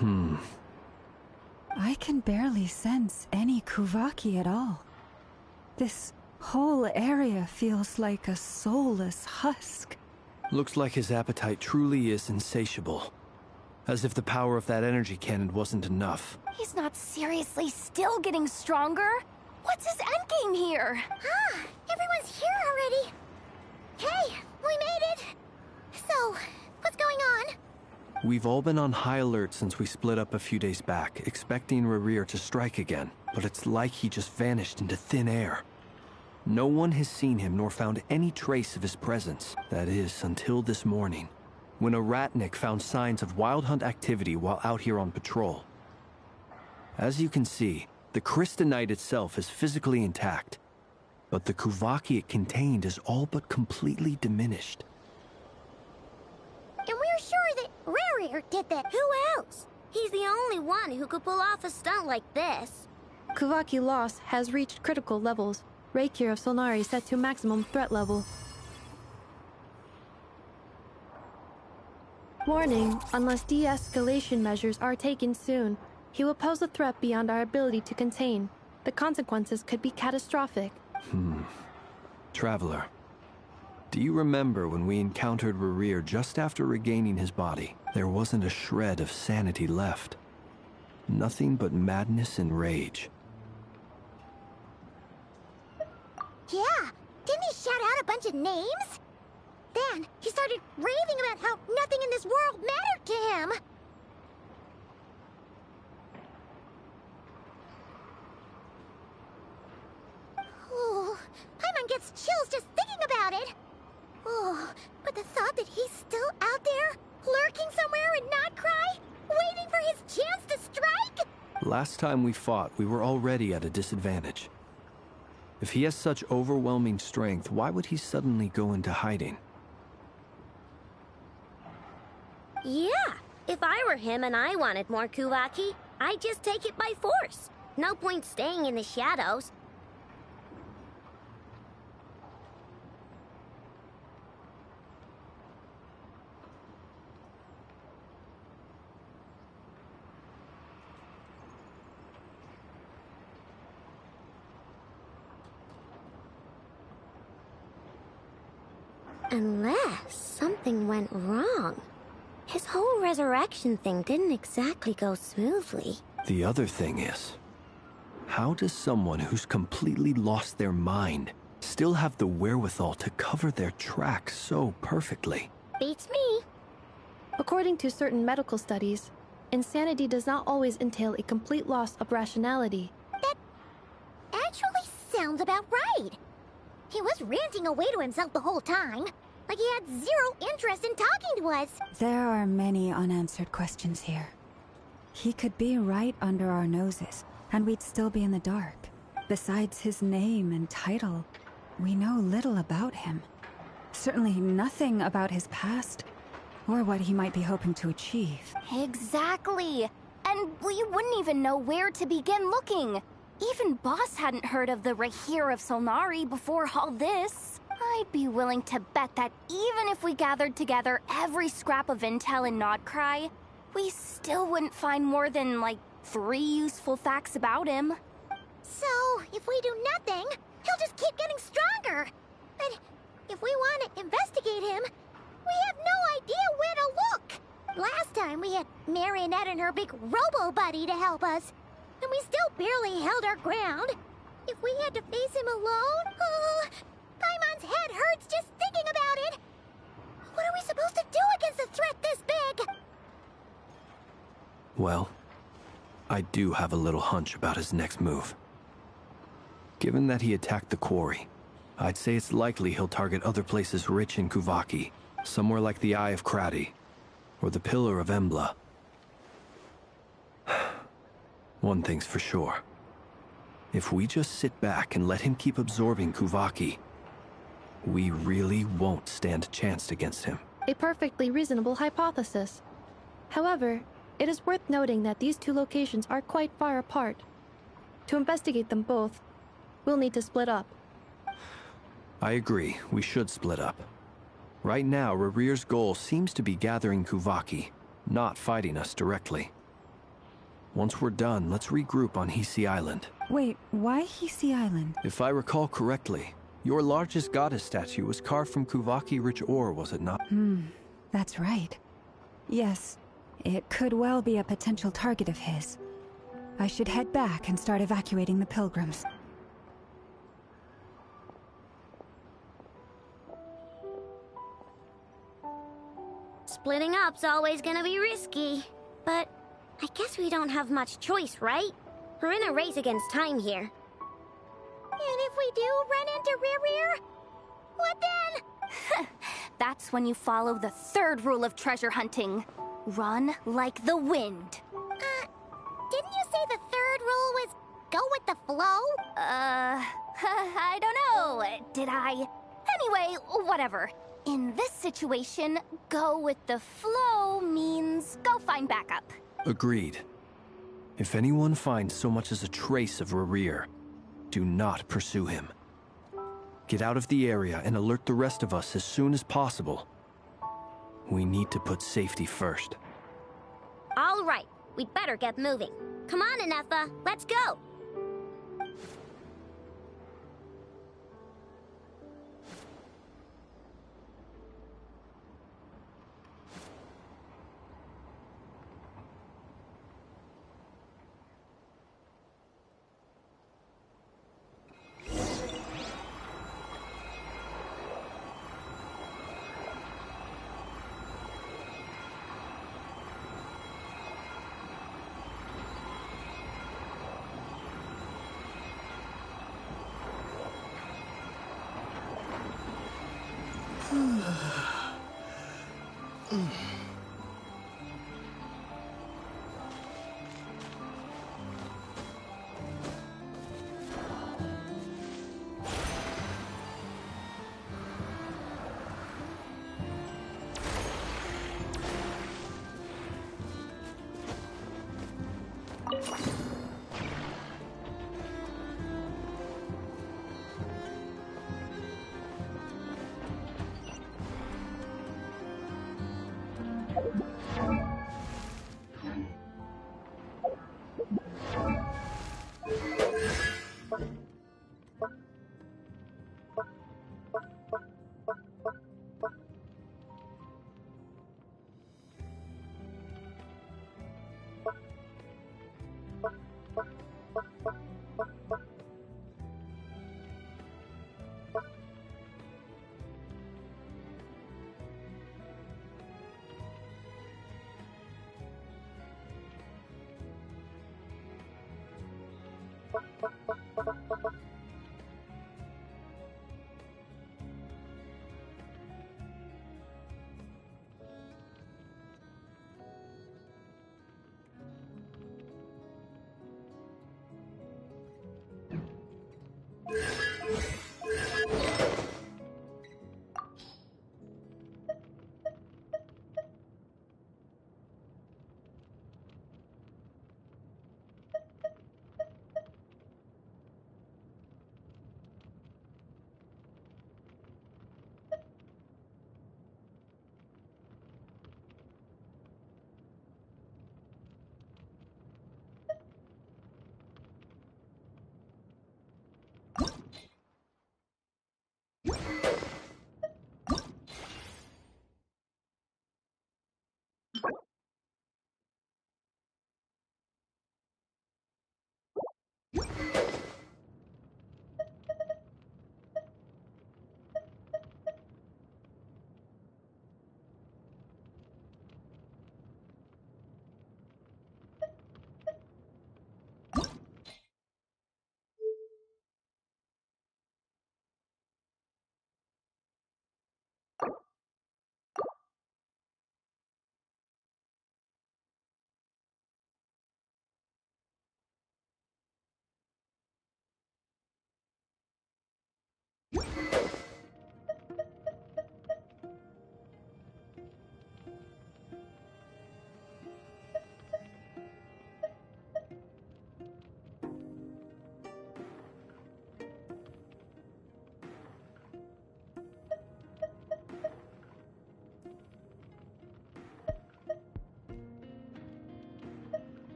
I can barely sense any Kuvaki at all. This whole area feels like a soulless husk. Looks like his appetite truly is insatiable. As if the power of that energy cannon wasn't enough. He's not seriously still getting stronger? What's his endgame here? Ah, everyone's here already. Hey, we made it. So, what's going on? We've all been on high alert since we split up a few days back, expecting Rerir to strike again. But it's like he just vanished into thin air. No one has seen him nor found any trace of his presence. That is, until this morning, when a ratnik found signs of wild hunt activity while out here on patrol. As you can see, the crystalline itself is physically intact, but the Kuvaki it contained is all but completely diminished. And we're sure that Rerir did that. Who else? He's the only one who could pull off a stunt like this. Kuvaki loss has reached critical levels. Reikir of Solnari set to maximum threat level. Warning, unless de-escalation measures are taken soon, he will pose a threat beyond our ability to contain. The consequences could be catastrophic. Traveler, do you remember when we encountered Rerir just after regaining his body? There wasn't a shred of sanity left. Nothing but madness and rage. Yeah, didn't he shout out a bunch of names? Then, he started raving about how nothing in this world mattered to him. Oh, Paimon gets chills just thinking about it. Oh, but the thought that he's still out there, lurking somewhere in Notcry, waiting for his chance to strike? Last time we fought, we were already at a disadvantage. If he has such overwhelming strength, why would he suddenly go into hiding? Yeah, if I were him and I wanted more Kuvaki, I'd just take it by force. No point staying in the shadows. Unless something went wrong. His whole resurrection thing didn't exactly go smoothly. The other thing is, how does someone who's completely lost their mind still have the wherewithal to cover their tracks so perfectly? Beats me. According to certain medical studies, insanity does not always entail a complete loss of rationality. That actually sounds about right. He was ranting away to himself the whole time, like he had zero interest in talking to us. There are many unanswered questions here. He could be right under our noses, and we'd still be in the dark. Besides his name and title, we know little about him. Certainly nothing about his past, or what he might be hoping to achieve. Exactly. And we wouldn't even know where to begin looking. Even Boss hadn't heard of the Reikir of Solnari before all this. I'd be willing to bet that even if we gathered together every scrap of intel in Nodcry, we still wouldn't find more than, like, 3 useful facts about him. So, if we do nothing, he'll just keep getting stronger. But if we want to investigate him, we have no idea where to look. Last time we had Marionette and her big robo-buddy to help us, and we still barely held our ground. If we had to face him alone, Paimon's head hurts just thinking about it. What are we supposed to do against a threat this big? Well, I do have a little hunch about his next move. Given that he attacked the quarry, I'd say it's likely he'll target other places rich in Kuvaki, somewhere like the Eye of Krati, or the Pillar of Embla. One thing's for sure. If we just sit back and let him keep absorbing Kuvaki, we really won't stand a chance against him. A perfectly reasonable hypothesis. However, it is worth noting that these two locations are quite far apart. To investigate them both, we'll need to split up. I agree, we should split up. Right now, Rerir's goal seems to be gathering Kuvaki, not fighting us directly. Once we're done, let's regroup on Hisi Island. Wait, why Hisi Island? If I recall correctly, your largest goddess statue was carved from Kuvaki-rich ore, was it not? That's right. Yes, it could well be a potential target of his. I should head back and start evacuating the pilgrims. Splitting up's always gonna be risky. But I guess we don't have much choice, right? We're in a race against time here. And if we do run into Rear, what then? That's when you follow the third rule of treasure hunting. Run like the wind. Didn't you say the third rule was go with the flow? I don't know. Did I? Anyway, whatever. In this situation, go with the flow means go find backup. Agreed. If anyone finds so much as a trace of Rerir, do not pursue him. Get out of the area and alert the rest of us as soon as possible. We need to put safety first. All right, we'd better get moving. Come on, Anetha, let's go!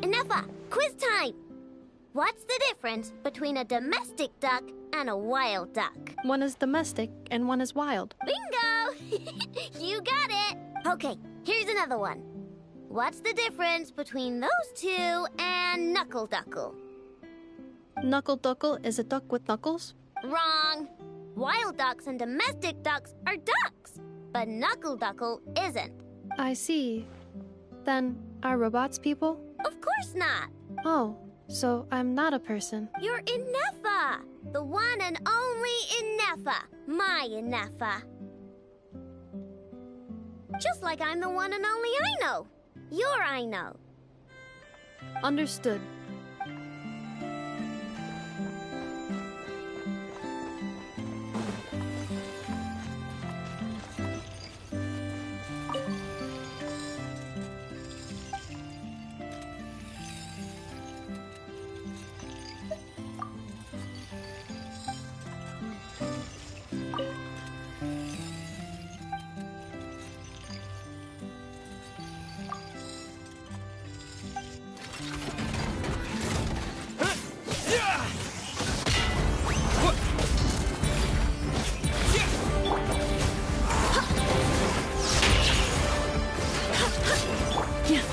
Enough! Quiz time! What's the difference between a domestic duck and a wild duck? One is domestic and one is wild. Bingo! You got it! Okay, here's another one. What's the difference between those two and knuckle duckle? Knuckle duckle is a duck with knuckles? Wrong! Wild ducks and domestic ducks are ducks, but knuckle duckle isn't. I see. Then, are robots people? Of course not! Oh, so I'm not a person. You're Inefa! The one and only Inefa! My Inefa! Just like I'm the one and only Aino! Your Aino! Understood.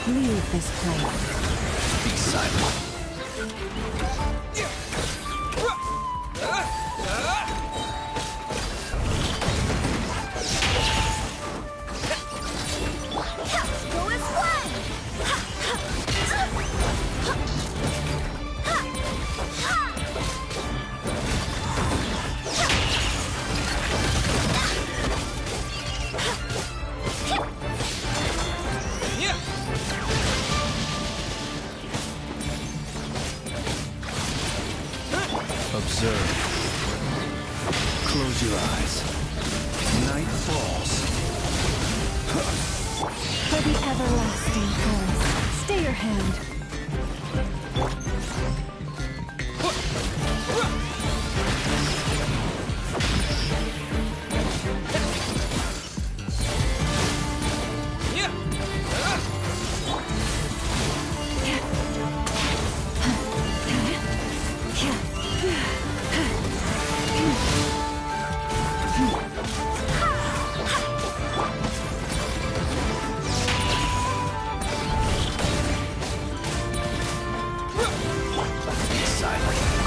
Leave this place. Be silent. Observe. Close your eyes. Night falls. For the everlasting forest, stay your hand.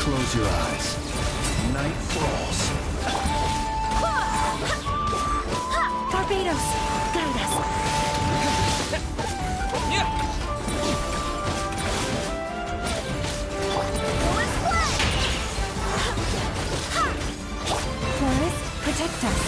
Close your eyes. Night falls. Barbados, guide us. Forest, protect us.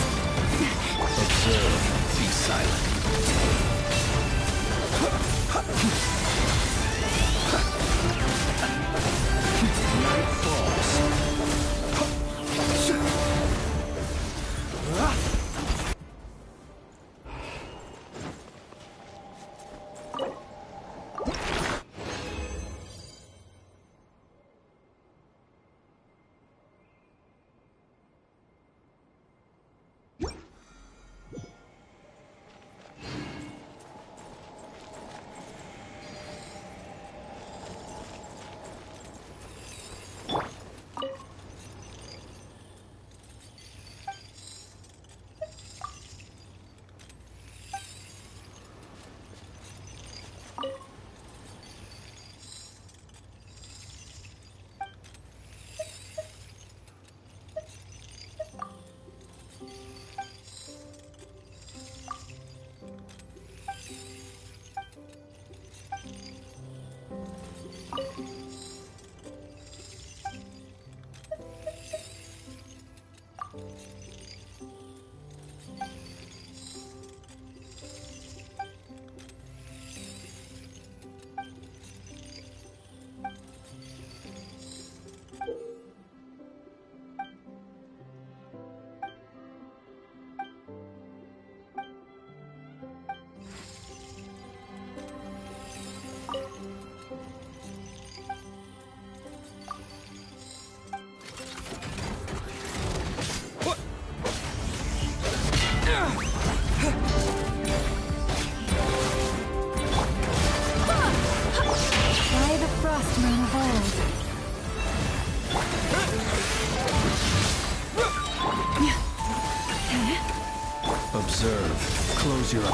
Observe. Close your eyes.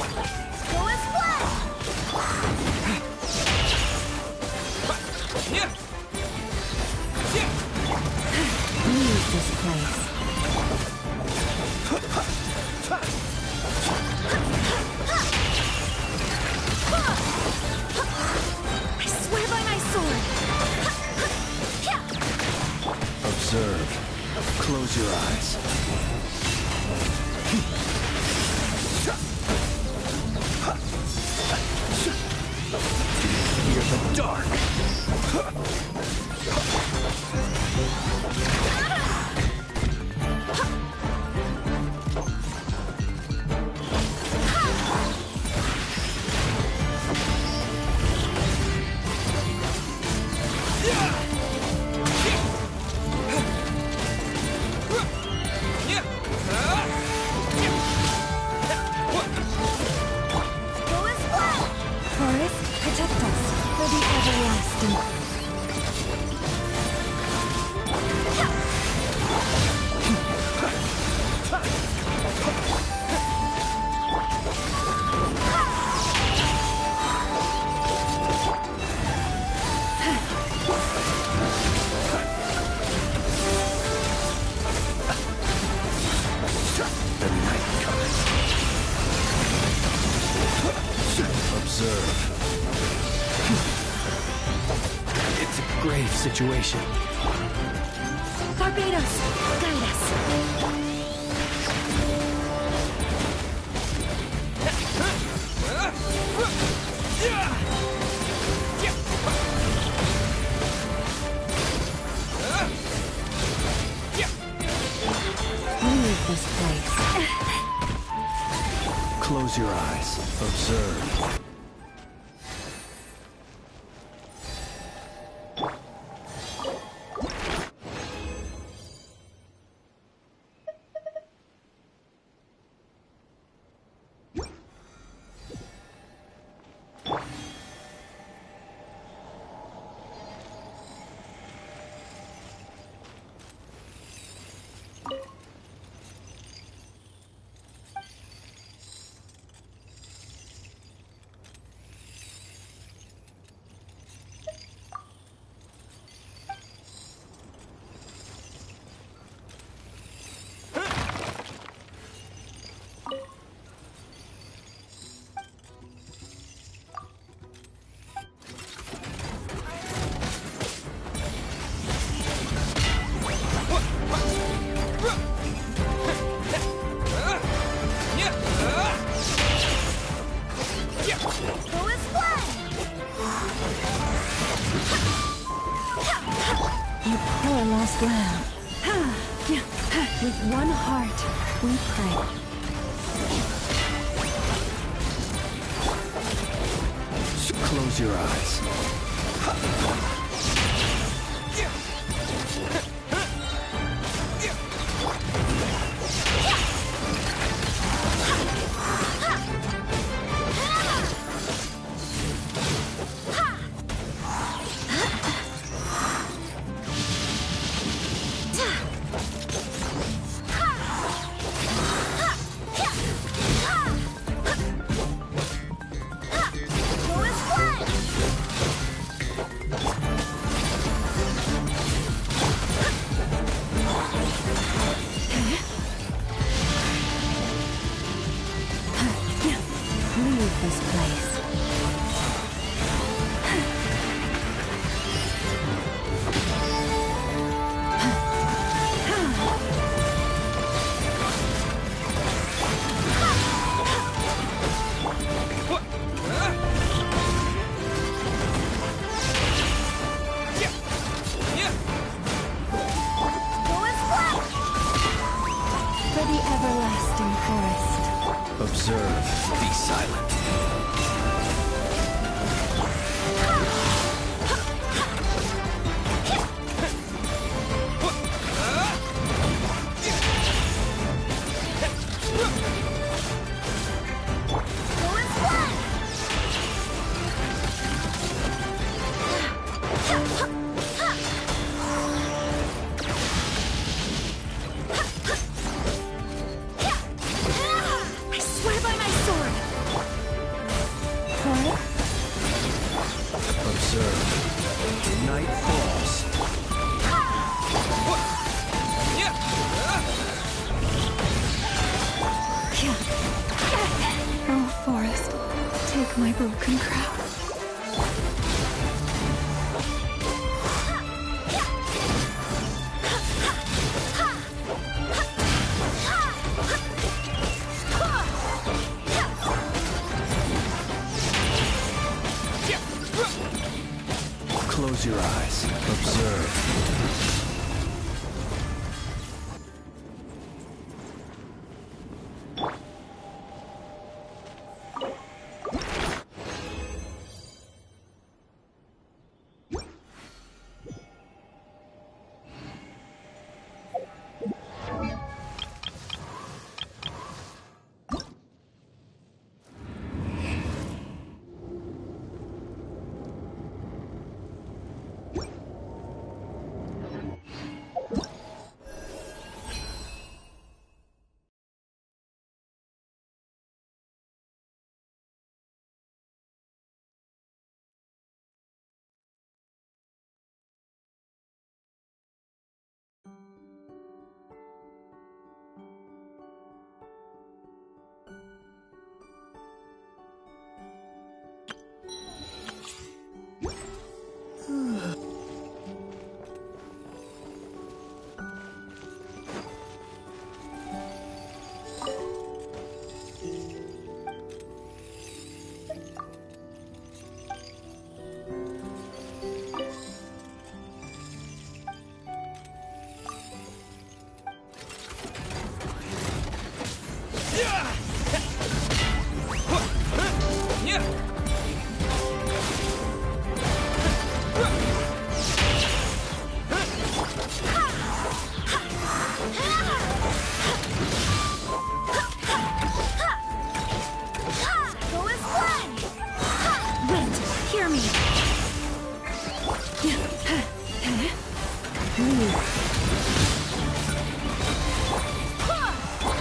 Go and splash! Leave this place. I swear by my sword! Observe. Close your eyes. Fear the dark. Forest, protect us for the everlasting. The night comes. Observe. It's a grave situation. Barbados, guide us. Leave this place. Close your eyes. Observe. You poor lost lamb. With one heart, we pray. Close your eyes. Leave this place. For the everlasting forest. Observe. Be silent. I broken crown. Close your eyes. Observe.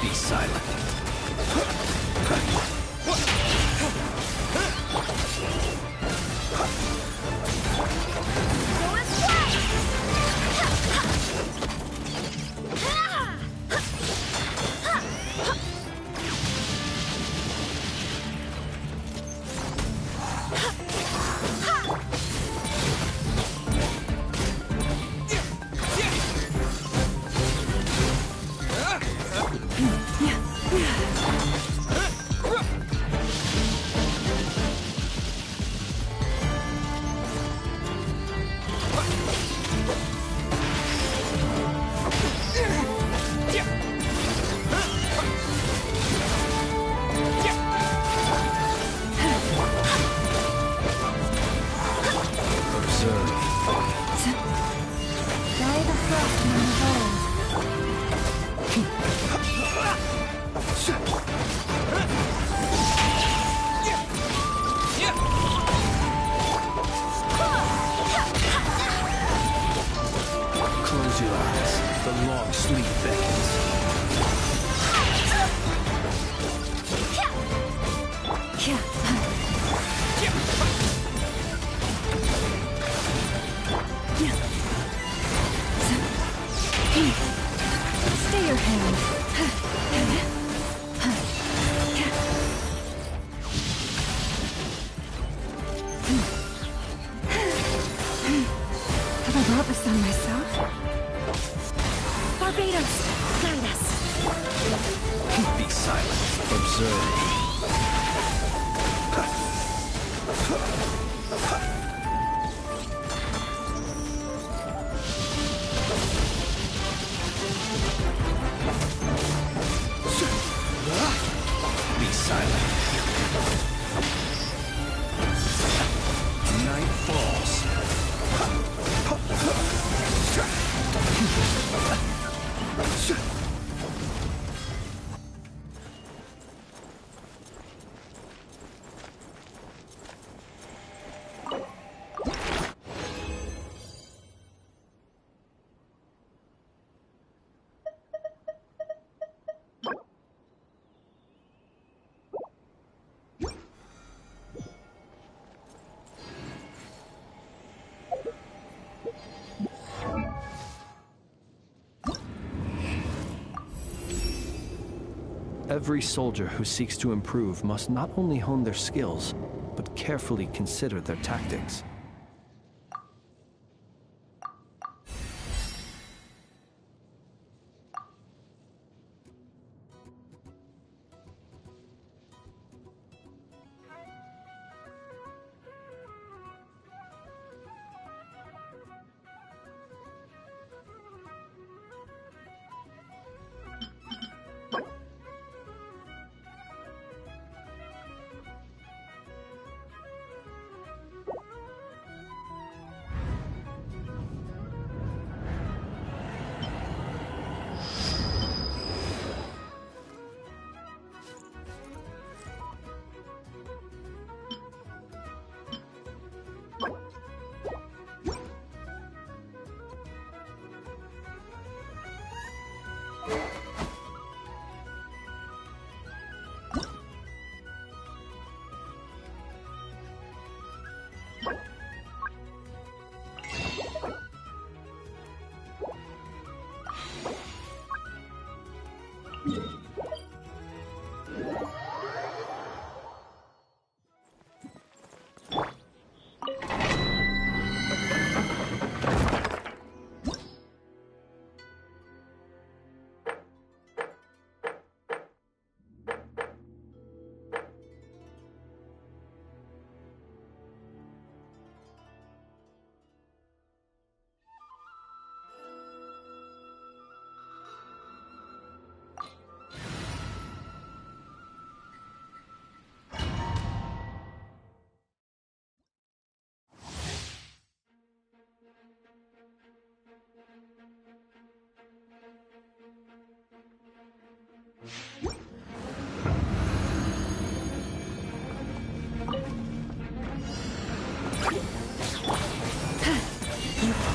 Be silent. Close your eyes. The long sleep beckons. Stay your hand. Have I brought this on myself? Barbados, guide us. Be silent. Observe. Be silent. Night falls. Every soldier who seeks to improve must not only hone their skills, but carefully consider their tactics.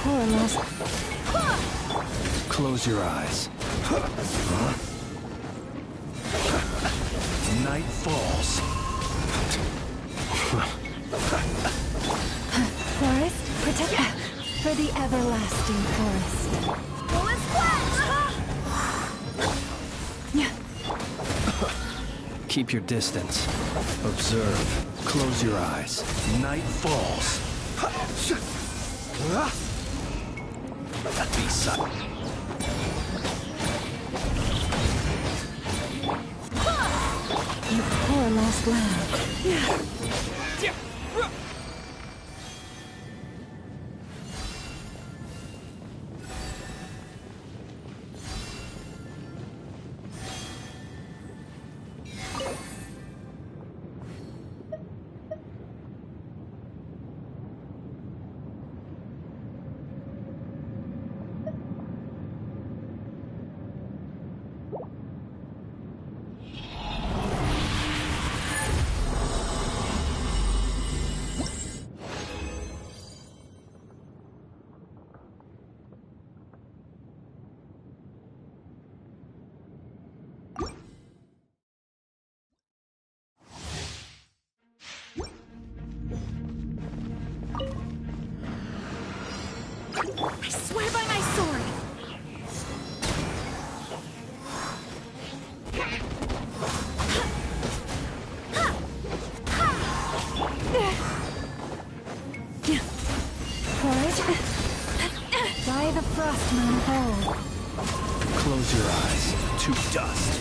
Poor lost. Close your eyes. Night falls. Forest, protect for the everlasting forest. Keep your distance. Observe. Close your eyes. Night falls. Be silent. You poor lost lamb. I swear by my sword! Forest, by the frost moon hole. Close your eyes. To dust.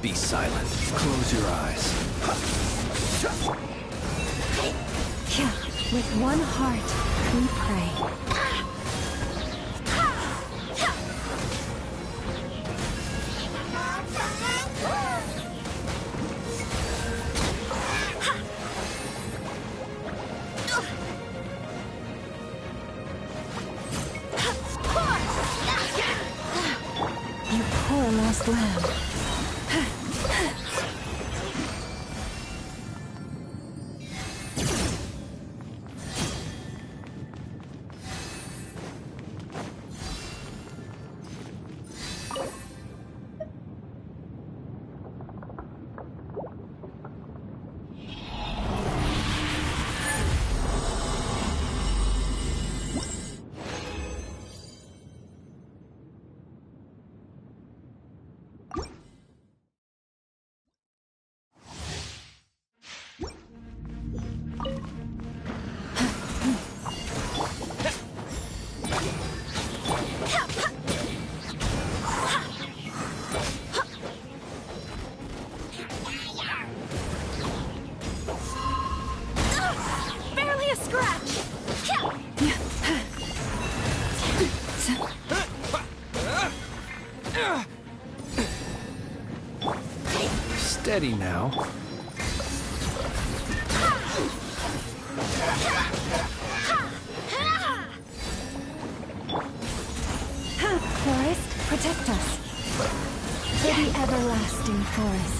Be silent. Close your eyes. With one heart, we pray. You poor lost lamb. Steady now. Forest, protect us. For the everlasting forest.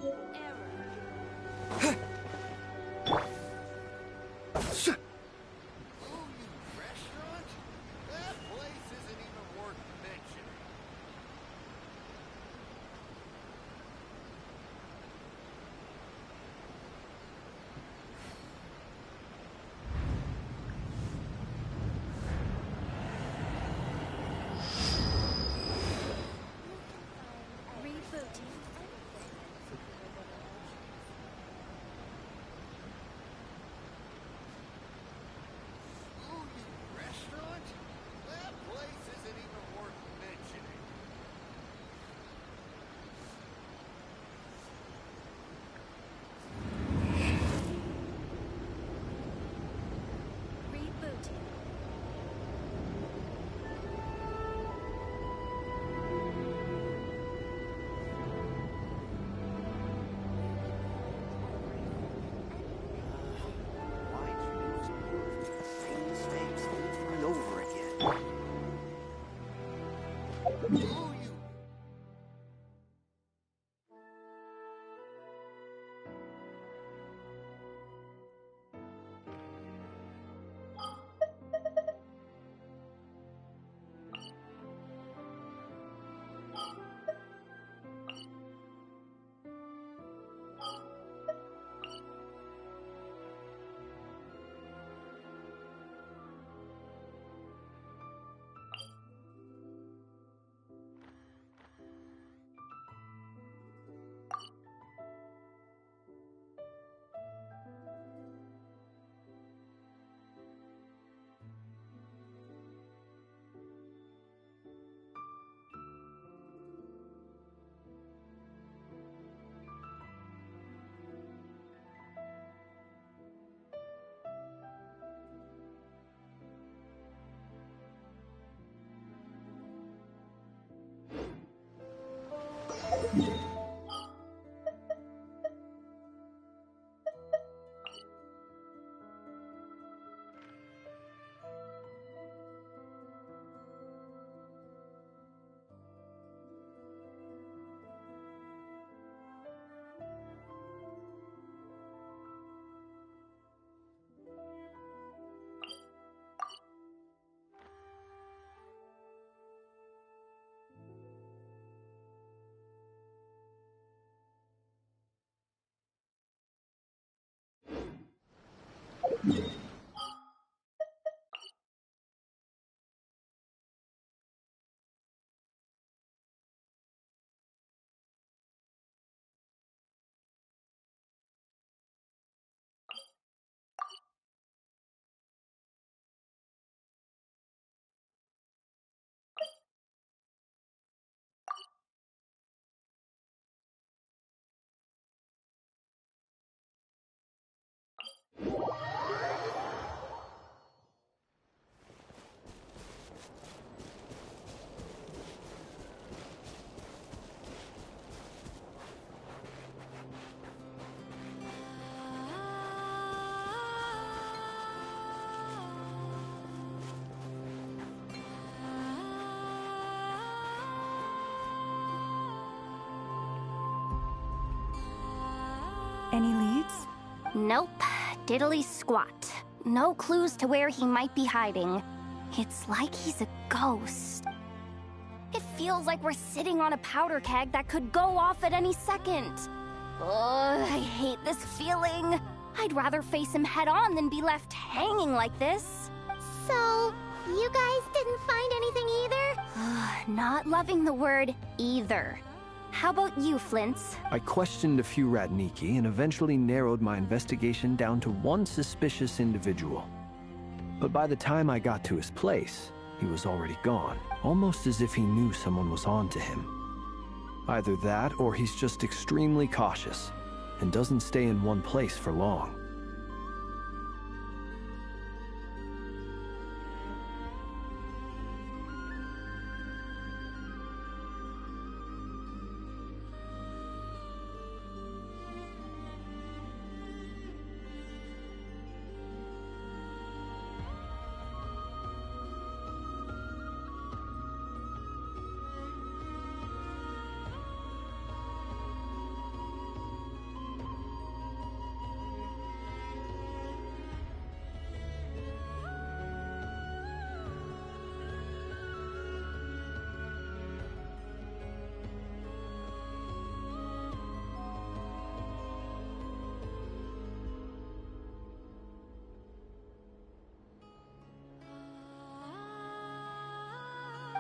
Restaurant? That place isn't even worth mentioning. Restaurant? That place isn't even worth mentioning. Why choose same mistakes over and over again? Any leads? Nope. Diddly squat. No clues to where he might be hiding. It's like he's a ghost. It feels like we're sitting on a powder keg that could go off at any second. Ugh, I hate this feeling. I'd rather face him head on than be left hanging like this. So, you guys didn't find anything either? Not loving the word either. How about you, Flint's? I questioned a few Ratniki and eventually narrowed my investigation down to one suspicious individual. But by the time I got to his place, he was already gone, almost as if he knew someone was on to him. Either that, or he's just extremely cautious and doesn't stay in one place for long.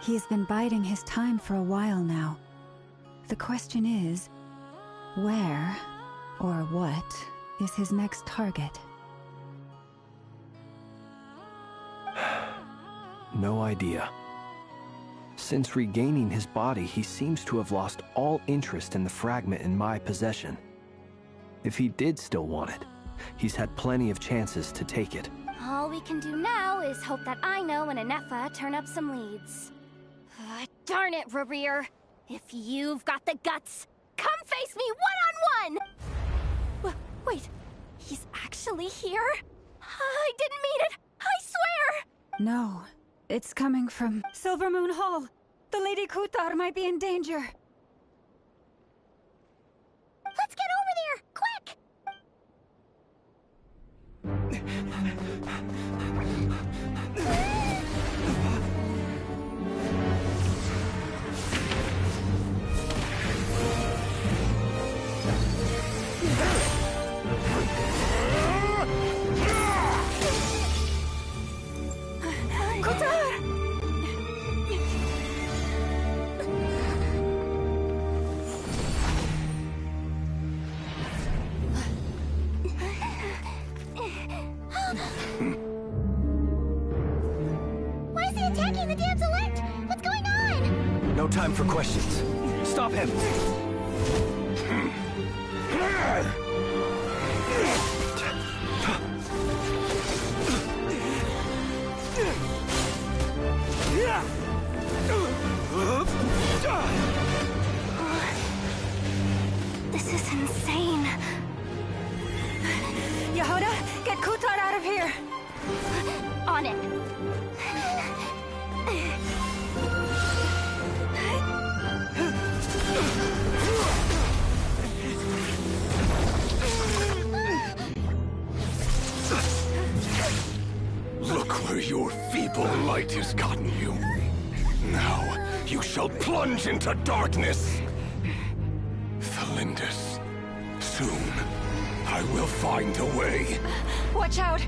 He's been biding his time for a while now. The question is, where or what is his next target? No idea. Since regaining his body, he seems to have lost all interest in the fragment in my possession. If he did still want it, he's had plenty of chances to take it. All we can do now is hope that Aino and Anefa turn up some leads. Darn it, Rerir! If you've got the guts, come face me one-on-one! Wait, he's actually here? I didn't mean it! I swear! No, it's coming from Silver Moon Hall. The Lady Kutar might be in danger. Let's get over there, quick! Why is he attacking the damselette? What's going on? No time for questions. Stop him! This is insane. Yehuda, get Kutar out of here! On it. Look where your feeble light has gotten you. Now, you shall plunge into darkness. Felindus, soon, I will find a way. Watch out!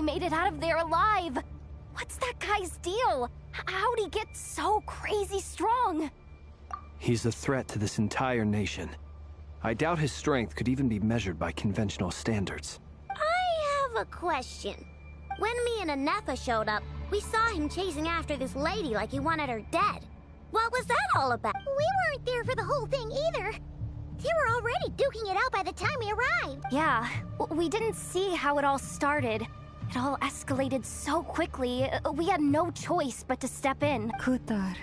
Made it out of there alive. What's that guy's deal? How'd he get so crazy strong? He's a threat to this entire nation. I doubt his strength could even be measured by conventional standards. I have a question. When me and Anefa showed up, we saw him chasing after this lady like he wanted her dead. What was that all about? We weren't there for the whole thing either. They were already duking it out by the time we arrived. Yeah, we didn't see how it all started. It all escalated so quickly, we had no choice but to step in. Kutar,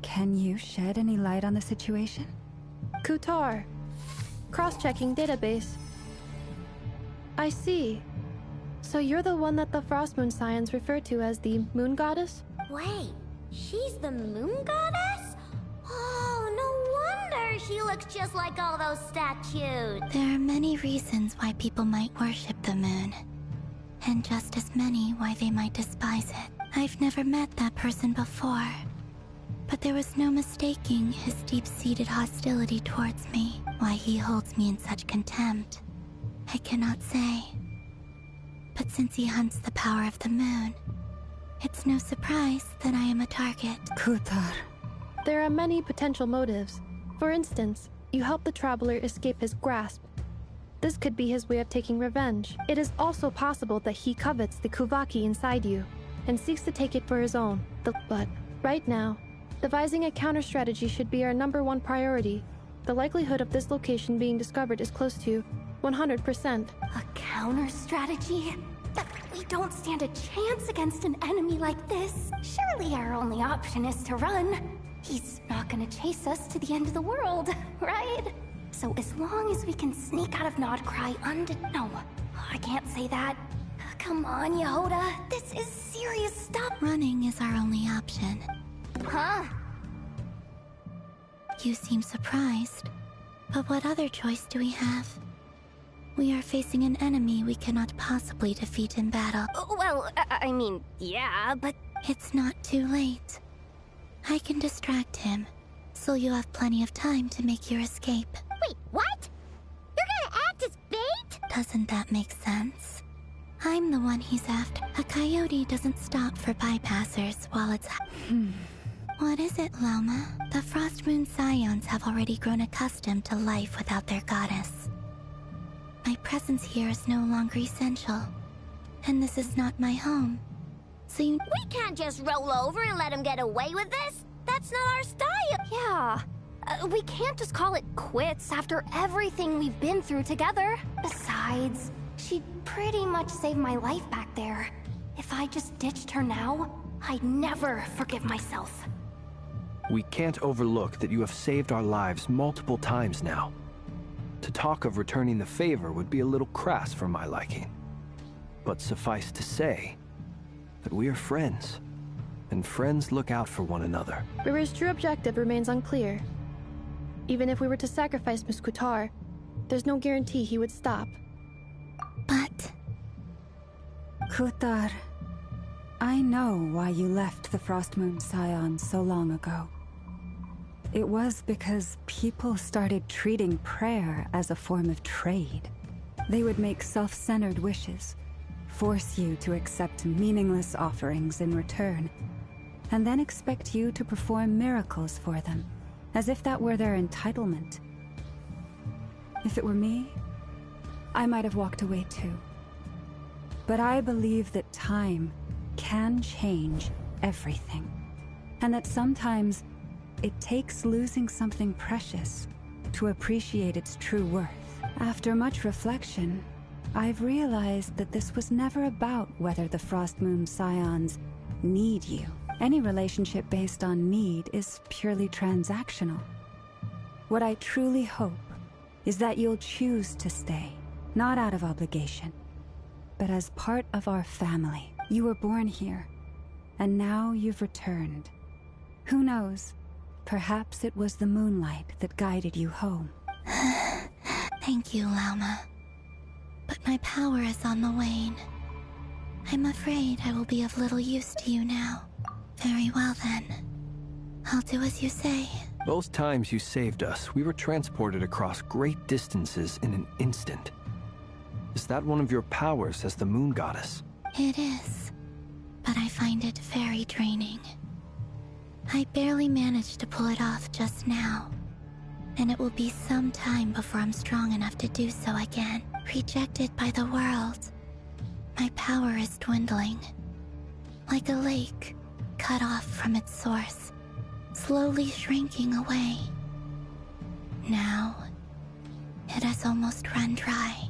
can you shed any light on the situation? Kutar. Cross-checking database. I see. So you're the one that the Frost Moon Scions refer to as the Moon Goddess? Wait, she's the Moon Goddess? Oh, no wonder she looks just like all those statues. There are many reasons why people might worship the moon. And just as many why they might despise it. I've never met that person before. But there was no mistaking his deep-seated hostility towards me. Why he holds me in such contempt, I cannot say. But since he hunts the power of the moon, it's no surprise that I am a target. Kutar. There are many potential motives. For instance, you help the traveler escape his grasp. This could be his way of taking revenge. It is also possible that he covets the Kuvaki inside you and seeks to take it for his own. But right now, devising a counter-strategy should be our #1 priority. The likelihood of this location being discovered is close to 100%. A counter-strategy? We don't stand a chance against an enemy like this. Surely our only option is to run. He's not gonna chase us to the end of the world, right? So as long as we can sneak out of Nodcry No, I can't say that. Come on, Yehoda. This is serious stuff. Running is our only option. Huh? You seem surprised. But what other choice do we have? We are facing an enemy we cannot possibly defeat in battle. Well, I mean, yeah, but... It's not too late. I can distract him, so you have plenty of time to make your escape. Wait, what? You're gonna act as bait? Doesn't that make sense? I'm the one he's after. A coyote doesn't stop for bypassers while it's... What is it, Loma? The Frost Moon Scions have already grown accustomed to life without their goddess. My presence here is no longer essential, and this is not my home. So you... We can't just roll over and let him get away with this. That's not our style. Yeah. We can't just call it quits after everything we've been through together. Besides, she'd pretty much saved my life back there. If I just ditched her now, I'd never forgive myself. We can't overlook that you have saved our lives multiple times now. To talk of returning the favor would be a little crass for my liking. But suffice to say that we are friends, and friends look out for one another. Riri's true objective remains unclear. Even if we were to sacrifice Miss Kutar, there's no guarantee he would stop. But... Kutar, I know why you left the Frost Moon Scions so long ago. It was because people started treating prayer as a form of trade. They would make self-centered wishes, force you to accept meaningless offerings in return, and then expect you to perform miracles for them, as if that were their entitlement. If it were me, I might have walked away too. But I believe that time can change everything, and that sometimes it takes losing something precious to appreciate its true worth. After much reflection, I've realized that this was never about whether the Frost Moon Scions need you. Any relationship based on need is purely transactional. What I truly hope is that you'll choose to stay, not out of obligation, but as part of our family. You were born here, and now you've returned. Who knows? Perhaps it was the moonlight that guided you home. Thank you, Lauma. But my power is on the wane. I'm afraid I will be of little use to you now. Very well then. I'll do as you say. Both times you saved us, we were transported across great distances in an instant. Is that one of your powers as the moon goddess? It is, but I find it very draining. I barely managed to pull it off just now, and it will be some time before I'm strong enough to do so again. Rejected by the world, my power is dwindling. Like a lake cut off from its source, slowly shrinking away. Now, it has almost run dry.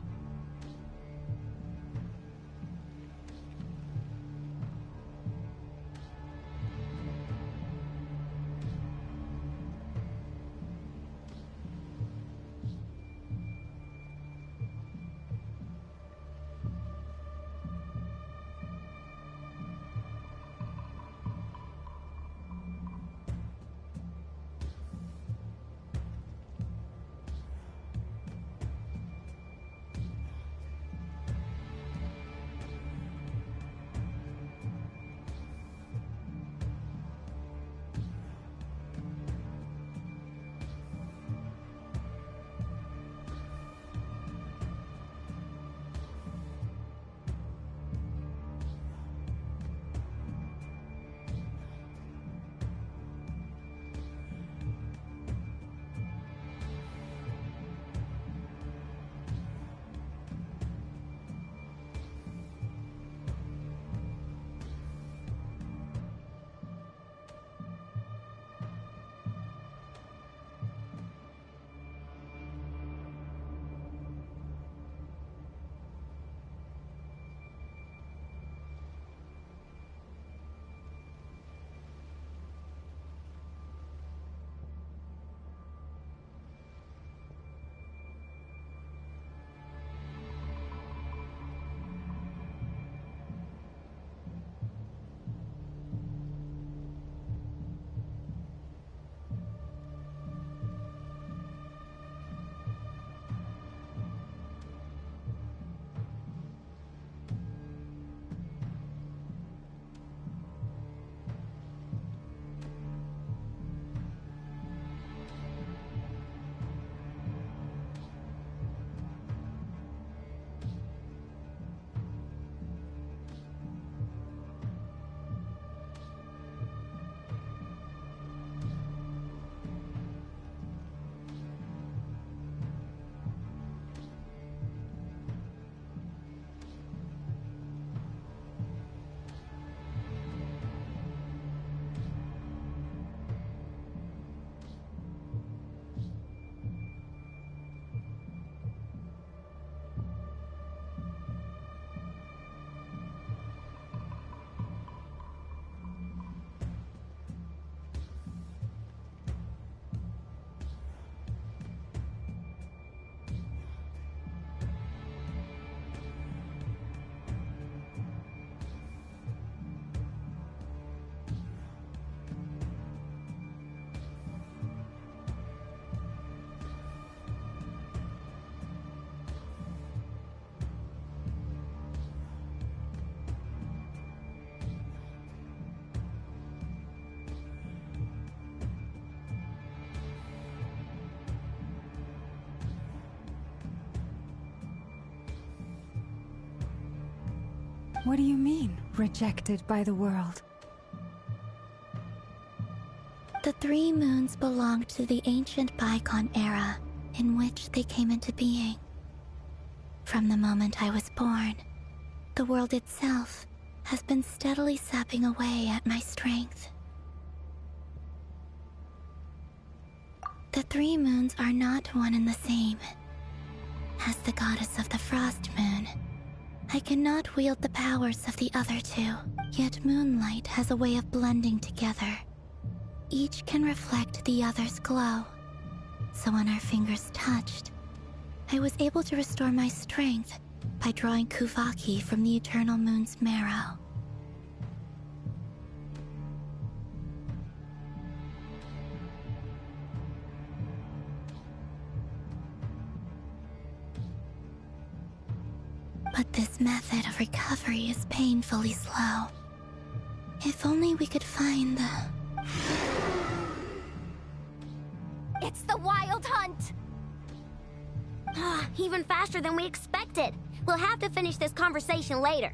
What do you mean, rejected by the world? The three moons belonged to the ancient bygone era in which they came into being. From the moment I was born, the world itself has been steadily sapping away at my strength. The three moons are not one and the same. As the goddess of the Frost Moon, I cannot wield the powers of the other two, yet moonlight has a way of blending together. Each can reflect the other's glow, so when our fingers touched, I was able to restore my strength by drawing Kuvaki from the eternal moon's marrow. But this method of recovery is painfully slow. If only we could find the... It's the Wild Hunt! Even faster than we expected. We'll have to finish this conversation later.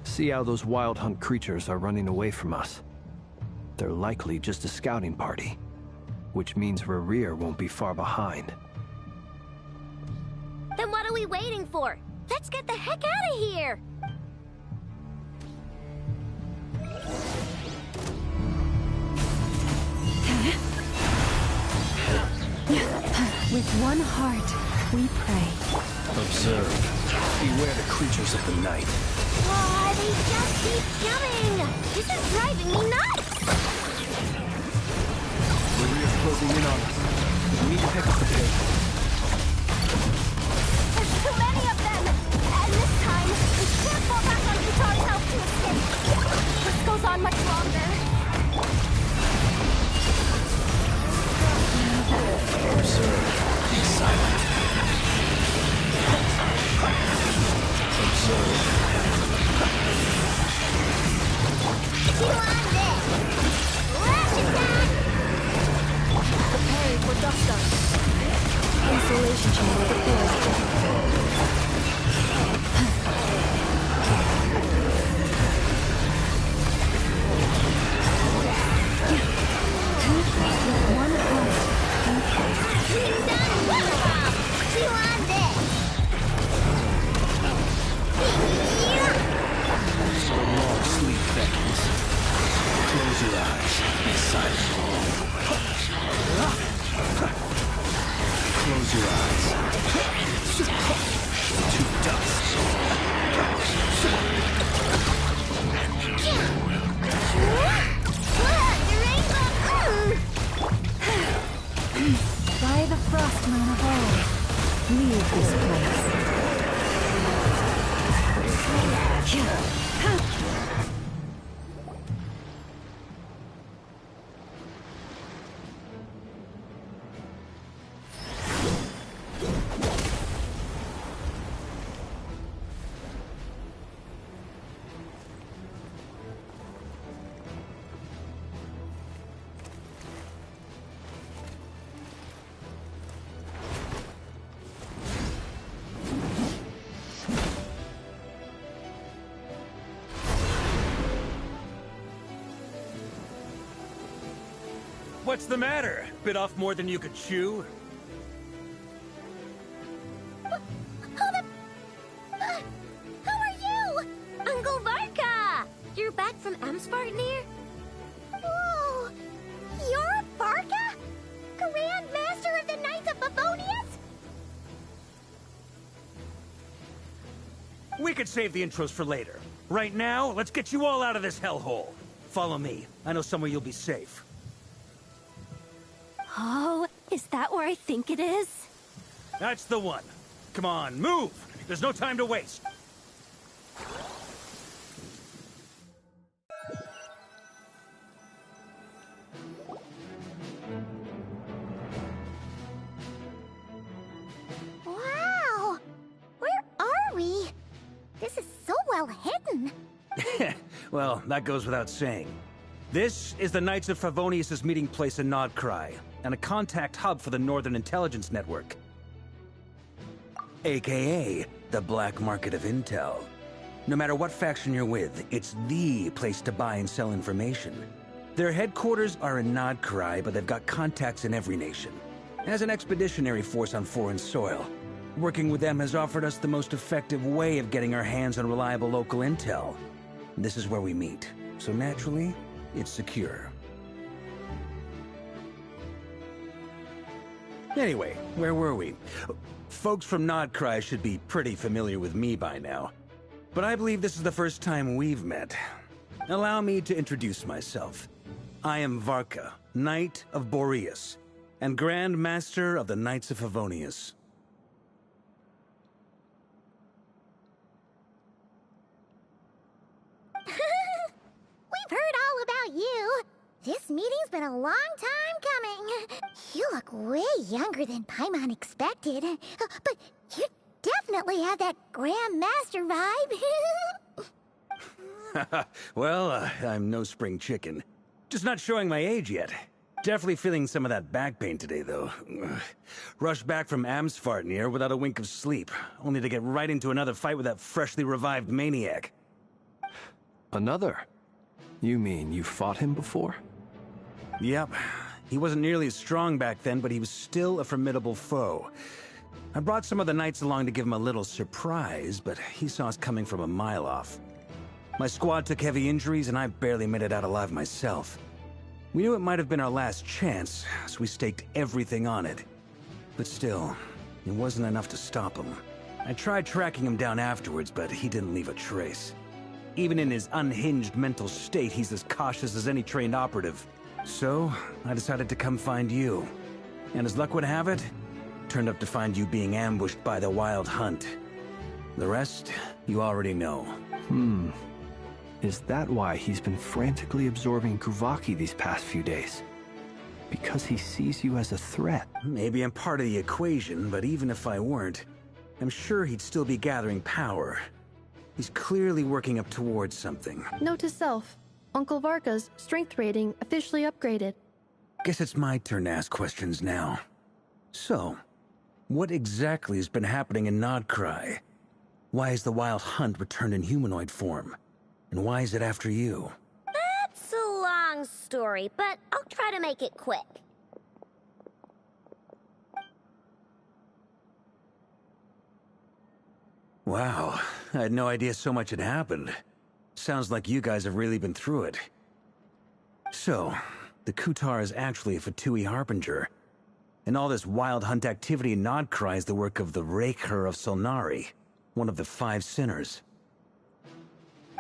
See how those wild hunt creatures are running away from us. They're likely just a scouting party, which means Rerir won't be far behind. Then what are we waiting for? Let's get the heck out of here! With one heart, we pray. Observe. Beware the creatures of the night. Oh, they just keep coming! This is driving me nuts! Maria's closing in on us. We need to pick up the pace. There's too many of them! And this time, we can't fall back on Kitari's help to escape. This goes on much longer. Observe. Be silent. Observe. Preparing for dust up. Insulation chamber deployed. One heart, So long sleep beckons. Close your eyes. Be silent. Close your eyes. Leave this place. What's the matter? Bit off more than you could chew? Who are you? Uncle Varka! You're back from Amsvartnir? Whoa! You're Varka? Grand Master of the Knights of Favonius? We could save the intros for later. Right now, let's get you all out of this hellhole. Follow me. I know somewhere you'll be safe. Oh, is that where I think it is? That's the one. Come on, move! There's no time to waste. Wow! Where are we? This is so well hidden. Well, that goes without saying. This is the Knights of Favonius' meeting place in Nodcry, and a contact hub for the Northern Intelligence Network. AKA, the black market of intel. No matter what faction you're with, it's the place to buy and sell information. Their headquarters are in Nodcry, but they've got contacts in every nation. As an expeditionary force on foreign soil, working with them has offered us the most effective way of getting our hands on reliable local intel. This is where we meet, so naturally, it's secure. Anyway, where were we? Folks from Nodcry should be pretty familiar with me by now. But I believe this is the first time we've met. Allow me to introduce myself. I am Varka, Knight of Boreas, and Grand Master of the Knights of Favonius. We've heard all about you. This meeting's been a long time coming. You look way younger than Paimon expected. But you definitely have that Grand Master vibe. Well, I'm no spring chicken. Just not showing my age yet. Definitely feeling some of that back pain today, though. Rushed back from Amsvartnir without a wink of sleep, only to get right into another fight with that freshly revived maniac. Another? You mean you fought him before? Yep. He wasn't nearly as strong back then, but he was still a formidable foe. I brought some of the knights along to give him a little surprise, but he saw us coming from a mile off. My squad took heavy injuries, and I barely made it out alive myself. We knew it might have been our last chance, so we staked everything on it. But still, it wasn't enough to stop him. I tried tracking him down afterwards, but he didn't leave a trace. Even in his unhinged mental state, he's as cautious as any trained operative. So, I decided to come find you. And as luck would have it, turned up to find you being ambushed by the Wild Hunt. The rest, you already know. Is that why he's been frantically absorbing Kuvaki these past few days? Because he sees you as a threat? Maybe I'm part of the equation, but even if I weren't, I'm sure he'd still be gathering power. He's clearly working up towards something. Note to self, Uncle Varka's strength rating officially upgraded. Guess it's my turn to ask questions now. So, what exactly has been happening in Nodcry? Why is the Wild Hunt returned in humanoid form? And why is it after you? That's a long story, but I'll try to make it quick. Wow, I had no idea so much had happened. Sounds like you guys have really been through it. So, the Kutar is actually a Fatui Harbinger. And all this Wild Hunt activity in Nodcry is the work of the Raker of Solnari, one of the 5 sinners.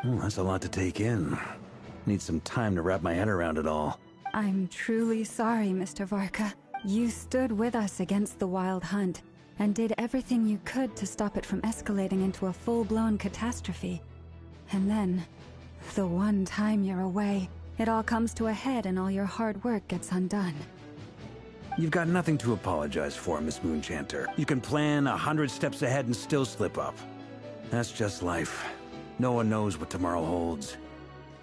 That's a lot to take in. Need some time to wrap my head around it all. I'm truly sorry, Mr. Varka. You stood with us against the Wild Hunt, and did everything you could to stop it from escalating into a full-blown catastrophe. And then, the one time you're away, it all comes to a head and all your hard work gets undone. You've got nothing to apologize for, Miss Moonchanter. You can plan 100 steps ahead and still slip up. That's just life. No one knows what tomorrow holds.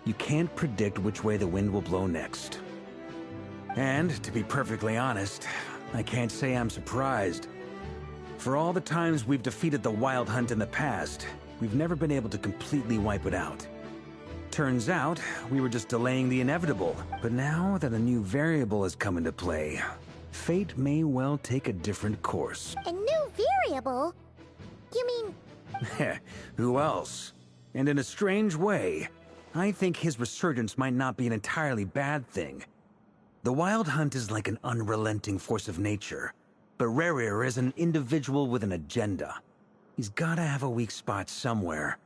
You can't predict which way the wind will blow next. And, to be perfectly honest, I can't say I'm surprised. For all the times we've defeated the Wild Hunt in the past, we've never been able to completely wipe it out. Turns out, we were just delaying the inevitable. But now that a new variable has come into play, fate may well take a different course. A new variable? You mean... Who else? And in a strange way, I think his resurgence might not be an entirely bad thing. The Wild Hunt is like an unrelenting force of nature, but Rerir is an individual with an agenda. He's gotta have a weak spot somewhere.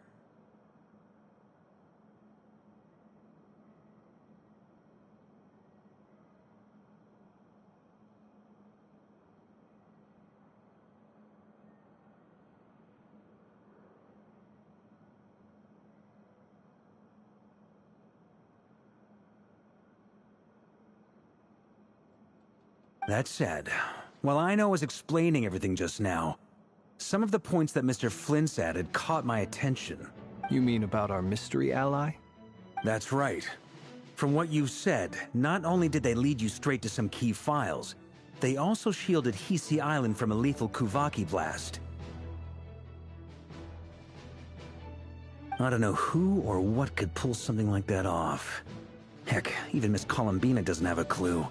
That said, while Aino was explaining everything just now, some of the points that Mr. Flint's added caught my attention. You mean about our mystery ally? That's right. From what you've said, not only did they lead you straight to some key files, they also shielded Hisi Island from a lethal Kuvaki blast. I don't know who or what could pull something like that off. Heck, even Miss Columbina doesn't have a clue.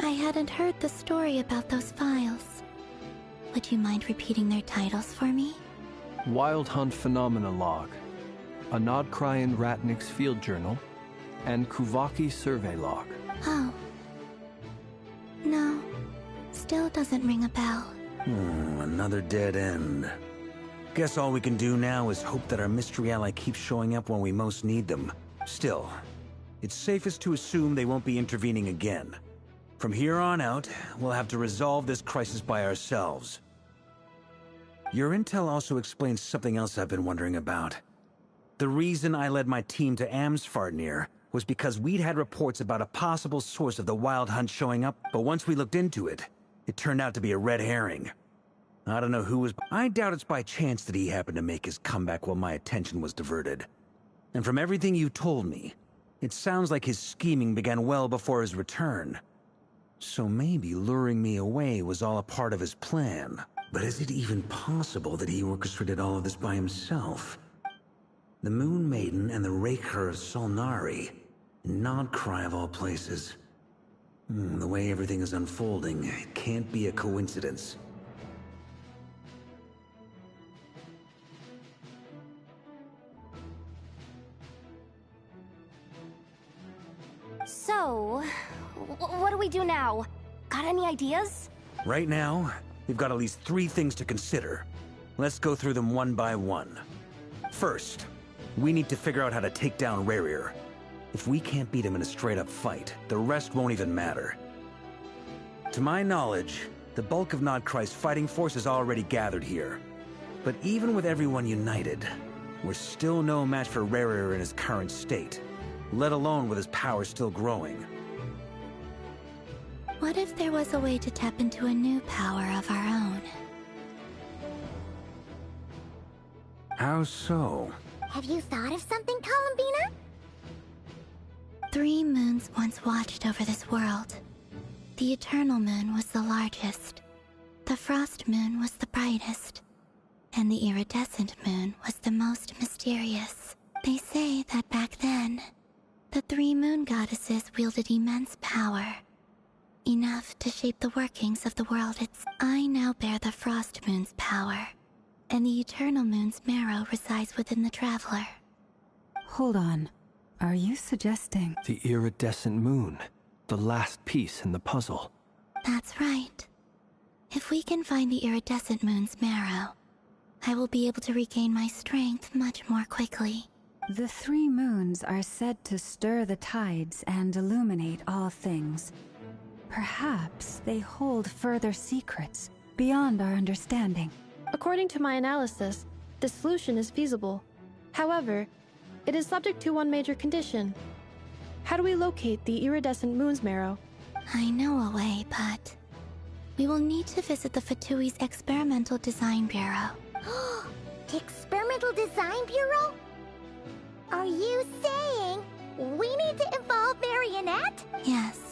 I hadn't heard the story about those files. Would you mind repeating their titles for me? Wild Hunt Phenomena Log, a Nodcrian Ratnik's Field Journal, and Kuvaki Survey Log. Oh. No. Still doesn't ring a bell. Another dead end. Guess all we can do now is hope that our mystery ally keeps showing up when we most need them. Still, it's safest to assume they won't be intervening again. From here on out, we'll have to resolve this crisis by ourselves. Your intel also explains something else I've been wondering about. The reason I led my team to Amsfarnir was because we'd had reports about a possible source of the Wild Hunt showing up, but once we looked into it, it turned out to be a red herring. I don't know who was... I doubt it's by chance that he happened to make his comeback while my attention was diverted. And from everything you told me, it sounds like his scheming began well before his return. So maybe luring me away was all a part of his plan. But is it even possible that he orchestrated all of this by himself? The Moon Maiden and the Raker of Solnari. Nodcry of all places. The way everything is unfolding, it can't be a coincidence. So, what do we do now? Got any ideas? Right now, we've got at least 3 things to consider. Let's go through them one by one. First, we need to figure out how to take down Rerir. If we can't beat him in a straight-up fight, the rest won't even matter. To my knowledge, the bulk of Nodcry's fighting force is already gathered here. But even with everyone united, we're still no match for Rerir in his current state, let alone with his power still growing. What if there was a way to tap into a new power of our own? How so? Have you thought of something, Columbina? 3 moons once watched over this world. The Eternal Moon was the largest. The Frost Moon was the brightest. And the Iridescent Moon was the most mysterious. They say that back then, the 3 moon goddesses wielded immense power. Enough to shape the workings of the world I now bear the Frost Moon's power, and the Eternal Moon's marrow resides within the Traveler. Hold on. Are you suggesting... The iridescent moon, the last piece in the puzzle. That's right. If we can find the Iridescent Moon's marrow, I will be able to regain my strength much more quickly. The 3 moons are said to stir the tides and illuminate all things. Perhaps they hold further secrets beyond our understanding. According to my analysis, the solution is feasible. However, it is subject to one major condition. How do we locate the iridescent moon's marrow? I know a way, but we will need to visit the Fatui's Experimental Design Bureau. The Experimental Design Bureau? Are you saying we need to involve Marionette? Yes.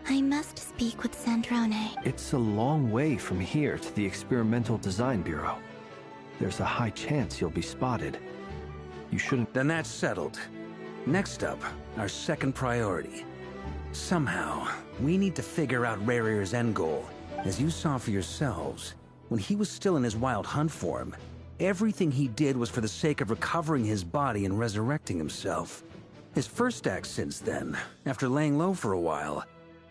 I must speak with Sandrone. It's a long way from here to the Experimental Design Bureau. There's a high chance you'll be spotted. You shouldn't... Then that's settled. Next up, our second priority. Somehow, we need to figure out Rarir's end goal. As you saw for yourselves, when he was still in his wild hunt form, everything he did was for the sake of recovering his body and resurrecting himself. His first act since then, after laying low for a while,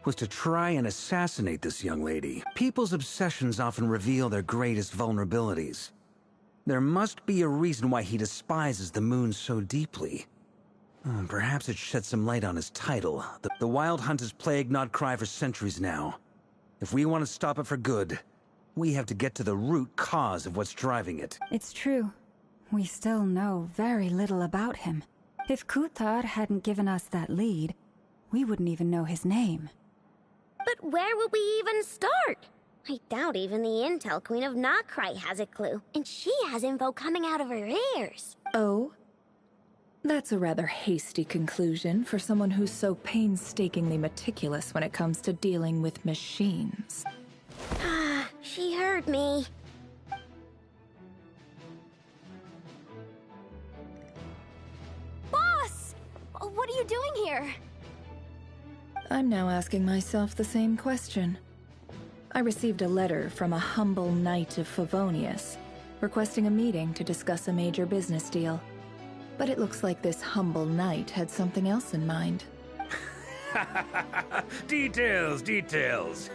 was to try and assassinate this young lady. People's obsessions often reveal their greatest vulnerabilities. There must be a reason why he despises the moon so deeply. Perhaps it sheds some light on his title. The Wild Hunt has plagued Notcry for centuries now. If we want to stop it for good, we have to get to the root cause of what's driving it. It's true. We still know very little about him. If Kuthar hadn't given us that lead, we wouldn't even know his name. But where would we even start? I doubt even the Intel Queen of Notcry has a clue, and she has info coming out of her ears. Oh? That's a rather hasty conclusion for someone who's so painstakingly meticulous when it comes to dealing with machines. Ah, she heard me. Boss! What are you doing here? I'm now asking myself the same question. I received a letter from a humble knight of Favonius, requesting a meeting to discuss a major business deal. But it looks like this humble knight had something else in mind. Details, details.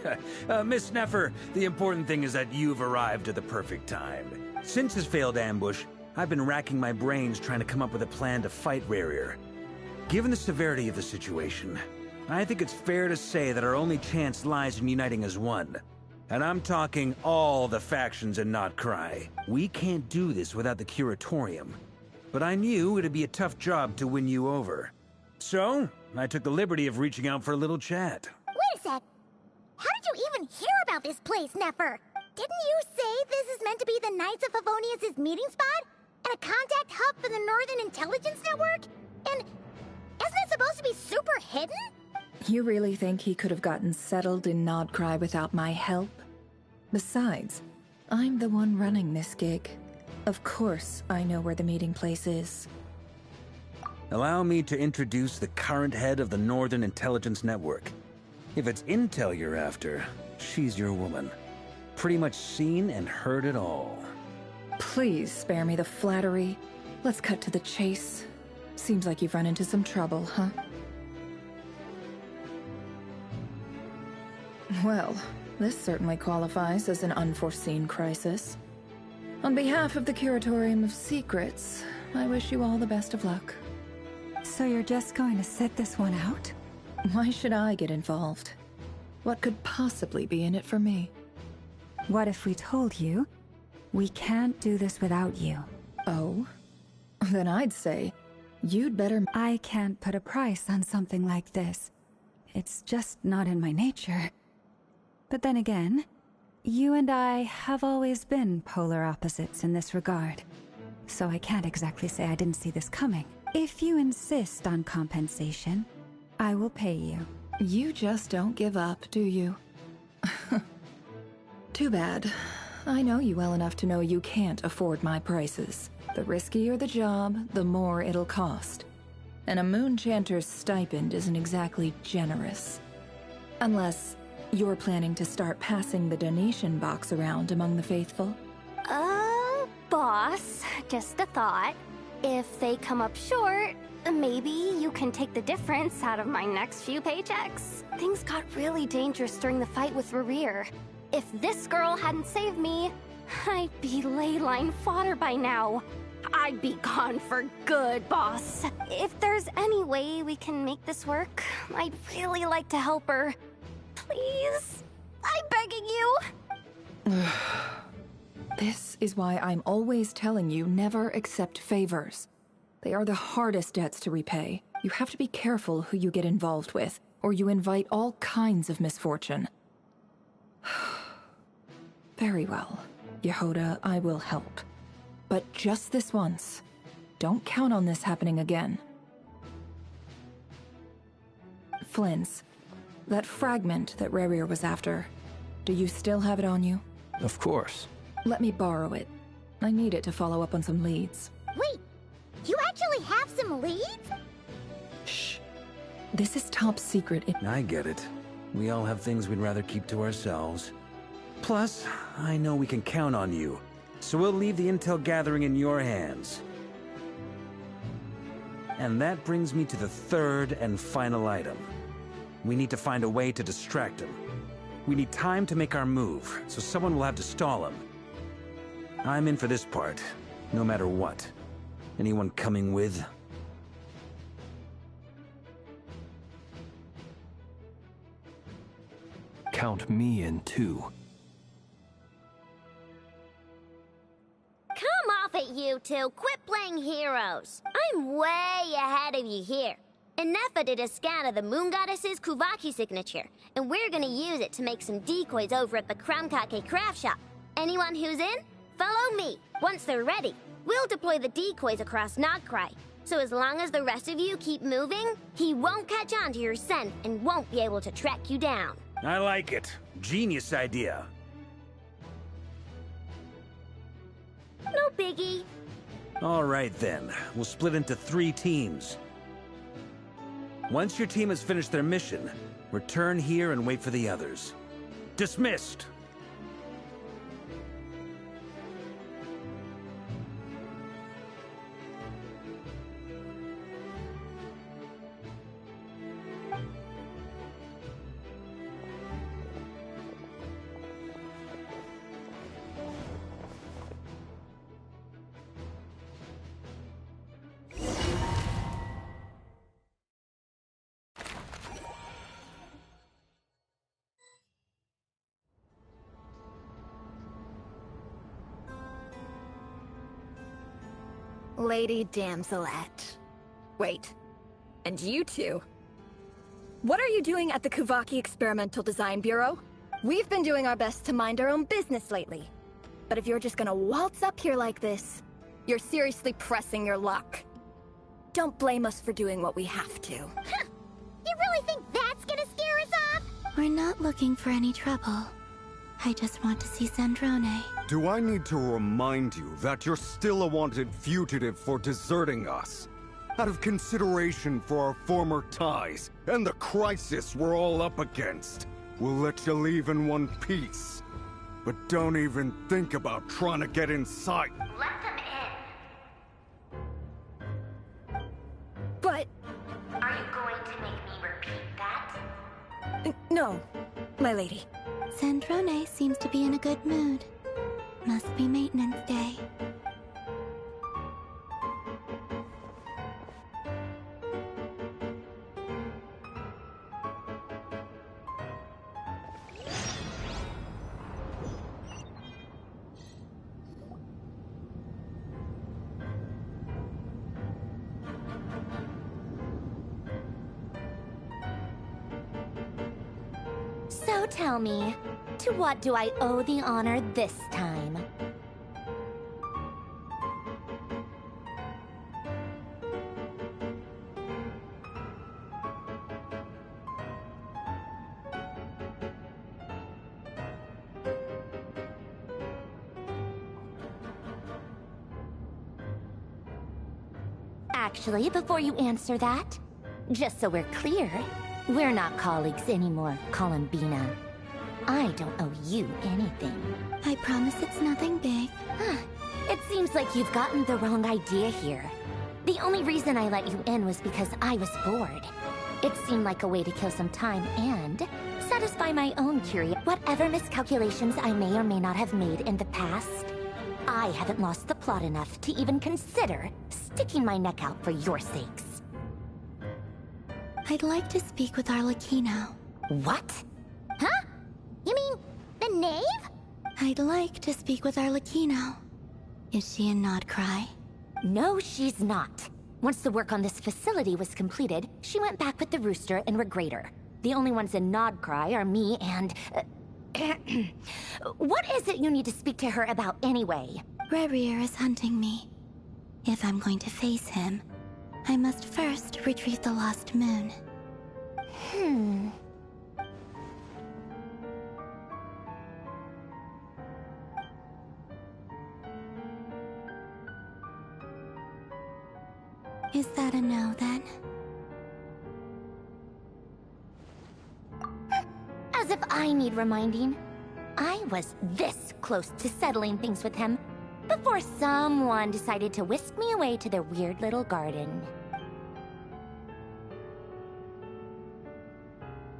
Miss Neffer, the important thing is that you've arrived at the perfect time. Since his failed ambush, I've been racking my brains trying to come up with a plan to fight Rarir. Given the severity of the situation, I think it's fair to say that our only chance lies in uniting as one. And I'm talking all the factions in Notcry. We can't do this without the Curatorium. But I knew it'd be a tough job to win you over. So, I took the liberty of reaching out for a little chat. Wait a sec. How did you even hear about this place, Neffer? Didn't you say this is meant to be the Knights of Favonius' meeting spot? And a contact hub for the Northern Intelligence Network? And isn't it supposed to be super hidden? You really think he could have gotten settled in Nodcry without my help? Besides, I'm the one running this gig. Of course I know where the meeting place is. Allow me to introduce the current head of the Northern Intelligence Network. If it's intel you're after, she's your woman. Pretty much seen and heard it all. Please spare me the flattery. Let's cut to the chase. Seems like you've run into some trouble, huh? Well, this certainly qualifies as an unforeseen crisis. On behalf of the Curatorium of Secrets, I wish you all the best of luck. So you're just going to sit this one out? Why should I get involved? What could possibly be in it for me? What if we told you we can't do this without you? Oh? Then I'd say you'd better... I can't put a price on something like this. It's just not in my nature. But then again, you and I have always been polar opposites in this regard. So I can't exactly say I didn't see this coming. If you insist on compensation, I will pay you. You just don't give up, do you? Too bad. I know you well enough to know you can't afford my prices. The riskier the job, the more it'll cost. And a Moonchanter's stipend isn't exactly generous. Unless you're planning to start passing the donation box around among the faithful? Boss, just a thought. If they come up short, maybe you can take the difference out of my next few paychecks. Things got really dangerous during the fight with Rarir. If this girl hadn't saved me, I'd be ley line fodder by now. I'd be gone for good, boss. If there's any way we can make this work, I'd really like to help her. Please. I'm begging you. This is why I'm always telling you never accept favors. They are the hardest debts to repay. You have to be careful who you get involved with, or you invite all kinds of misfortune. Very well. Yehoda, I will help. But just this once. Don't count on this happening again. Flins, that fragment that Rerir was after, do you still have it on you? Of course. Let me borrow it. I need it to follow up on some leads. Wait, you actually have some leads? Shh. This is top secret. I get it. We all have things we'd rather keep to ourselves. Plus, I know we can count on you, so we'll leave the intel gathering in your hands. And that brings me to the third and final item. We need to find a way to distract him. We need time to make our move, so someone will have to stall him. I'm in for this part, no matter what. Anyone coming with? Count me in too. Come off it, you two. Quit playing heroes. I'm way ahead of you here. Nefa did a scan of the Moon Goddess's Kuvaki signature, and we're gonna use it to make some decoys over at the Kramkake craft shop. Anyone who's in, follow me. Once they're ready, we'll deploy the decoys across Nagcry. So as long as the rest of you keep moving, he won't catch on to your scent and won't be able to track you down. I like it. Genius idea. No biggie. All right then, we'll split into 3 teams. Once your team has finished their mission, return here and wait for the others. Dismissed! Lady Damselette. Wait, and you two? What are you doing at the Kuvaki Experimental Design Bureau? We've been doing our best to mind our own business lately. But if you're just gonna waltz up here like this, you're seriously pressing your luck. Don't blame us for doing what we have to. Huh. You really think that's gonna scare us off? We're not looking for any trouble. I just want to see Zandrone. Do I need to remind you that you're still a wanted fugitive for deserting us? Out of consideration for our former ties and the crisis we're all up against, we'll let you leave in one piece. But don't even think about trying to get inside. Let them in. But... Are you going to make me repeat that? No, my lady. Zandrone seems to be in a good mood. Must be maintenance day. So tell me, to what do I owe the honor this time? Actually, before you answer that, just so we're clear, we're not colleagues anymore, Columbina. I don't owe you anything. I promise it's nothing big. It seems like you've gotten the wrong idea here. The only reason I let you in was because I was bored. It seemed like a way to kill some time and satisfy my own curiosity. Whatever miscalculations I may or may not have made in the past, I haven't lost the plot enough to even consider sticking my neck out for your sakes. I'd like to speak with Arlecchino. What? a knave? I'd like to speak with Arlecchino. Is she in Nodcry? No, she's not. Once the work on this facility was completed, she went back with the Rooster and Regrator. The only ones in Nodcry are me and... What is it you need to speak to her about anyway? Rerir is hunting me. If I'm going to face him, I must first retrieve the lost moon. Is that a no, then? As if I need reminding. I was this close to settling things with him before someone decided to whisk me away to their weird little garden.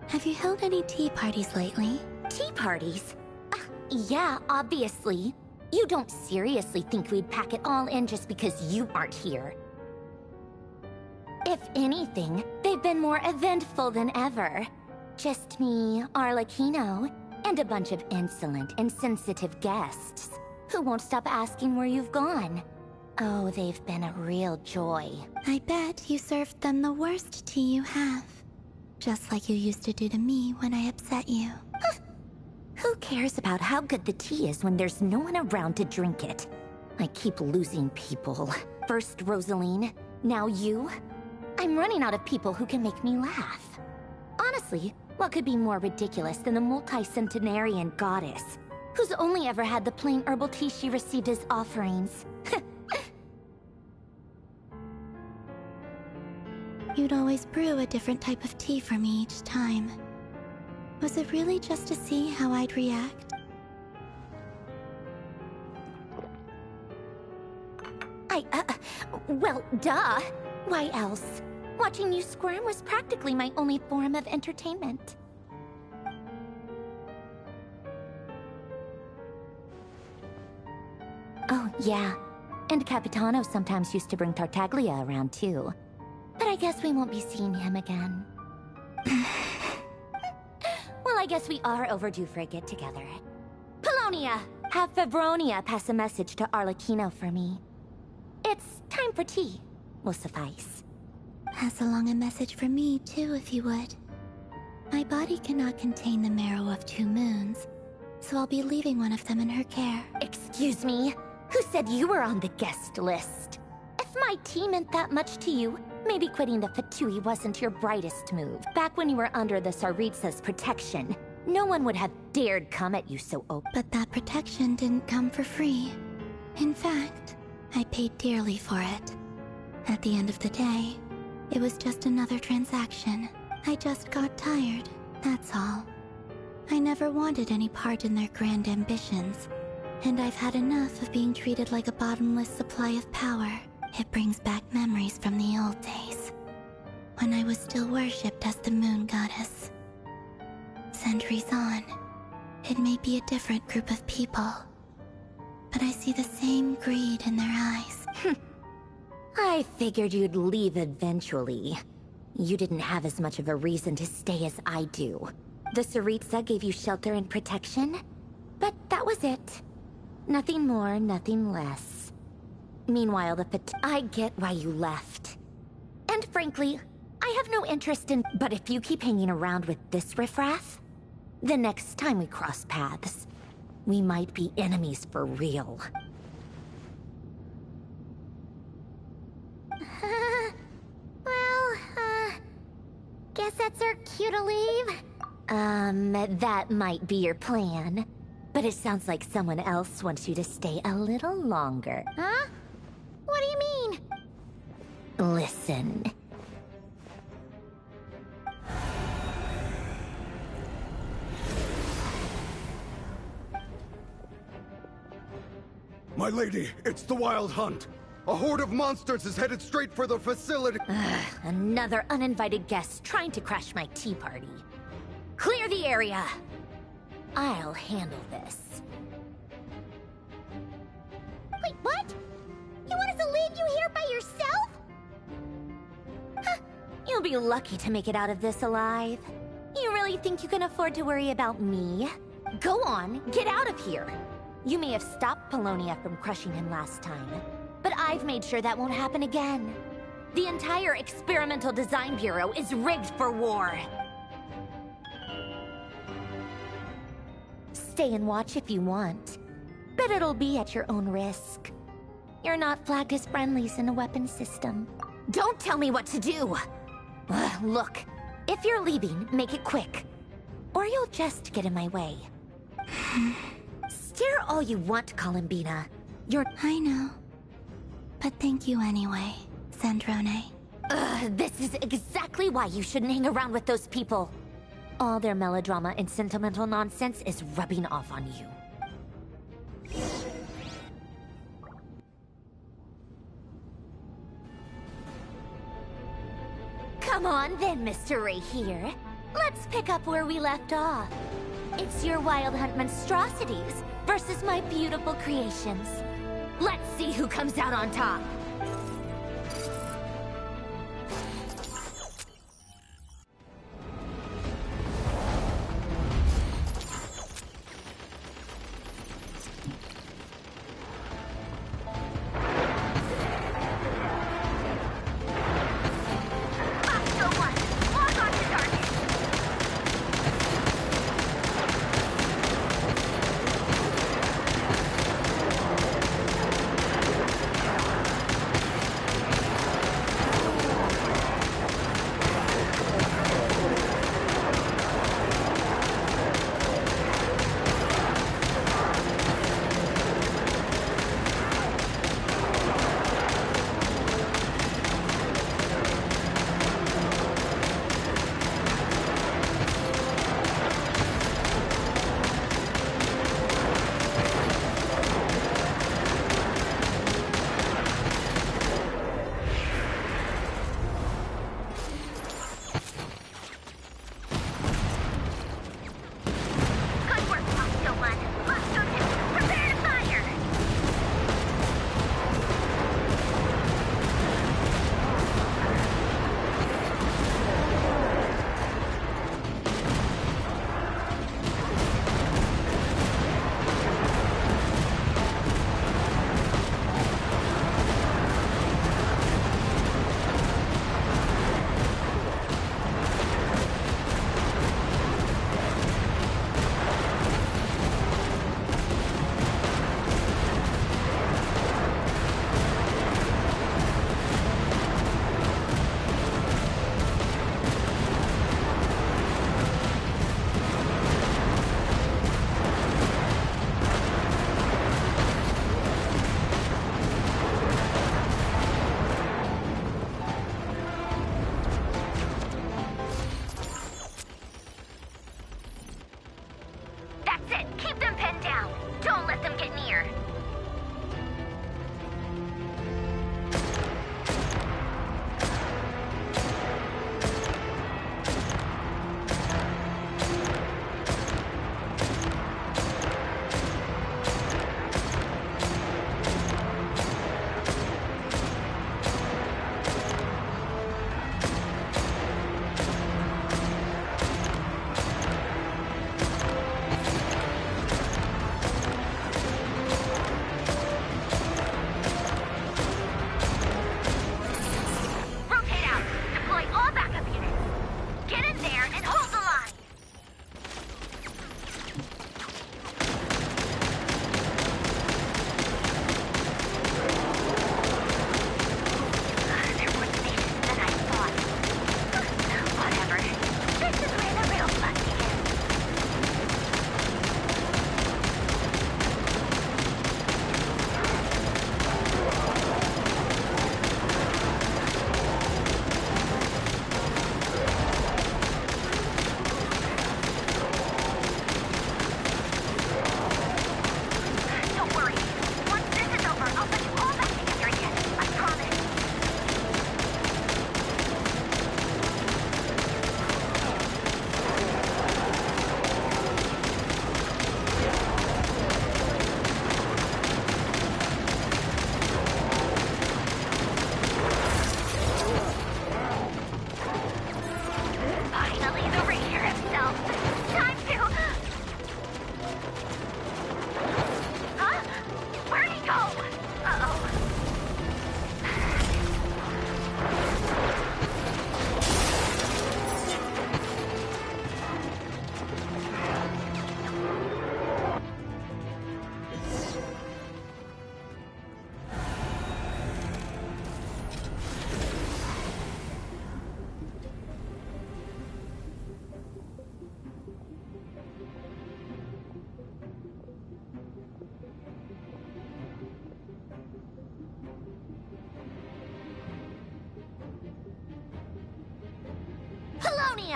Have you held any tea parties lately? Tea parties? Yeah, obviously. You don't seriously think we'd pack it all in just because you aren't here. If anything, they've been more eventful than ever. Just me, Arlecchino, and a bunch of insolent and sensitive guests who won't stop asking where you've gone. Oh, they've been a real joy. I bet you served them the worst tea you have. Just like you used to do to me when I upset you. Who cares about how good the tea is when there's no one around to drink it? I keep losing people. First Rosaline, now you. I'm running out of people who can make me laugh. Honestly, what could be more ridiculous than the multi-centenarian goddess, who's only ever had the plain herbal tea she received as offerings? You'd always brew a different type of tea for me each time. Was it really just to see how I'd react? Well, duh. Why else? Watching you squirm was practically my only form of entertainment. Oh, yeah. And Capitano sometimes used to bring Tartaglia around, too. But I guess we won't be seeing him again. Well, I guess we are overdue for a get-together. Polonia! Have Febronia pass a message to Arlecchino for me. It's time for tea. Will suffice. Pass along a message for me, too, if you would. My body cannot contain the marrow of 2 moons, so I'll be leaving one of them in her care. Excuse me? Who said you were on the guest list? If my tea meant that much to you, maybe quitting the Fatui wasn't your brightest move. Back when you were under the Tsaritsa's protection, no one would have dared come at you so open. But that protection didn't come for free. In fact, I paid dearly for it. At the end of the day, it was just another transaction. I just got tired, that's all. I never wanted any part in their grand ambitions, and I've had enough of being treated like a bottomless supply of power. It brings back memories from the old days, when I was still worshipped as the moon goddess. Centuries on, it may be a different group of people, but I see the same greed in their eyes. I figured you'd leave eventually. You didn't have as much of a reason to stay as I do. The Tsaritsa gave you shelter and protection, but that was it. Nothing more, nothing less. Meanwhile, I get why you left. And frankly, I have no interest in... But if you keep hanging around with this riffraff, the next time we cross paths, we might be enemies for real. Guess that's our cue to leave? That might be your plan. But it sounds like someone else wants you to stay a little longer. Huh? What do you mean? Listen. My lady, it's the Wild Hunt. A horde of monsters is headed straight for the facility. Another uninvited guest trying to crash my tea party. Clear the area! I'll handle this. Wait, what? You want us to leave you here by yourself? You'll be lucky to make it out of this alive. You really think you can afford to worry about me? Go on, get out of here. You may have stopped Polonia from crushing him last time, but I've made sure that won't happen again. The entire Experimental Design Bureau is rigged for war. Stay and watch if you want, but it'll be at your own risk. You're not flagged as friendlies in a weapon system. Don't tell me what to do! Look, if you're leaving, make it quick. Or you'll just get in my way. Stare all you want, Columbina. I know. But thank you anyway, Sandrone. This is exactly why you shouldn't hang around with those people. All their melodrama and sentimental nonsense is rubbing off on you. Come on then, Mr. Ray here. Let's pick up where we left off. It's your Wild Hunt monstrosities versus my beautiful creations. Let's see who comes out on top.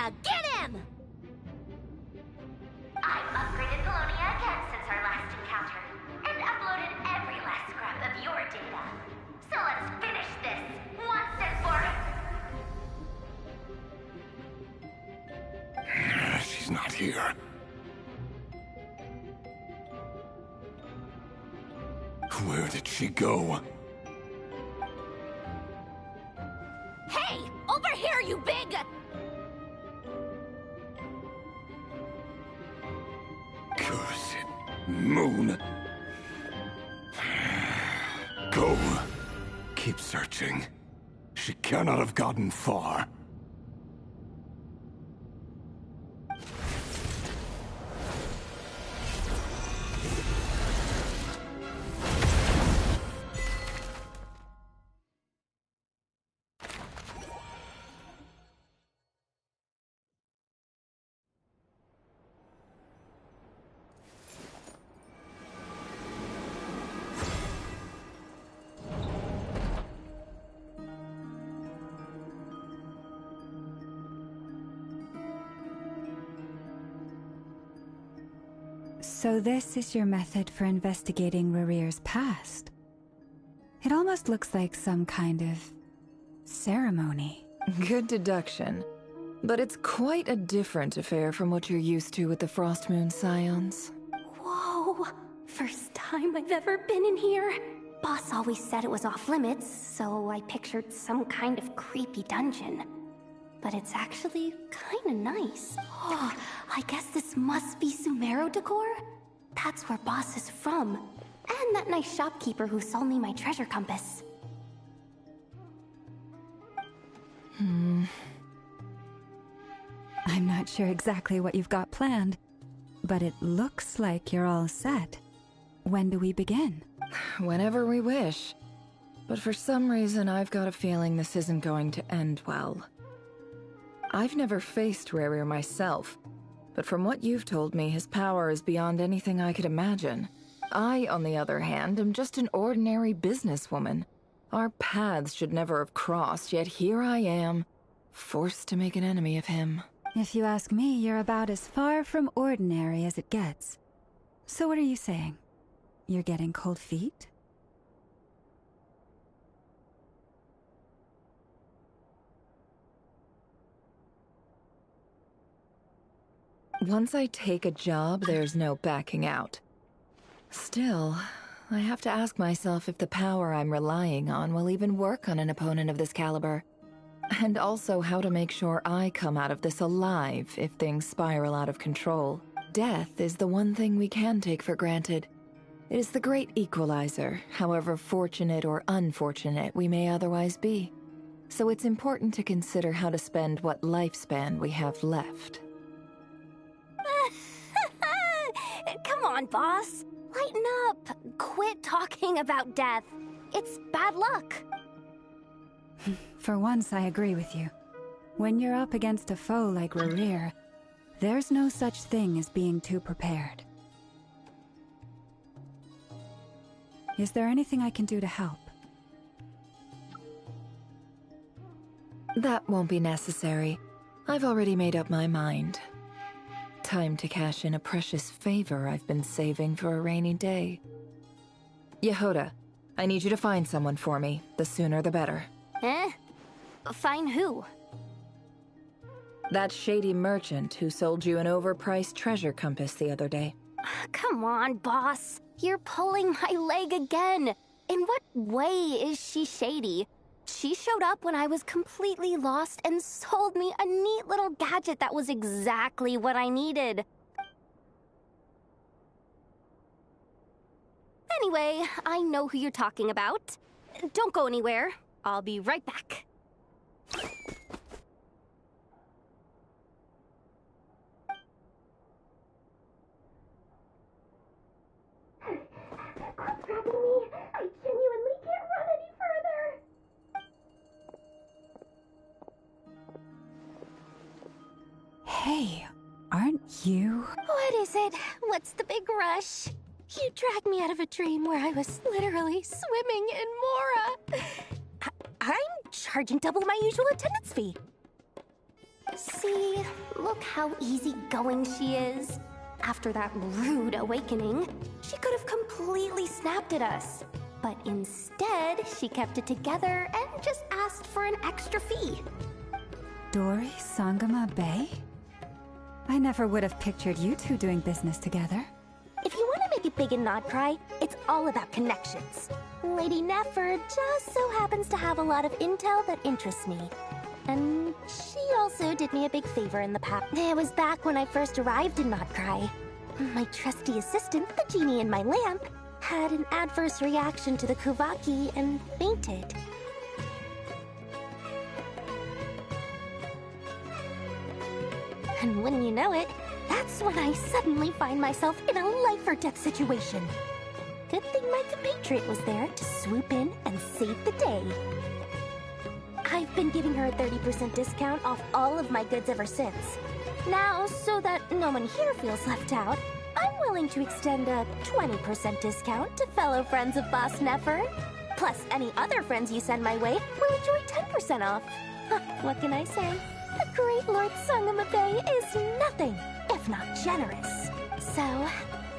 Paulownia! Get him! I've upgraded Paulownia again since our last encounter, and uploaded every last scrap of your data. So let's finish this, once and for... She's not here. Where did she go? Hey! Over here, you big... Cursed moon. Go. Keep searching. She cannot have gotten far. So this is your method for investigating Rarir's past? It almost looks like some kind of ceremony. Good deduction. But it's quite a different affair from what you're used to with the Frost Moon Scions. Whoa! First time I've ever been in here. Boss always said it was off limits, so I pictured some kind of creepy dungeon. But it's actually kinda nice. Oh, I guess this must be Sumero decor? That's where Boss is from. And that nice shopkeeper who sold me my treasure compass. I'm not sure exactly what you've got planned, but it looks like you're all set. When do we begin? Whenever we wish. But for some reason, I've got a feeling this isn't going to end well. I've never faced Rarir myself, but from what you've told me, his power is beyond anything I could imagine. I, on the other hand, am just an ordinary businesswoman. Our paths should never have crossed, yet here I am, forced to make an enemy of him. If you ask me, you're about as far from ordinary as it gets. So what are you saying? You're getting cold feet? Once I take a job, there's no backing out. Still, I have to ask myself if the power I'm relying on will even work on an opponent of this caliber. And also how to make sure I come out of this alive if things spiral out of control. Death is the one thing we can take for granted. It is the great equalizer, however fortunate or unfortunate we may otherwise be. So it's important to consider how to spend what lifespan we have left. Come on, boss. Lighten up. Quit talking about death. It's bad luck. For once, I agree with you. When you're up against a foe like Rarir, there's no such thing as being too prepared. Is there anything I can do to help? That won't be necessary. I've already made up my mind. Time to cash in a precious favor I've been saving for a rainy day. Yehoda, I need you to find someone for me. The sooner the better. Eh? Find who? That shady merchant who sold you an overpriced treasure compass the other day. Come on, boss. You're pulling my leg again. In what way is she shady? She showed up when I was completely lost and sold me a neat little gadget that was exactly what I needed. Anyway, I know who you're talking about. Don't go anywhere. I'll be right back. What's happening to me? I genuinely can't run any further. Hey, aren't you? What is it? What's the big rush? You dragged me out of a dream where I was literally swimming in Mora. I'm charging double my usual attendance fee. See, look how easygoing she is. After that rude awakening, she could have completely snapped at us. But instead, she kept it together and just asked for an extra fee. Dori Sangama Bay? I never would have pictured you two doing business together. If you want to make it big in Nodcry, it's all about connections. Lady Nefer just so happens to have a lot of intel that interests me. And she also did me a big favor in the past. It was back when I first arrived in Nodcry. My trusty assistant, the genie in my lamp, had an adverse reaction to the Kuvaki and fainted. And wouldn't you know it, that's when I suddenly find myself in a life-or-death situation. Good thing my compatriot was there to swoop in and save the day. I've been giving her a 30% discount off all of my goods ever since. Now, so that no one here feels left out, I'm willing to extend a 20% discount to fellow friends of Boss Nefer. Plus, any other friends you send my way will enjoy 10% off. What can I say? The great Lord Sangama Bay is nothing if not generous. So,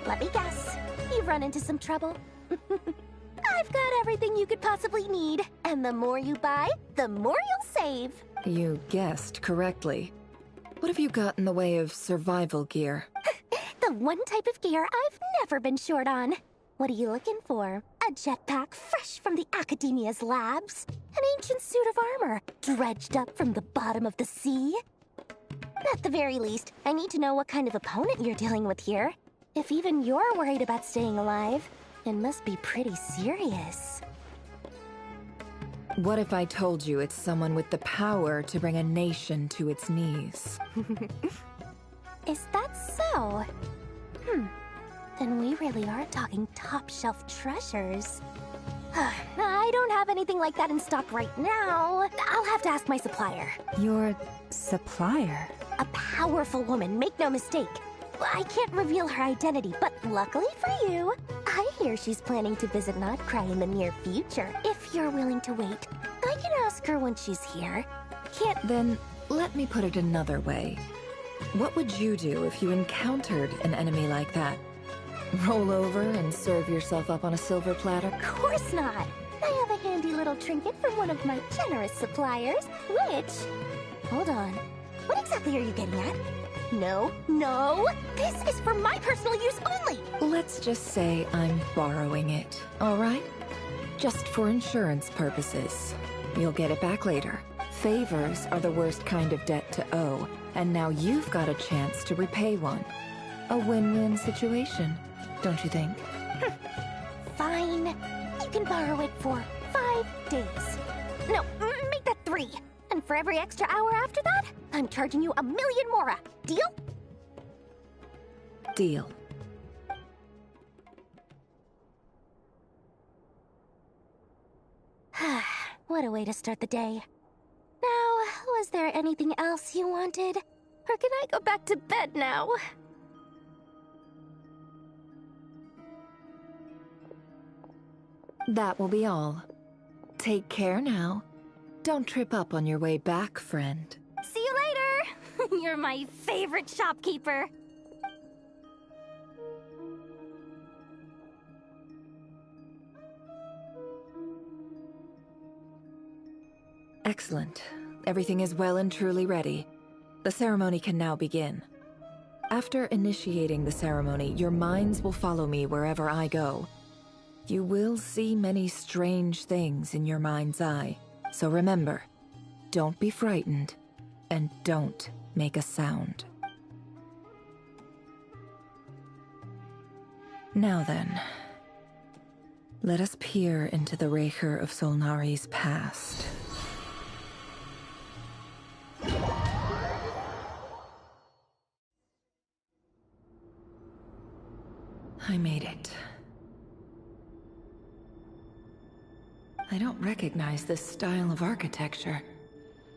let me guess. You've run into some trouble? I've got everything you could possibly need. And the more you buy, the more you'll save. You guessed correctly. What have you got in the way of survival gear? The one type of gear I've never been short on. What are you looking for? A jetpack fresh from the Academia's labs? An ancient suit of armor dredged up from the bottom of the sea? At the very least, I need to know what kind of opponent you're dealing with here. If even you're worried about staying alive, it must be pretty serious. What if I told you it's someone with the power to bring a nation to its knees? Is that so? Then we really are talking top-shelf treasures. I don't have anything like that in stock right now. I'll have to ask my supplier. Your supplier? A powerful woman, make no mistake. I can't reveal her identity, but luckily for you, I hear she's planning to visit Nodcry in the near future. If you're willing to wait, I can ask her when she's here. Can't... Then, let me put it another way. What would you do if you encountered an enemy like that? Roll over and serve yourself up on a silver platter? Of course not! I have a handy little trinket from one of my generous suppliers, which... Hold on. What exactly are you getting at? No, no! This is for my personal use only! Let's just say I'm borrowing it, all right? Just for insurance purposes. You'll get it back later. Favors are the worst kind of debt to owe, and now you've got a chance to repay one. A win-win situation, don't you think? Fine. You can borrow it for 5 days. No, make that 3. And for every extra hour after that, I'm charging you 1,000,000 mora. Deal? Deal. What a way to start the day. Now, was there anything else you wanted? Or can I go back to bed now? That will be all. Take care now. Don't trip up on your way back, friend. See you later! You're my favorite shopkeeper. Excellent. Everything is well and truly ready. The ceremony can now begin. After initiating the ceremony, your minds will follow me wherever I go. You will see many strange things in your mind's eye. So remember, don't be frightened, and don't make a sound. Now then, let us peer into the Raker of Solnari's past. I made it. I don't recognize this style of architecture.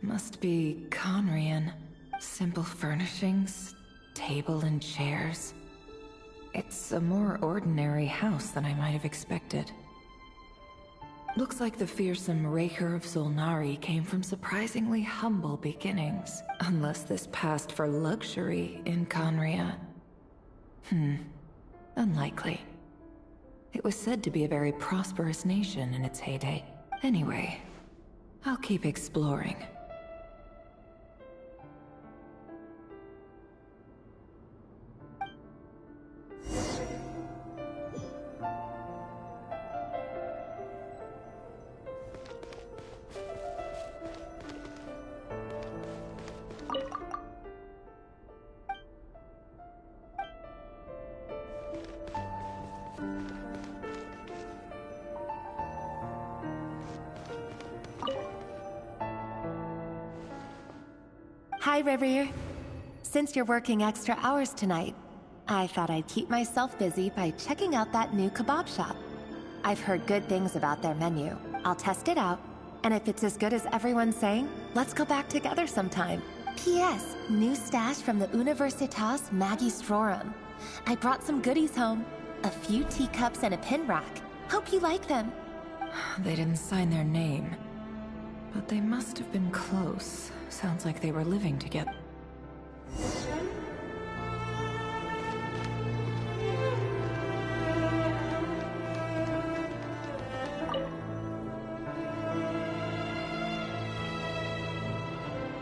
Must be Conrian. Simple furnishings, table and chairs. It's a more ordinary house than I might have expected. Looks like the fearsome Raker of Solnari came from surprisingly humble beginnings. Unless this passed for luxury in Conria. Unlikely. It was said to be a very prosperous nation in its heyday. Anyway, I'll keep exploring. Hi, River. Since you're working extra hours tonight, I thought I'd keep myself busy by checking out that new kebab shop. I've heard good things about their menu. I'll test it out, and if it's as good as everyone's saying, let's go back together sometime. P.S. New stash from the Universitas Magistrorum. I brought some goodies home. A few teacups and a pin rack. Hope you like them. They didn't sign their name, but they must have been close. Sounds like they were living together.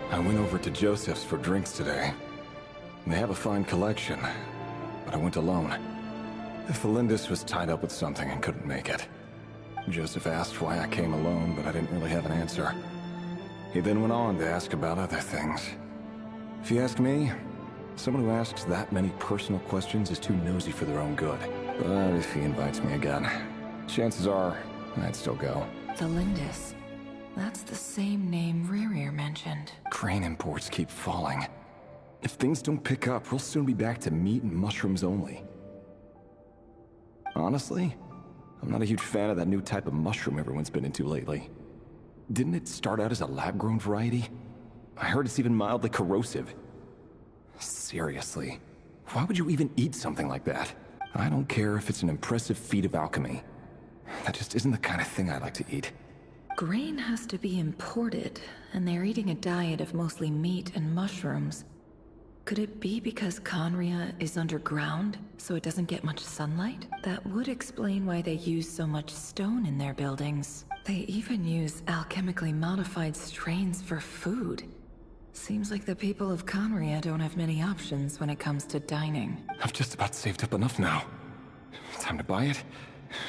I went over to Joseph's for drinks today. They have a fine collection, but I went alone. Felindis was tied up with something and couldn't make it. Joseph asked why I came alone, but I didn't really have an answer. He then went on to ask about other things. If you ask me, someone who asks that many personal questions is too nosy for their own good. But if he invites me again, chances are I'd still go. Felindis. That's the same name Rerir mentioned. Crane imports keep falling. If things don't pick up, we'll soon be back to meat and mushrooms only. Honestly, I'm not a huge fan of that new type of mushroom everyone's been into lately. Didn't it start out as a lab-grown variety? I heard it's even mildly corrosive. Seriously, why would you even eat something like that? I don't care if it's an impressive feat of alchemy. That just isn't the kind of thing I like to eat. Grain has to be imported, and they're eating a diet of mostly meat and mushrooms. Could it be because Conria is underground, so it doesn't get much sunlight? That would explain why they use so much stone in their buildings. They even use alchemically modified strains for food. Seems like the people of Conria don't have many options when it comes to dining. I've just about saved up enough now. Time to buy it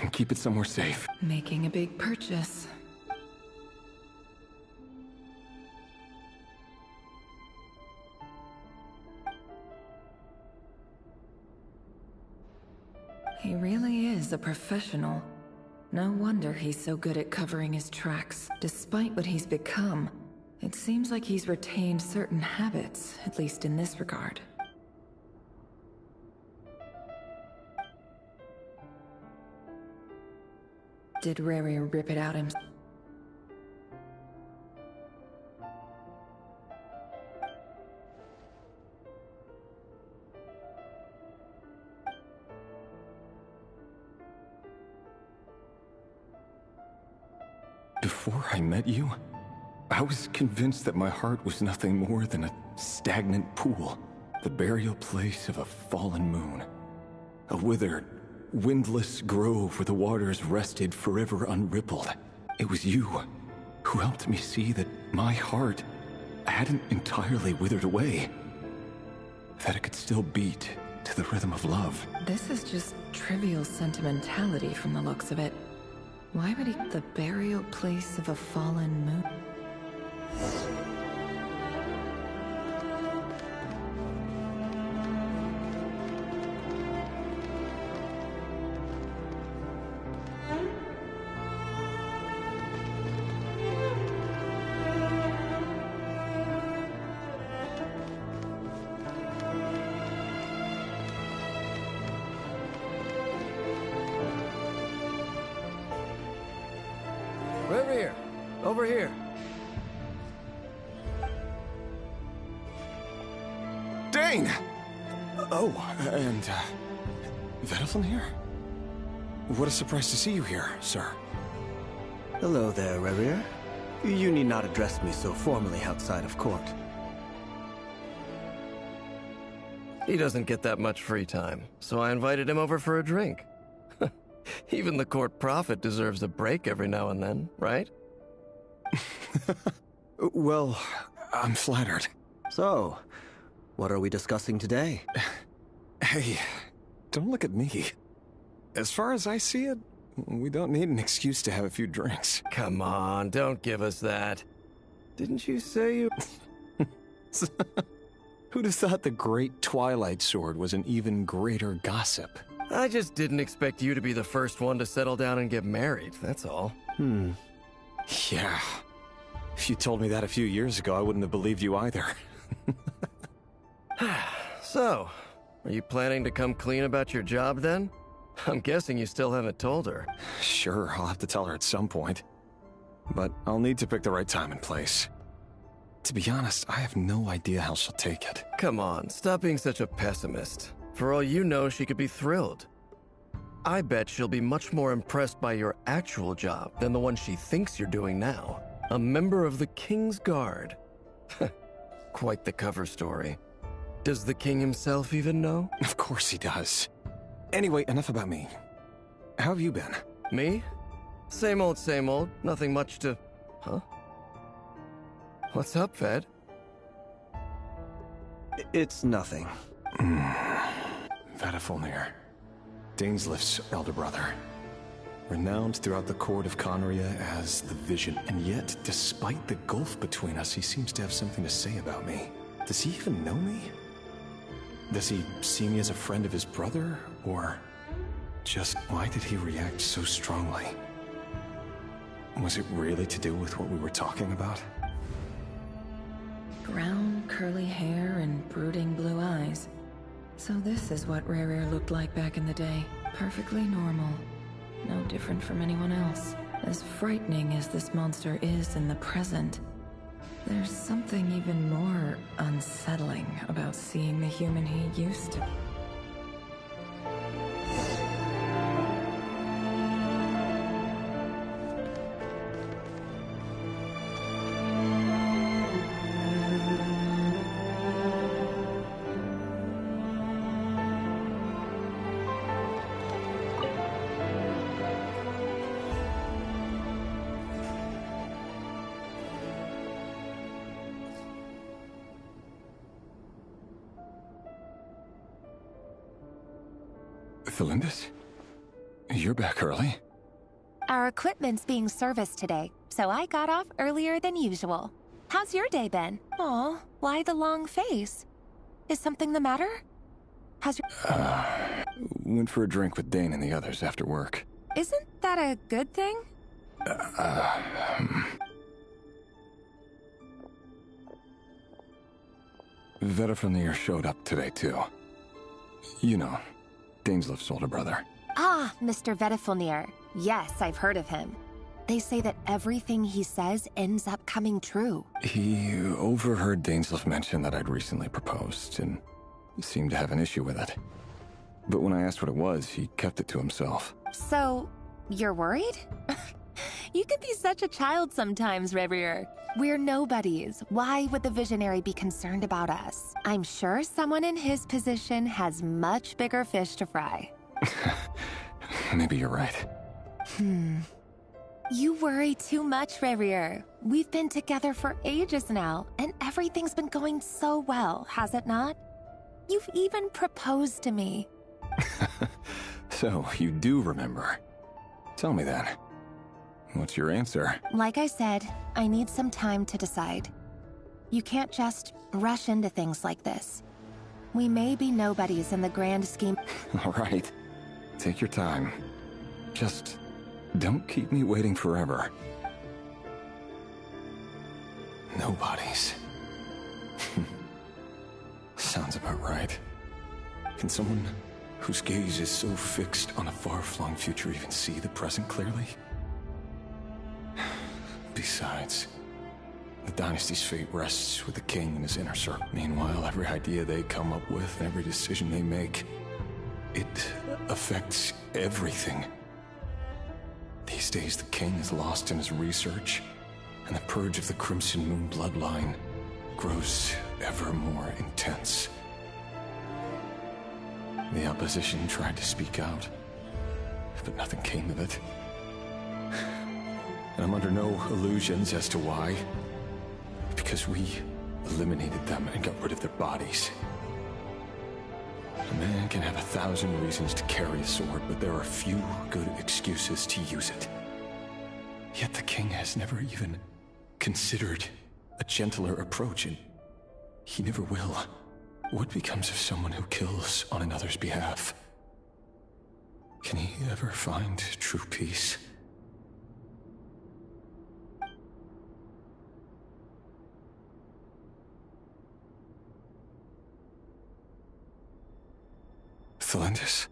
and keep it somewhere safe. Making a big purchase. He really is a professional. No wonder he's so good at covering his tracks. Despite what he's become, it seems like he's retained certain habits, at least in this regard. Did Rary rip it out himself? Before I met you, I was convinced that my heart was nothing more than a stagnant pool, the burial place of a fallen moon. A withered, windless grove where the waters rested forever unrippled. It was you who helped me see that my heart hadn't entirely withered away, that it could still beat to the rhythm of love. This is just trivial sentimentality from the looks of it. Why would he the burial place of a fallen moon? Over here. Over here. Dane! Oh, and, Vedelson here? What a surprise to see you here, sir. Hello there, Rerir. You need not address me so formally outside of court. He doesn't get that much free time, so I invited him over for a drink. Even the court prophet deserves a break every now and then, right? Well, I'm flattered. So, what are we discussing today? Hey, don't look at me. As far as I see it, we don't need an excuse to have a few drinks. Come on, don't give us that. Didn't you say you... Who'd have thought the great Twilight Sword was an even greater gossip? I just didn't expect you to be the first one to settle down and get married, that's all. Yeah. If you told me that a few years ago, I wouldn't have believed you either. So, are you planning to come clean about your job then? I'm guessing you still haven't told her. Sure, I'll have to tell her at some point. But I'll need to pick the right time and place. To be honest, I have no idea how she'll take it. Come on, stop being such a pessimist. For all you know, she could be thrilled. I bet she'll be much more impressed by your actual job than the one she thinks you're doing now. A member of the King's Guard. Quite the cover story. Does the king himself even know? Of course he does. Anyway, enough about me. How have you been? Me? Same old, same old. Nothing much to... Huh? What's up, Ved? It's nothing. Vedifulnir, Dainsleif's elder brother. Renowned throughout the court of Conria as the Vision. And yet, despite the gulf between us, he seems to have something to say about me. Does he even know me? Does he see me as a friend of his brother? Or just why did he react so strongly? Was it really to do with what we were talking about? Brown, curly hair and brooding blue eyes. So this is what Rerir looked like back in the day. Perfectly normal. No different from anyone else. As frightening as this monster is in the present, there's something even more unsettling about seeing the human he used to. Felindis? You're back early? Our equipment's being serviced today, so I got off earlier than usual. How's your day been? Aw, why the long face? Is something the matter? How's your... Went for a drink with Dane and the others after work. Isn't that a good thing? Vedifulnir showed up today, too. You know, Dainsleif's older brother. Ah, Mr. Vedifulnir. Yes, I've heard of him. They say that everything he says ends up coming true. He overheard Dainsleif mention that I'd recently proposed, and seemed to have an issue with it. But when I asked what it was, he kept it to himself. So, you're worried? You could be such a child sometimes, Rerir. We're nobodies. Why would the Visionary be concerned about us? I'm sure someone in his position has much bigger fish to fry. Maybe you're right. You worry too much, Rerir. We've been together for ages now, and everything's been going so well, has it not? You've even proposed to me. So, you do remember. Tell me then. What's your answer? Like I said, I need some time to decide. You can't just rush into things like this. We may be nobodies in the grand scheme. All right. Take your time. Just don't keep me waiting forever. Nobodies. Sounds about right. Can someone whose gaze is so fixed on a far-flung future even see the present clearly? Besides, the dynasty's fate rests with the king and his inner circle. Meanwhile, every idea they come up with, every decision they make, it affects everything. These days, the king is lost in his research, and the purge of the Crimson Moon bloodline grows ever more intense. The opposition tried to speak out, but nothing came of it. And I'm under no illusions as to why. Because we eliminated them and got rid of their bodies. A man can have 1,000 reasons to carry a sword, but there are few good excuses to use it. Yet the king has never even considered a gentler approach, and he never will. What becomes of someone who kills on another's behalf? Can he ever find true peace? Felindis?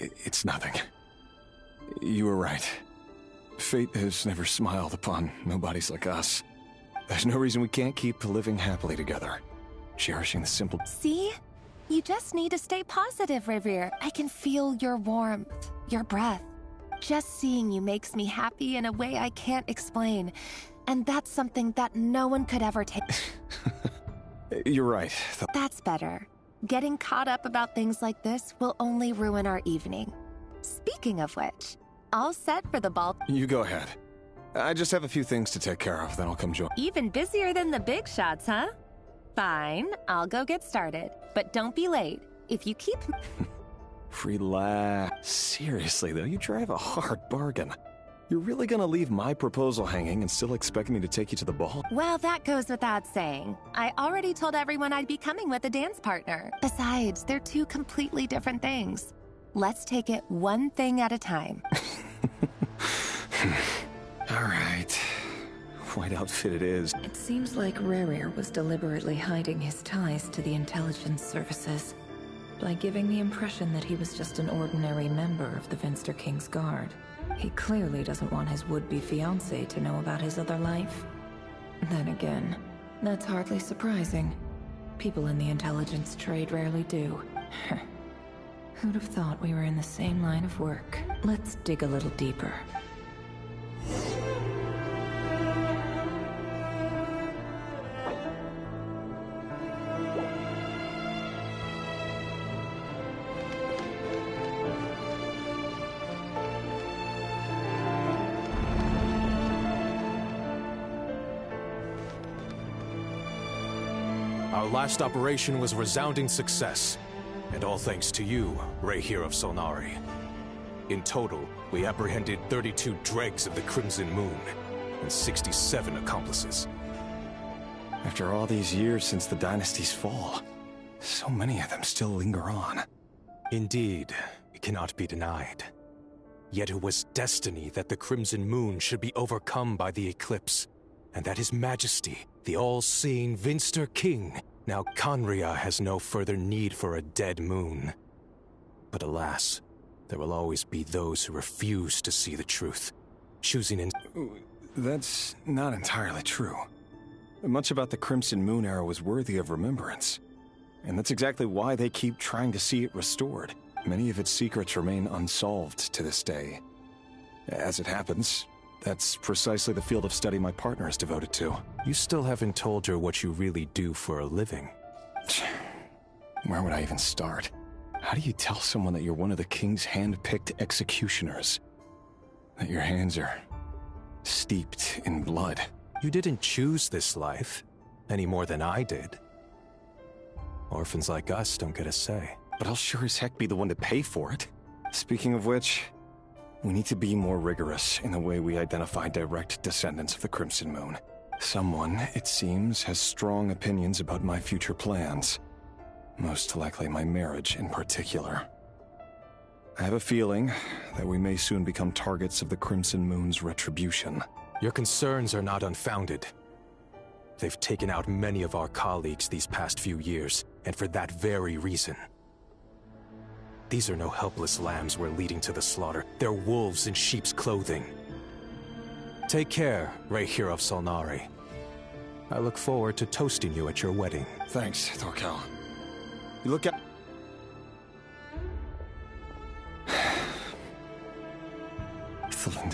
It's nothing. You were right. Fate has never smiled upon nobodies like us. There's no reason we can't keep living happily together, cherishing the simple... See? You just need to stay positive, Revere. I can feel your warmth, your breath. Just seeing you makes me happy in a way I can't explain. And that's something that no one could ever take. You're right. That's better. Getting caught up about things like this will only ruin our evening. Speaking of which, all set for the ball. You go ahead. I just have a few things to take care of, then I'll come join. Even busier than the big shots, huh? Fine, I'll go get started. But don't be late. If you keep... Relax. Seriously, though, you drive a hard bargain. You're really gonna leave my proposal hanging and still expect me to take you to the ball? Well, that goes without saying. I already told everyone I'd be coming with a dance partner. Besides, they're two completely different things. Let's take it one thing at a time. All right. White outfit it is. It seems like Rerir was deliberately hiding his ties to the intelligence services by giving the impression that he was just an ordinary member of the Finster King's Guard. He clearly doesn't want his would-be fiancée to know about his other life. Then again, that's hardly surprising. People in the intelligence trade rarely do. Who'd have thought we were in the same line of work? Let's dig a little deeper. Our last operation was a resounding success, and all thanks to you, Rahere of Solnari. In total, we apprehended 32 dregs of the Crimson Moon, and 67 accomplices. After all these years since the dynasty's fall, so many of them still linger on. Indeed, it cannot be denied. Yet it was destiny that the Crimson Moon should be overcome by the eclipse, and that His Majesty, the all-seeing Vinster King, now Conria has no further need for a dead moon. But alas, there will always be those who refuse to see the truth, choosing in... That's not entirely true. Much about the Crimson Moon era was worthy of remembrance. And that's exactly why they keep trying to see it restored. Many of its secrets remain unsolved to this day. As it happens, that's precisely the field of study my partner is devoted to. You still haven't told her what you really do for a living. Where would I even start? How do you tell someone that you're one of the king's hand-picked executioners? That your hands are steeped in blood? You didn't choose this life, any more than I did. Orphans like us don't get a say. But I'll sure as heck be the one to pay for it. Speaking of which, we need to be more rigorous in the way we identify direct descendants of the Crimson Moon. Someone, it seems, has strong opinions about my future plans. Most likely my marriage in particular. I have a feeling that we may soon become targets of the Crimson Moon's retribution. Your concerns are not unfounded. They've taken out many of our colleagues these past few years, and for that very reason. These are no helpless lambs we're leading to the slaughter. They're wolves in sheep's clothing. Take care, Rahere of Solnari. I look forward to toasting you at your wedding. Thanks, Thorkel. You look at...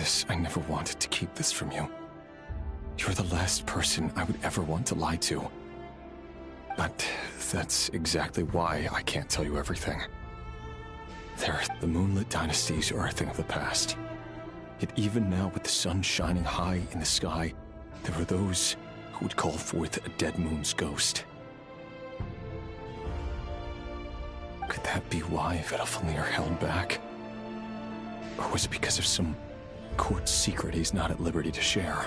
Lindis, I never wanted to keep this from you. You're the last person I would ever want to lie to. But that's exactly why I can't tell you everything. The moonlit dynasties are a thing of the past. Yet even now, with the sun shining high in the sky, there are those who would call forth a dead moon's ghost. Could that be why Vedalfnir held back? Or was it because of some court secret he's not at liberty to share?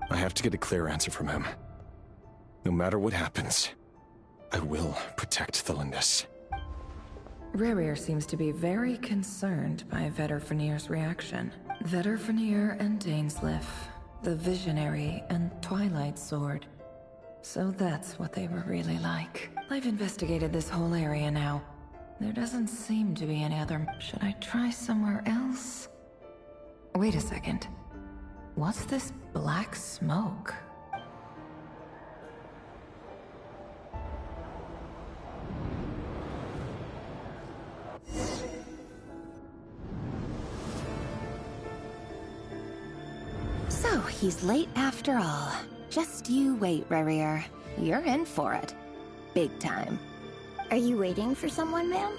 I have to get a clear answer from him. No matter what happens, I will protect the Lindis. Rerir seems to be very concerned by Vedalfnir's reaction. Vedalfnir and Dainsleif, the Visionary and Twilight Sword. So that's what they were really like. I've investigated this whole area now. There doesn't seem to be any other... Should I try somewhere else? Wait a second. What's this black smoke? So, he's late after all. Just you wait, Rarier. You're in for it. Big time. Are you waiting for someone, ma'am?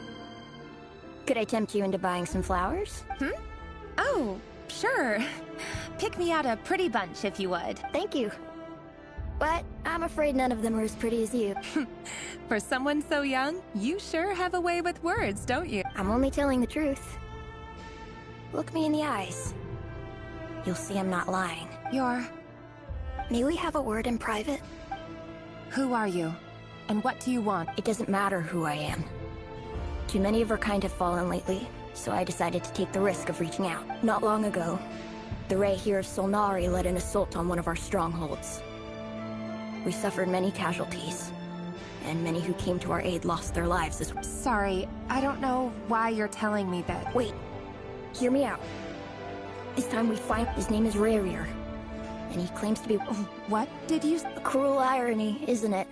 Could I tempt you into buying some flowers? Oh, sure. Pick me out a pretty bunch if you would. Thank you. But I'm afraid none of them are as pretty as you. For someone so young, you sure have a way with words, don't you? I'm only telling the truth. Look me in the eyes. You'll see I'm not lying. May we have a word in private? Who are you? And what do you want? It doesn't matter who I am. Too many of our kind have fallen lately, so I decided to take the risk of reaching out. Not long ago, the Ray here of Solnari led an assault on one of our strongholds. We suffered many casualties, and many who came to our aid lost their lives as well. Sorry, I don't know why you're telling me that. Wait, hear me out. This time we find his name is Rarier, and he claims to be— What did you— A cruel irony, isn't it?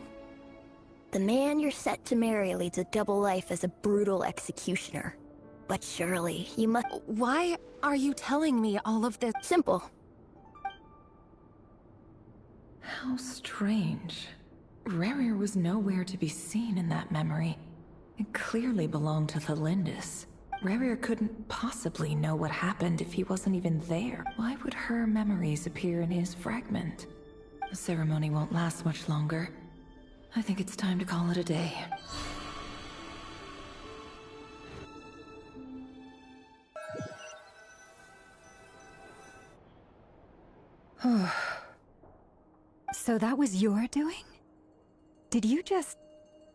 The man you're set to marry leads a double life as a brutal executioner. But surely, you must— Why are you telling me all of this? Simple. How strange. Rarier was nowhere to be seen in that memory. It clearly belonged to Thelindis. Rarier couldn't possibly know what happened if he wasn't even there. Why would her memories appear in his fragment? The ceremony won't last much longer. I think it's time to call it a day. So that was your doing? Did you just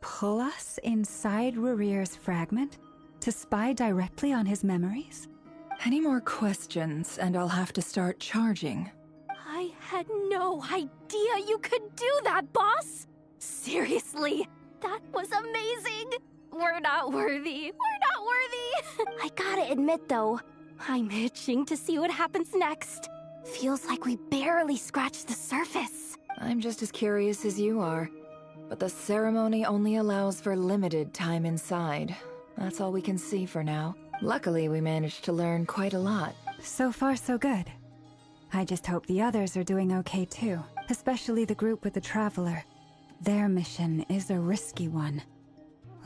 pull us inside Rarier's fragment to spy directly on his memories? Any more questions, and I'll have to start charging. I had no idea you could do that, boss! Seriously, that was amazing! We're not worthy. We're not worthy! I gotta admit, though, I'm itching to see what happens next. Feels like we barely scratched the surface. I'm just as curious as you are. But the ceremony only allows for limited time inside. That's all we can see for now. Luckily, we managed to learn quite a lot. So far, so good. I just hope the others are doing okay too. Especially the group with the Traveler. Their mission is a risky one.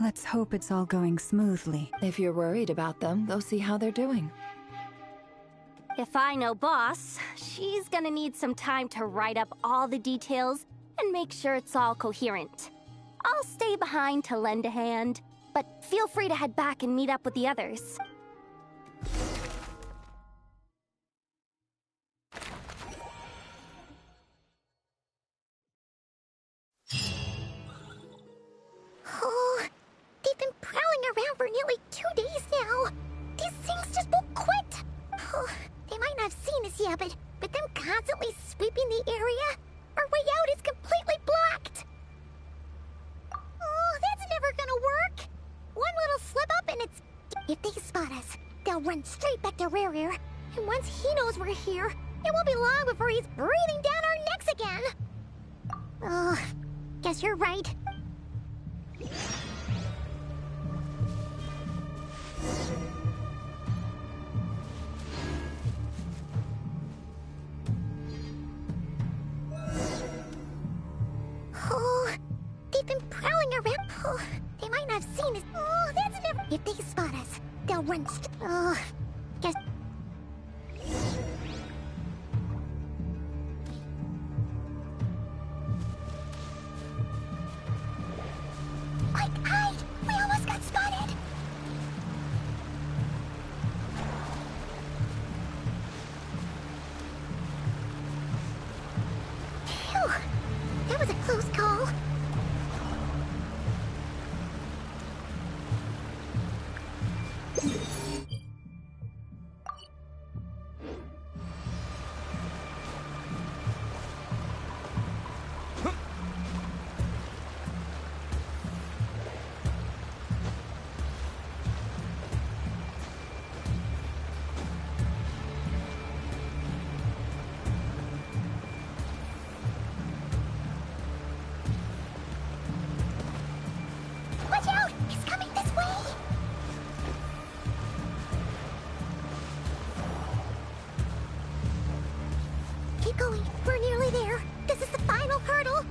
Let's hope it's all going smoothly. If you're worried about them, go see how they're doing. If I know Boss, she's gonna need some time to write up all the details and make sure it's all coherent. I'll stay behind to lend a hand, but feel free to head back and meet up with the others. Oh, they've been prowling around for nearly 2 days now. These things just won't quit. Oh, they might not have seen us yet, but them constantly sweeping the area, our way out is completely blocked. Oh, that's never gonna work. One little slip up and it's— If they spot us, they'll run straight back to Rarier. And once he knows we're here, it won't be long before he's breathing down our necks again. Oh, guess you're right. Oh, they've been prowling around. Oh, they might not have seen us. Oh, that's never— If they spot us, they'll run Oh, guess— Hide! We almost got spotted! Phew! That was a close call. Keep going. We're nearly there. This is the final hurdle.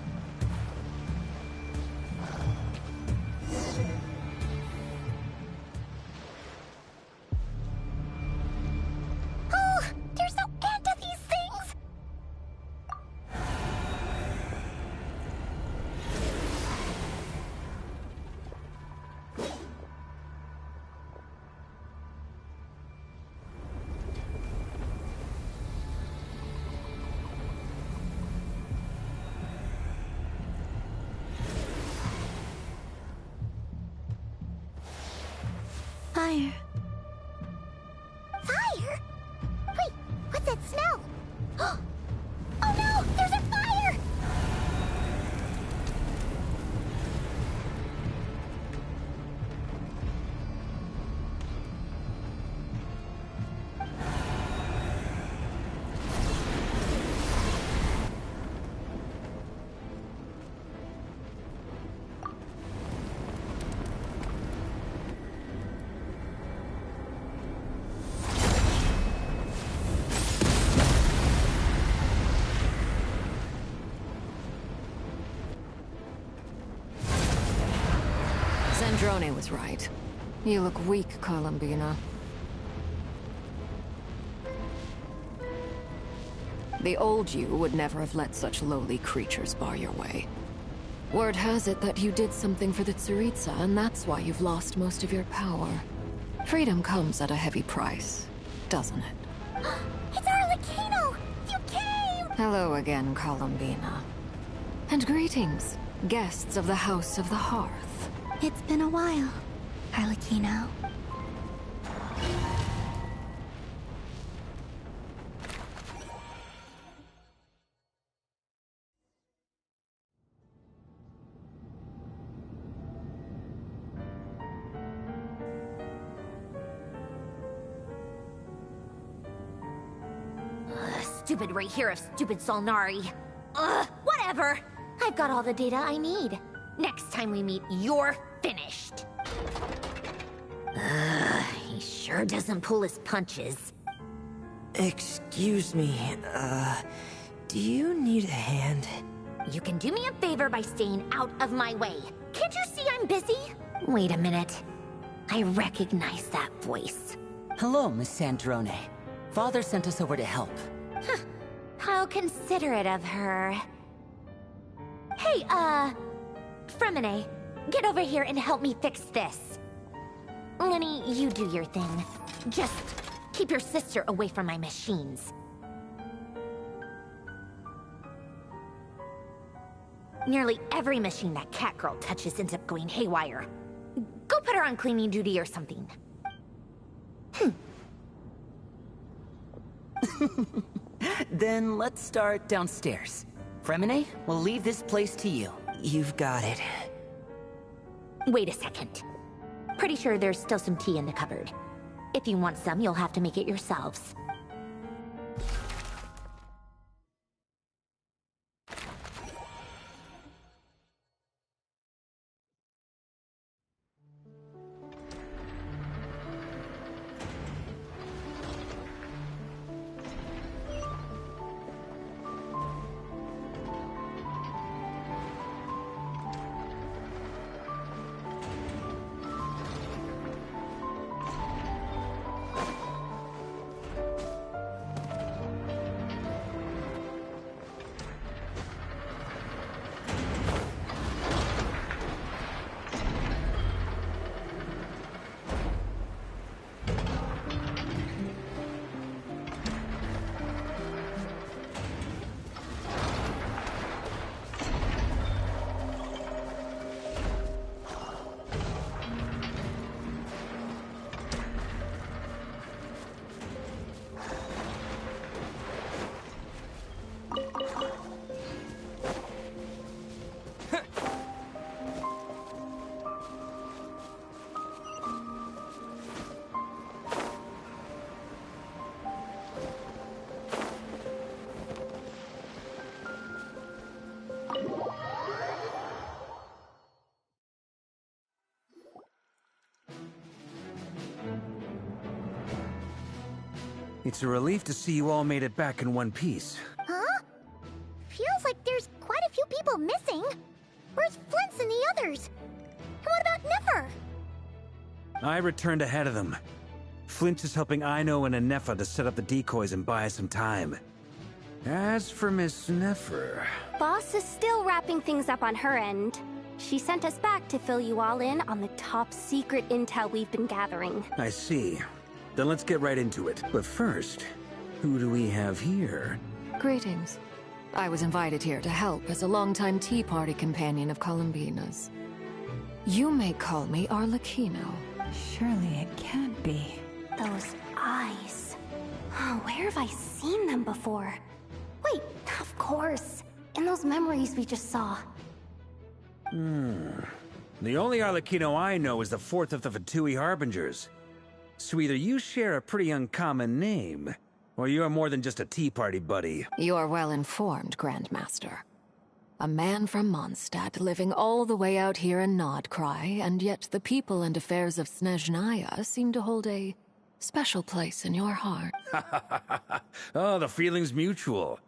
Oh, there's no end to these things. Fire. Fire? Wait, what's that smell? Oh no! There's a fire! Sandrone was right. You look weak, Columbina. The old you would never have let such lowly creatures bar your way. Word has it that you did something for the Tsaritsa, and that's why you've lost most of your power. Freedom comes at a heavy price, doesn't it? It's Arlecchino! You came! Hello again, Columbina. And greetings, guests of the House of the Hearth. It's been a while, Arlecchino. Stupid right here of stupid Solnari. Ugh, whatever. I've got all the data I need. Next time we meet, you're finished. He sure doesn't pull his punches. Excuse me, do you need a hand? You can do me a favor by staying out of my way. Can't you see I'm busy? Wait a minute. I recognize that voice. Hello, Miss Sandrone. Father sent us over to help. How considerate of her. Hey, Fremine, get over here and help me fix this. Lenny, you do your thing. Just keep your sister away from my machines. Nearly every machine that cat girl touches ends up going haywire. Go put her on cleaning duty or something. Then let's start downstairs. Fremine, we'll leave this place to you. You've got it. Wait a second. Pretty sure there's still some tea in the cupboard. If you want some, you'll have to make it yourselves. It's a relief to see you all made it back in one piece. Huh? like there's quite a few people missing. Where's Flint's and the others? And what about Nefer? I returned ahead of them. Flint is helping Aino and Anefa to set up the decoys and buy us some time. As for Miss Nefer... Boss is still wrapping things up on her end. She sent us back to fill you all in on the top secret intel we've been gathering. I see. Then let's get right into it. But first, who do we have here? Greetings. I was invited here to help as a longtime Tea Party companion of Columbina's. You may call me Arlecchino. Surely it can't be. Those eyes. Oh, where have I seen them before? Wait, of course. In those memories we just saw. The only Arlecchino I know is the fourth of the Fatui Harbingers. So either you share a pretty uncommon name, or you're more than just a Tea Party buddy. You're well informed, Grandmaster. A man from Mondstadt living all the way out here in Nodcry, and yet the people and affairs of Snezhnaya seem to hold a special place in your heart. Oh, the feeling's mutual.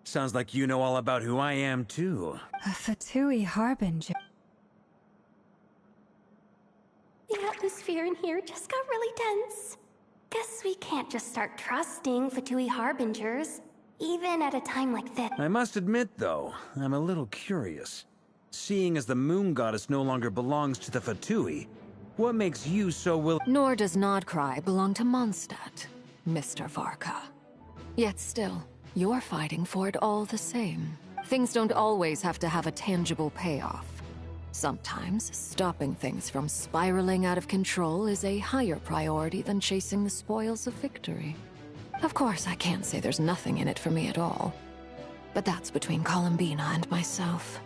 Sounds like you know all about who I am, too. A Fatui Harbinger. The atmosphere in here just got really tense. Guess we can't just start trusting Fatui Harbingers, even at a time like this. I must admit, though, I'm a little curious. Seeing as the Moon Goddess no longer belongs to the Fatui, what makes you so Nor does Nodcry belong to Mondstadt, Mr. Varka. Yet still, you're fighting for it all the same. Things don't always have to have a tangible payoff. Sometimes, stopping things from spiraling out of control is a higher priority than chasing the spoils of victory. Of course, I can't say there's nothing in it for me at all. But that's between Columbina and myself.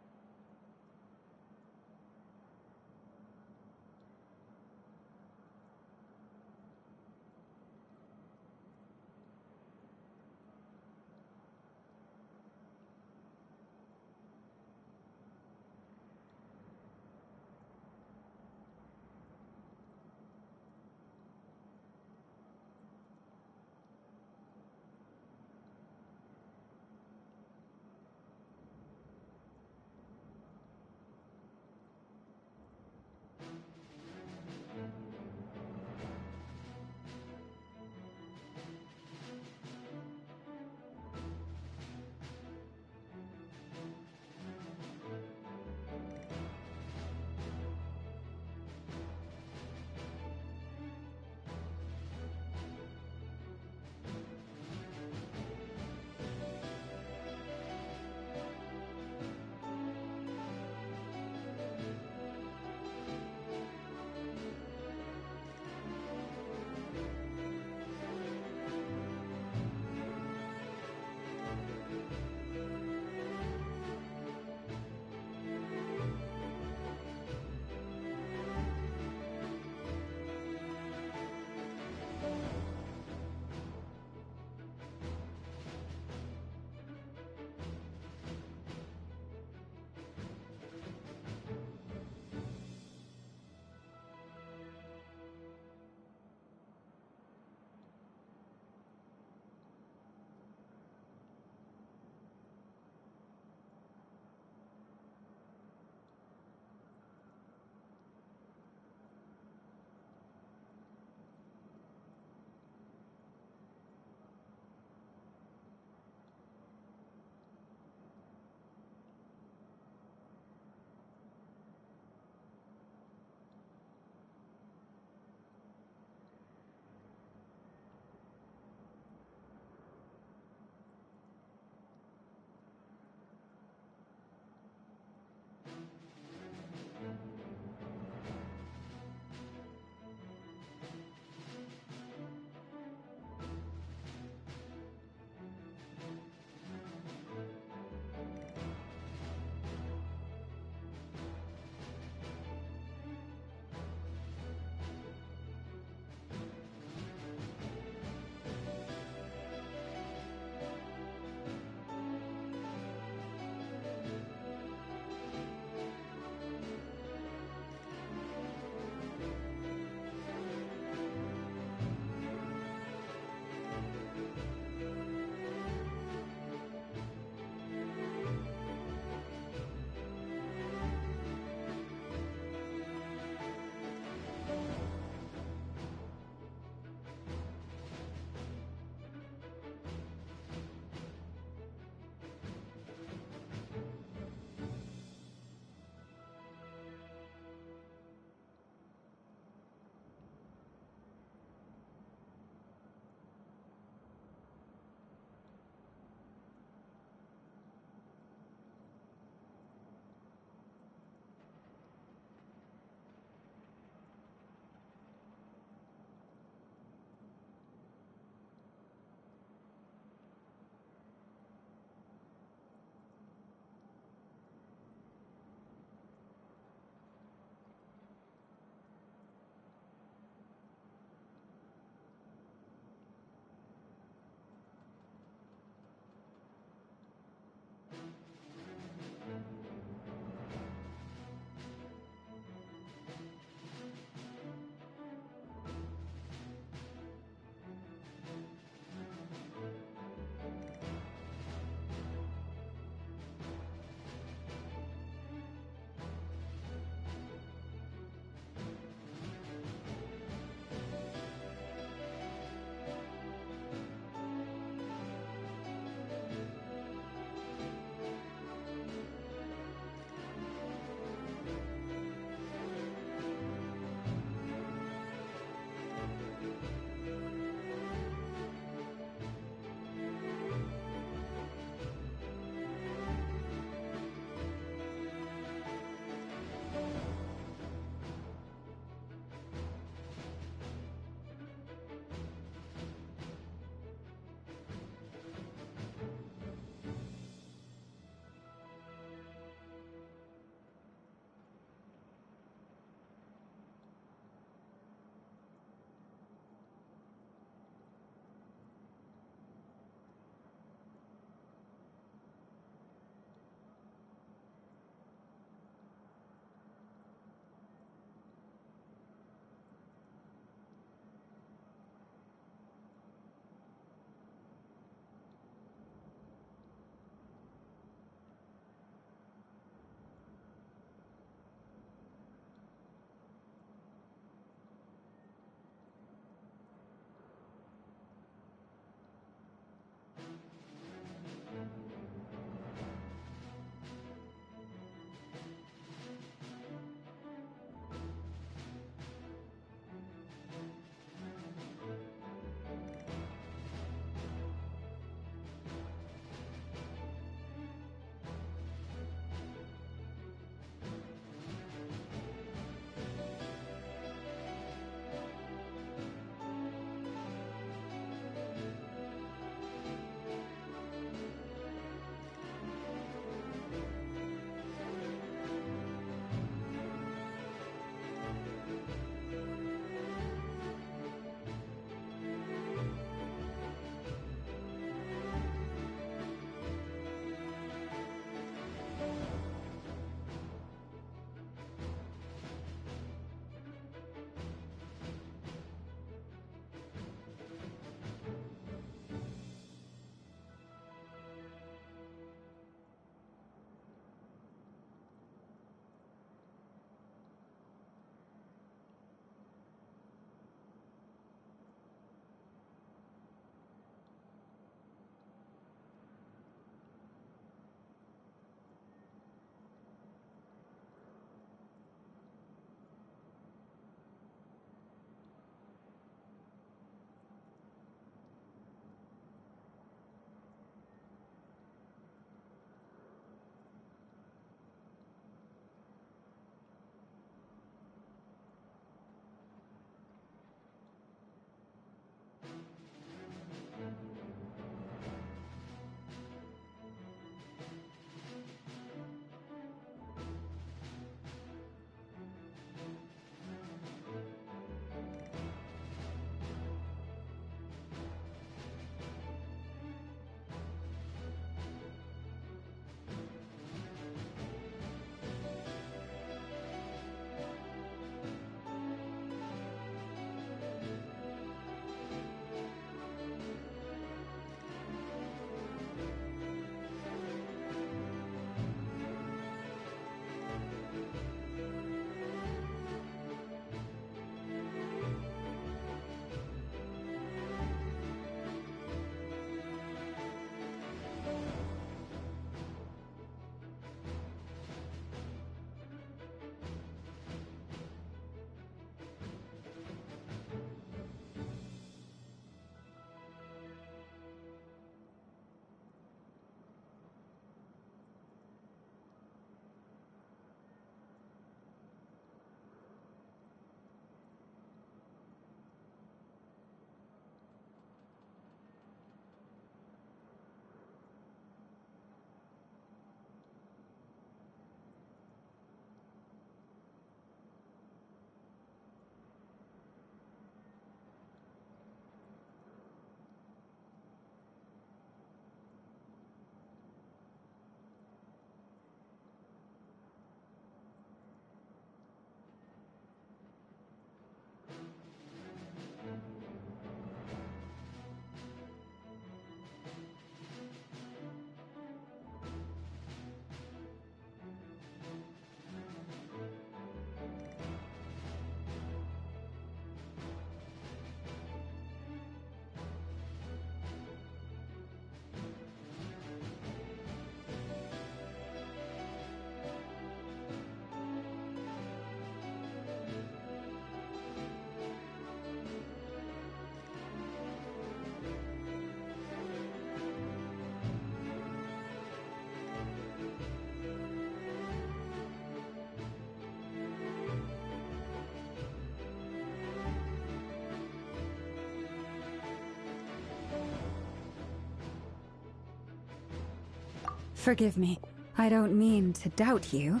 Forgive me. I don't mean to doubt you.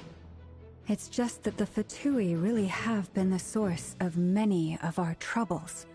It's just that the Fatui really have been the source of many of our troubles.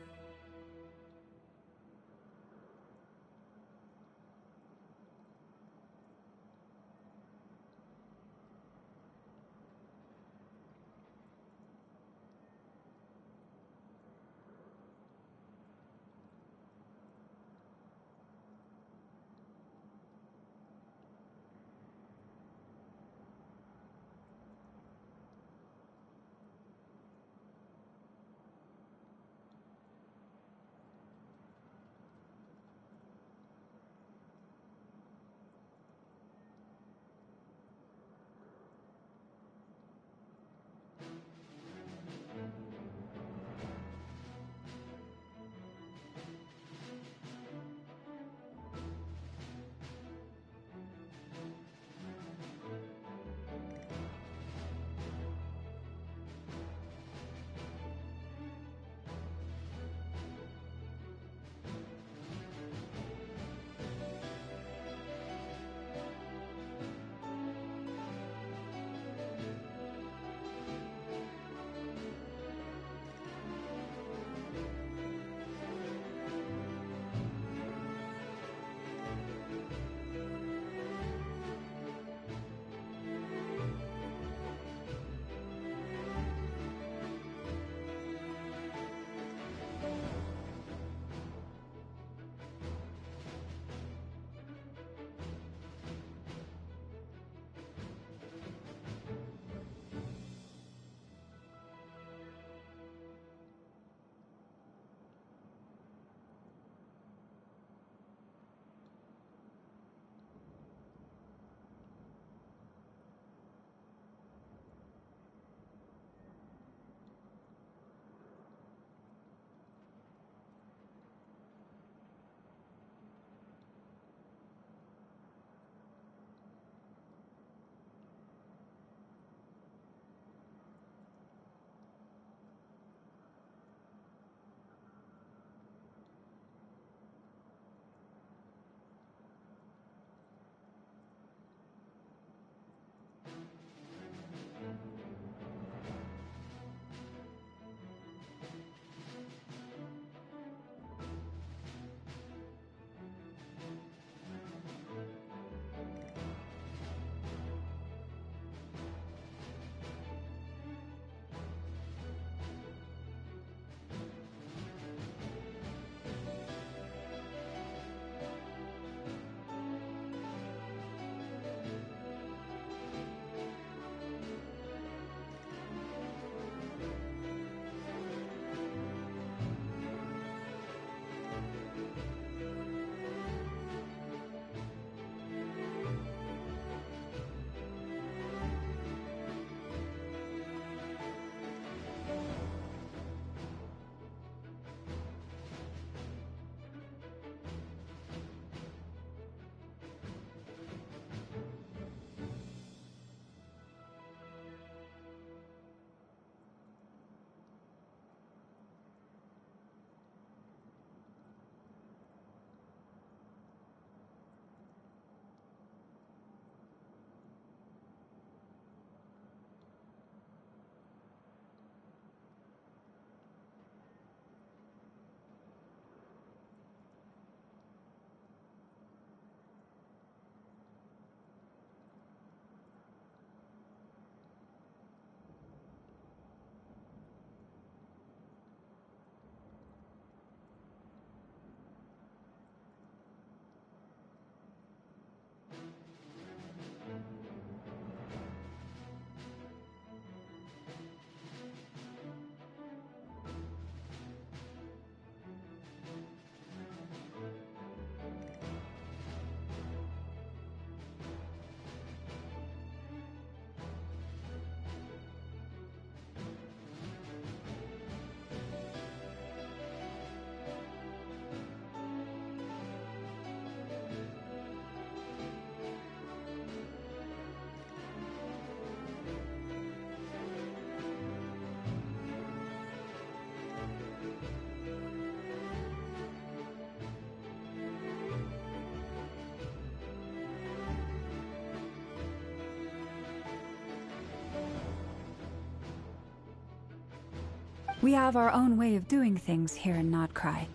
We have our own way of doing things here in Notcry.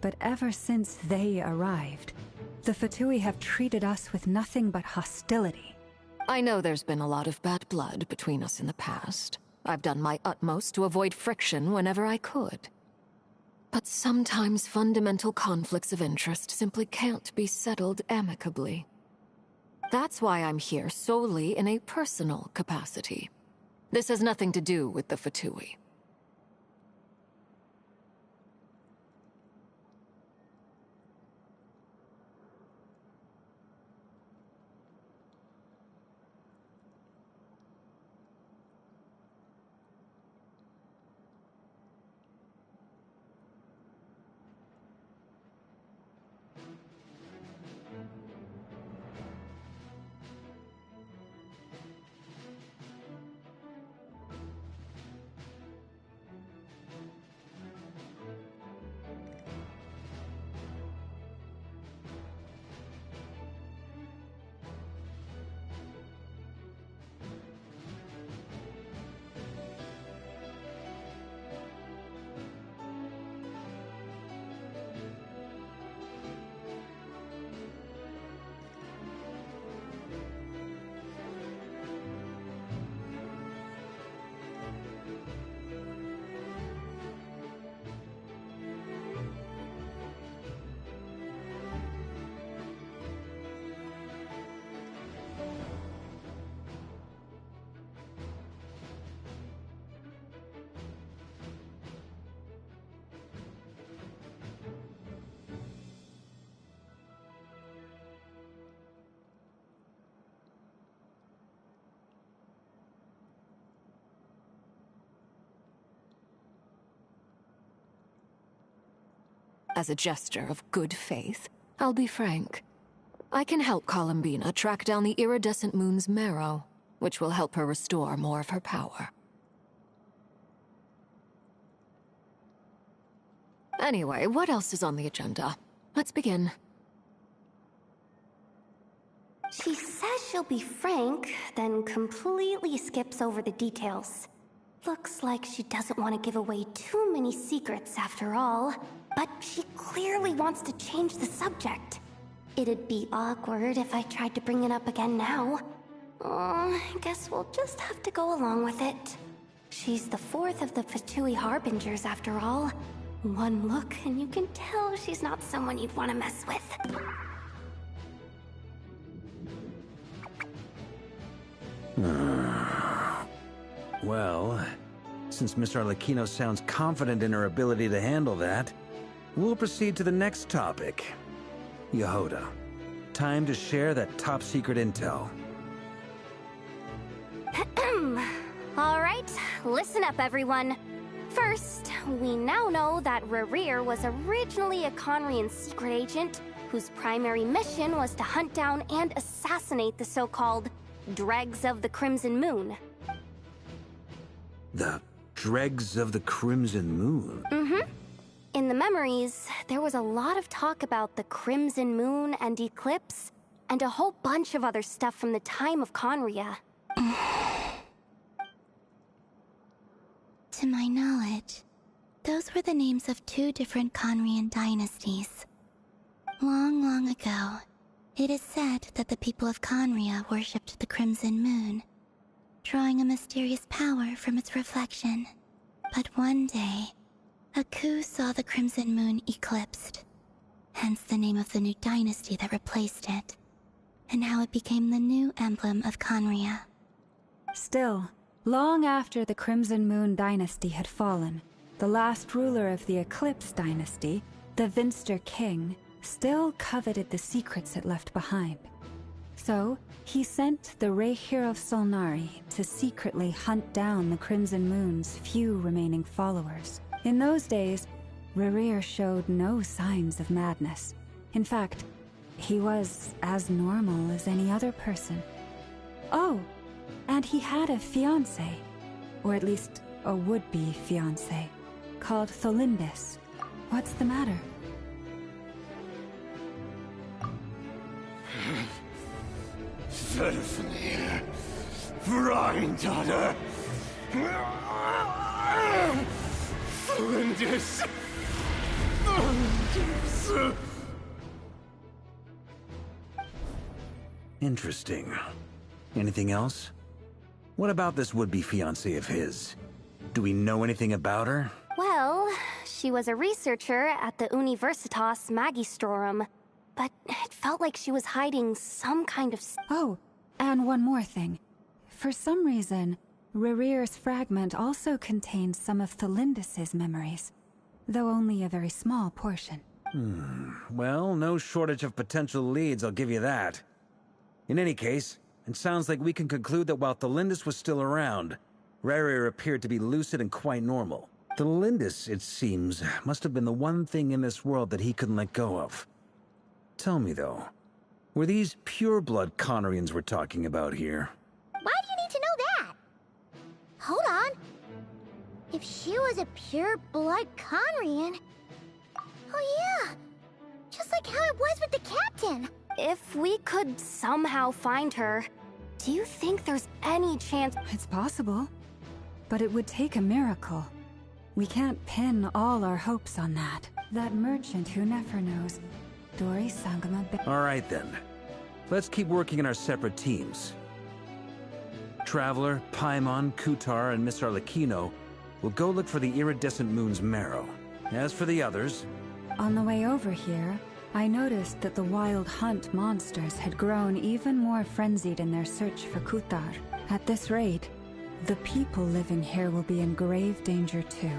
But ever since they arrived, the Fatui have treated us with nothing but hostility. I know there's been a lot of bad blood between us in the past. I've done my utmost to avoid friction whenever I could. But sometimes fundamental conflicts of interest simply can't be settled amicably. That's why I'm here solely in a personal capacity. This has nothing to do with the Fatui. As a gesture of good faith, I'll be frank. I can help Columbina track down the iridescent moon's marrow, which will help her restore more of her power. Anyway, what else is on the agenda? Let's begin. She says she'll be frank, then completely skips over the details. Looks like she doesn't want to give away too many secrets after all, but she clearly wants to change the subject. It'd be awkward if I tried to bring it up again now. I guess we'll just have to go along with it. She's the fourth of the Fatui Harbingers after all. One look and you can tell she's not someone you'd want to mess with. Well, since Miss Arlecchino sounds confident in her ability to handle that, we'll proceed to the next topic. Yehoda, time to share that top-secret intel. Alright, listen up everyone. First, we now know that Rerir was originally a Conrian secret agent whose primary mission was to hunt down and assassinate the so-called Dregs of the Crimson Moon. The Dregs of the Crimson Moon? Mm-hmm. In the memories, there was a lot of talk about the Crimson Moon and Eclipse, and a whole bunch of other stuff from the time of Conria. To my knowledge, those were the names of two different Conrian dynasties. Long, long ago, it is said that the people of Conria worshipped the Crimson Moon, drawing a mysterious power from its reflection. But one day, a coup saw the Crimson Moon eclipsed, hence the name of the new dynasty that replaced it, and how it became the new emblem of Conria. Still, long after the Crimson Moon dynasty had fallen, the last ruler of the Eclipse dynasty, the Vinster King, still coveted the secrets it left behind. So, he sent the Rehir of Solnari to secretly hunt down the Crimson Moon's few remaining followers. In those days, Rerir showed no signs of madness. In fact, he was as normal as any other person. Oh, and he had a fiancé, or at least a would-be fiancé, called Tholindis. What's the matter? Verfnir, Freindaughter. Flinders! Interesting. Anything else? What about this would-be fiancée of his? Do we know anything about her? Well, she was a researcher at the Universitas Magistrorum, but it felt like she was hiding some kind of... Oh, and one more thing. For some reason, Rerir's fragment also contains some of Thelindis' memories, though only a very small portion. Well, no shortage of potential leads, I'll give you that. In any case, it sounds like we can conclude that while Thelindis was still around, Rerir appeared to be lucid and quite normal. Thelindis, it seems, must have been the one thing in this world that he couldn't let go of. Tell me, though, were these pure-blood Conorians we're talking about here? Why do you need to know that? Hold on. If she was a pure-blood Conrian... Oh yeah! Just like how it was with the captain! If we could somehow find her, do you think there's any chance... It's possible, but it would take a miracle. We can't pin all our hopes on that. That merchant who never knows, Dori Sangama... All right, then. Let's keep working in our separate teams. Traveler, Paimon, Kutar, and Miss Arlecchino will go look for the iridescent moon's marrow. As for the others... On the way over here, I noticed that the Wild Hunt monsters had grown even more frenzied in their search for Kutar. At this rate, the people living here will be in grave danger too.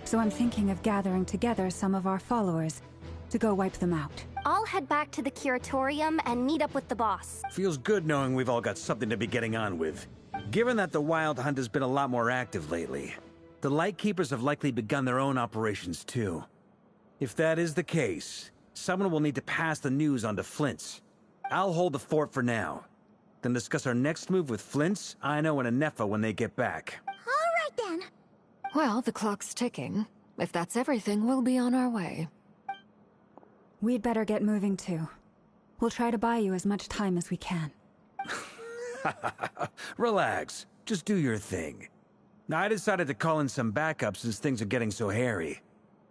So I'm thinking of gathering together some of our followers to go wipe them out. I'll head back to the Curatorium and meet up with the boss. Feels good knowing we've all got something to be getting on with. Given that the Wild Hunt has been a lot more active lately, the Lightkeepers have likely begun their own operations too. If that is the case, someone will need to pass the news on to Flint's. I'll hold the fort for now. Then discuss our next move with Flint's, Aino, and Anefa when they get back. All right then. Well, the clock's ticking. If that's everything, we'll be on our way. We'd better get moving too. We'll try to buy you as much time as we can. Relax. Just do your thing. Now, I decided to call in some backup since things are getting so hairy.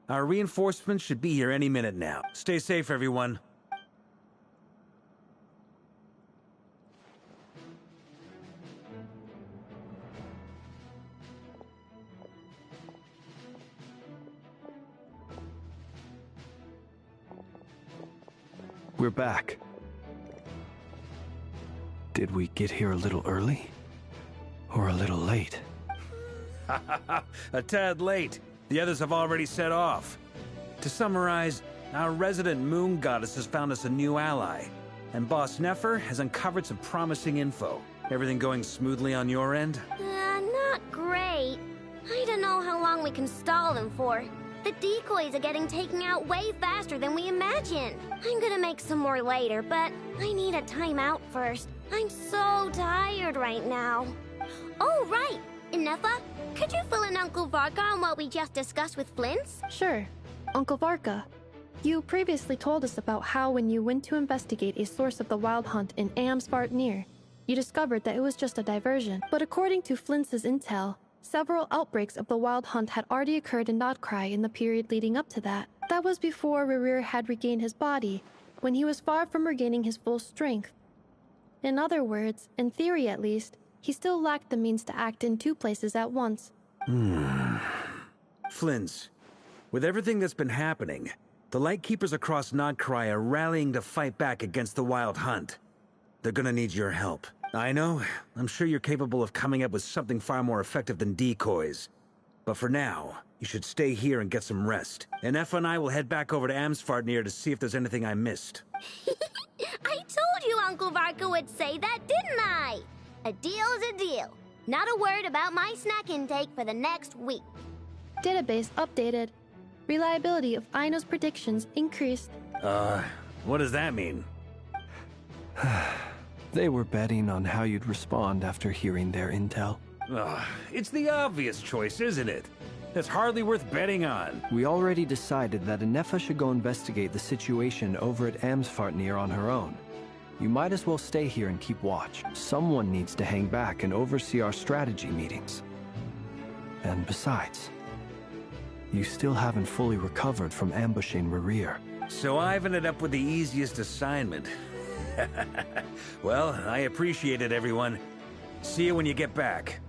Our reinforcements should be here any minute now. Stay safe, everyone. We're back. Did we get here a little early? Or a little late? A tad late. The others have already set off. To summarize, our resident moon goddess has found us a new ally, and Boss Nefer has uncovered some promising info. Everything going smoothly on your end? Not great. I don't know how long we can stall them for. The decoys are getting taken out way faster than we imagined. I'm gonna make some more later, but I need a timeout first. I'm so tired right now. Oh, right! Inefa, could you fill in Uncle Varka on what we just discussed with Flint's? Sure. Uncle Varka, you previously told us about how when you went to investigate a source of the Wild Hunt in Amsvartnir, you discovered that it was just a diversion. But according to Flint's intel, several outbreaks of the Wild Hunt had already occurred in Nodcry in the period leading up to that. That was before Rerir had regained his body, when he was far from regaining his full strength. In other words, in theory at least, he still lacked the means to act in two places at once. Flint's, with everything that's been happening, the Lightkeepers across Nodcry are rallying to fight back against the Wild Hunt. They're gonna need your help. I know, I'm sure you're capable of coming up with something far more effective than decoys. But for now, you should stay here and get some rest. And Efa and I will head back over to Amsvartnir to see if there's anything I missed. I told you Uncle Varka would say that, didn't I? A deal's a deal. Not a word about my snack intake for the next week. Database updated. Reliability of Aino's predictions increased. What does that mean? They were betting on how you'd respond after hearing their intel. It's the obvious choice, isn't it? That's hardly worth betting on. We already decided that Anefa should go investigate the situation over at Amsvartnir on her own. You might as well stay here and keep watch. Someone needs to hang back and oversee our strategy meetings. And besides, You still haven't fully recovered from ambushing Rerir. So I've ended up with the easiest assignment. Well, I appreciate it, everyone. See you when you get back.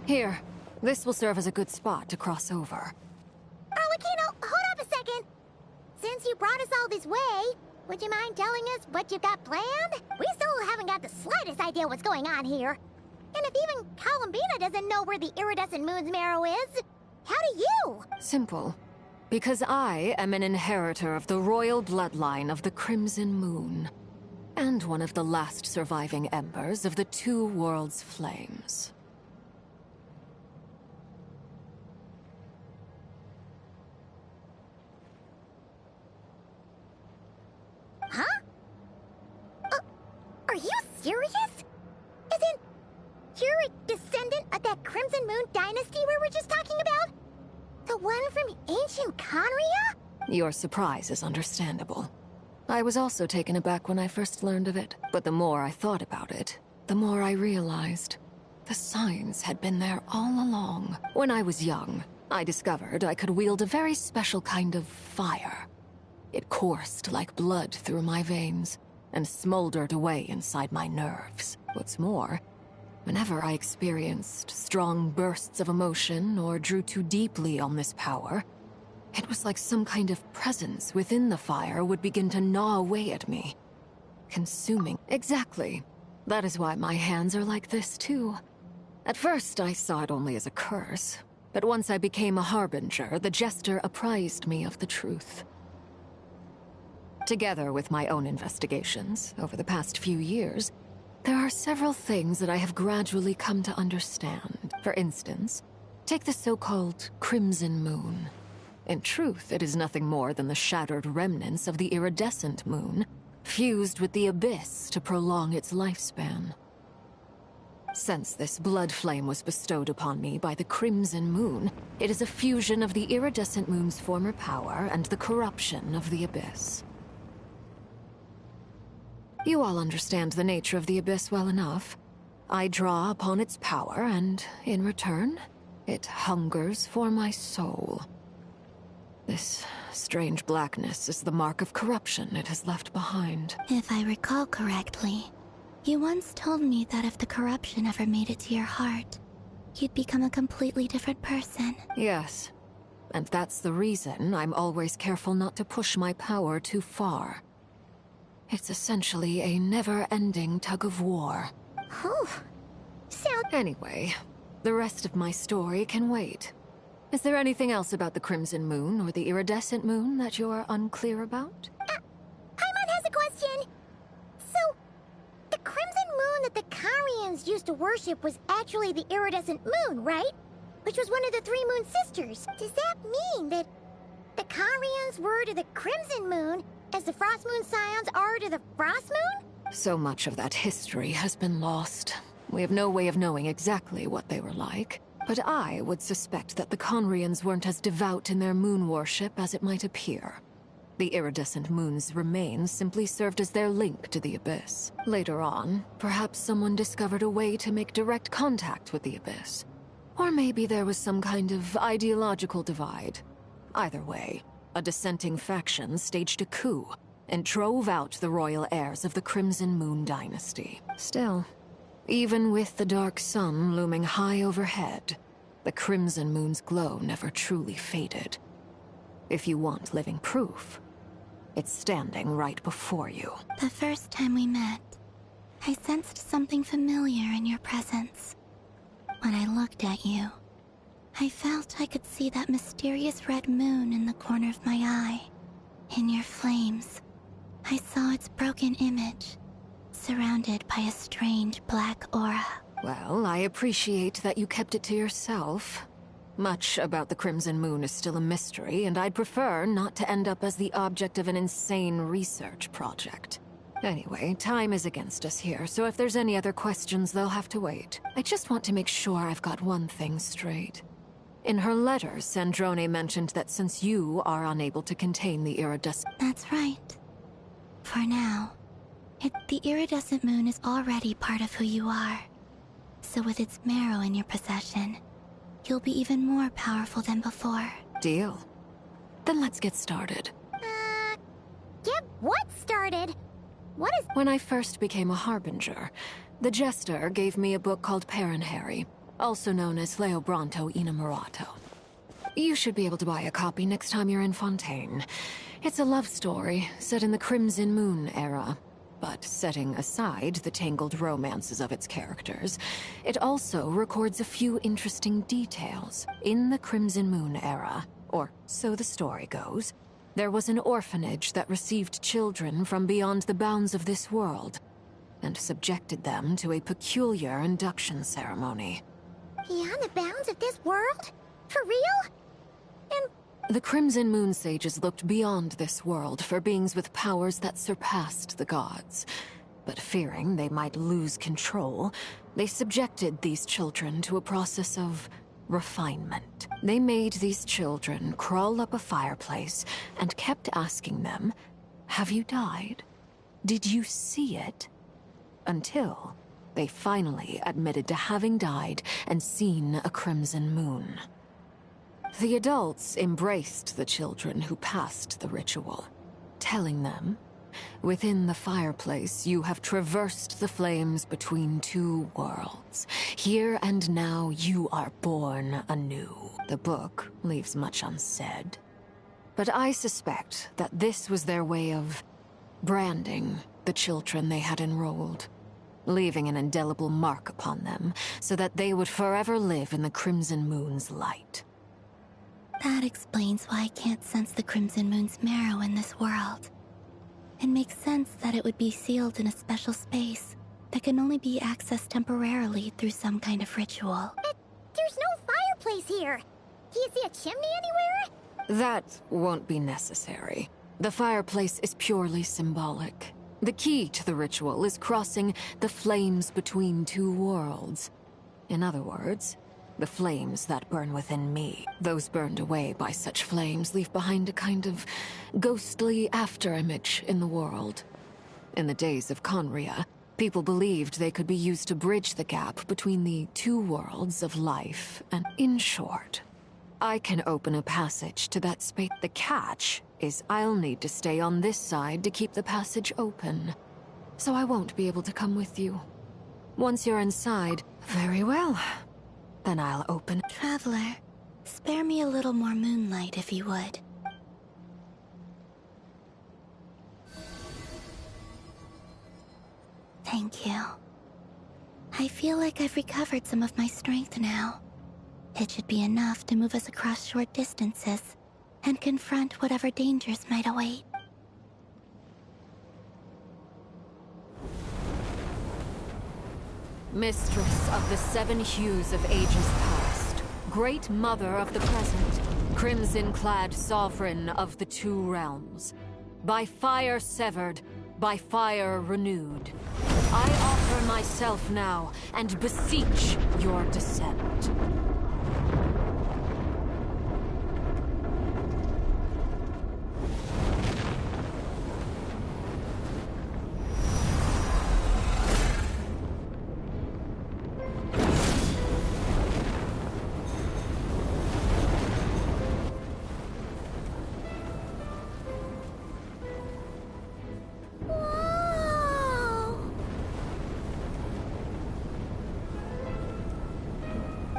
Here, this will serve as a good spot to cross over. Arlecchino, hold up a second. Since you brought us all this way, would you mind telling us what you got planned? We still haven't got the slightest idea what's going on here. And if even Columbina doesn't know where the iridescent moon's marrow is, how do you? Simple. Because I am an inheritor of the royal bloodline of the Crimson Moon. And one of the last surviving embers of the Two Worlds' flames. Huh? Are you serious? Isn't you're a descendant of that Crimson Moon dynasty we were just talking about? The one from ancient Conria? Your surprise is understandable. I was also taken aback when I first learned of it, but the more I thought about it, the more I realized the signs had been there all along. When I was young, I discovered I could wield a very special kind of fire. It coursed like blood through my veins and smoldered away inside my nerves. What's more, whenever I experienced strong bursts of emotion or drew too deeply on this power, it was like some kind of presence within the fire would begin to gnaw away at me, consuming. Exactly. That is why my hands are like this too. At first, I saw it only as a curse, but once I became a harbinger, the jester apprised me of the truth. Together with my own investigations, over the past few years, there are several things that I have gradually come to understand. For instance, take the so-called Crimson Moon. In truth, it is nothing more than the shattered remnants of the iridescent moon, fused with the abyss to prolong its lifespan. Since this blood flame was bestowed upon me by the Crimson Moon, it is a fusion of the iridescent moon's former power and the corruption of the abyss. You all understand the nature of the abyss well enough. I draw upon its power, and in return, it hungers for my soul. This strange blackness is the mark of corruption it has left behind. If I recall correctly, you once told me that if the corruption ever made it to your heart, you'd become a completely different person. Yes, And that's the reason I'm always careful not to push my power too far. It's essentially a never-ending tug of war. Anyway, the rest of my story can wait. Is there anything else about the Crimson Moon or the Iridescent Moon that you're unclear about? Paimon has a question. So, the Crimson Moon that the Karians used to worship was actually the Iridescent Moon, right? Which was one of the three Moon Sisters. Does that mean that the Karians were to the Crimson Moon as the Frost Moon Scions are to the Frost Moon? So much of that history has been lost. We have no way of knowing exactly what they were like. But I would suspect that the Conrians weren't as devout in their moon worship as it might appear. The iridescent moon's remains simply served as their link to the Abyss. Later on, perhaps someone discovered a way to make direct contact with the Abyss. Or maybe there was some kind of ideological divide. Either way, a dissenting faction staged a coup and drove out the royal heirs of the Crimson Moon dynasty. Still, even with the dark sun looming high overhead, the Crimson Moon's glow never truly faded. If you want living proof, it's standing right before you. The first time we met, I sensed something familiar in your presence. When I looked at you, I felt I could see that mysterious red moon in the corner of my eye. In your flames, I saw its broken image, surrounded by a strange black aura. Well, I appreciate that you kept it to yourself. Much about the Crimson Moon is still a mystery, and I'd prefer not to end up as the object of an insane research project. Anyway, time is against us here, so if there's any other questions, they'll have to wait. I just want to make sure I've got one thing straight. In her letter, Sandrone mentioned that since you are unable to contain the iridescent... That's right. For now, the iridescent moon is already part of who you are. So with its marrow in your possession, you'll be even more powerful than before. Deal. Then let's get started. Get what started? What is... When I first became a Harbinger, the Jester gave me a book called Paranhari, also known as Leobranto Inamorato. You should be able to buy a copy next time you're in Fontaine. It's a love story set in the Crimson Moon era. But setting aside the tangled romances of its characters, it also records a few interesting details. In the Crimson Moon era, or so the story goes, there was an orphanage that received children from beyond the bounds of this world, and subjected them to a peculiar induction ceremony. Beyond the bounds of this world? For real? And... The Crimson Moon Sages looked beyond this world for beings with powers that surpassed the gods. But fearing they might lose control, they subjected these children to a process of refinement. They made these children crawl up a fireplace and kept asking them, "Have you died? Did you see it?" Until they finally admitted to having died and seen a crimson moon. The adults embraced the children who passed the ritual, telling them, "Within the fireplace, you have traversed the flames between two worlds. Here and now, you are born anew." The book leaves much unsaid, but I suspect that this was their way of branding the children they had enrolled, leaving an indelible mark upon them so that they would forever live in the Crimson Moon's light. That explains why I can't sense the Crimson Moon's marrow in this world. It makes sense that it would be sealed in a special space that can only be accessed temporarily through some kind of ritual. But there's no fireplace here. Do you see a chimney anywhere? That won't be necessary. The fireplace is purely symbolic. The key to the ritual is crossing the flames between two worlds. In other words, the flames that burn within me. Those burned away by such flames leave behind a kind of ghostly afterimage in the world. In the days of Conria, people believed they could be used to bridge the gap between the two worlds of life, and in short, I can open a passage to that space. The catch is I'll need to stay on this side to keep the passage open, so I won't be able to come with you. Once you're inside, very well. Then I'll open. Traveler, Spare me a little more moonlight, if you would. Thank you. I feel like I've recovered some of my strength now. It should be enough to move us across short distances and confront whatever dangers might await. Mistress of the 7 hues of ages past, Great Mother of the present, crimson-clad sovereign of the 2 realms. By fire severed, by fire renewed. I offer myself now and beseech your descent.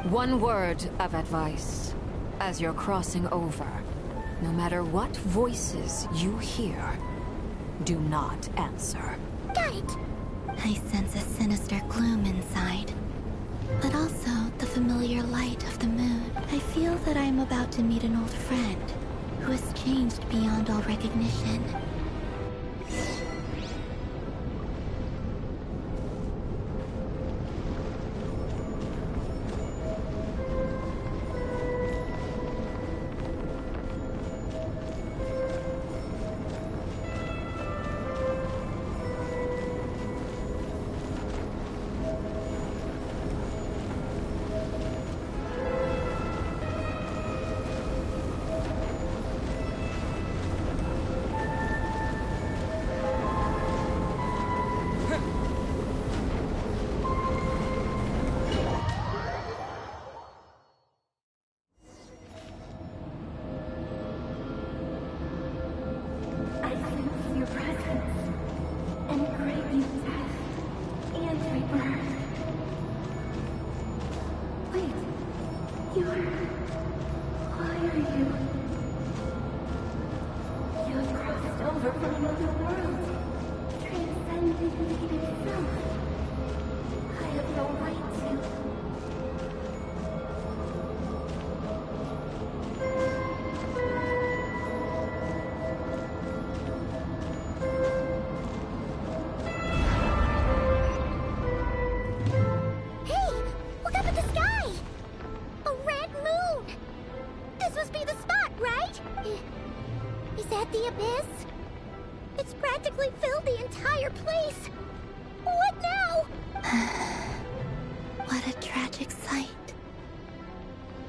One word of advice. As you're crossing over, no matter what voices you hear, do not answer. Got it! I sense a sinister gloom inside, but also the familiar light of the moon. I feel that I am about to meet an old friend who has changed beyond all recognition.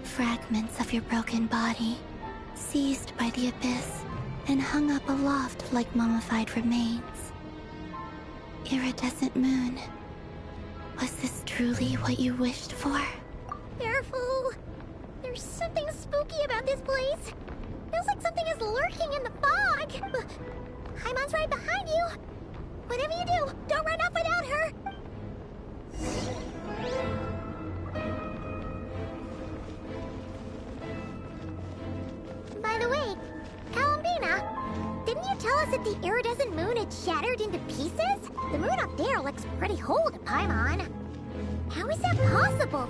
Fragments of your broken body, seized by the abyss, and hung up aloft like mummified remains. Iridescent moon, was this truly what you wished for? Careful! There's something spooky about this place. Feels like something is lurking in the fog. Paimon's right behind you. Whatever you do, don't run off without her. By the way, Alambina, didn't you tell us that the iridescent moon had shattered into pieces? The moon up there looks pretty whole to Paimon. How is that possible?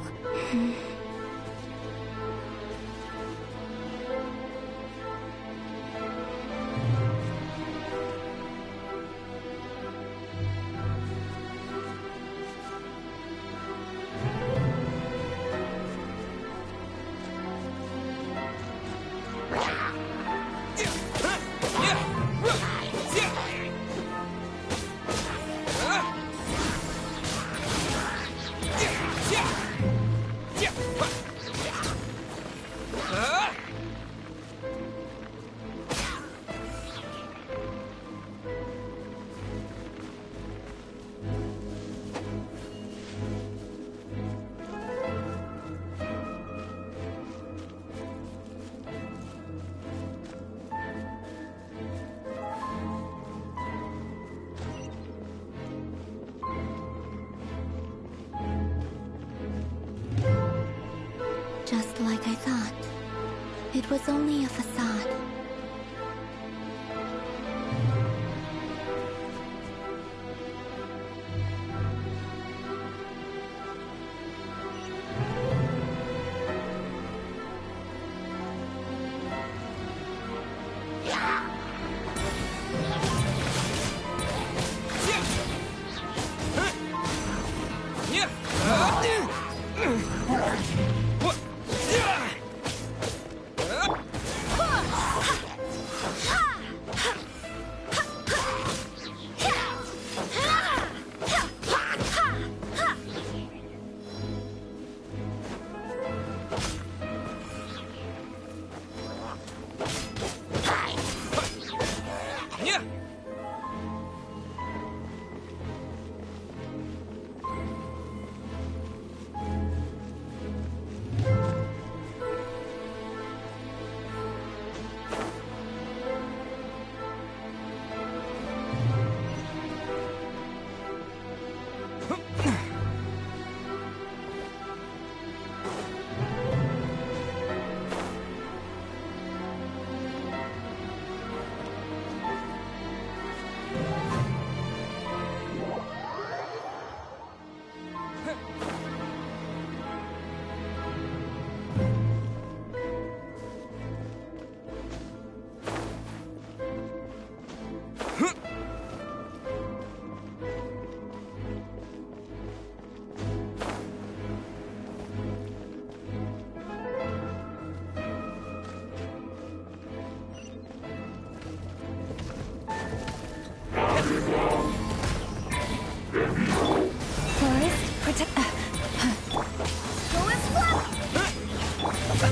Just like I thought. It was only a facade.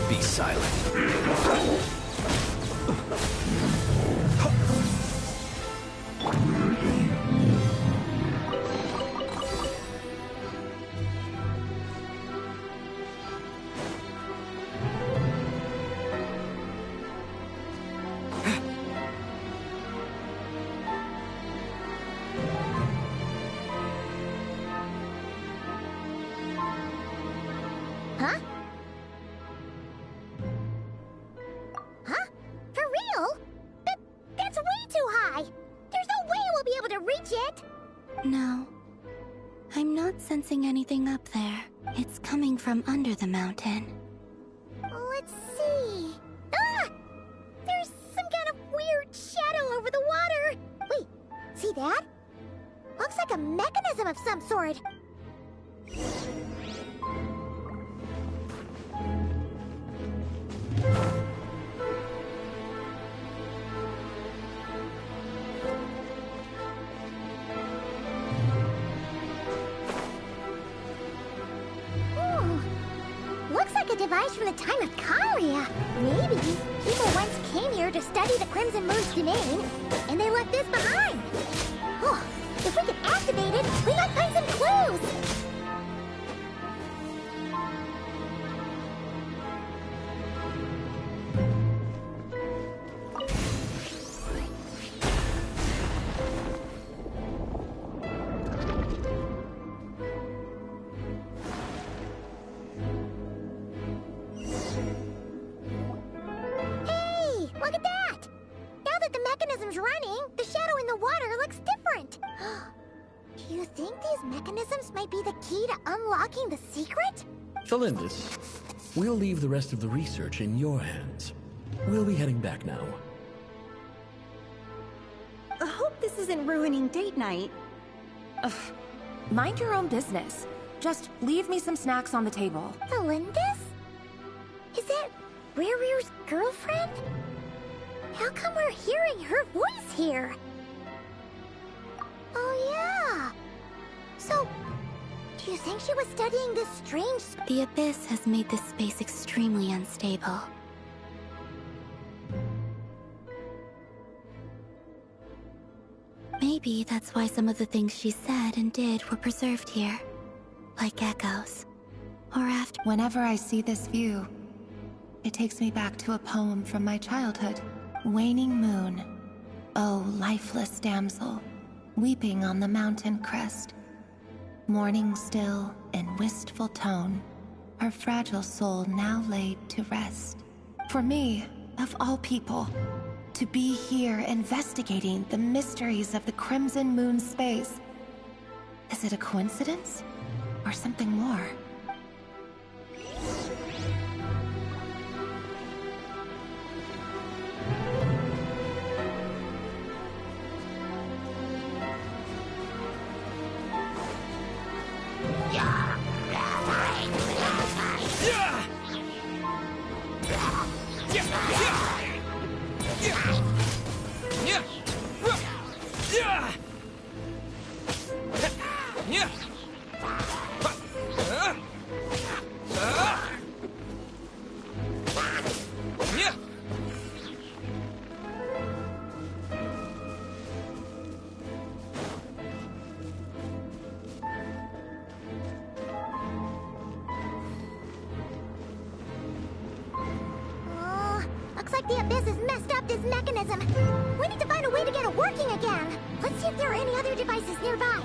Be silent. Huh? Huh? For real? That's way too high! There's no way we'll be able to reach it! No. I'm not sensing anything up there. It's coming from under the mountain. Let's see... Ah! There's some kind of weird shadow over the water! Wait, see that? Looks like a mechanism of some sort. Looks like a device from the time of Karia. Maybe people once came here to study the Crimson Moon's domain, and they left this behind. Oh, if we could activate it, we might find some clues. Look at that! Now that the mechanism's running, the shadow in the water looks different. Do you think these mechanisms might be the key to unlocking the secret? Felindis, we'll leave the rest of the research in your hands. We'll be heading back now. I hope this isn't ruining date night. Ugh. Mind your own business. Just leave me some snacks on the table. Felindis? Is that Rear's girlfriend? How come we're hearing her voice here? Oh yeah. So, do you think she was studying this strange... The Abyss has made this space extremely unstable. Maybe that's why some of the things she said and did were preserved here. Like echoes. Or after... Whenever I see this view, it takes me back to a poem from my childhood. Waning moon, oh lifeless damsel, weeping on the mountain crest. Mourning still in wistful tone, her fragile soul now laid to rest. For me, of all people, to be here investigating the mysteries of the Crimson Moon space. Is it a coincidence? Or something more? Looks like the Abyss has messed up this mechanism. We need to find a way to get it working again. Let's see if there are any other devices nearby.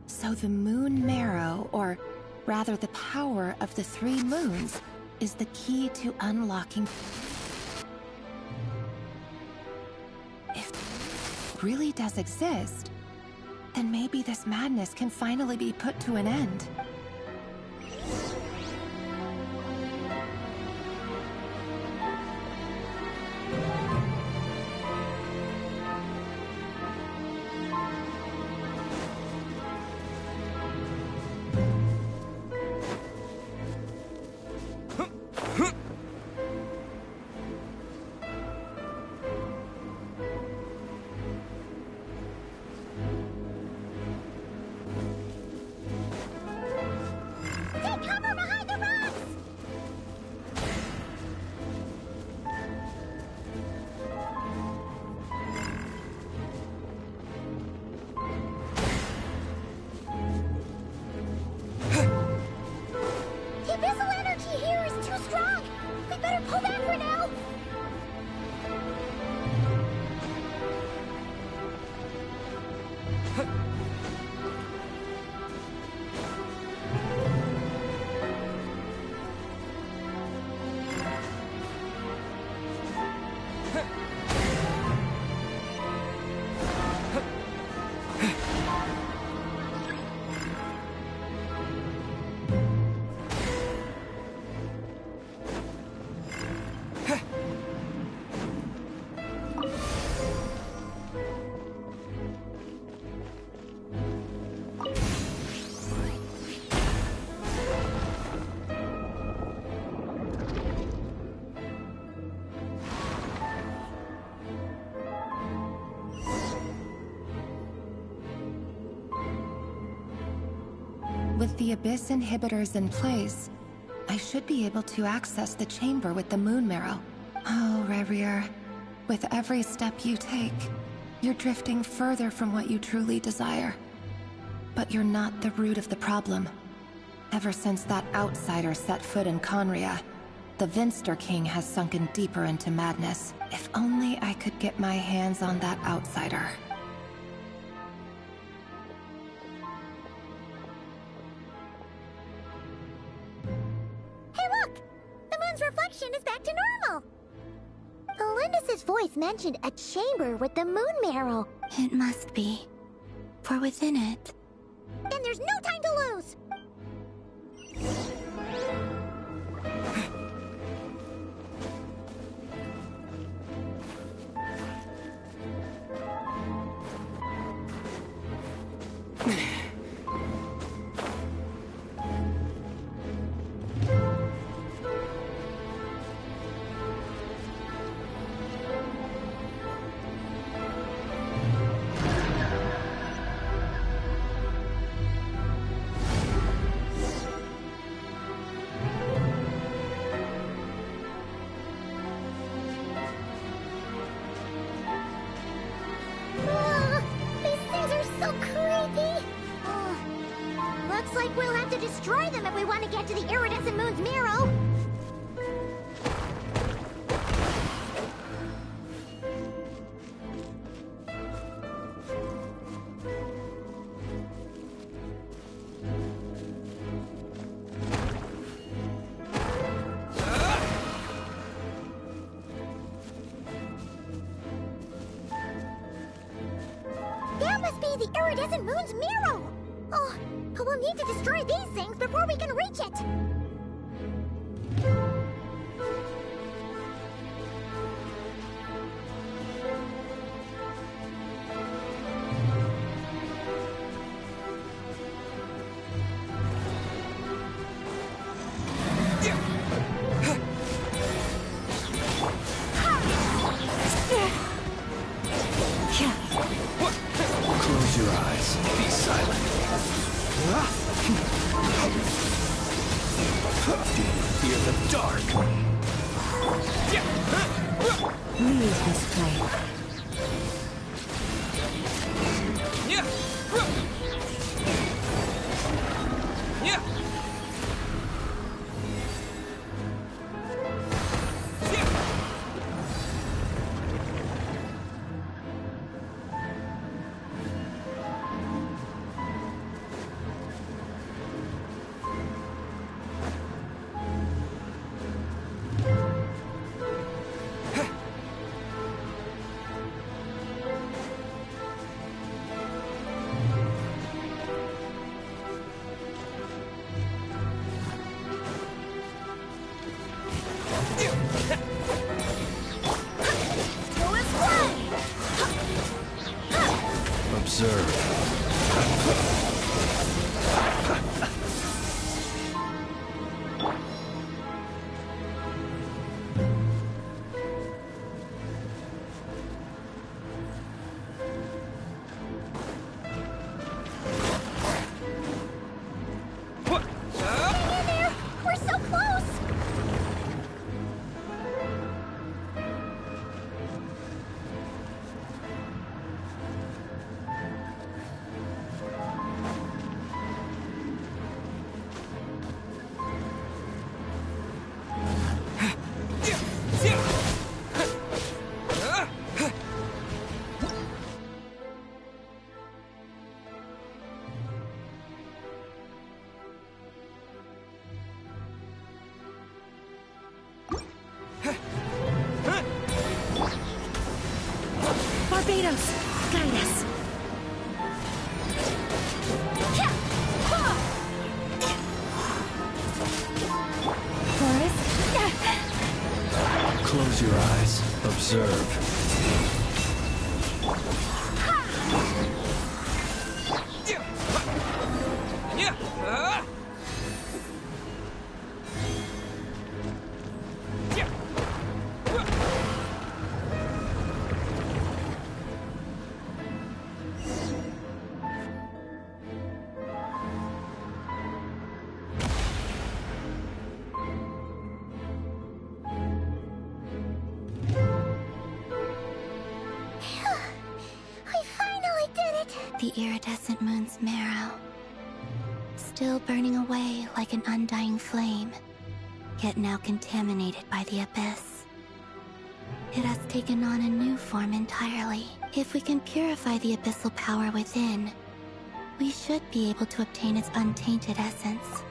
So the moon marrow, or rather the power of the 3 moons, is the key to unlocking... If it really does exist, then maybe this madness can finally be put to an end. the Abyss inhibitors in place, I should be able to access the chamber with the moon marrow. Oh, Rerir, with every step you take, you're drifting further from what you truly desire. But you're not the root of the problem. Ever since that outsider set foot in Conria, the Vinster King has sunken deeper into madness. If only I could get my hands on that outsider. Hey look! The moon's reflection is back to normal! Elendis' voice mentioned a chamber with the moon marrow. It must be. For within it... Then there's no time to lose! Looks like we'll have to destroy them if we want to get to the iridescent moon's marrow. That must be the iridescent moon's marrow! Oh, but we'll need to destroy these things before we can reach it! Close your eyes. Be silent. Do you fear the dark? Leave this place. Barbados, guide us. Close your eyes. Observe. The iridescent moon's marrow, still burning away like an undying flame, yet now contaminated by the abyss. It has taken on a new form entirely. If we can purify the abyssal power within, we should be able to obtain its untainted essence.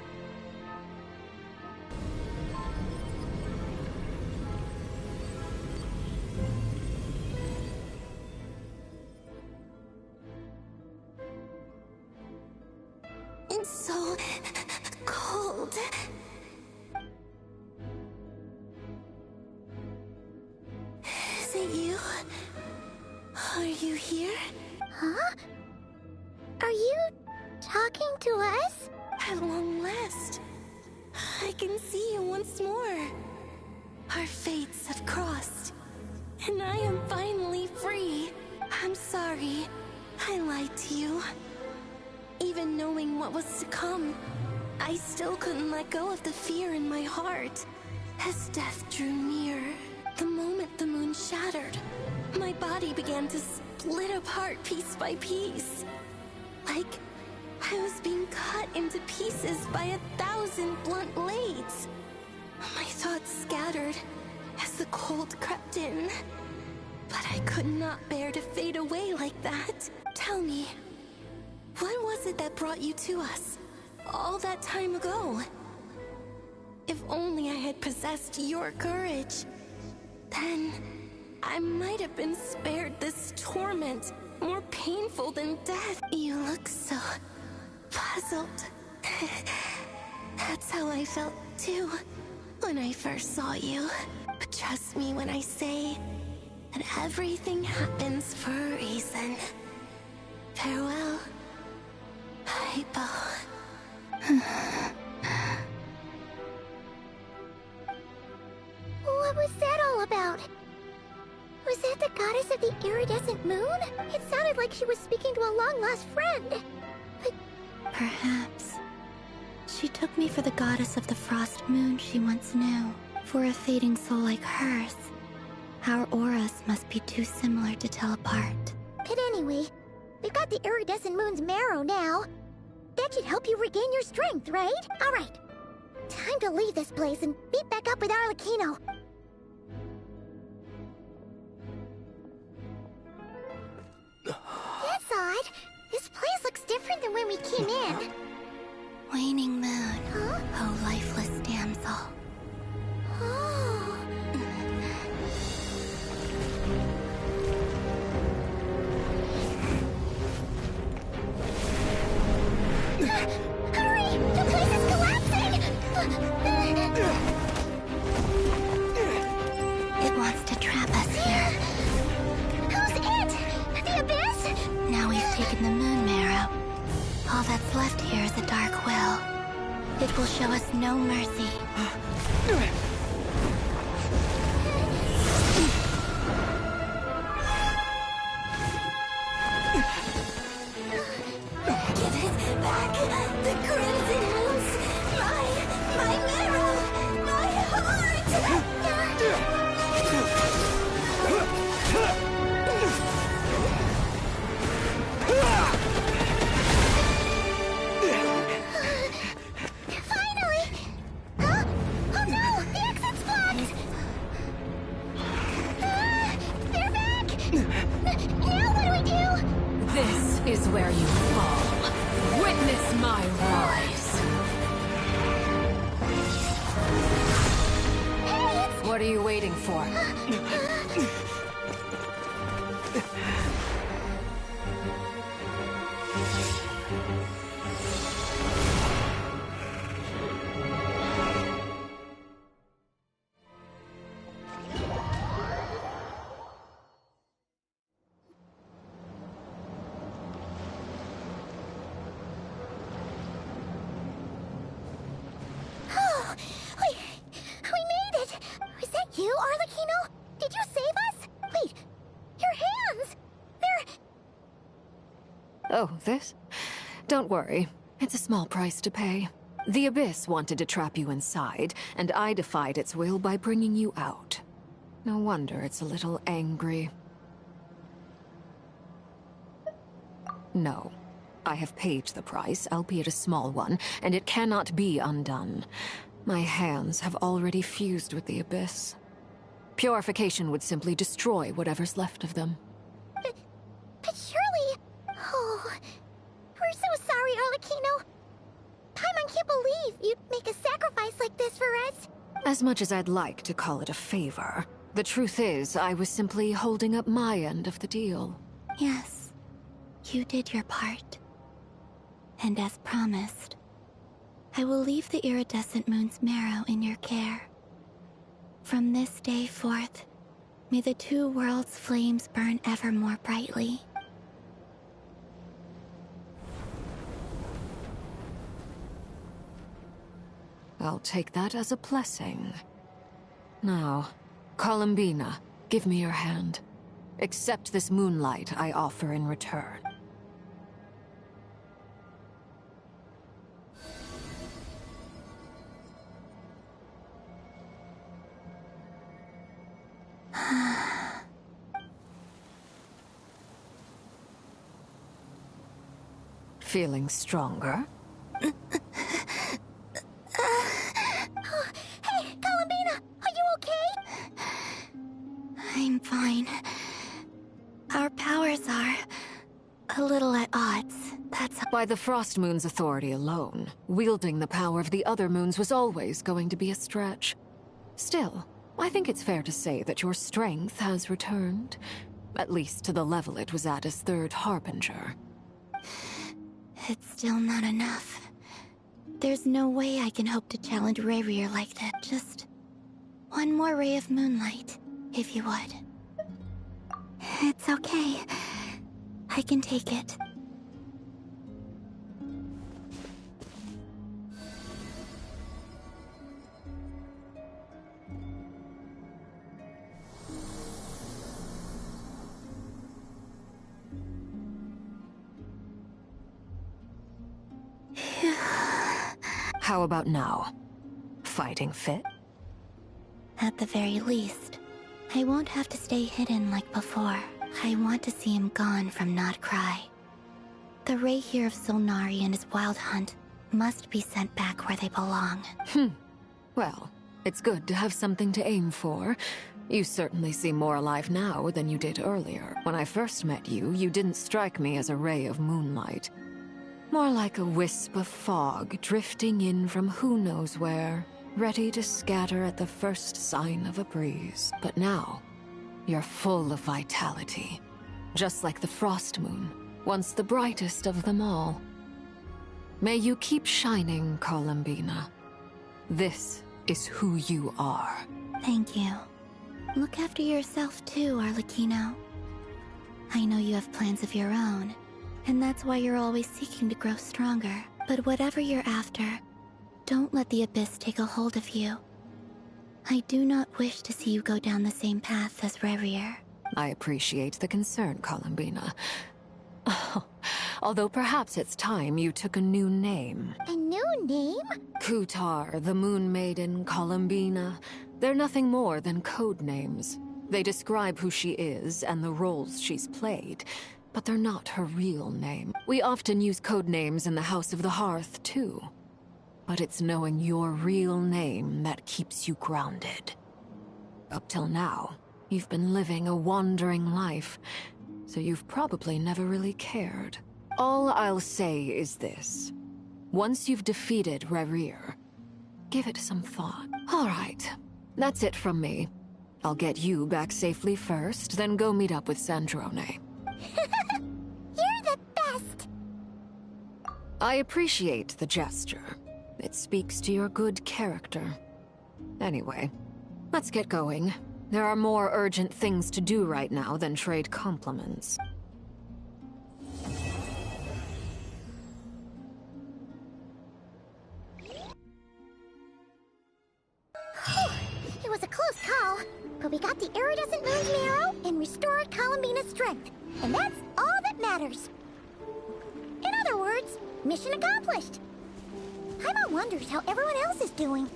It's so cold. Is it you? Are you here? Huh? Are you talking to us? At long last, I can see you once more. Our fates have crossed, and I am finally free. I'm sorry, I lied to you. Even knowing what was to come, I still couldn't let go of the fear in my heart. As death drew near, the moment the moon shattered, my body began to split apart piece by piece. Like I was being cut into pieces by 1,000 blunt blades. My thoughts scattered as the cold crept in. But I could not bear to fade away like that. Tell me, what was it that brought you to us all that time ago? If only I had possessed your courage, then I might have been spared this torment, more painful than death. You look so puzzled. That's how I felt too when I first saw you. But trust me when I say that everything happens for a reason. Farewell. Hypo. What was that all about? Was that the goddess of the iridescent moon? It sounded like she was speaking to a long-lost friend. But Perhaps she took me for the goddess of the frost moon she once knew. For a fading soul like hers, our auras must be too similar to tell apart. But anyway, we've got the iridescent moon's marrow now. That should help you regain your strength, right? Alright. Time to leave this place and meet back up with Arlecchino. That's odd. This place looks different than when we came in. Waning moon, Huh? oh lifeless damsel. Oh. Hurry! The place is collapsing! It wants to trap us here. Who's it? The Abyss? Now we've taken the moon marrow. All that's left here is a dark will. It will show us no mercy. Give it back! The crimson moons! My marrow! My heart! Finally! Huh? Oh no! The exit's blocked! They're back! Now what do we do? This is where you fall. Witness my rise. What are you waiting for? Oh, we made it! Was that you, Arlecchino? Did you save us? Wait, your hands! They're... Oh, this? Don't worry. It's a small price to pay. The Abyss wanted to trap you inside, and I defied its will by bringing you out. No wonder it's a little angry. No. I have paid the price, albeit a small one, and it cannot be undone. My hands have already fused with the Abyss. Purification would simply destroy whatever's left of them. But surely... Oh... We're so sorry, Arlecchino. Paimon can't believe you'd make a sacrifice like this for us. As much as I'd like to call it a favor, the truth is I was simply holding up my end of the deal. Yes, you did your part. And as promised, I will leave the iridescent moon's marrow in your care. From this day forth, may the two worlds' flames burn ever more brightly. I'll take that as a blessing. Now, Columbina, give me your hand. Accept this moonlight I offer in return. Feeling stronger? Hey, Columbina! Are you okay? I'm fine. Our powers are a little at odds. That's by the Frost Moon's authority alone. Wielding the power of the other moons was always going to be a stretch. Still, I think it's fair to say that your strength has returned. At least to the level it was at as Third Harbinger. It's still not enough. There's no way I can hope to challenge Rayrier like that. Just one more ray of moonlight, if you would. It's okay. I can take it. How about now? Fighting fit? At the very least, I won't have to stay hidden like before. I want to see him gone from Not Cry. The Rayheer of Solnari and his wild hunt must be sent back where they belong. Well, it's good to have something to aim for. You certainly seem more alive now than you did earlier. When I first met you, you didn't strike me as a ray of moonlight. More like a wisp of fog drifting in from who knows where, ready to scatter at the first sign of a breeze. But now, you're full of vitality. Just like the Frost Moon, once the brightest of them all. May you keep shining, Columbina. This is who you are. Thank you. Look after yourself too, Arlecchino. I know you have plans of your own, and that's why you're always seeking to grow stronger. But whatever you're after, don't let the Abyss take a hold of you. I do not wish to see you go down the same path as Rayrier. I appreciate the concern, Columbina. Although perhaps it's time you took a new name. A new name? Kutar, the Moon Maiden, Columbina. They're nothing more than code names. They describe who she is and the roles she's played, but they're not her real name. We often use code names in the House of the Hearth, too. But it's knowing your real name that keeps you grounded. Up till now, you've been living a wandering life, so you've probably never really cared. All I'll say is this. Once you've defeated Rayrier, give it some thought. All right, that's it from me. I'll get you back safely first, then go meet up with Sandrone. You're the best! I appreciate the gesture. It speaks to your good character. Anyway, let's get going. There are more urgent things to do right now than trade compliments. It was a close call, but we got the iridescent moon's marrow and restored Columbina's strength. And that's all that matters. In other words, mission accomplished. Paimon wonders how everyone else is doing.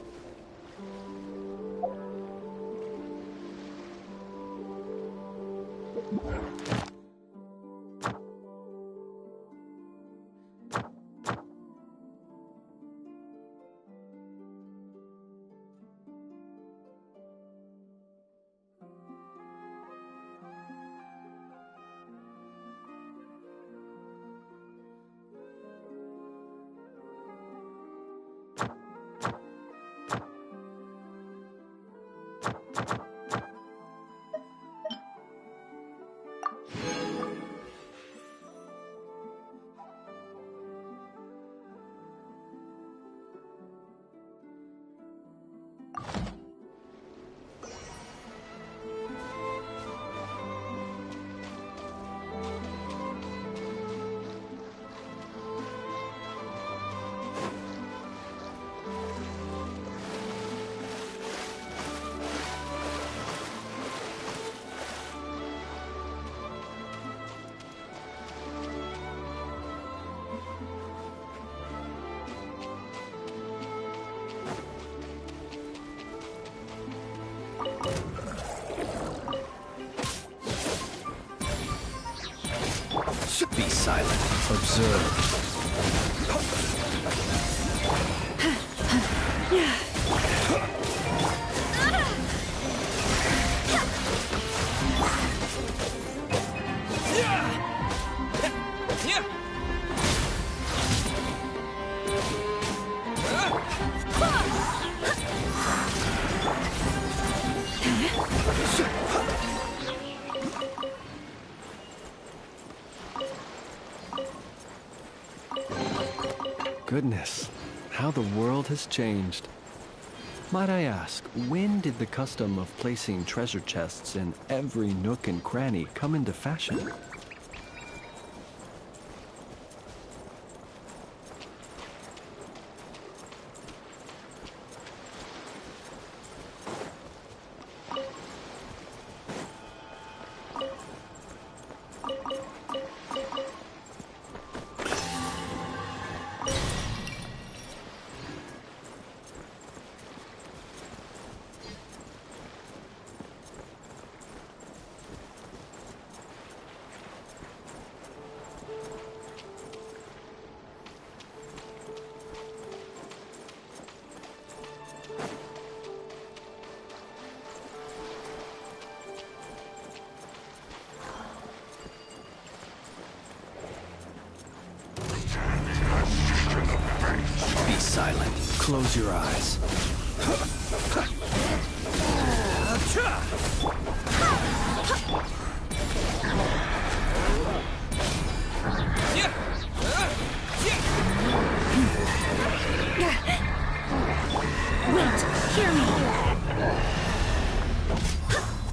Be silent. Observe. Goodness, how the world has changed. Might I ask, when did the custom of placing treasure chests in every nook and cranny come into fashion? Be silent. Close your eyes. Wait, hear me.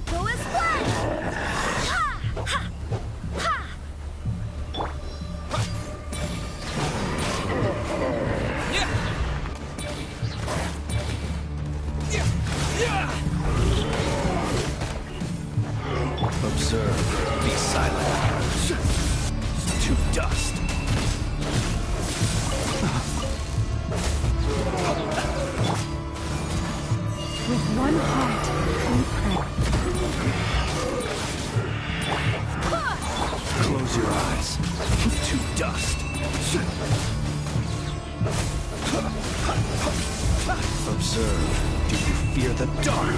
Go as planned. Observe. Be silent. To dust. With one heart, we pray. Close your eyes. To dust. Observe. Do you fear the dark?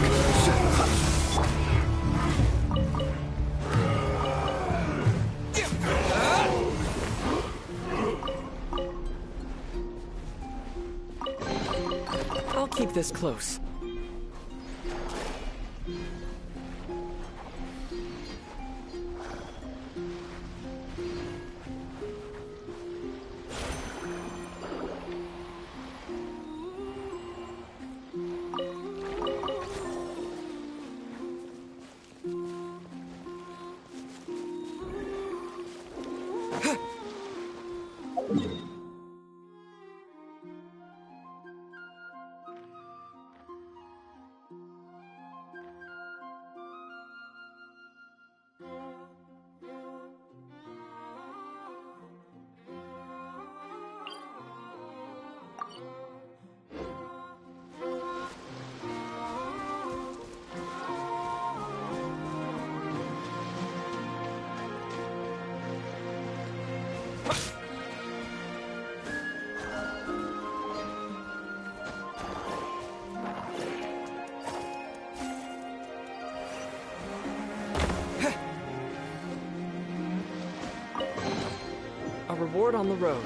I'll keep this close. A reward on the road.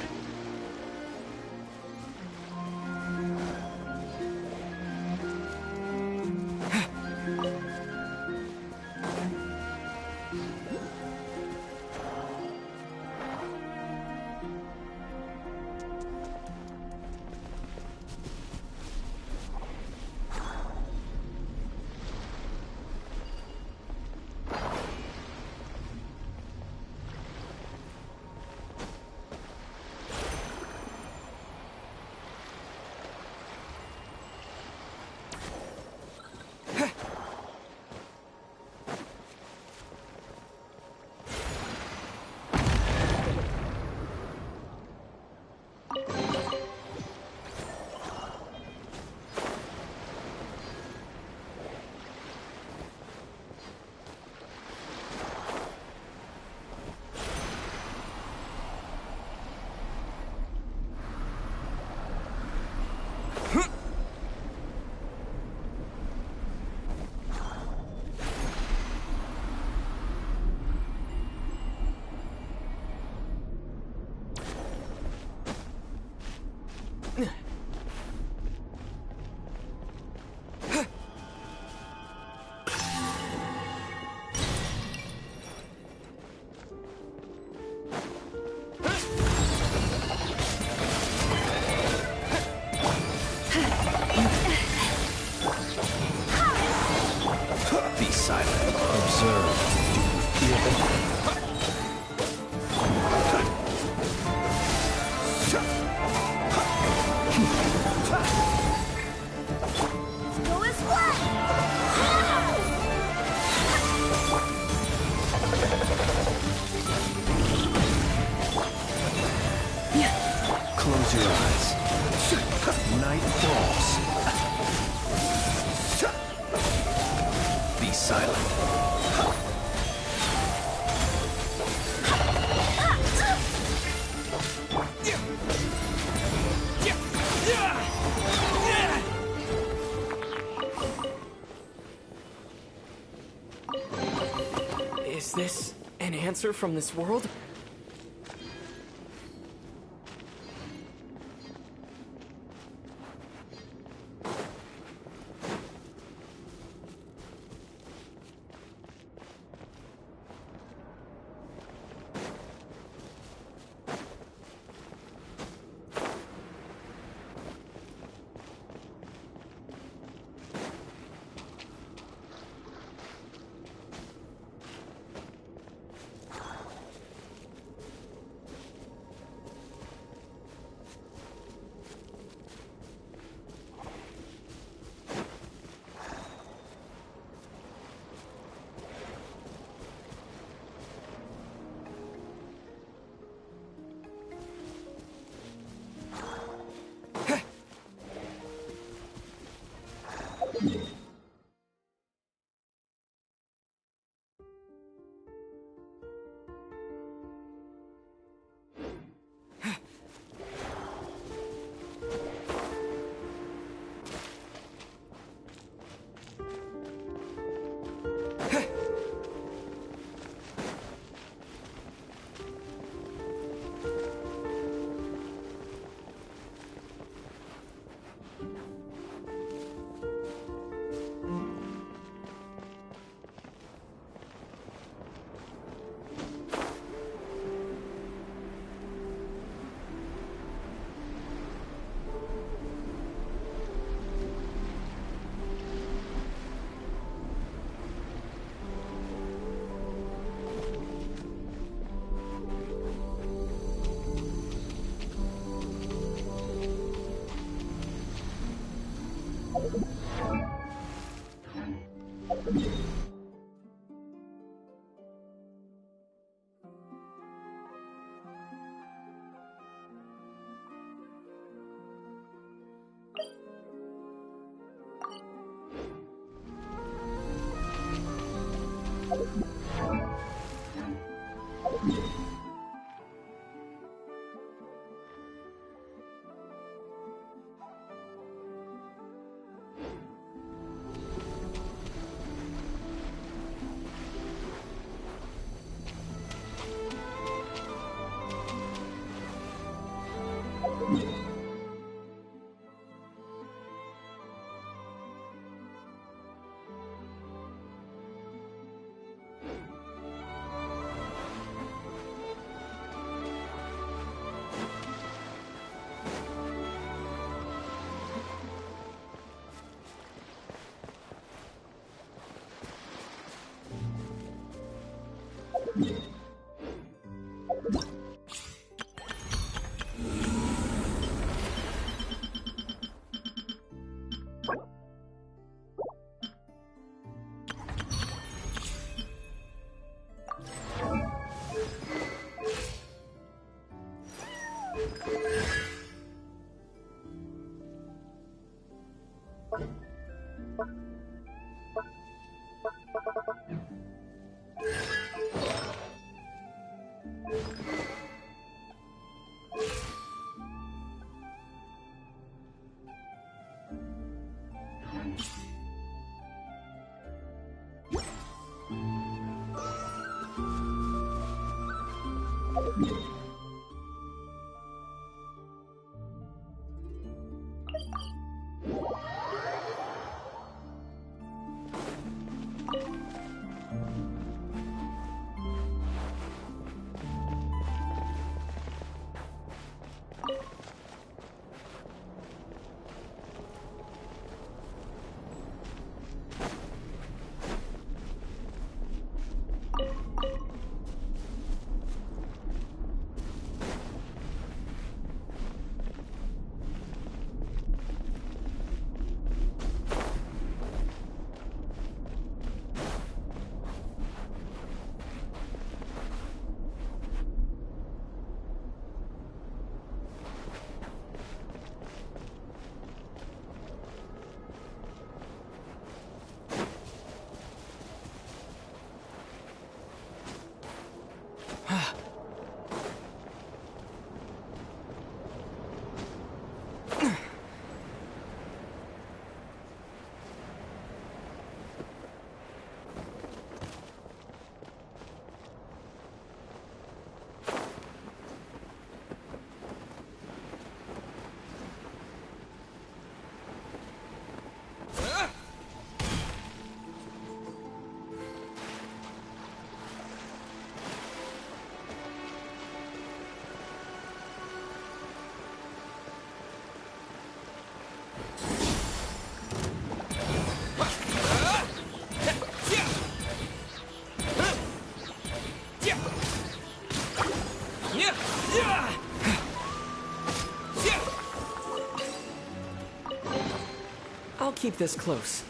silent. Observe. Do you feel them? Go as one! Close your eyes. Night falls. Be silent. Is this an answer from this world? keep this close.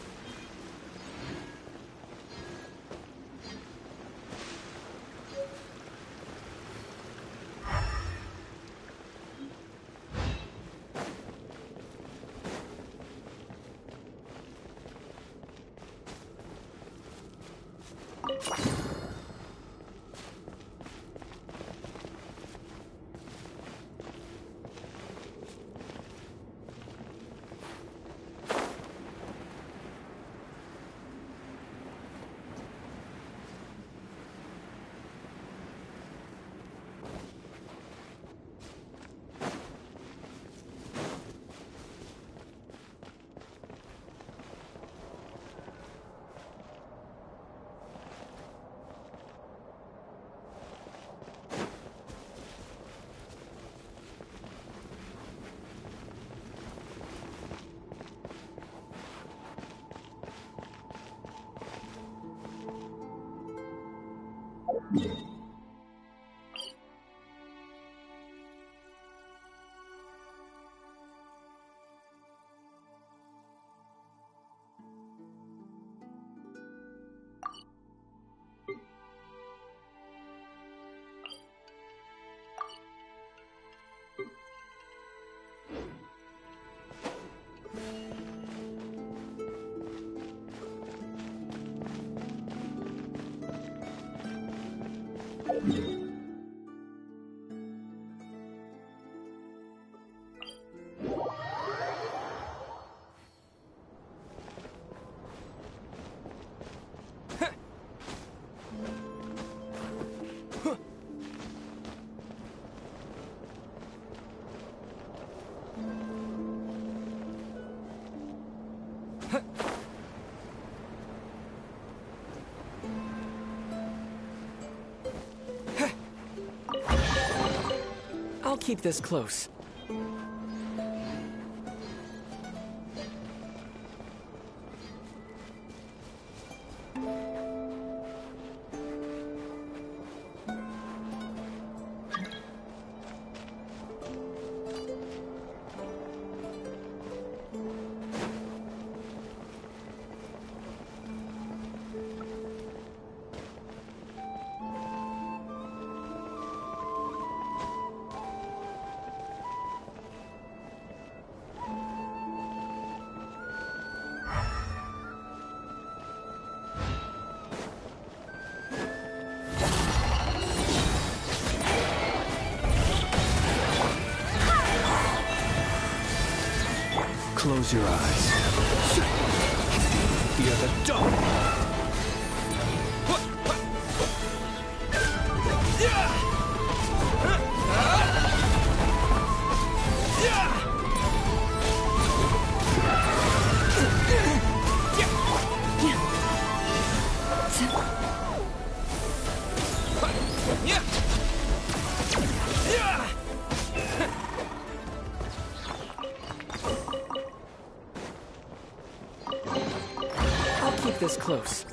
I'll keep this close. Close your eyes. Fear the dawn. Keep this close.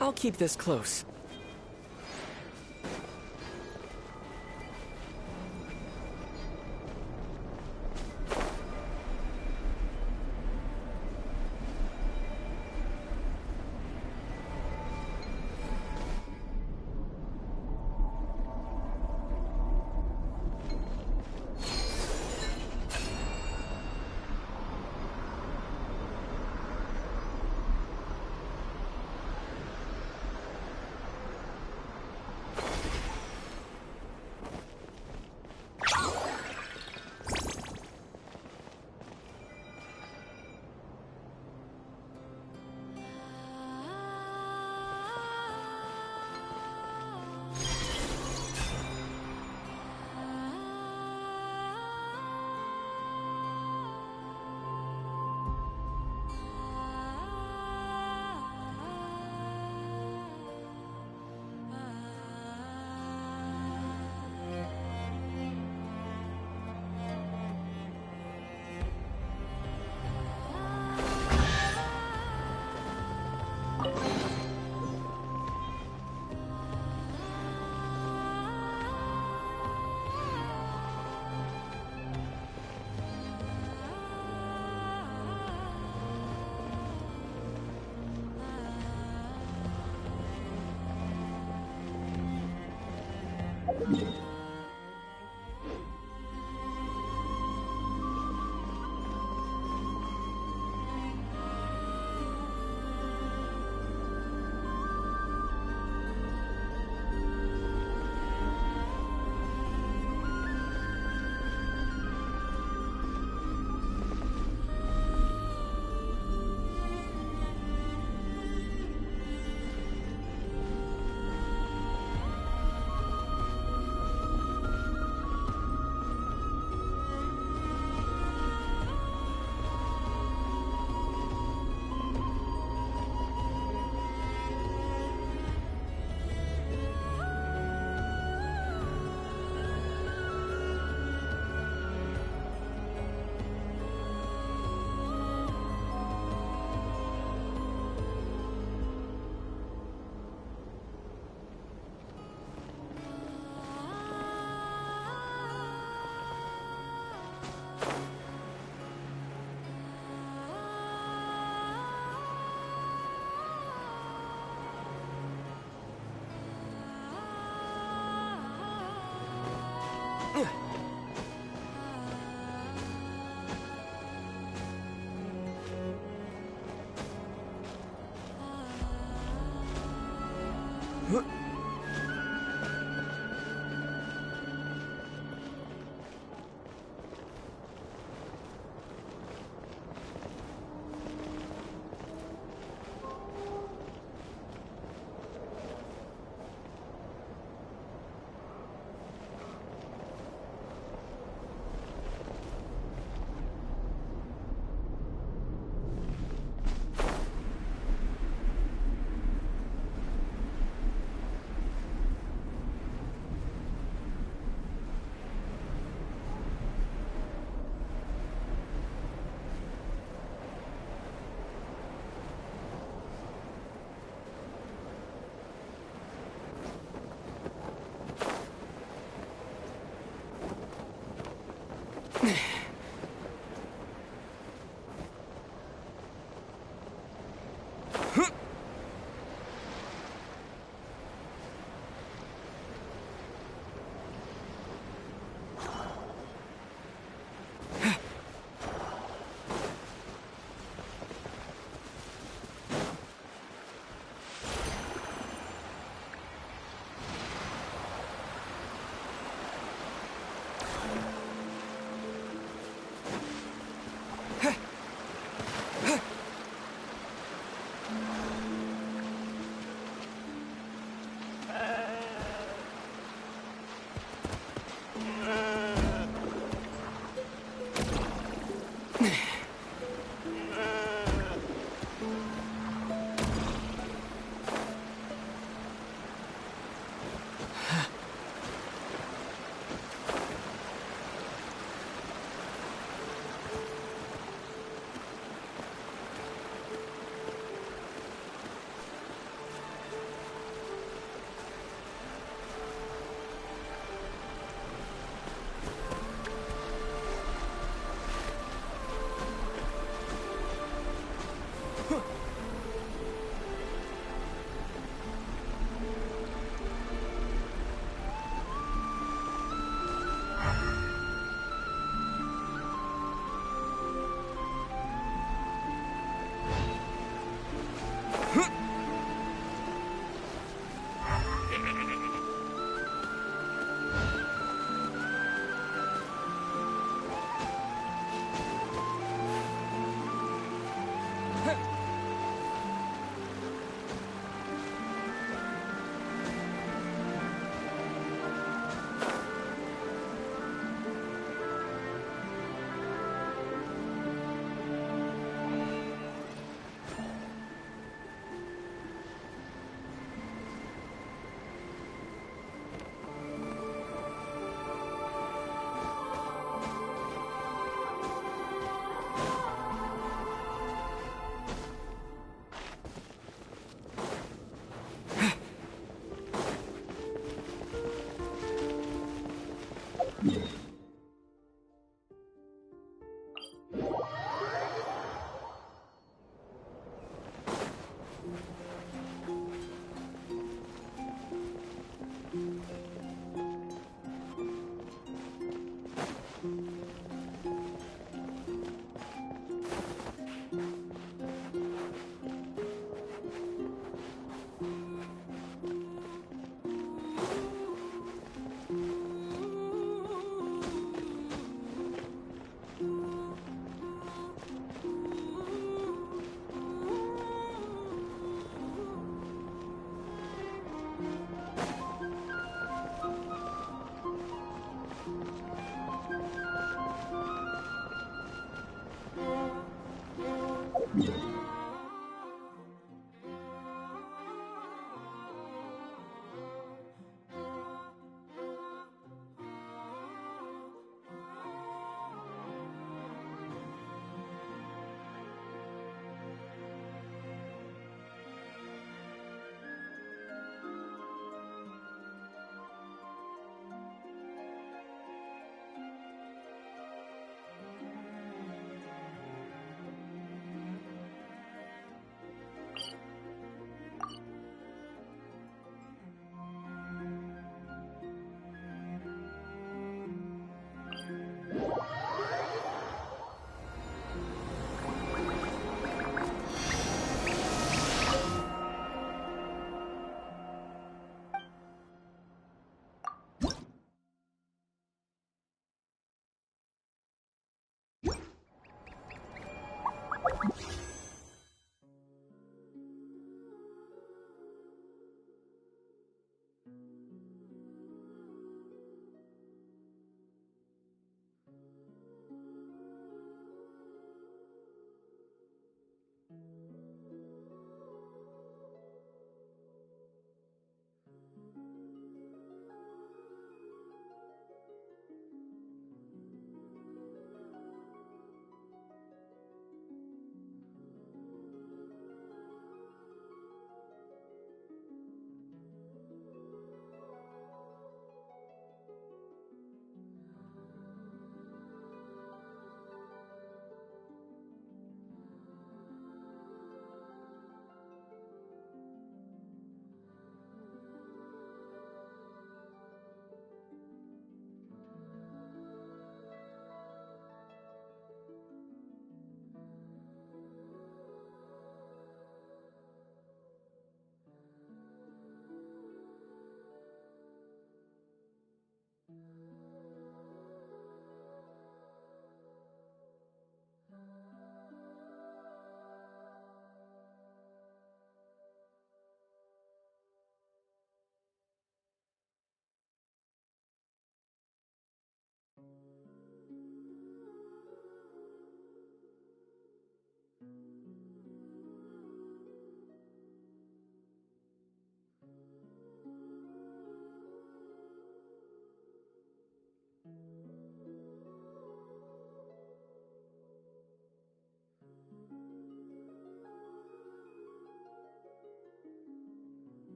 I'll keep this close.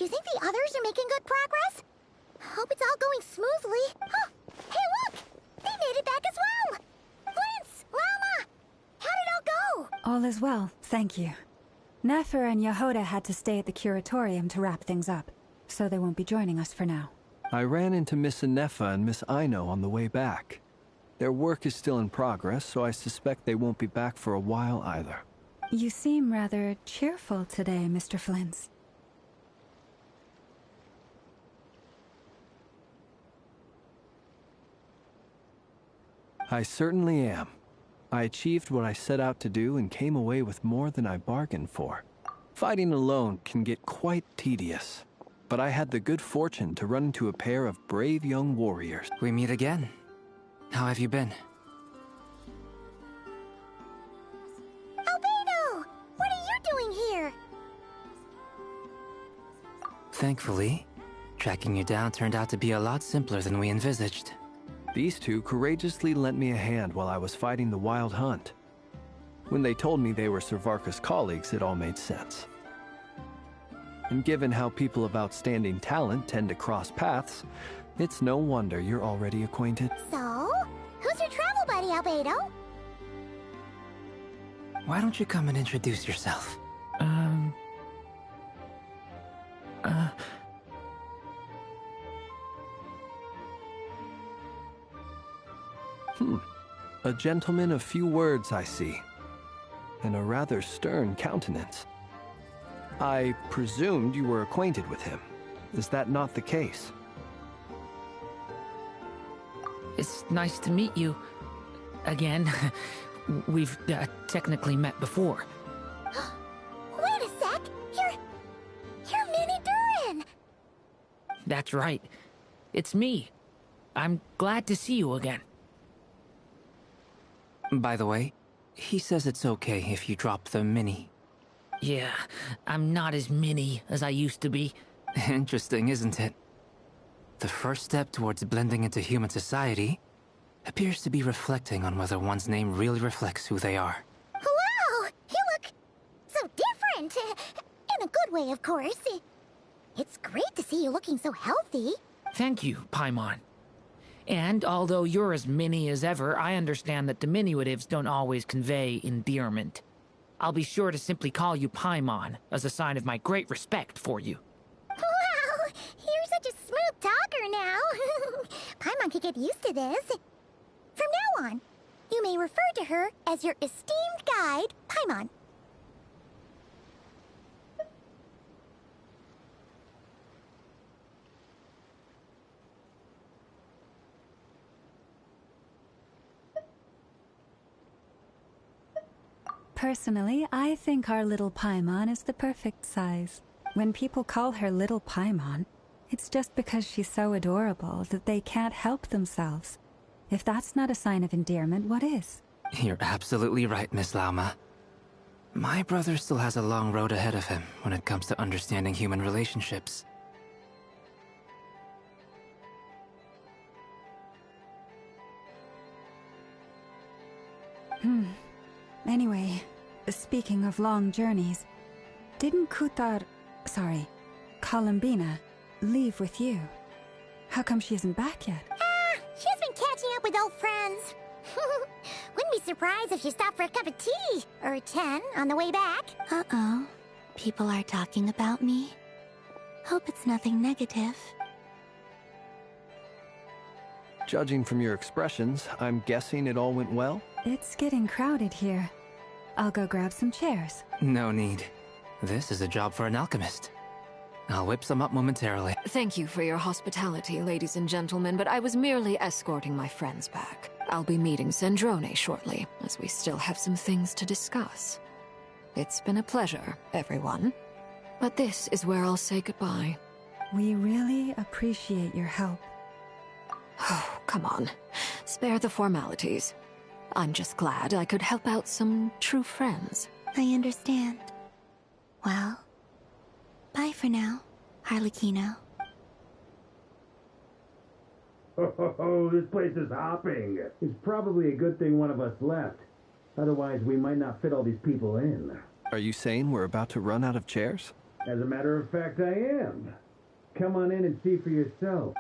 you think the others are making good progress? Hope it's all going smoothly. Oh, hey look! They made it back as well! Flintz! Llama! How did it all go? All is well, thank you. Nefer and Yehoda had to stay at the curatorium to wrap things up, so they won't be joining us for now. I ran into Miss Anefa and Miss Aino on the way back. Their work is still in progress, so I suspect they won't be back for a while either. You seem rather cheerful today, Mr. Flintz. I certainly am. I achieved what I set out to do and came away with more than I bargained for. Fighting alone can get quite tedious, but I had the good fortune to run into a pair of brave young warriors. We meet again. How have you been? Albedo! What are you doing here? Thankfully, tracking you down turned out to be a lot simpler than we envisaged. These two courageously lent me a hand while I was fighting the Wild Hunt. When they told me they were Servarka's colleagues, it all made sense. And given how people of outstanding talent tend to cross paths, it's no wonder you're already acquainted. So, who's your travel buddy, Albedo? Why don't you come and introduce yourself? A gentleman of few words, I see. And a rather stern countenance. I presumed you were acquainted with him. Is that not the case? It's nice to meet you. Again. We've technically met before. Wait a sec! You're Minnie Durin! That's right. It's me. I'm glad to see you again. By the way, he says it's okay if you drop the mini. Yeah, I'm not as mini as I used to be. Interesting, isn't it? The first step towards blending into human society appears to be reflecting on whether one's name really reflects who they are. Wow! You look so different! In a good way, of course. It's great to see you looking so healthy. Thank you, Paimon. And although you're as mini as ever, I understand that diminutives don't always convey endearment. I'll be sure to simply call you Paimon, as a sign of my great respect for you. Wow! You're such a smooth talker now. Paimon could get used to this. From now on, you may refer to her as your esteemed guide, Paimon. Personally, I think our little Paimon is the perfect size. When people call her Little Paimon, it's just because she's so adorable that they can't help themselves. If that's not a sign of endearment, what is? You're absolutely right, Miss Lauma. My brother still has a long road ahead of him when it comes to understanding human relationships. Anyway, speaking of long journeys, didn't Columbina, leave with you? How come she isn't back yet? She's been catching up with old friends. Wouldn't be surprised if she stopped for a cup of tea or 10 on the way back. Uh-oh. People are talking about me. Hope it's nothing negative. Judging from your expressions, I'm guessing it all went well? It's getting crowded here. I'll go grab some chairs. No need. This is a job for an alchemist. I'll whip some up momentarily. Thank you for your hospitality, ladies and gentlemen, but I was merely escorting my friends back. I'll be meeting Sandrone shortly, as we still have some things to discuss. It's been a pleasure, everyone. But this is where I'll say goodbye. We really appreciate your help. Oh, come on. Spare the formalities. I'm just glad I could help out some true friends. I understand. Well, bye for now, Harlequino. Oh, this place is hopping. It's probably a good thing one of us left. Otherwise, we might not fit all these people in. Are you saying we're about to run out of chairs? As a matter of fact, I am. Come on in and see for yourself.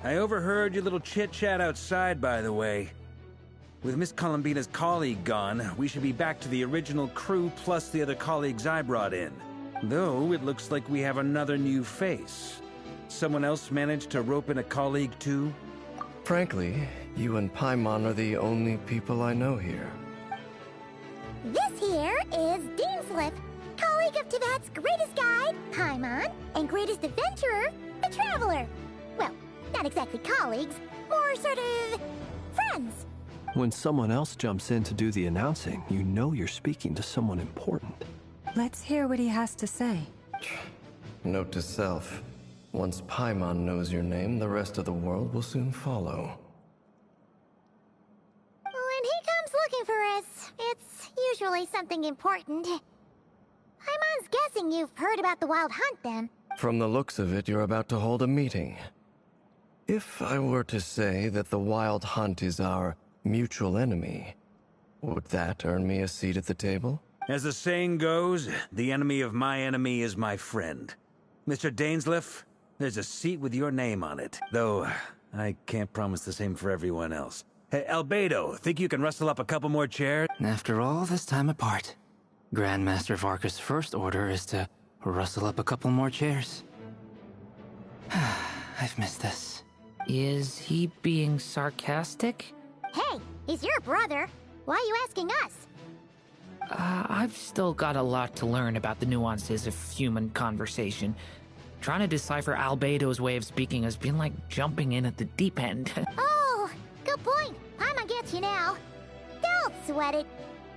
I overheard your little chit-chat outside, by the way. With Miss Columbina's colleague gone, we should be back to the original crew plus the other colleagues I brought in. Though, it looks like we have another new face. Someone else managed to rope in a colleague, too? Frankly, you and Paimon are the only people I know here. This here is Deansliff, colleague of Teyvat's greatest guide, Paimon, and greatest adventurer, the Traveler. Well, not exactly colleagues, more sort of friends. When someone else jumps in to do the announcing, you know you're speaking to someone important. Let's hear what he has to say. Note to self. Once Paimon knows your name, the rest of the world will soon follow. When he comes looking for us, it's usually something important. Paimon's guessing you've heard about the Wild Hunt, then. From the looks of it, you're about to hold a meeting. If I were to say that the Wild Hunt is our mutual enemy, would that earn me a seat at the table? As the saying goes, the enemy of my enemy is my friend. Mr. Dainsliff, there's a seat with your name on it, though I can't promise the same for everyone else. Hey, Albedo, think you can rustle up a couple more chairs? After all this time apart, Grandmaster Varka's first order is to rustle up a couple more chairs. I've missed this. Is he being sarcastic? Hey, he's your brother. Why are you asking us? I've still got a lot to learn about the nuances of human conversation. Trying to decipher Albedo's way of speaking has been like jumping in at the deep end. Oh, good point. Paimon gets you now. Don't sweat it.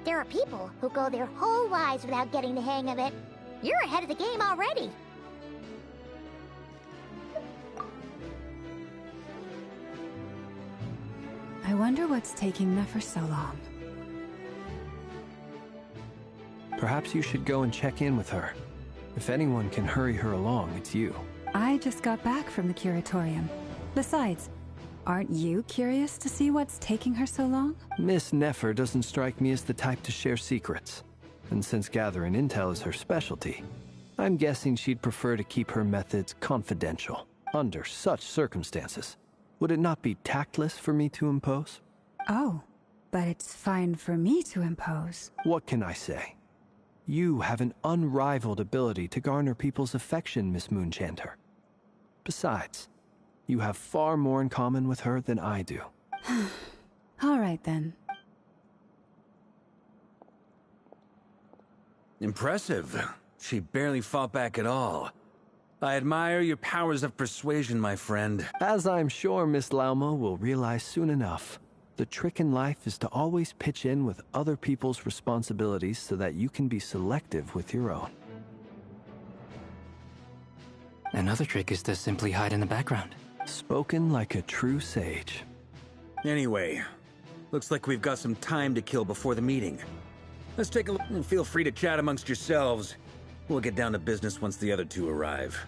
There are people who go their whole lives without getting the hang of it. You're ahead of the game already. I wonder what's taking Nefer so long. Perhaps you should go and check in with her. If anyone can hurry her along, it's you. I just got back from the curatorium. Besides, aren't you curious to see what's taking her so long? Miss Nefer doesn't strike me as the type to share secrets. And since gathering intel is her specialty, I'm guessing she'd prefer to keep her methods confidential. Under such circumstances, would it not be tactless for me to impose? Oh, but it's fine for me to impose. What can I say? You have an unrivaled ability to garner people's affection, Miss Moonchanter. Besides, you have far more in common with her than I do. All right, then. Impressive. She barely fought back at all. I admire your powers of persuasion, my friend. As I'm sure Miss Lauma will realize soon enough, the trick in life is to always pitch in with other people's responsibilities so that you can be selective with your own. Another trick is to simply hide in the background. Spoken like a true sage. Anyway, looks like we've got some time to kill before the meeting. Let's take a look and feel free to chat amongst yourselves. We'll get down to business once the other two arrive.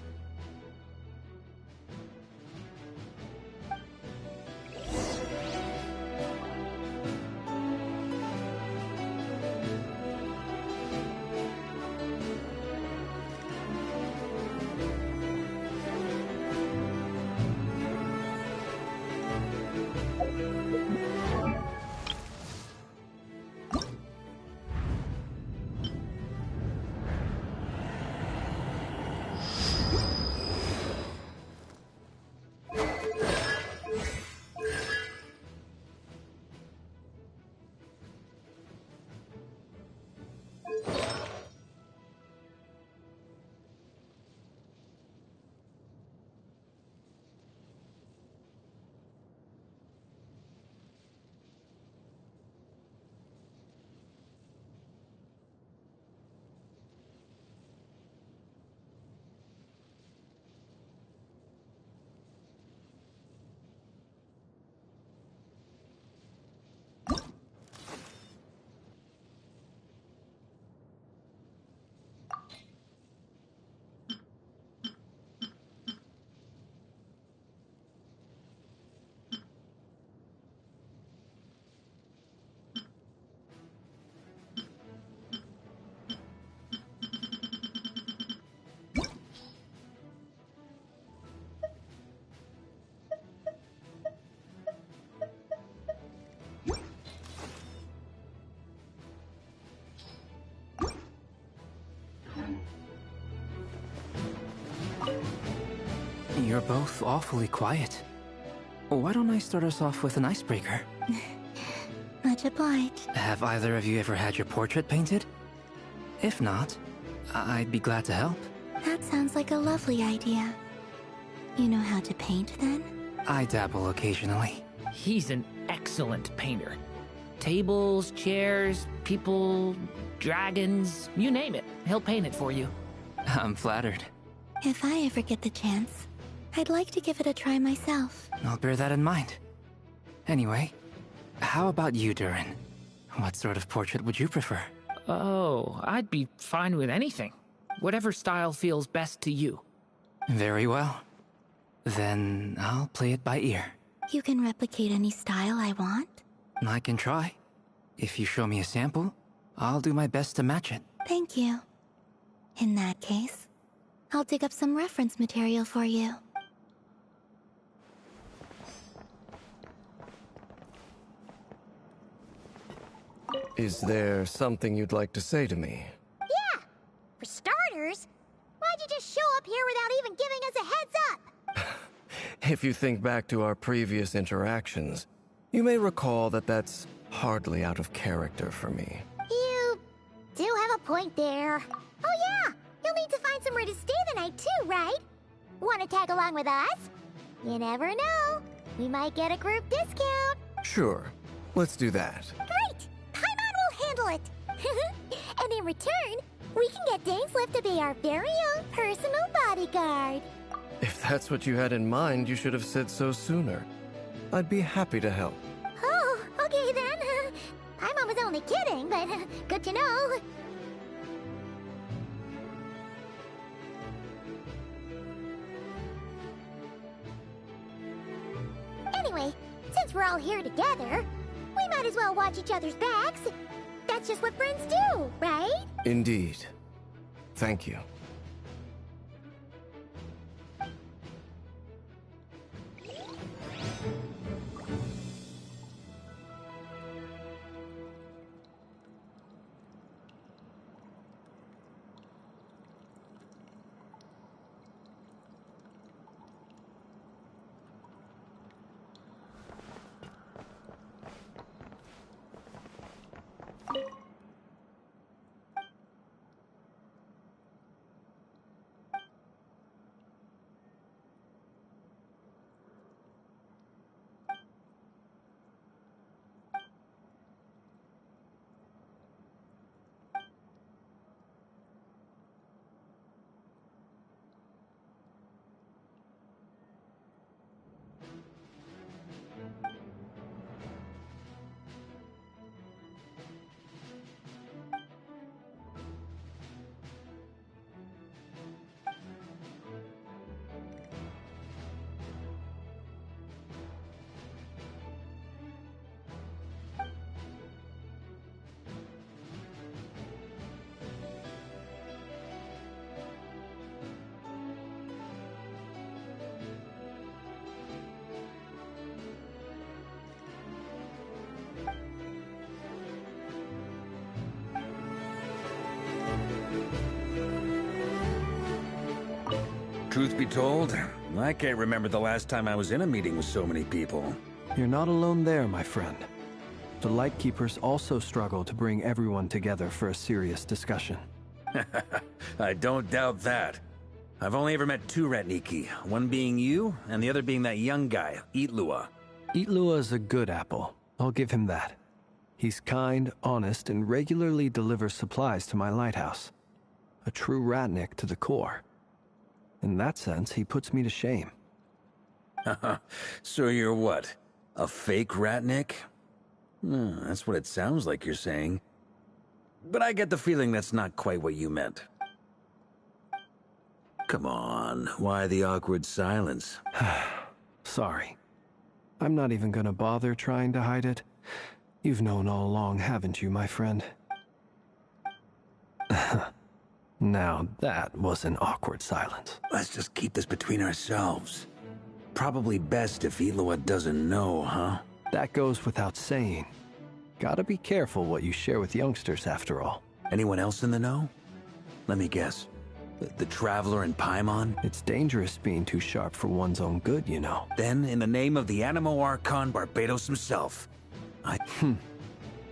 You're both awfully quiet. Why don't I start us off with an icebreaker? Much obliged. Have either of you ever had your portrait painted? If not, I'd be glad to help. That sounds like a lovely idea. You know how to paint, then? I dabble occasionally. He's an excellent painter. Tables, chairs, people, dragons, you name it. He'll paint it for you. I'm flattered. If I ever get the chance, I'd like to give it a try myself. I'll bear that in mind. Anyway, how about you, Durin? What sort of portrait would you prefer? Oh, I'd be fine with anything. Whatever style feels best to you. Very well. Then I'll play it by ear. You can replicate any style I want? I can try. If you show me a sample, I'll do my best to match it. Thank you. In that case, I'll dig up some reference material for you. Is there something you'd like to say to me? Yeah! For starters, why'd you just show up here without even giving us a heads up? If you think back to our previous interactions, you may recall that that's hardly out of character for me. You do have a point there. Oh yeah! You'll need to find somewhere to stay the night too, right? Want to tag along with us? You never know. We might get a group discount. Sure, let's do that. Great! Paimon will handle it! And in return, we can get Dainslift to be our very own personal bodyguard. If that's what you had in mind, you should have said so sooner. I'd be happy to help. Oh, okay then. Paimon was only kidding, but good to know. Anyway, since we're all here together, we might as well watch each other's backs. That's just what friends do, right? Indeed. Thank you. Truth be told, I can't remember the last time I was in a meeting with so many people. You're not alone there, my friend. The Lightkeepers also struggle to bring everyone together for a serious discussion. I don't doubt that. I've only ever met two Ratniki, one being you, and the other being that young guy, Eatlua. Eatlua is a good apple. I'll give him that. He's kind, honest, and regularly delivers supplies to my lighthouse. A true Ratnik to the core. In that sense, he puts me to shame. So you're what? A fake Ratnik? That's what it sounds like you're saying. But I get the feeling that's not quite what you meant. Come on, why the awkward silence? Sorry. I'm not even gonna bother trying to hide it. You've known all along, haven't you, my friend? Now, that was an awkward silence. Let's just keep this between ourselves. Probably best if Eloa doesn't know, huh? That goes without saying. Gotta be careful what you share with youngsters, after all. Anyone else in the know? Let me guess. The Traveler and Paimon? It's dangerous being too sharp for one's own good, you know. Then, in the name of the Animo Archon Barbados himself,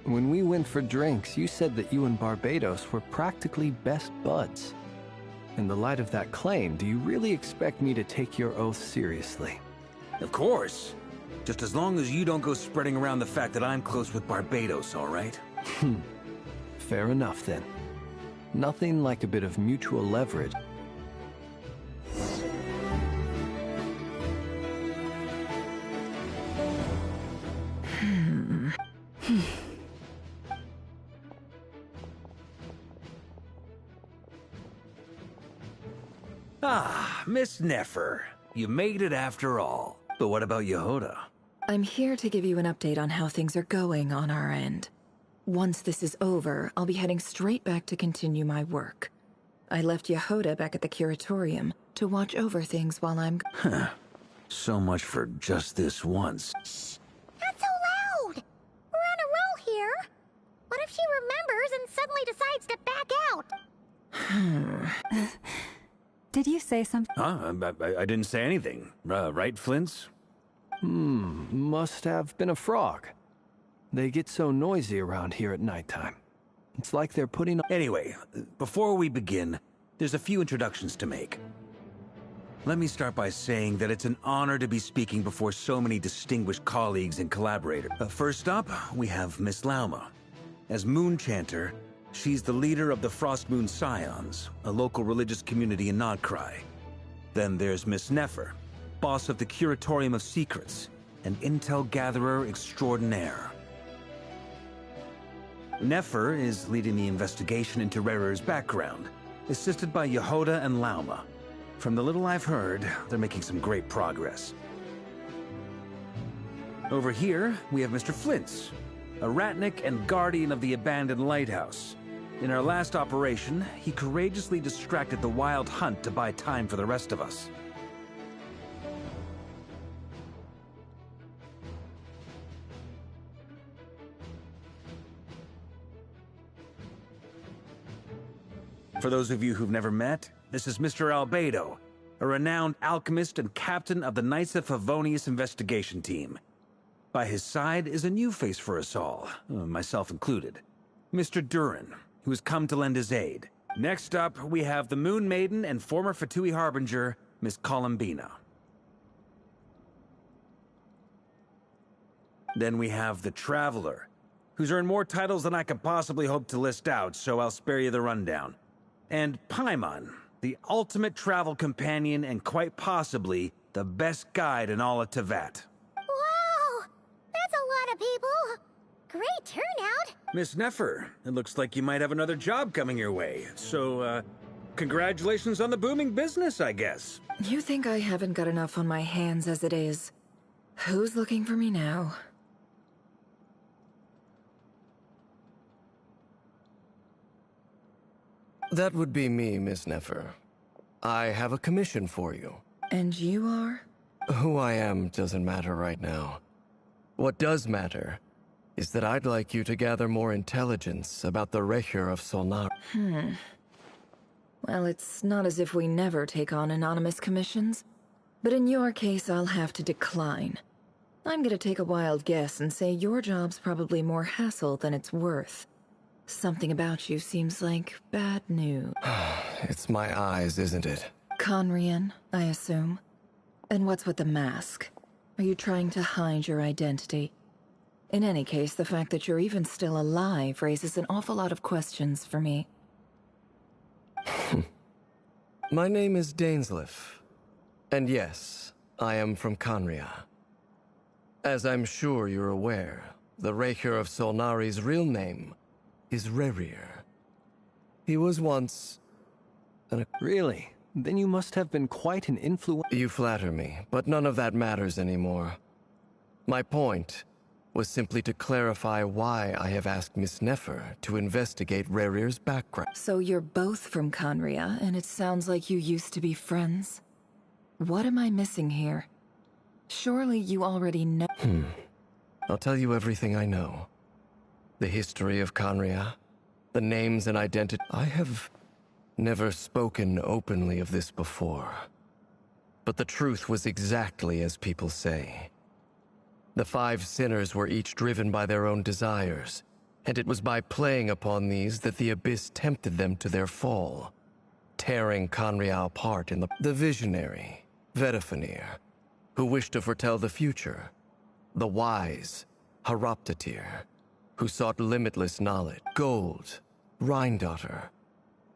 When we went for drinks, you said that you and Barbados were practically best buds. In the light of that claim, do you really expect me to take your oath seriously? Of course. Just as long as you don't go spreading around the fact that I'm close with Barbados, all right? Fair enough, then. Nothing like a bit of mutual leverage. Ah, Miss Nefer. You made it after all. But what about Yehoda? I'm here to give you an update on how things are going on our end. Once this is over, I'll be heading straight back to continue my work. I left Yehoda back at the Curatorium to watch over things while I'm... So much for just this once. Shh! Not so loud! We're on a roll here. What if she remembers and suddenly decides to back out? Did you say something? I didn't say anything. Right, Flints? Must have been a frog. They get so noisy around here at nighttime. It's like they're putting... Anyway, before we begin, there's a few introductions to make. Let me start by saying that it's an honor to be speaking before so many distinguished colleagues and collaborators. First up, we have Miss Lauma. As Moon Chanter, she's the leader of the Frost Moon Scions, a local religious community in Nodcry. Then there's Miss Nefer, boss of the Curatorium of Secrets, and intel gatherer extraordinaire. Nefer is leading the investigation into Rerer's background, assisted by Yehoda and Lauma. From the little I've heard, they're making some great progress. Over here, we have Mr. Flints, a Ratnik and guardian of the abandoned lighthouse. In our last operation, he courageously distracted the Wild Hunt to buy time for the rest of us. For those of you who've never met, this is Mr. Albedo, a renowned alchemist and captain of the Knights of Favonius investigation team. By his side is a new face for us all, myself included, Mr. Durin, who has come to lend his aid. Next up, we have the Moon Maiden and former Fatui Harbinger, Miss Columbina. Then we have the Traveler, who's earned more titles than I could possibly hope to list out, so I'll spare you the rundown. And Paimon, the ultimate travel companion and quite possibly the best guide in all of Tevat. Wow! That's a lot of people! Great turnout! Miss Nefer, it looks like you might have another job coming your way. So, congratulations on the booming business, I guess. You think I haven't got enough on my hands as it is? Who's looking for me now? That would be me, Miss Nefer. I have a commission for you. And you are? Who I am doesn't matter right now. What does matter is that I'd like you to gather more intelligence about the Recher of Solnar. Well, it's not as if we never take on anonymous commissions. But in your case, I'll have to decline. I'm gonna take a wild guess and say your job's probably more hassle than it's worth. Something about you seems like bad news. It's my eyes, isn't it? Conrian, I assume. And what's with the mask? Are you trying to hide your identity? In any case, the fact that you're even still alive raises an awful lot of questions for me. My name is Dainsleif. And yes, I am from Conria. As I'm sure you're aware, the Recher of Solnari's real name is Rerir. He was once... Really? Then you must have been quite an influence. You flatter me, but none of that matters anymore. My point was simply to clarify why I have asked Miss Nefer to investigate Rerir's background. So you're both from Conria, and it sounds like you used to be friends? What am I missing here? Surely you already know... I'll tell you everything I know. The history of Conria, the names and identity. I have never spoken openly of this before. But the truth was exactly as people say. The 5 sinners were each driven by their own desires, and it was by playing upon these that the Abyss tempted them to their fall, tearing Conria apart in the visionary, Vedifenir, who wished to foretell the future, the wise, Haroptatir, who sought limitless knowledge, Gold, Rhindaughter,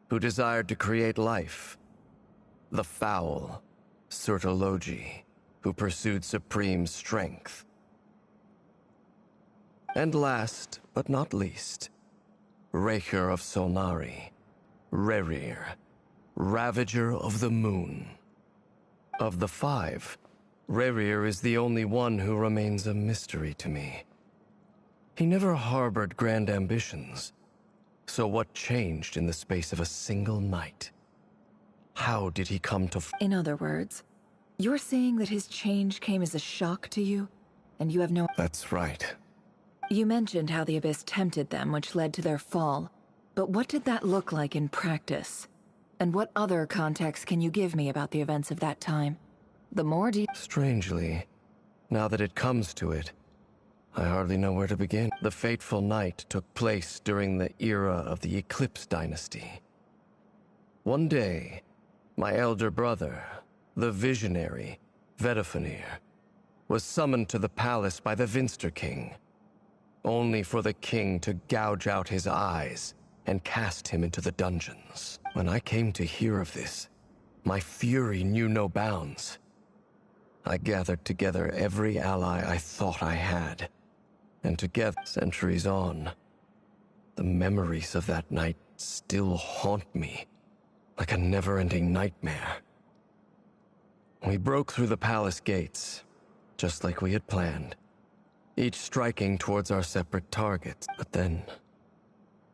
who desired to create life, the foul, Surtologi, who pursued supreme strength. And last, but not least, Raker of Solnari, Rerir, Ravager of the Moon. Of the 5, Rerir is the only one who remains a mystery to me. He never harbored grand ambitions, so what changed in the space of a single night? How did he come to In other words, you're saying that his change came as a shock to you, and you have no— That's right. You mentioned how the Abyss tempted them, which led to their fall. But what did that look like in practice? And what other context can you give me about the events of that time? The more Strangely, now that it comes to it, I hardly know where to begin. The fateful night took place during the era of the Eclipse Dynasty. One day, my elder brother, the visionary, Vedifenir, was summoned to the palace by the Vinster King, only for the king to gouge out his eyes and cast him into the dungeons. When I came to hear of this, my fury knew no bounds. I gathered together every ally I thought I had, and together, centuries on, the memories of that night still haunt me like a never-ending nightmare. We broke through the palace gates, just like we had planned, each striking towards our separate targets. But then,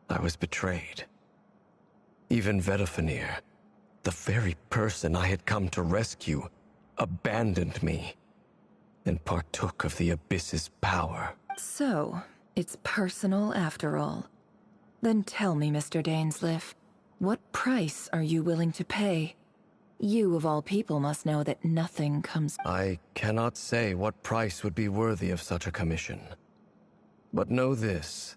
I was betrayed. Even Vedifenir, the very person I had come to rescue, abandoned me and partook of the Abyss's power. So, it's personal after all. Then tell me, Mr. Dainsleif, what price are you willing to pay? You, of all people, must know that nothing comes— I cannot say what price would be worthy of such a commission. But know this.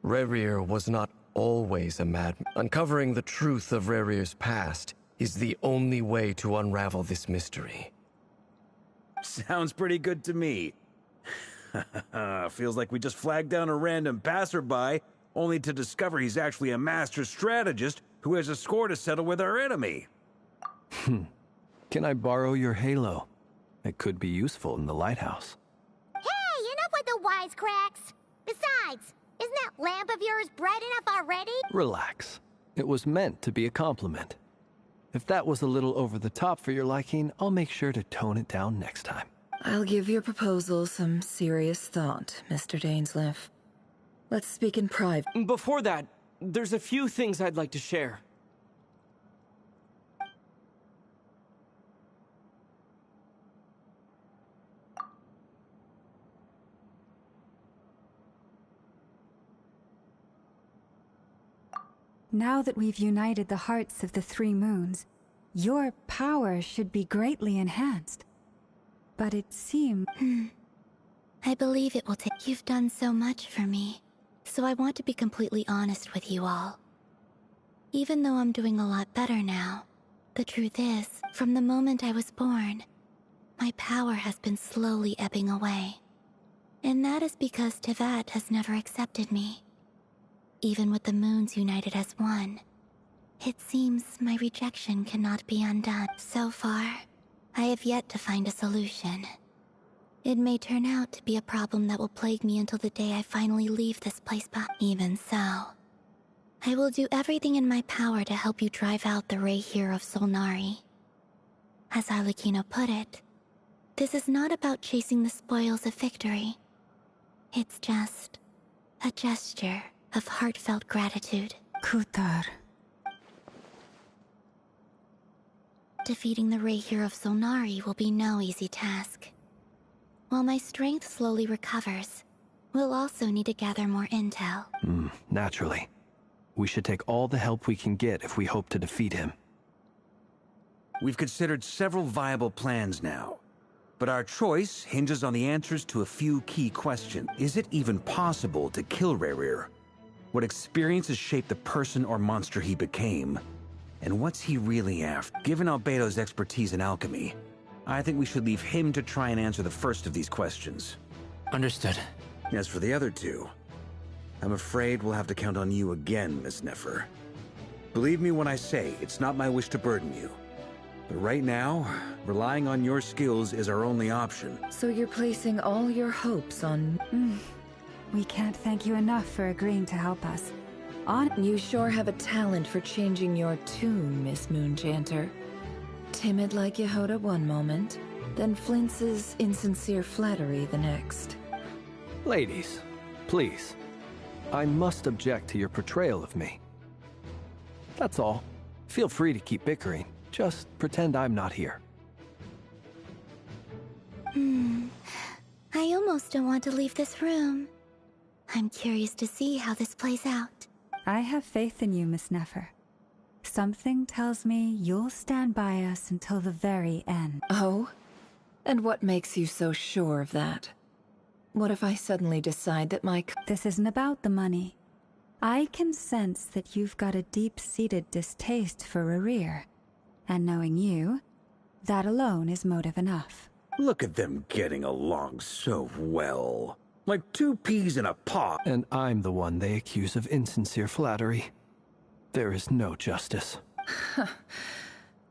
Rerir was not always a madman. Uncovering the truth of Rerir's past is the only way to unravel this mystery. Sounds pretty good to me. Feels like we just flagged down a random passerby, only to discover he's actually a master strategist who has a score to settle with our enemy. Can I borrow your halo? It could be useful in the lighthouse. Hey, enough with the wisecracks! Besides, isn't that lamp of yours bright enough already? Relax. It was meant to be a compliment. If that was a little over the top for your liking, I'll make sure to tone it down next time. I'll give your proposal some serious thought, Mr. Dainsleif. Let's speak in private. Before that, there's a few things I'd like to share. Now that we've united the hearts of the 3 moons, your power should be greatly enhanced. But it seems— I believe it will take— You've done so much for me, so I want to be completely honest with you all. Even though I'm doing a lot better now, the truth is, from the moment I was born, my power has been slowly ebbing away. And that is because Tevat has never accepted me. Even with the moons united as one, it seems my rejection cannot be undone. So far, I have yet to find a solution. It may turn out to be a problem that will plague me until the day I finally leave this place, but even so, I will do everything in my power to help you drive out the Raher of Solnari. As Arlecchino put it, this is not about chasing the spoils of victory. It's just a gesture of heartfelt gratitude. Kutar. Defeating the Raher of Solnari will be no easy task. While my strength slowly recovers, we'll also need to gather more intel. Naturally. We should take all the help we can get if we hope to defeat him. We've considered several viable plans now, but our choice hinges on the answers to a few key questions. Is it even possible to kill Rerir? What experiences shaped the person or monster he became? And what's he really after? Given Albedo's expertise in alchemy, I think we should leave him to try and answer the first of these questions. Understood. As for the other two, I'm afraid we'll have to count on you again, Miss Nefer. Believe me when I say it's not my wish to burden you. But right now, relying on your skills is our only option. So you're placing all your hopes on... We can't thank you enough for agreeing to help us. You sure have a talent for changing your tune, Miss Moonchanter. Timid like Yehoda one moment, then Flintz's insincere flattery the next. Ladies, please. I must object to your portrayal of me. That's all. Feel free to keep bickering. Just pretend I'm not here. I almost don't want to leave this room. I'm curious to see how this plays out. I have faith in you, Miss Nefer. Something tells me you'll stand by us until the very end. Oh? And what makes you so sure of that? What if I suddenly decide that This isn't about the money. I can sense that you've got a deep-seated distaste for Rerir. And knowing you, that alone is motive enough. Look at them getting along so well. Like two peas in a pod. And I'm the one they accuse of insincere flattery. There is no justice.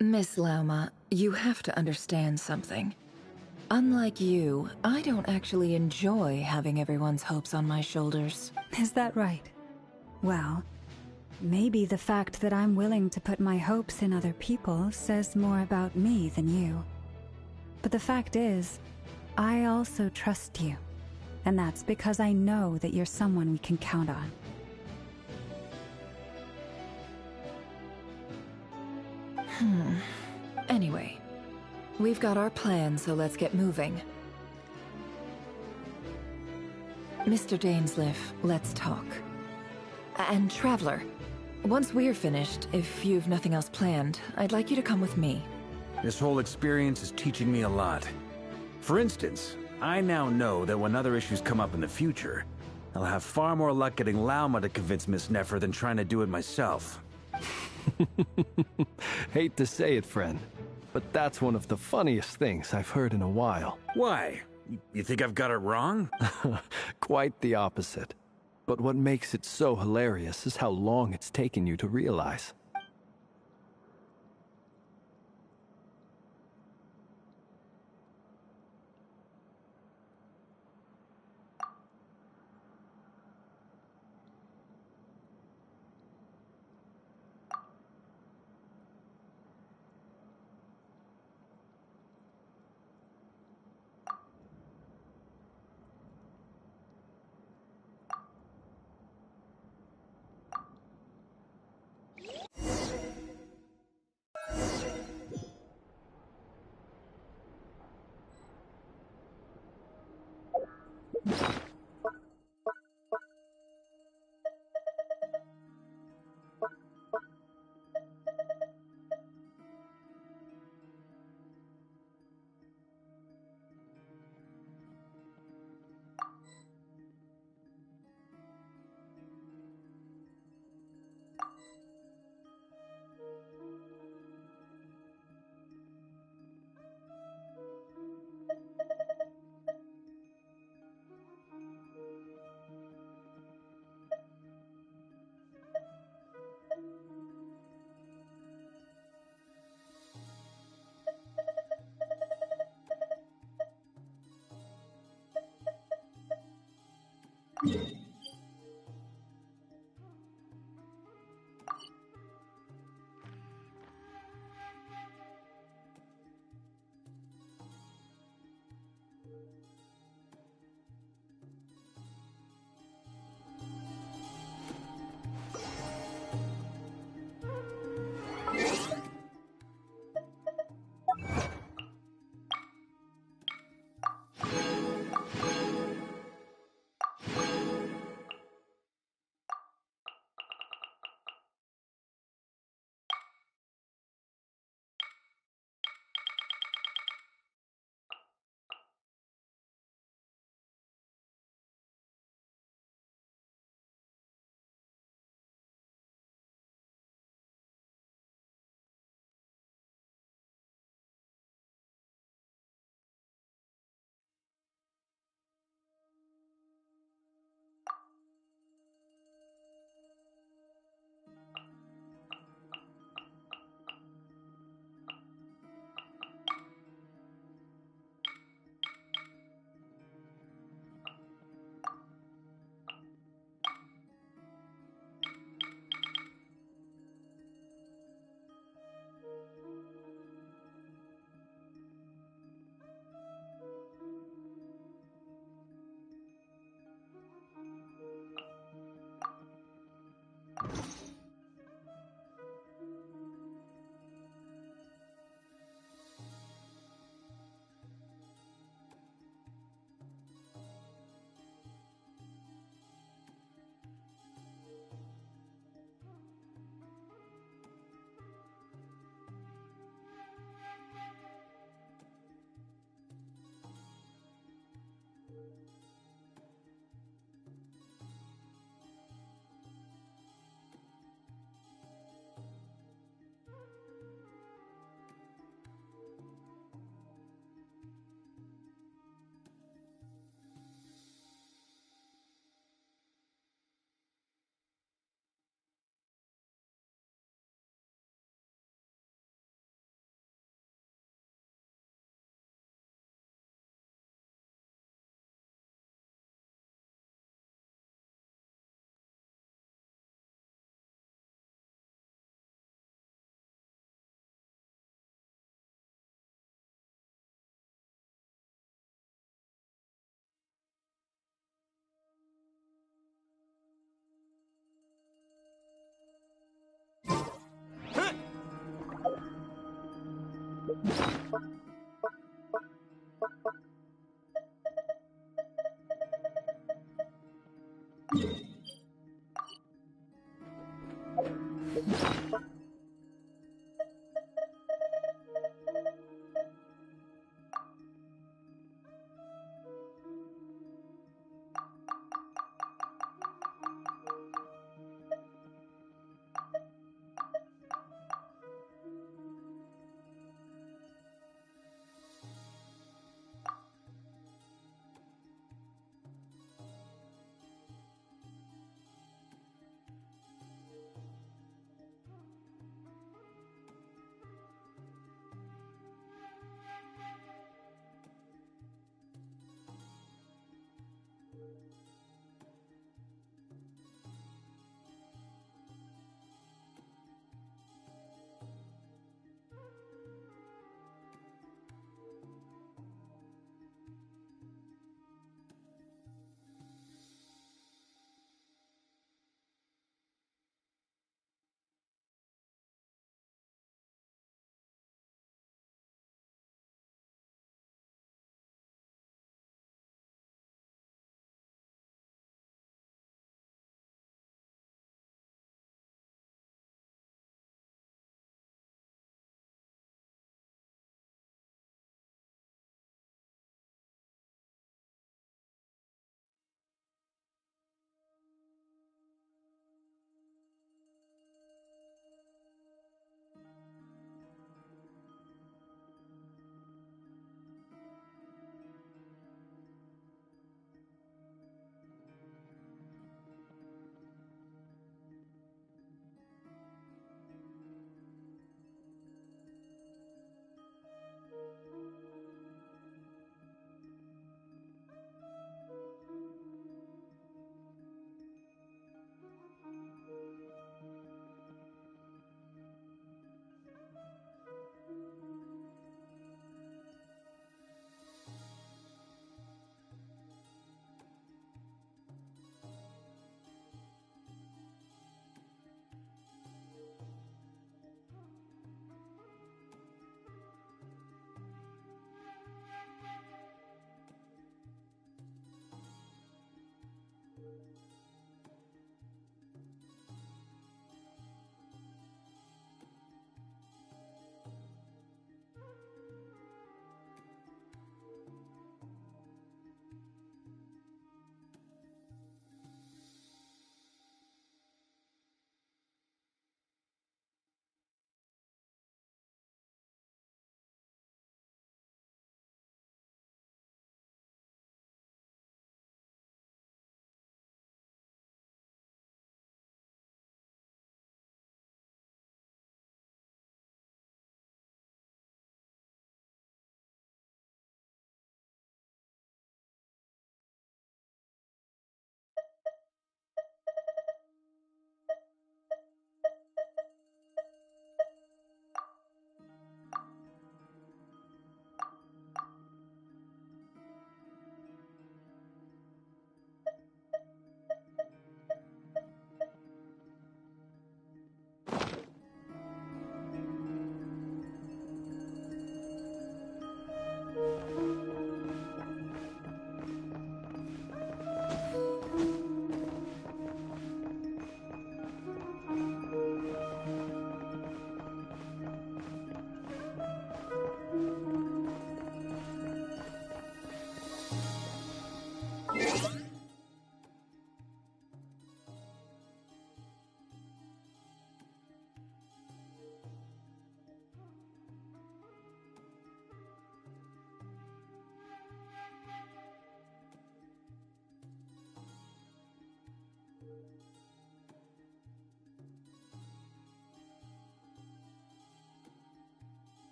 Miss Lauma, you have to understand something. Unlike you, I don't actually enjoy having everyone's hopes on my shoulders. Is that right? Well, maybe the fact that I'm willing to put my hopes in other people says more about me than you. But the fact is, I also trust you. And that's because I know that you're someone we can count on. Anyway, we've got our plan, so let's get moving. Mr. Dainsliff, let's talk. And Traveler, once we're finished, if you've nothing else planned, I'd like you to come with me. This whole experience is teaching me a lot. For instance, I now know that when other issues come up in the future, I'll have far more luck getting Lauma to convince Miss Nefer than trying to do it myself. Hate to say it, friend, but that's one of the funniest things I've heard in a while. Why? You think I've got it wrong? Quite the opposite. But what makes it so hilarious is how long it's taken you to realize.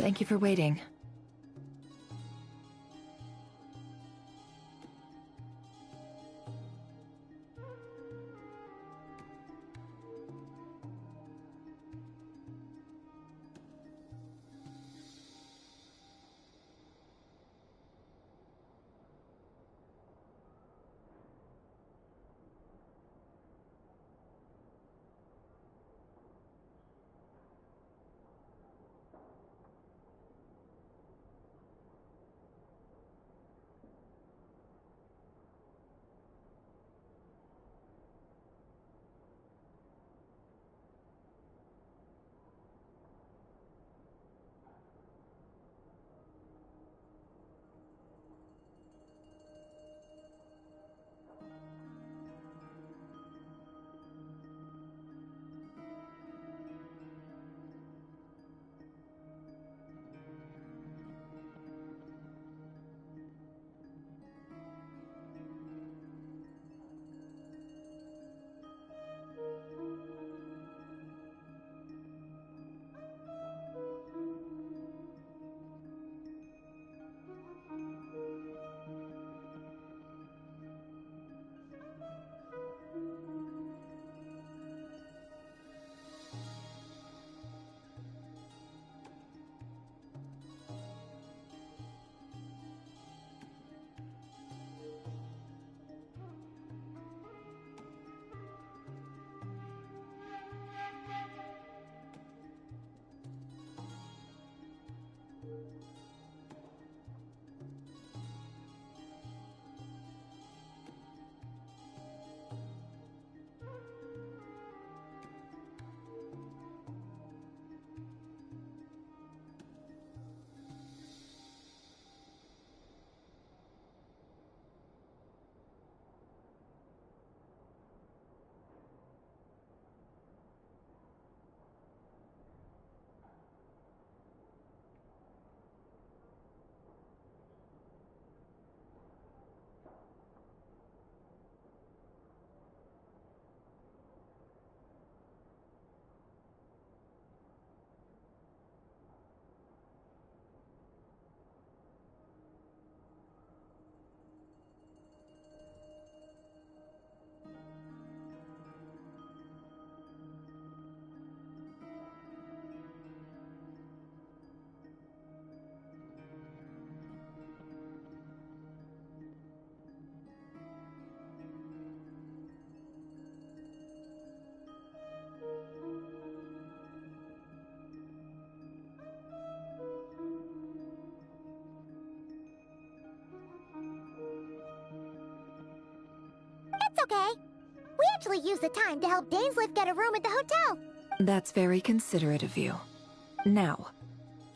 Thank you for waiting. It's okay. We actually used the time to help Dainsleif get a room at the hotel. That's very considerate of you. Now,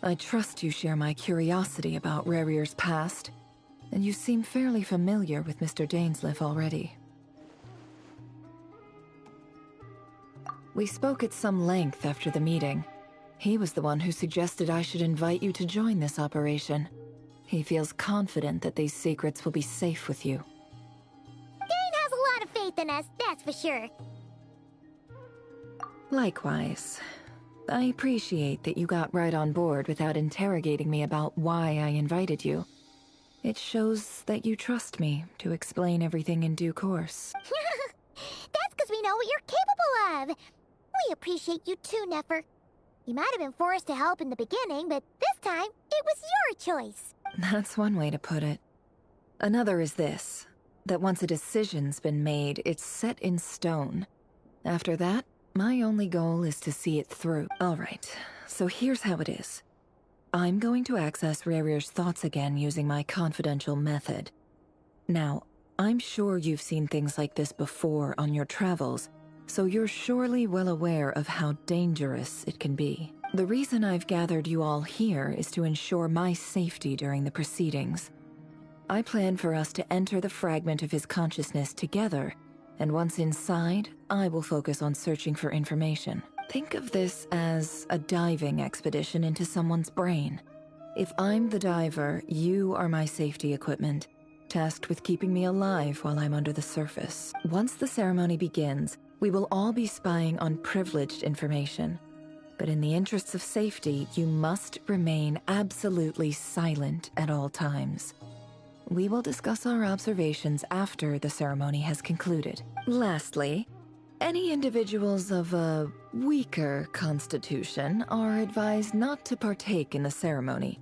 I trust you share my curiosity about Rerir's past, and you seem fairly familiar with Mr. Dainsleif already. We spoke at some length after the meeting. He was the one who suggested I should invite you to join this operation. He feels confident that these secrets will be safe with you. Dane has a lot of faith in us, that's for sure. Likewise. I appreciate that you got right on board without interrogating me about why I invited you. It shows that you trust me to explain everything in due course. That's because we know what you're capable of. We appreciate you too, Nefer. You might have been forced to help in the beginning, but this time, it was your choice. That's one way to put it. Another is this, that once a decision's been made, it's set in stone. After that, my only goal is to see it through. Alright, so here's how it is. I'm going to access Rerir's thoughts again using my confidential method. Now, I'm sure you've seen things like this before on your travels, so you're surely well aware of how dangerous it can be. The reason I've gathered you all here is to ensure my safety during the proceedings. I plan for us to enter the fragment of his consciousness together, and once inside, I will focus on searching for information. Think of this as a diving expedition into someone's brain. If I'm the diver, you are my safety equipment, tasked with keeping me alive while I'm under the surface. Once the ceremony begins, we will all be spying on privileged information. But in the interests of safety, you must remain absolutely silent at all times. We will discuss our observations after the ceremony has concluded. Lastly, any individuals of a weaker constitution are advised not to partake in the ceremony.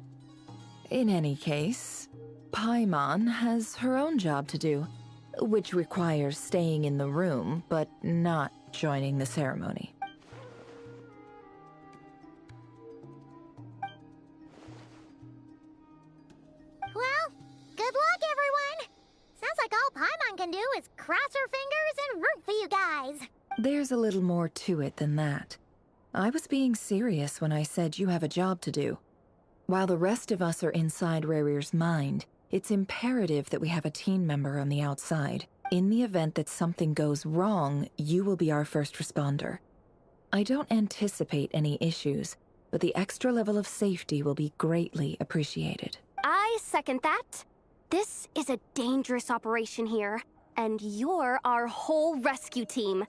In any case, Paimon has her own job to do, which requires staying in the room but not joining the ceremony. Well, good luck, everyone! Sounds like all Paimon can do is cross her fingers and root for you guys. There's a little more to it than that. I was being serious when I said you have a job to do. While the rest of us are inside Rarir's mind, it's imperative that we have a team member on the outside. In the event that something goes wrong, you will be our first responder. I don't anticipate any issues, but the extra level of safety will be greatly appreciated. I second that. This is a dangerous operation here, and you're our whole rescue team.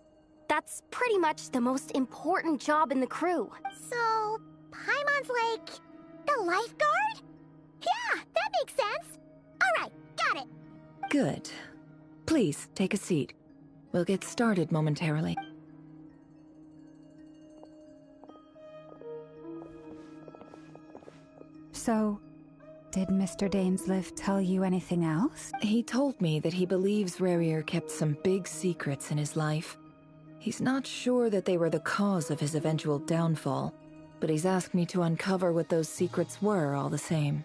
That's pretty much the most important job in the crew. So, Paimon's like the lifeguard? Yeah, that makes sense. Alright, got it. Good. Please, take a seat. We'll get started momentarily. So, did Mr. Dainsleif tell you anything else? He told me that he believes Rarir kept some big secrets in his life. He's not sure that they were the cause of his eventual downfall, but he's asked me to uncover what those secrets were all the same.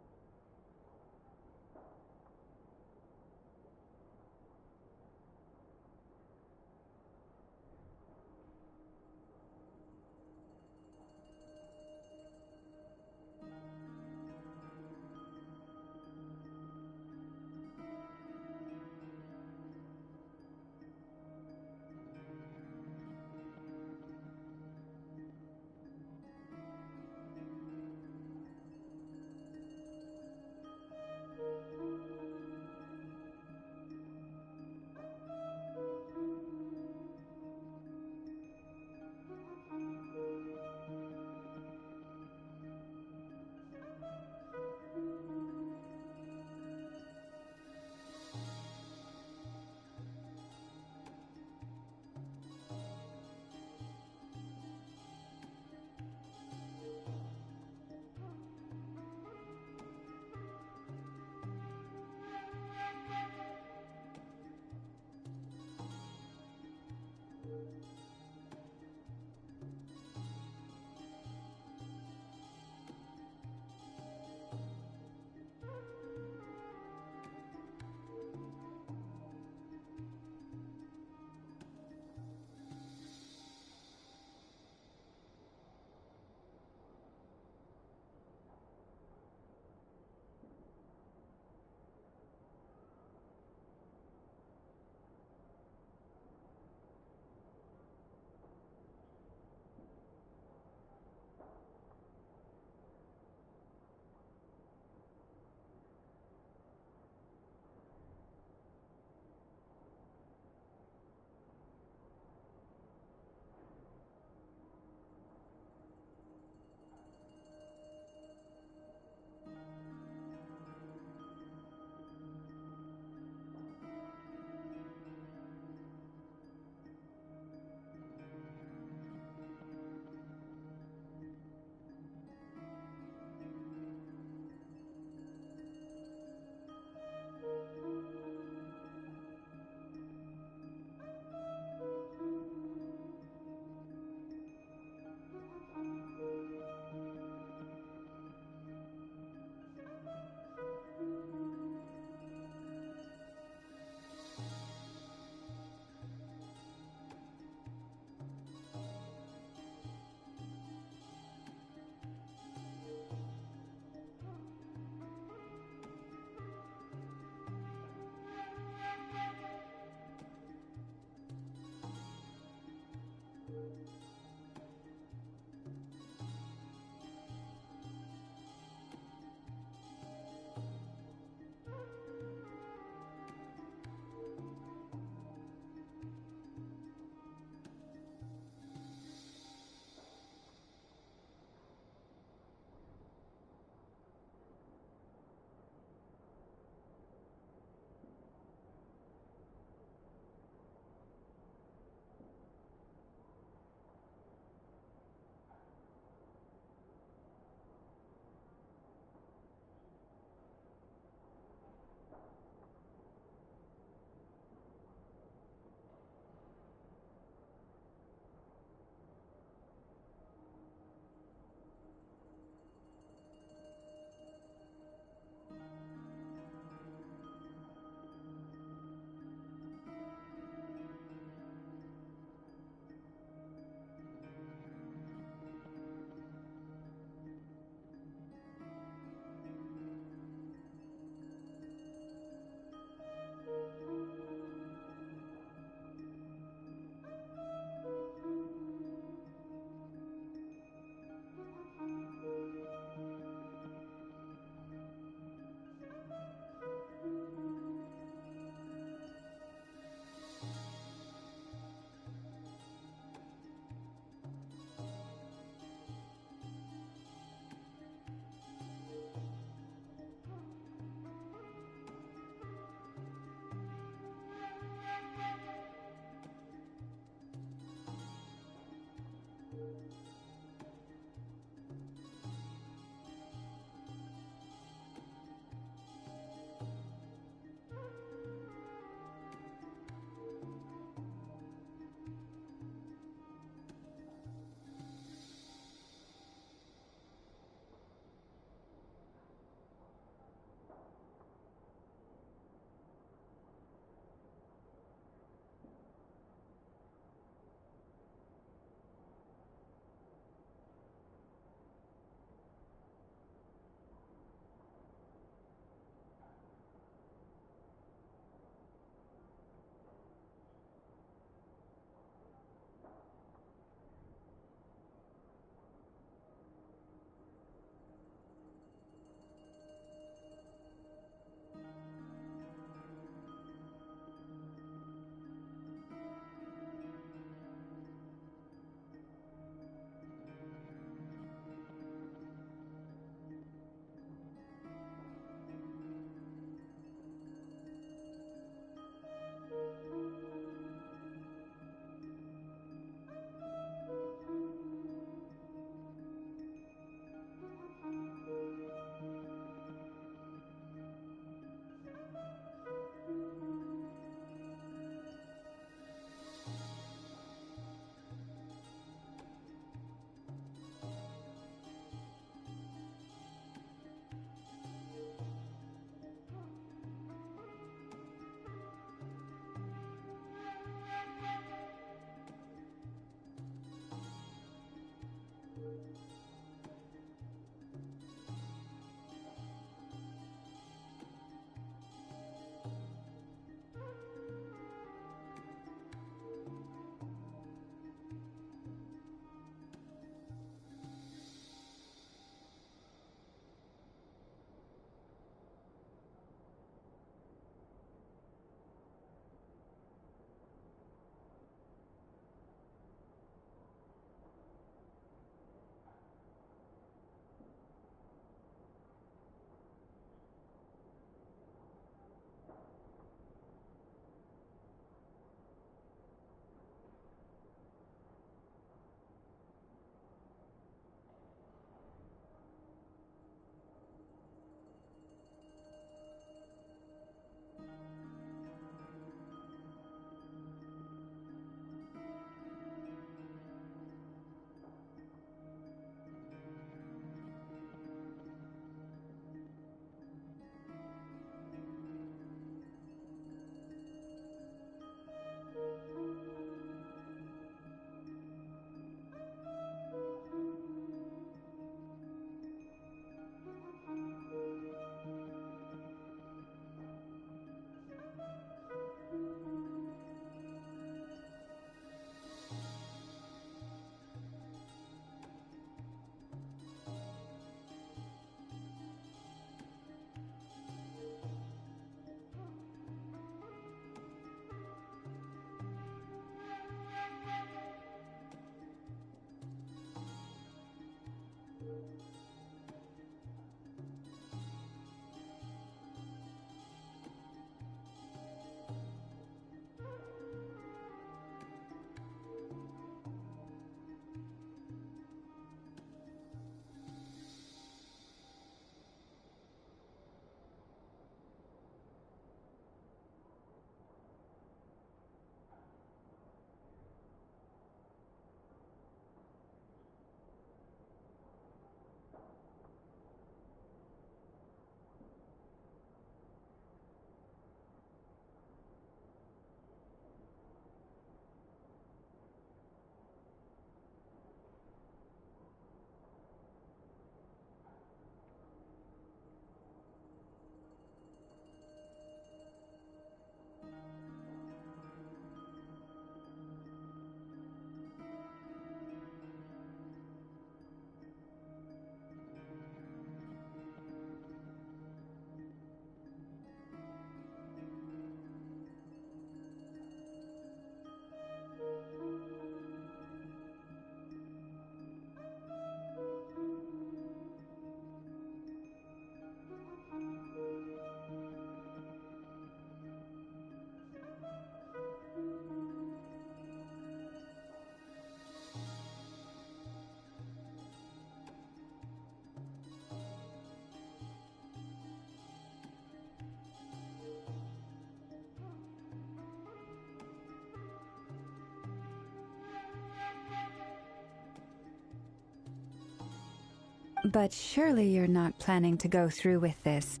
But surely you're not planning to go through with this,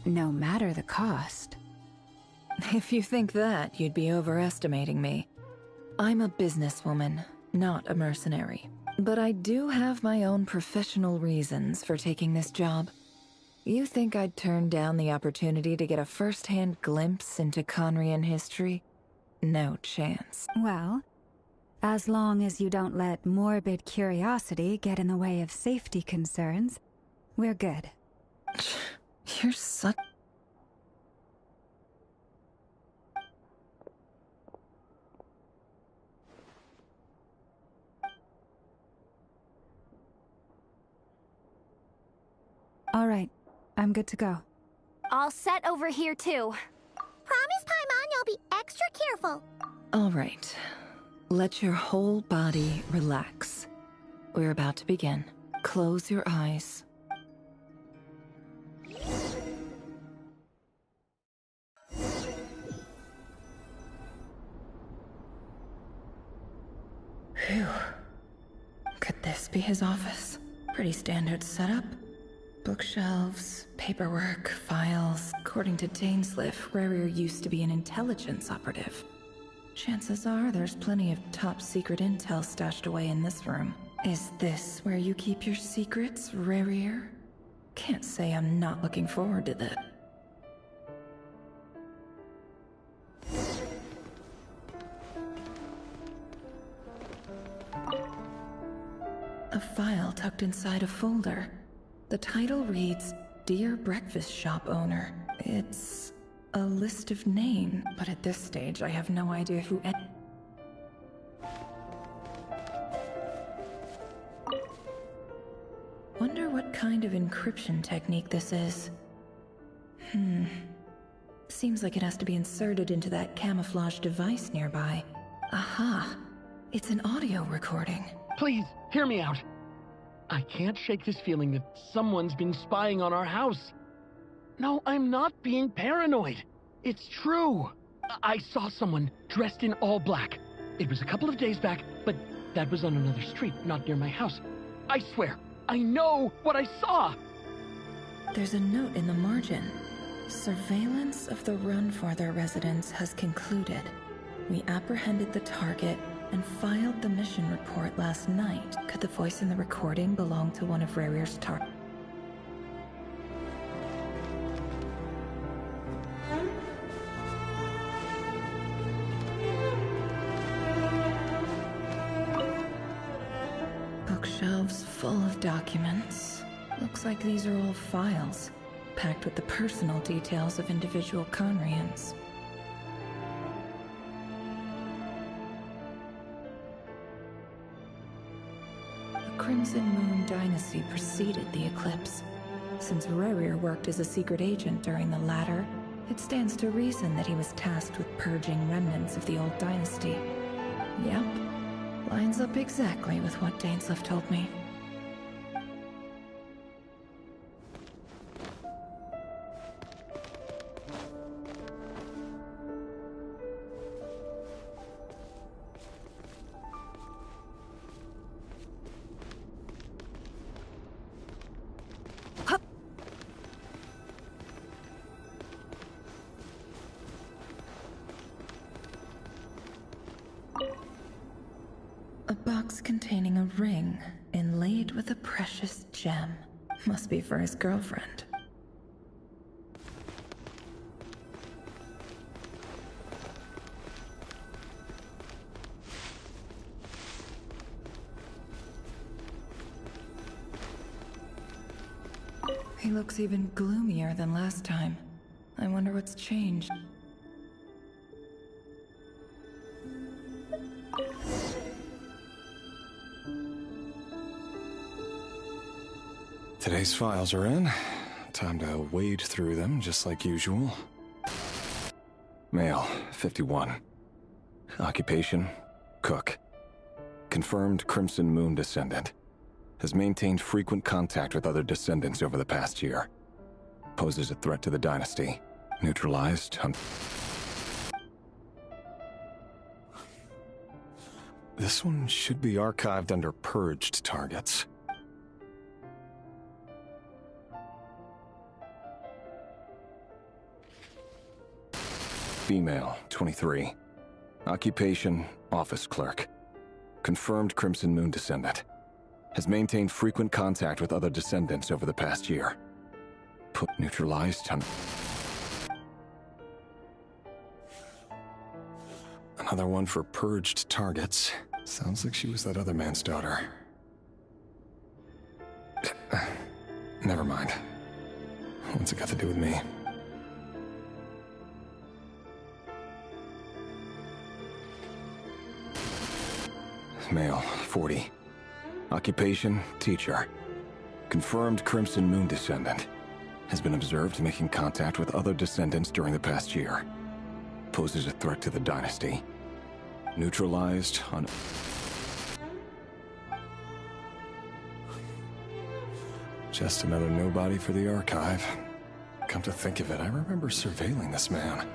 no matter the cost. If you think that, you'd be overestimating me. I'm a businesswoman, not a mercenary. But I do have my own professional reasons for taking this job. You think I'd turn down the opportunity to get a first-hand glimpse into Conrian history? No chance. Well, as long as you don't let morbid curiosity get in the way of safety concerns, we're good. You're such... All right, I'm good to go. All set over here, too. Promise, Paimon, you'll be extra careful. All right. Let your whole body relax. We're about to begin. Close your eyes. Phew. Could this be his office? Pretty standard setup. Bookshelves, paperwork, files. According to Dainsliff, Rarier used to be an intelligence operative. Chances are there's plenty of top-secret intel stashed away in this room. Is this where you keep your secrets, Rarier? Can't say I'm not looking forward to that. A file tucked inside a folder. The title reads, Dear Breakfast Shop Owner. It's a list of names, but at this stage I have no idea who Wonder what kind of encryption technique this is. Seems like it has to be inserted into that camouflage device nearby. Aha! It's an audio recording. Please, hear me out. I can't shake this feeling that someone's been spying on our house. No, I'm not being paranoid. It's true. I saw someone dressed in all black. It was a couple of days back, but that was on another street, not near my house. I swear, I know what I saw. There's a note in the margin. Surveillance of the Runforther residence has concluded. We apprehended the target and filed the mission report last night. Could the voice in the recording belong to one of Rarier's targets? Bookshelves full of documents. Looks like these are all files, packed with the personal details of individual Conrians. The Crimson Moon Dynasty preceded the eclipse. Since Rarier worked as a secret agent during the latter, it stands to reason that he was tasked with purging remnants of the old dynasty. Yep, lines up exactly with what Dainsliff told me. A box containing a ring inlaid with a precious gem. Must be for his girlfriend. He looks even gloomier than last time. I wonder what's changed. Today's files are in. Time to wade through them, just like usual. Male, 51. Occupation, cook. Confirmed Crimson Moon descendant. Has maintained frequent contact with other descendants over the past year. Poses a threat to the dynasty. Neutralized. This one should be archived under purged targets. Female, 23. Occupation, office clerk. Confirmed Crimson Moon descendant. Has maintained frequent contact with other descendants over the past year. Neutralized on... Another one for purged targets. Sounds like she was that other man's daughter. Never mind. What's it got to do with me? Male, 40. Occupation, teacher. Confirmed Crimson Moon descendant. Has been observed making contact with other descendants during the past year. Poses a threat to the dynasty. Neutralized on... Just another nobody for the archive. Come to think of it, I remember surveilling this man.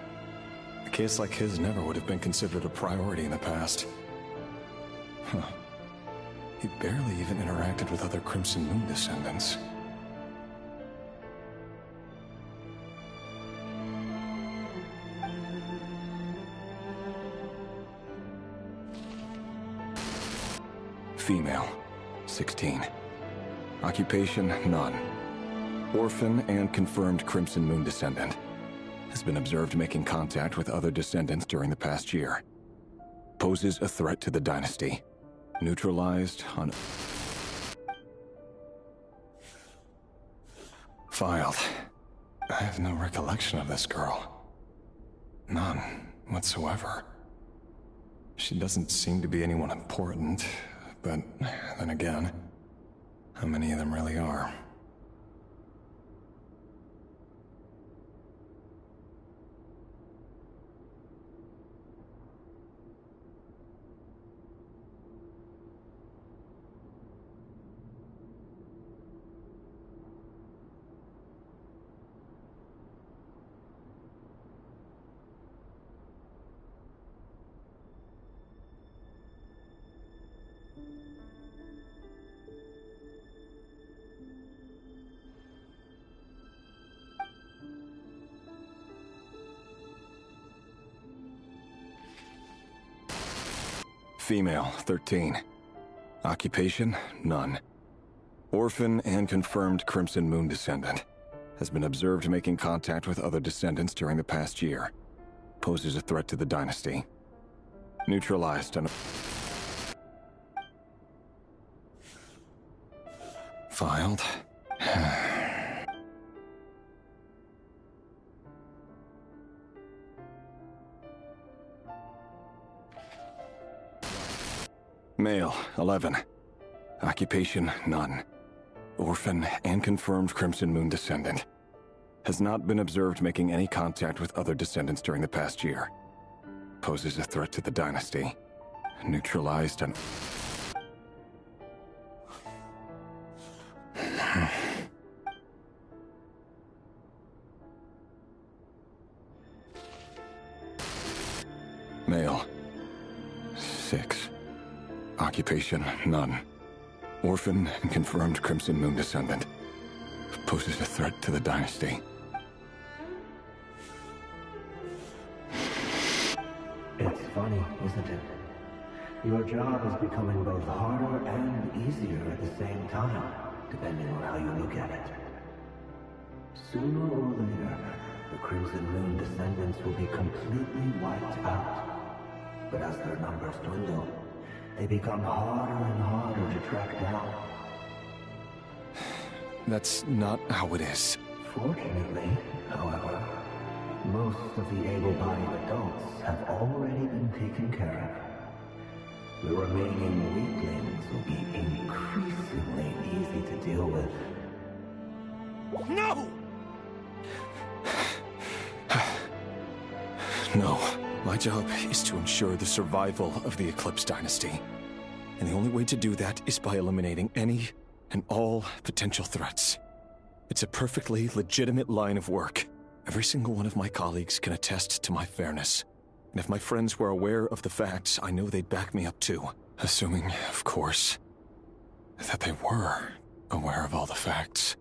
A case like his never would have been considered a priority in the past. Huh. He barely even interacted with other Crimson Moon descendants. Female, 16. Occupation, none. Orphan and confirmed Crimson Moon descendant. Has been observed making contact with other descendants during the past year. Poses a threat to the dynasty. Neutralized on... Filed. I have no recollection of this girl. None whatsoever. She doesn't seem to be anyone important, but then again, how many of them really are? Female, 13. Occupation, none. Orphan and confirmed Crimson Moon descendant. Has been observed making contact with other descendants during the past year. Poses a threat to the dynasty. Neutralized on... Filed. Male, 11. Occupation, none. Orphan and confirmed Crimson Moon descendant. Has not been observed making any contact with other descendants during the past year. Poses a threat to the dynasty. Neutralized on... Male, 6. Occupation, none. Orphan and confirmed Crimson Moon descendant. Poses a threat to the dynasty. It's funny, isn't it? Your job is becoming both harder and easier at the same time, depending on how you look at it. Sooner or later, the Crimson Moon descendants will be completely wiped out. But as their numbers dwindle, they become harder and harder to track down. That's not how it is. Fortunately, however, most of the able-bodied adults have already been taken care of. The remaining weaklings will be increasingly easy to deal with. No! No. My job is to ensure the survival of the Eclipse Dynasty. And the only way to do that is by eliminating any and all potential threats. It's a perfectly legitimate line of work. Every single one of my colleagues can attest to my fairness. And if my friends were aware of the facts, I know they'd back me up too. Assuming, of course, that they were aware of all the facts.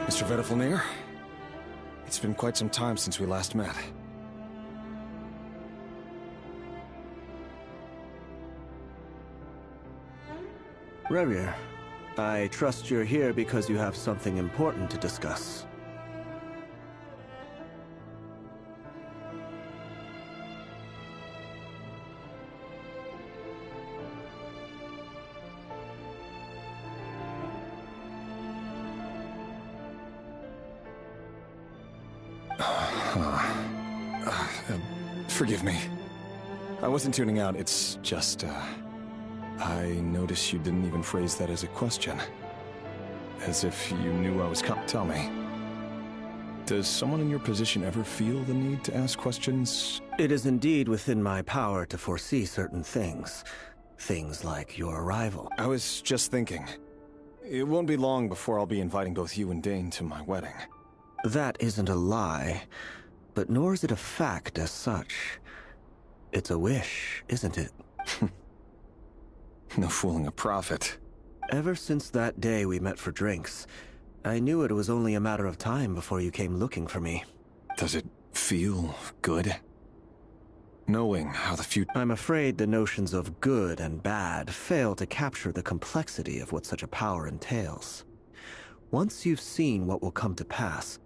Mr. Vedifalnir, it's been quite some time since we last met. Rerir, I trust you're here because you have something important to discuss. Forgive me. I wasn't tuning out, it's just, I noticed you didn't even phrase that as a question. As if you knew I was coming. Tell me, does someone in your position ever feel the need to ask questions? It is indeed within my power to foresee certain things. Things like your arrival. I was just thinking. It won't be long before I'll be inviting both you and Dane to my wedding. That isn't a lie, but nor is it a fact as such. It's a wish, isn't it? No fooling a prophet. Ever since that day we met for drinks, I knew it was only a matter of time before you came looking for me. Does it feel good? Knowing how the future... I'm afraid the notions of good and bad fail to capture the complexity of what such a power entails. Once you've seen what will come to pass,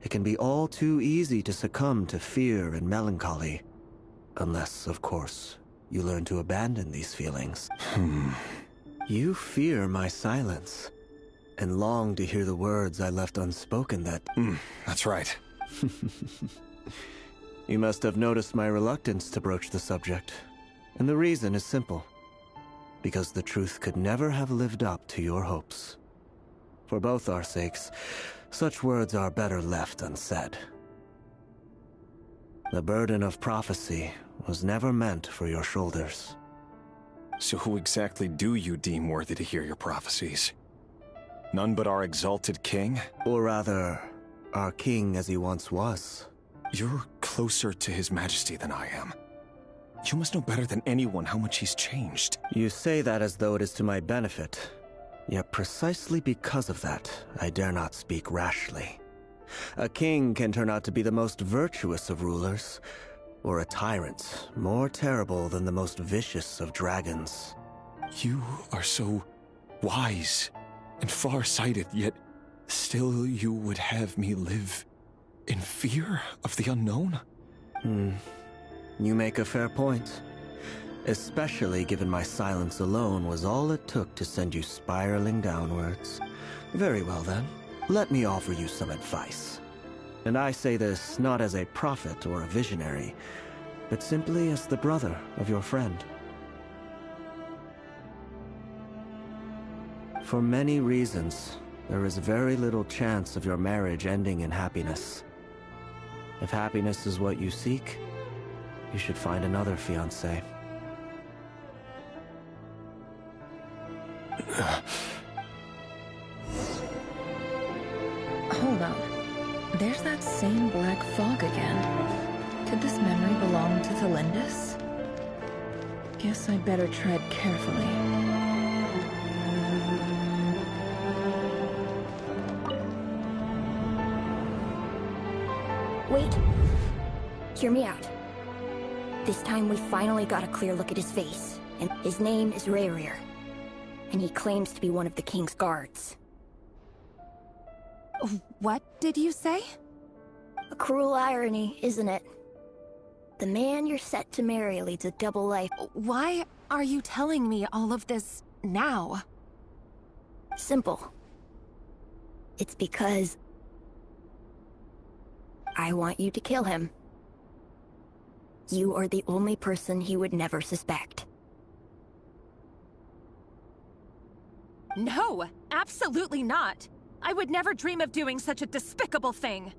it can be all too easy to succumb to fear and melancholy. Unless, of course, you learn to abandon these feelings. You fear my silence, and long to hear the words I left unspoken that... That's right. You must have noticed my reluctance to broach the subject, and the reason is simple. Because the truth could never have lived up to your hopes. For both our sakes, such words are better left unsaid. The burden of prophecy was never meant for your shoulders. So who exactly do you deem worthy to hear your prophecies? None but our exalted king? Or rather, our king as he once was. You're closer to his majesty than I am. You must know better than anyone how much he's changed. You say that as though it is to my benefit. Yet precisely because of that, I dare not speak rashly. A king can turn out to be the most virtuous of rulers, or a tyrant more terrible than the most vicious of dragons. You are so wise and far-sighted, yet still you would have me live in fear of the unknown? You make a fair point. Especially given my silence alone was all it took to send you spiraling downwards. Very well then, let me offer you some advice. And I say this not as a prophet or a visionary, but simply as the brother of your friend. For many reasons, there is very little chance of your marriage ending in happiness. If happiness is what you seek, you should find another fiancé. Hold on. There's that same black fog again. Could this memory belong to Thelindis? Guess I better tread carefully. Wait. Hear me out. This time we finally got a clear look at his face, and his name is Rayrir, and he claims to be one of the king's guards. What did you say? A cruel irony, isn't it? The man you're set to marry leads a double life. Why are you telling me all of this now? Simple. It's because I want you to kill him. You are the only person he would never suspect. No, absolutely not. I would never dream of doing such a despicable thing.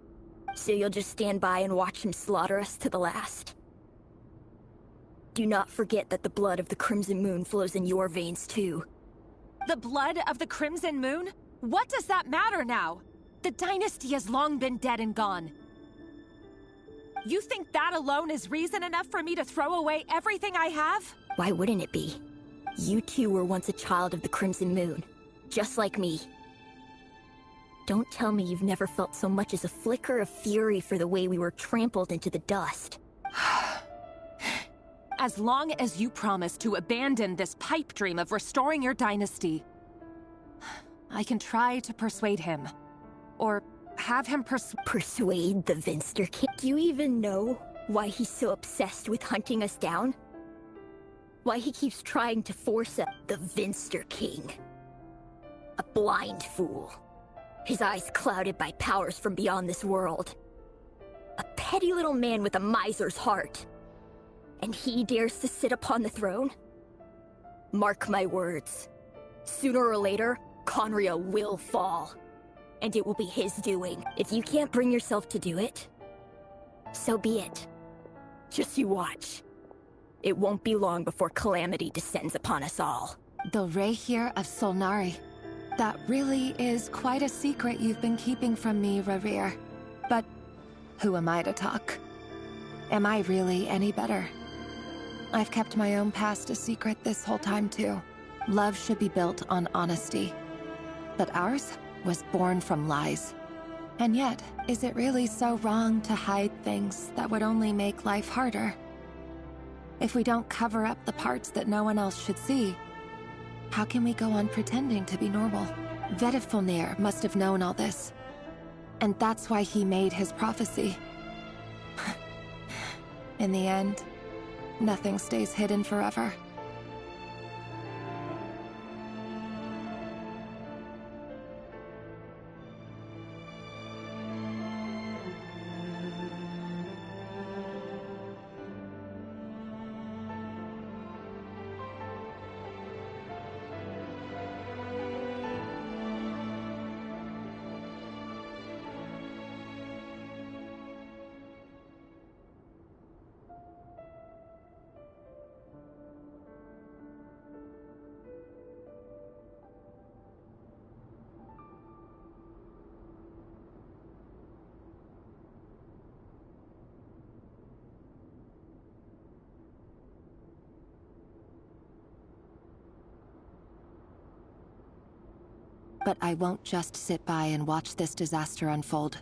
So you'll just stand by and watch him slaughter us to the last? Do not forget that the blood of the Crimson Moon flows in your veins too. The blood of the Crimson Moon? What does that matter now? The dynasty has long been dead and gone. You think that alone is reason enough for me to throw away everything I have? Why wouldn't it be? You too were once a child of the Crimson Moon, just like me. Don't tell me you've never felt so much as a flicker of fury for the way we were trampled into the dust. As long as you promise to abandon this pipe dream of restoring your dynasty, I can try to persuade him. Or have him persuade the Vinster King? Do you even know why he's so obsessed with hunting us down? Why he keeps trying to force us? The Vinster King. A blind fool. His eyes clouded by powers from beyond this world. A petty little man with a miser's heart. And he dares to sit upon the throne? Mark my words. Sooner or later, Conria will fall. And it will be his doing. If you can't bring yourself to do it, so be it. Just you watch. It won't be long before calamity descends upon us all. The Rayhir of Solnari. That really is quite a secret you've been keeping from me, Rayrir. But who am I to talk? Am I really any better? I've kept my own past a secret this whole time too. Love should be built on honesty. But ours was born from lies. And yet, is it really so wrong to hide things that would only make life harder? If we don't cover up the parts that no one else should see, how can we go on pretending to be normal? Vedifulnir must have known all this. And that's why he made his prophecy. In the end, nothing stays hidden forever. But I won't just sit by and watch this disaster unfold.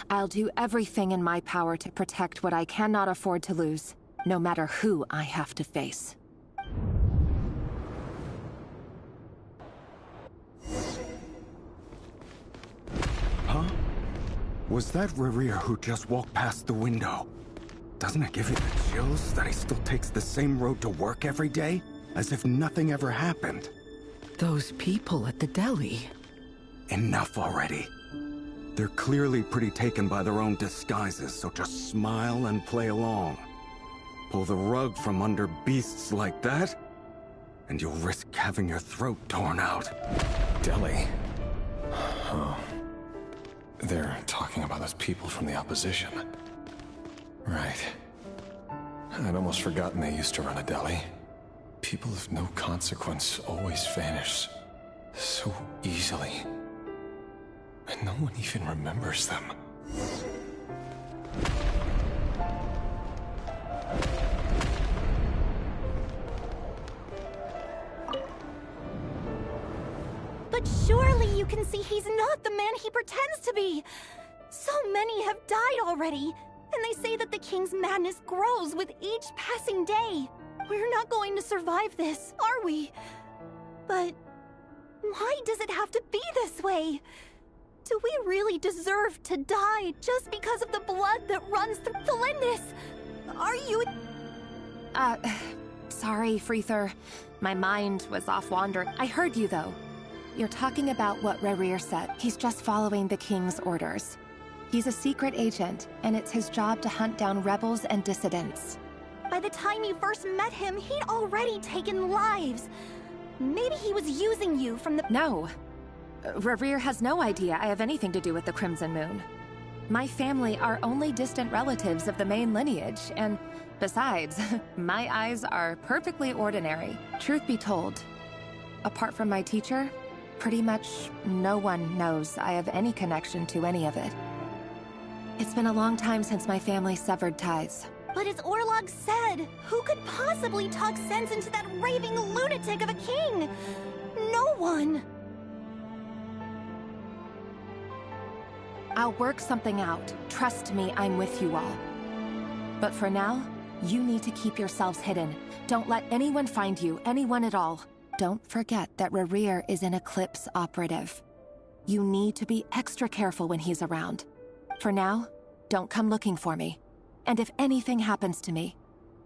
I'll do everything in my power to protect what I cannot afford to lose, no matter who I have to face. Huh? Was that Rayrir who just walked past the window? Doesn't it give you the chills that he still takes the same road to work every day? As if nothing ever happened. Those people at the deli. Enough already. They're clearly pretty taken by their own disguises, so just smile and play along. Pull the rug from under beasts like that, and you'll risk having your throat torn out. Deli? Oh. They're talking about those people from the opposition. Right. I'd almost forgotten they used to run a deli. People of no consequence always vanish so easily. And no one even remembers them. But surely you can see he's not the man he pretends to be! So many have died already, and they say that the king's madness grows with each passing day. We're not going to survive this, are we? But why does it have to be this way? Do we really deserve to die just because of the blood that runs through Felindis? Are you... Sorry, Freether. My mind was off wandering. I heard you, though. You're talking about what Rerir said. He's just following the king's orders. He's a secret agent, and it's his job to hunt down rebels and dissidents. By the time you first met him, he'd already taken lives. Maybe he was using you from the... No. Rerir has no idea I have anything to do with the Crimson Moon. My family are only distant relatives of the main lineage, and besides, my eyes are perfectly ordinary. Truth be told, apart from my teacher, pretty much no one knows I have any connection to any of it. It's been a long time since my family severed ties. But as Orlog said, who could possibly talk sense into that raving lunatic of a king? No one! I'll work something out. Trust me, I'm with you all. But for now, you need to keep yourselves hidden. Don't let anyone find you, anyone at all. Don't forget that Rerir is an Eclipse operative. You need to be extra careful when he's around. For now, don't come looking for me. And if anything happens to me,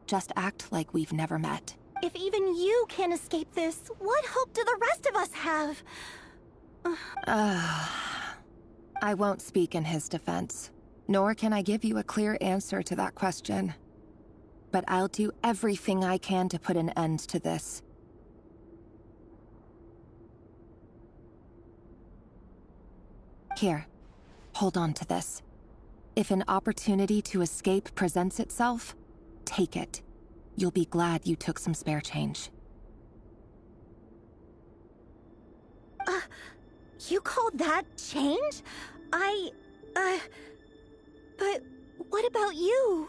just act like we've never met. If even you can't escape this, what hope do the rest of us have? I won't speak in his defense, nor can I give you a clear answer to that question. But I'll do everything I can to put an end to this. Here, hold on to this. If an opportunity to escape presents itself, take it. You'll be glad you took some spare change. You call that change? But what about you?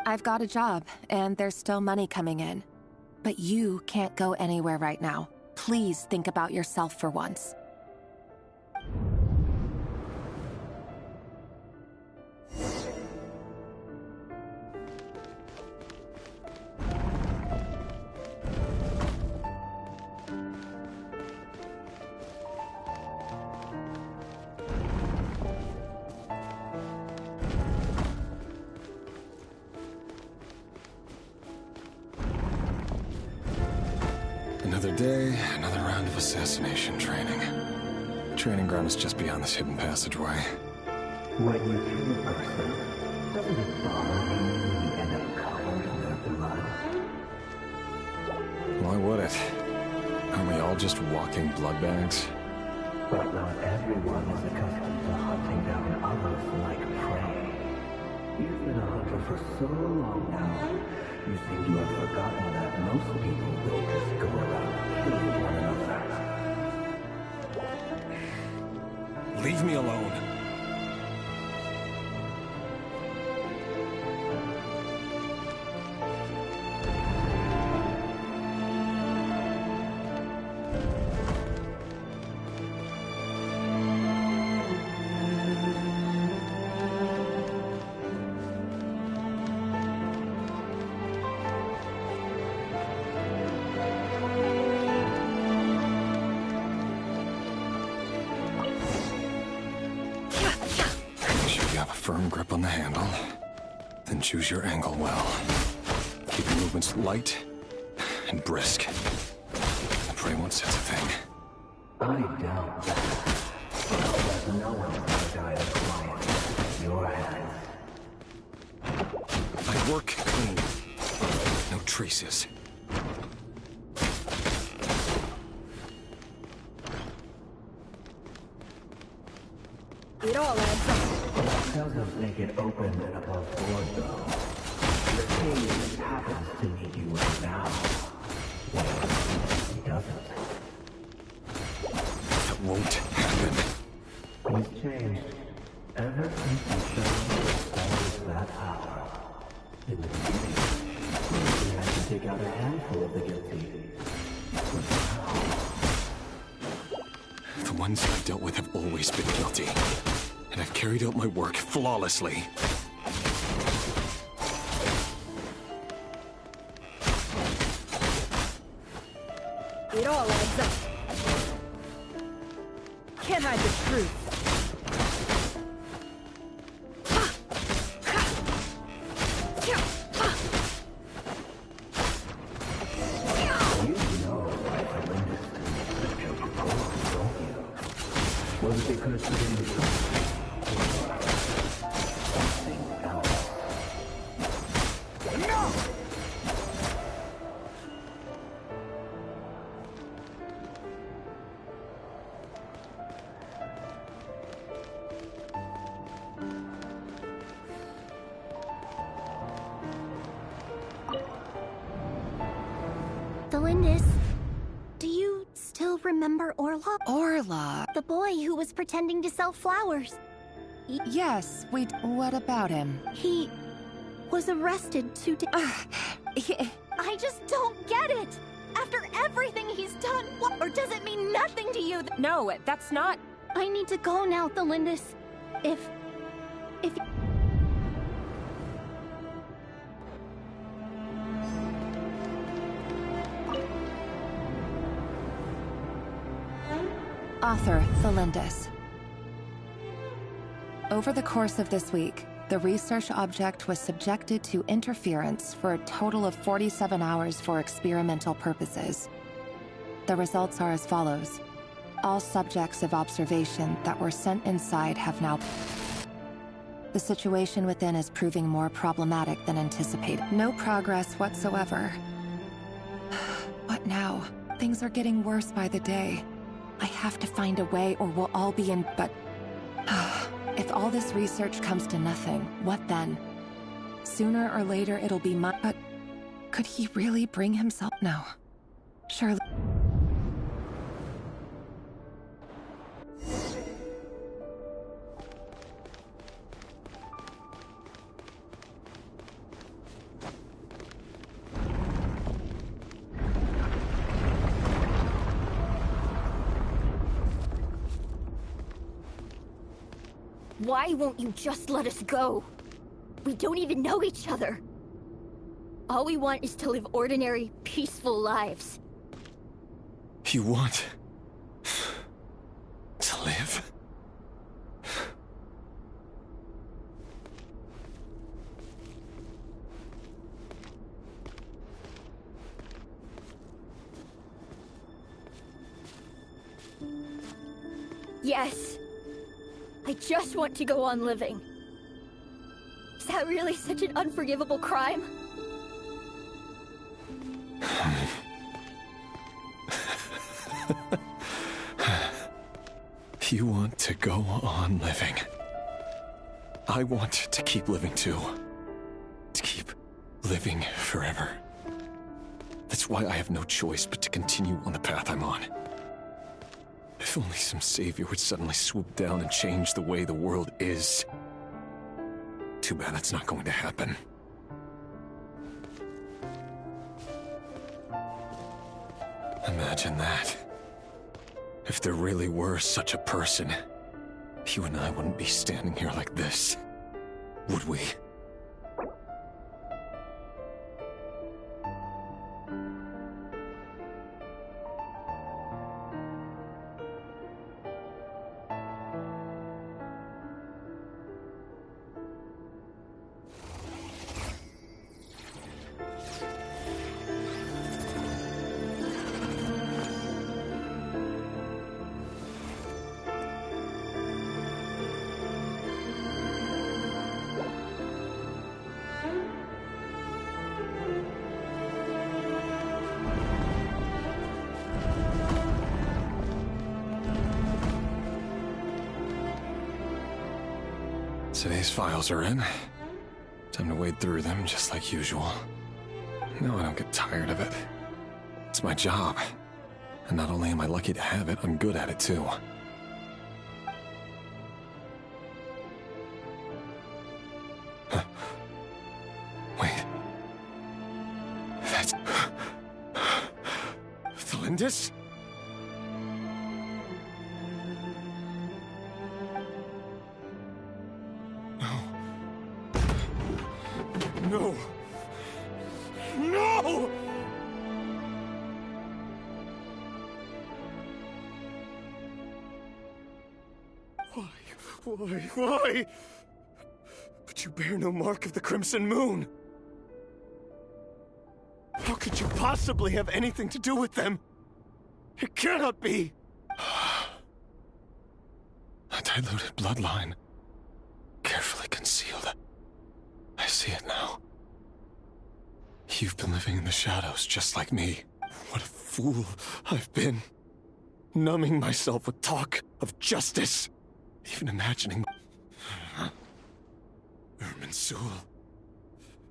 I've got a job, and there's still money coming in. But you can't go anywhere right now. Please think about yourself for once. Another day, another round of assassination training. Training ground is just beyond this hidden passageway. When you kill a person, doesn't it bother you when you end up covered in their blood? Why would it? Aren't we all just walking blood bags? But not everyone is accustomed to hunting down others like prey. You've been a hunter for so long now, you seem to have forgotten that most people don't just go around killing one another. Leave me alone. Firm grip on the handle, then choose your angle well. Keep your movements light and brisk. The prey won't sense a thing. I doubt that. But no one's gonna die of quiet at your hands. I work clean. No traces. It all adds up. Doesn't make it open and above board, though. The king just happens to need you right now. Well, he doesn't. That won't happen. He's changed. Ever since he showed me the stars that hour. In the beginning, he had to take out a handful of the guilty. But now... The ones I've dealt with have always been guilty. And I've carried out my work flawlessly. It all adds up. Can't hide the truth. You know I horrendous the joke you pulled, don't you? Was it because you didn't something else? No! Delindis, do you still remember Orla? Orla? The boy who was pretending to sell flowers. Yes, what about him? He was arrested 2 days. I just don't get it! After everything he's done, or does it mean nothing to you? No, that's not... I need to go now, Delindis. If... Author Thelindis. Over the course of this week, the research object was subjected to interference for a total of 47 hours for experimental purposes. The results are as follows. All subjects of observation that were sent inside have now... The situation within is proving more problematic than anticipated. No progress whatsoever. What now? Things are getting worse by the day. I have to find a way or we'll all be in... But... If all this research comes to nothing, what then? Sooner or later it'll be my... But... Could he really bring himself... No. Surely... Why won't you just let us go? We don't even know each other. All we want is to live ordinary, peaceful lives. You want to live? Yes. I just want to go on living. Is that really such an unforgivable crime? You want to go on living. I want to keep living too. To keep living forever. That's why I have no choice but to continue on the path I'm on. If only some savior would suddenly swoop down and change the way the world is. Too bad that's not going to happen. Imagine that. If there really were such a person, you and I wouldn't be standing here like this, would we? Today's files are in. Time to wade through them just like usual. No, I don't get tired of it. It's my job. And not only am I lucky to have it, I'm good at it too. Huh. Wait. That's... Thalindis? No! No! Why? But you bear no mark of the Crimson Moon! How could you possibly have anything to do with them? It cannot be! A diluted bloodline. Carefully concealed. I see it now. You've been living in the shadows just like me. What a fool I've been. Numbing myself with talk of justice. Even imagining... Irminsul.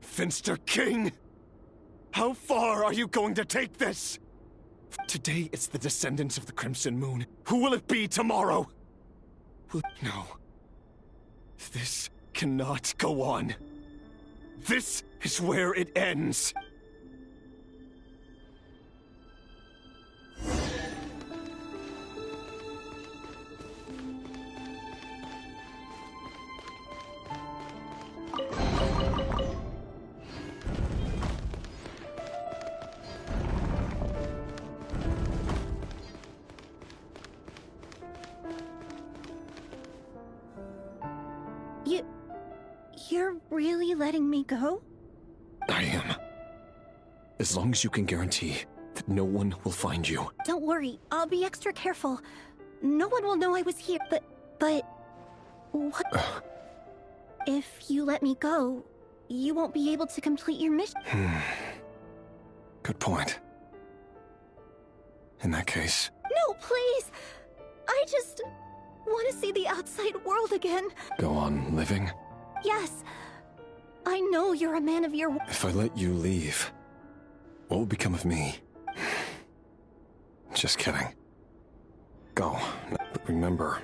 Finster King! How far are you going to take this? Today it's the descendants of the Crimson Moon. Who will it be tomorrow? No. This cannot go on. This is where it ends. You're really letting me go? I am. As long as you can guarantee that no one will find you. Don't worry, I'll be extra careful. No one will know I was here, but... What? If you let me go, you won't be able to complete your mission. Good point. In that case... No, please! I just want to see the outside world again. Go on living? Yes. I know you're a man of your... If I let you leave, what will become of me? Just kidding. Go. But remember,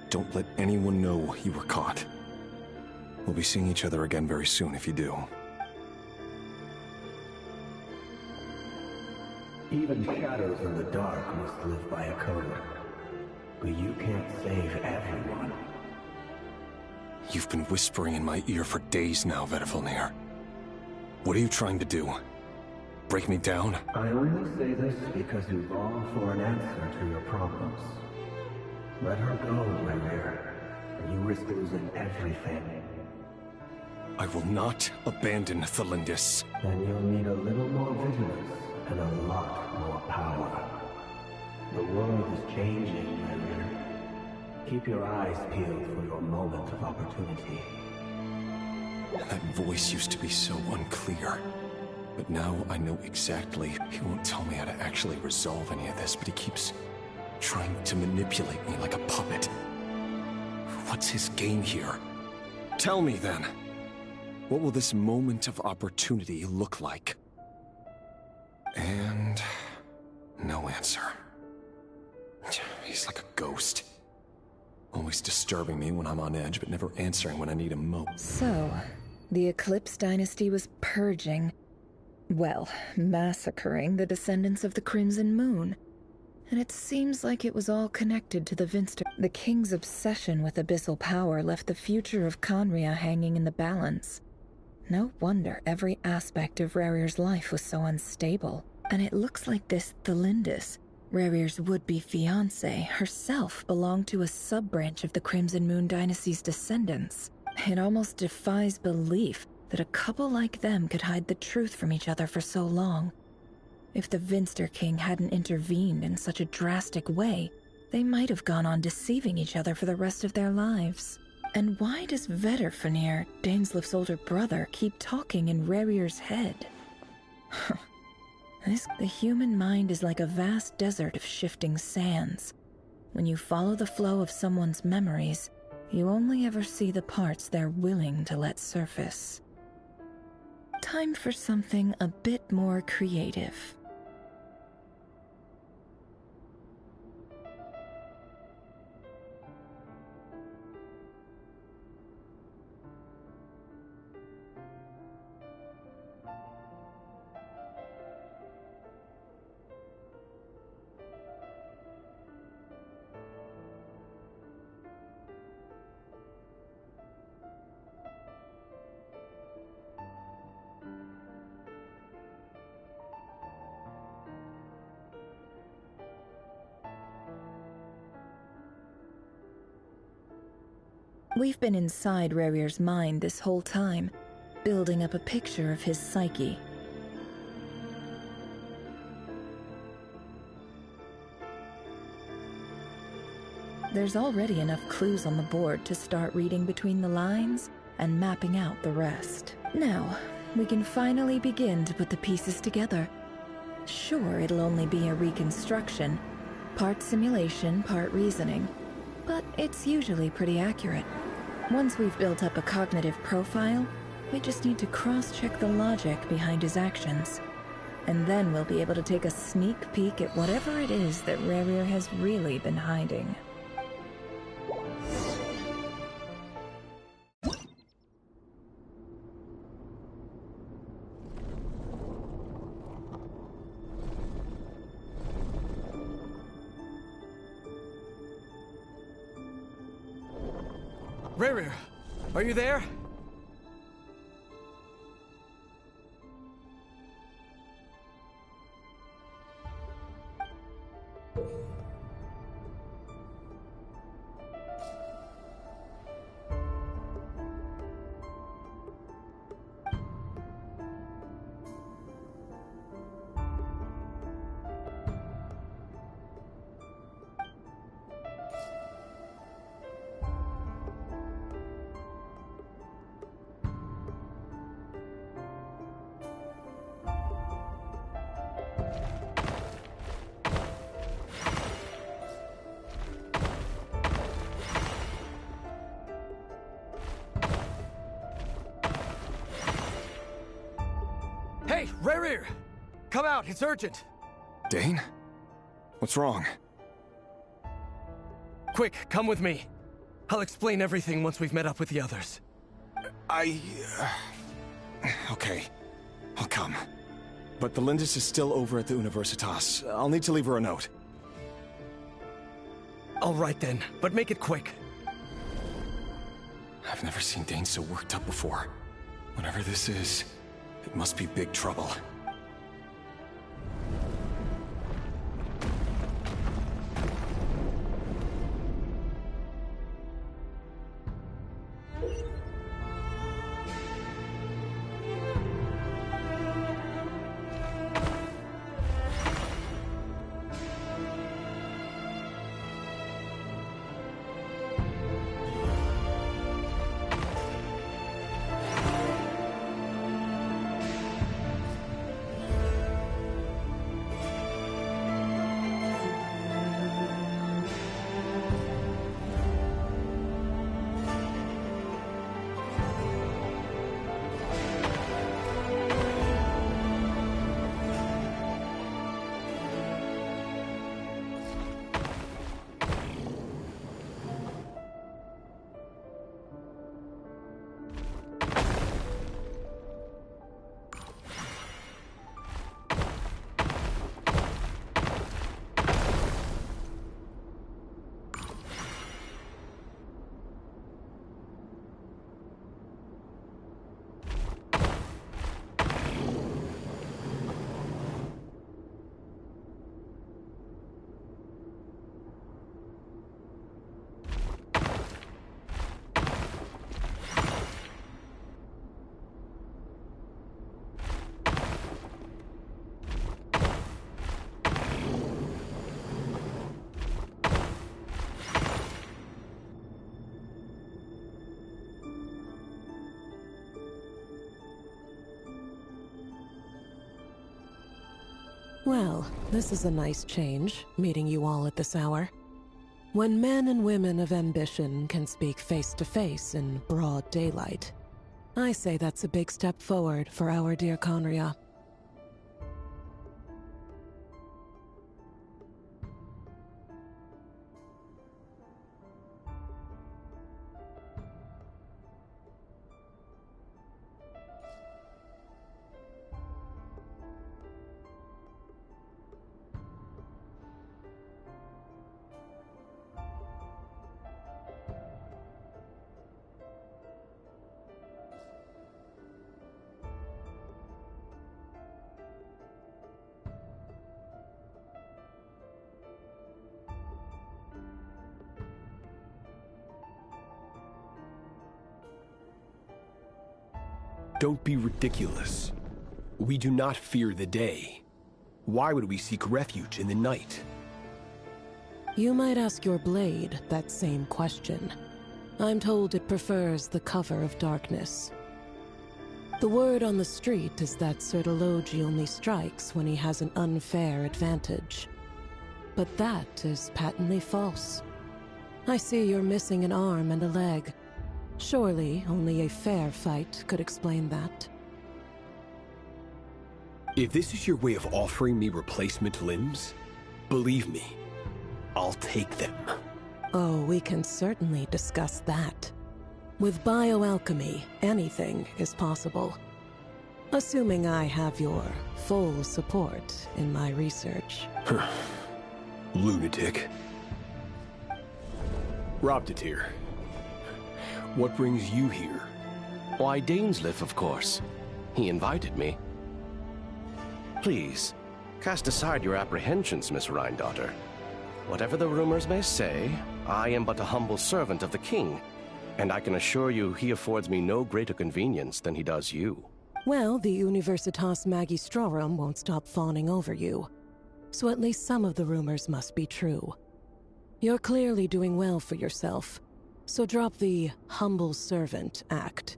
don't let anyone know you were caught. We'll be seeing each other again very soon if you do. Even shadows in the dark must live by a code. But you can't save everyone. You've been whispering in my ear for days now, Vedifilnir. What are you trying to do? Break me down? I only say this because you long for an answer to your problems. Let her go, Revere, and you risk losing everything. I will not abandon Thelindis. Then you'll need a little more vigilance and a lot more power. The world is changing, Revere. Keep your eyes peeled for your moment of opportunity. That voice used to be so unclear. But now I know exactly. He won't tell me how to actually resolve any of this, but he keeps trying to manipulate me like a puppet. What's his game here? Tell me then. What will this moment of opportunity look like? And no answer. He's like a ghost. Always disturbing me when I'm on edge, but never answering when I need him most. So, the Eclipse Dynasty was purging, well, massacring the descendants of the Crimson Moon. And it seems like it was all connected to the Vinster. The king's obsession with abyssal power left the future of Conria hanging in the balance. No wonder every aspect of Rerir's life was so unstable. And it looks like this Thelindis, Rerir's would-be fiancée, herself belonged to a sub-branch of the Crimson Moon Dynasty's descendants. It almost defies belief that a couple like them could hide the truth from each other for so long. If the Vinster King hadn't intervened in such a drastic way, they might have gone on deceiving each other for the rest of their lives. And why does Vedifilnir, Dainslif's older brother, keep talking in Rerir's head? The human mind is like a vast desert of shifting sands. When you follow the flow of someone's memories, you only ever see the parts they're willing to let surface. Time for something a bit more creative. We've been inside Rerir's mind this whole time, building up a picture of his psyche. There's already enough clues on the board to start reading between the lines and mapping out the rest. Now, we can finally begin to put the pieces together. Sure, it'll only be a reconstruction, part simulation, part reasoning, but it's usually pretty accurate. Once we've built up a cognitive profile, we just need to cross-check the logic behind his actions. And then we'll be able to take a sneak peek at whatever it is that Rerir has really been hiding. Rerir, are you there? Hey, Rerir! Come out, it's urgent! Dane? What's wrong? Quick, come with me. I'll explain everything once we've met up with the others. Okay. I'll come. But Thelindis is still over at the Universitas. I'll need to leave her a note. All right then, but make it quick. I've never seen Dane so worked up before. Whatever this is, it must be big trouble. Well, this is a nice change, meeting you all at this hour. When men and women of ambition can speak face to face in broad daylight, I say that's a big step forward for our dear Conria. Don't be ridiculous. We do not fear the day. Why would we seek refuge in the night? You might ask your blade that same question. I'm told it prefers the cover of darkness. The word on the street is that Sertologi only strikes when he has an unfair advantage. But that is patently false. I see you're missing an arm and a leg. Surely only a fair fight could explain that. If this is your way of offering me replacement limbs, believe me, I'll take them. Oh, we can certainly discuss that. With bioalchemy, anything is possible. Assuming I have your full support in my research. Lunatic. Robdatir. What brings you here? Why, Dainsleif, of course. He invited me. Please, cast aside your apprehensions, Miss Rhindaughter. Whatever the rumors may say, I am but a humble servant of the king, and I can assure you he affords me no greater convenience than he does you. Well, the Universitas Magistrorum won't stop fawning over you, so at least some of the rumors must be true. You're clearly doing well for yourself. So drop the humble servant act.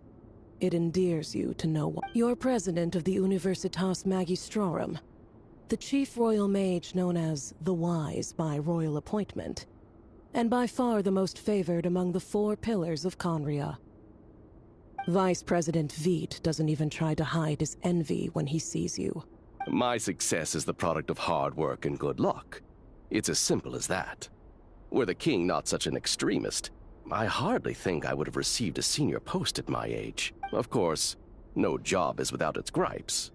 It endears you to no one. You're president of the Universitas Magistrorum, the chief royal mage known as the Wise by royal appointment, and by far the most favored among the 4 pillars of Conria. Vice President Veit doesn't even try to hide his envy when he sees you. My success is the product of hard work and good luck. It's as simple as that. Were the king not such an extremist, I hardly think I would have received a senior post at my age. Of course, no job is without its gripes.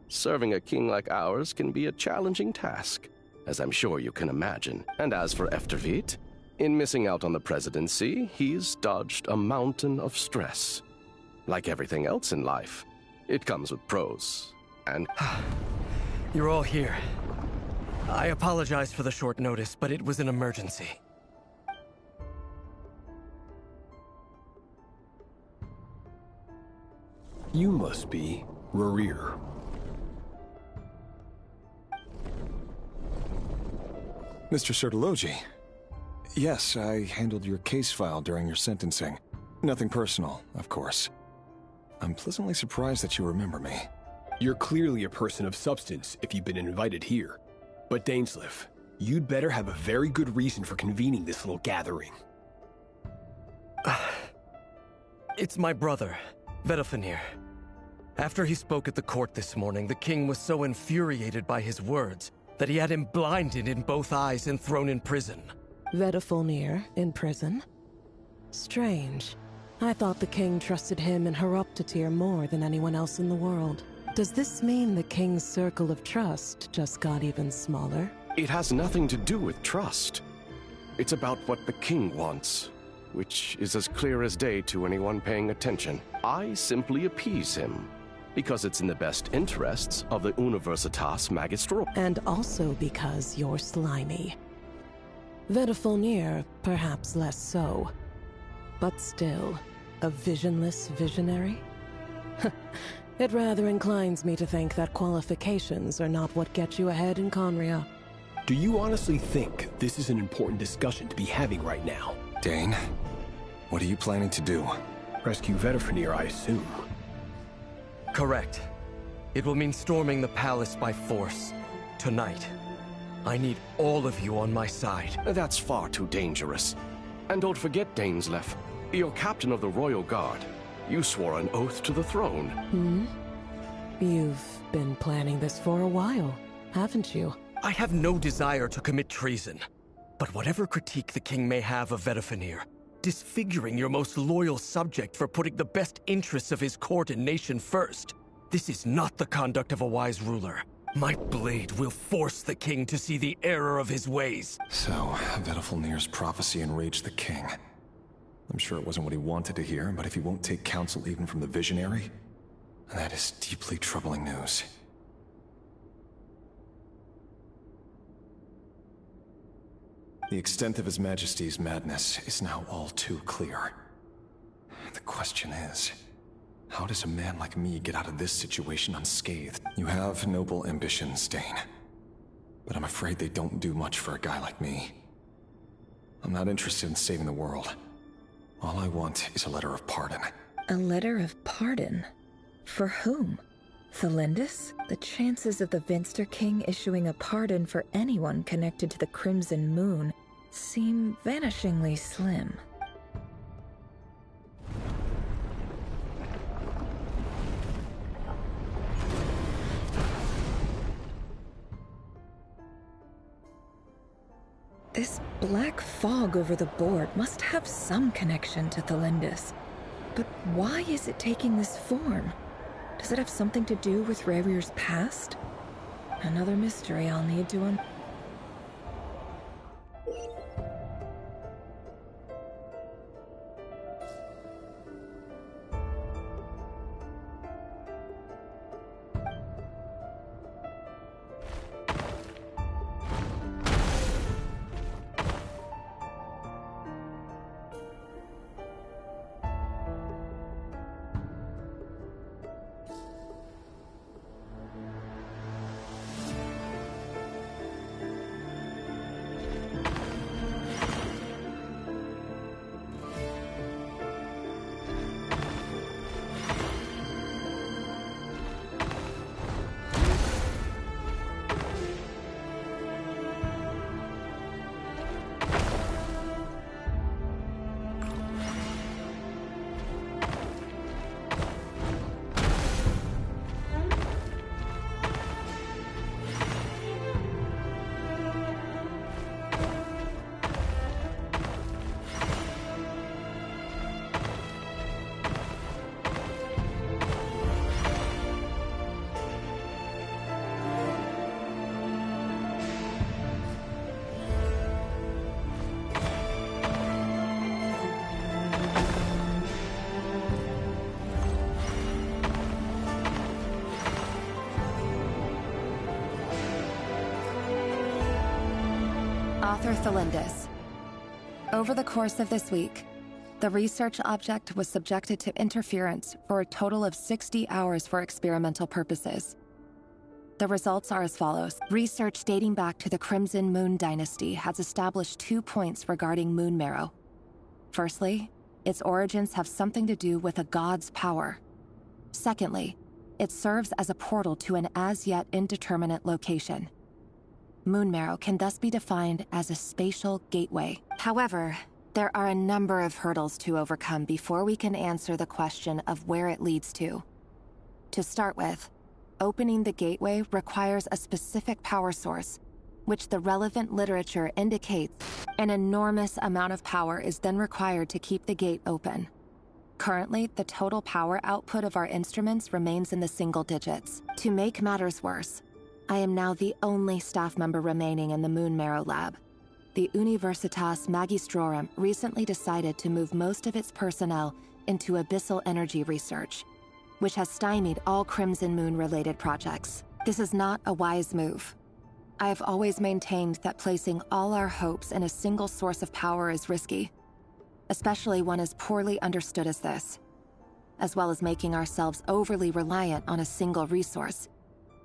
Serving a king like ours can be a challenging task, as I'm sure you can imagine. And as for Efterveit, In missing out on the presidency, he's dodged a mountain of stress. Like everything else in life, it comes with pros and... You're all here. I apologize for the short notice, but it was an emergency. You must be Rerir. Mr. Sertologi. Yes, I handled your case file during your sentencing. Nothing personal, of course. I'm pleasantly surprised that you remember me. You're clearly a person of substance if you've been invited here. But Dainsleif, you'd better have a very good reason for convening this little gathering. It's my brother, Vedalfenir. After he spoke at the court this morning, the king was so infuriated by his words that he had him blinded in both eyes and thrown in prison. Vedalfenir in prison? Strange. I thought the king trusted him and Heroptatir more than anyone else in the world. Does this mean the king's circle of trust just got even smaller? It has nothing to do with trust. It's about what the king wants, which is as clear as day to anyone paying attention. I simply appease him, because it's in the best interests of the Universitas Magistrorum. And also because you're slimy. Vedalfenir, perhaps less so. But still, a visionless visionary? It rather inclines me to think that qualifications are not what get you ahead in Conria. Do you honestly think this is an important discussion to be having right now? Dane, what are you planning to do? Rescue Vedalfenir, I assume. Correct. It will mean storming the palace by force. Tonight. I need all of you on my side. That's far too dangerous. And don't forget, Dainsleif, you're captain of the Royal Guard. You swore an oath to the throne. You've been planning this for a while, haven't you? I have no desire to commit treason. But whatever critique the king may have of Vedalfenir, disfiguring your most loyal subject for putting the best interests of his court and nation first, this is not the conduct of a wise ruler. My blade will force the king to see the error of his ways. So, Vedalfenir's prophecy enraged the king. I'm sure it wasn't what he wanted to hear, but if he won't take counsel even from the visionary, that is deeply troubling news. The extent of His Majesty's madness is now all too clear. The question is, how does a man like me get out of this situation unscathed? You have noble ambitions, Dane. But I'm afraid they don't do much for a guy like me. I'm not interested in saving the world. All I want is a letter of pardon. A letter of pardon? For whom? Thelindis? The chances of the Vinster King issuing a pardon for anyone connected to the Crimson Moon seem vanishingly slim. This black fog over the board must have some connection to Thelindis. But why is it taking this form? Does it have something to do with Rerir's past? Another mystery I'll need to uncover. Author Thelindis. Over the course of this week, the research object was subjected to interference for a total of 60 hours for experimental purposes. The results are as follows. Research dating back to the Crimson Moon Dynasty has established 2 points regarding Moon Marrow. Firstly, its origins have something to do with a god's power. Secondly, it serves as a portal to an as-yet indeterminate location. Moon Marrow can thus be defined as a spatial gateway. However, there are a number of hurdles to overcome before we can answer the question of where it leads to. To start with, opening the gateway requires a specific power source, which the relevant literature indicates an enormous amount of power is then required to keep the gate open. Currently, the total power output of our instruments remains in the single digits. To make matters worse, I am now the only staff member remaining in the Moon Marrow lab. The Universitas Magistrorum recently decided to move most of its personnel into abyssal energy research, which has stymied all Crimson Moon-related projects. This is not a wise move. I have always maintained that placing all our hopes in a single source of power is risky, especially one as poorly understood as this. As well as making ourselves overly reliant on a single resource,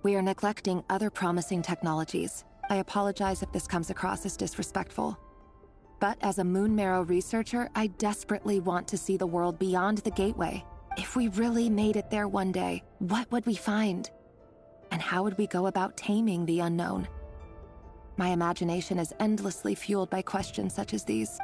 we are neglecting other promising technologies. I apologize if this comes across as disrespectful. But as a Moon Marrow researcher, I desperately want to see the world beyond the gateway. If we really made it there one day, what would we find? And how would we go about taming the unknown? My imagination is endlessly fueled by questions such as these.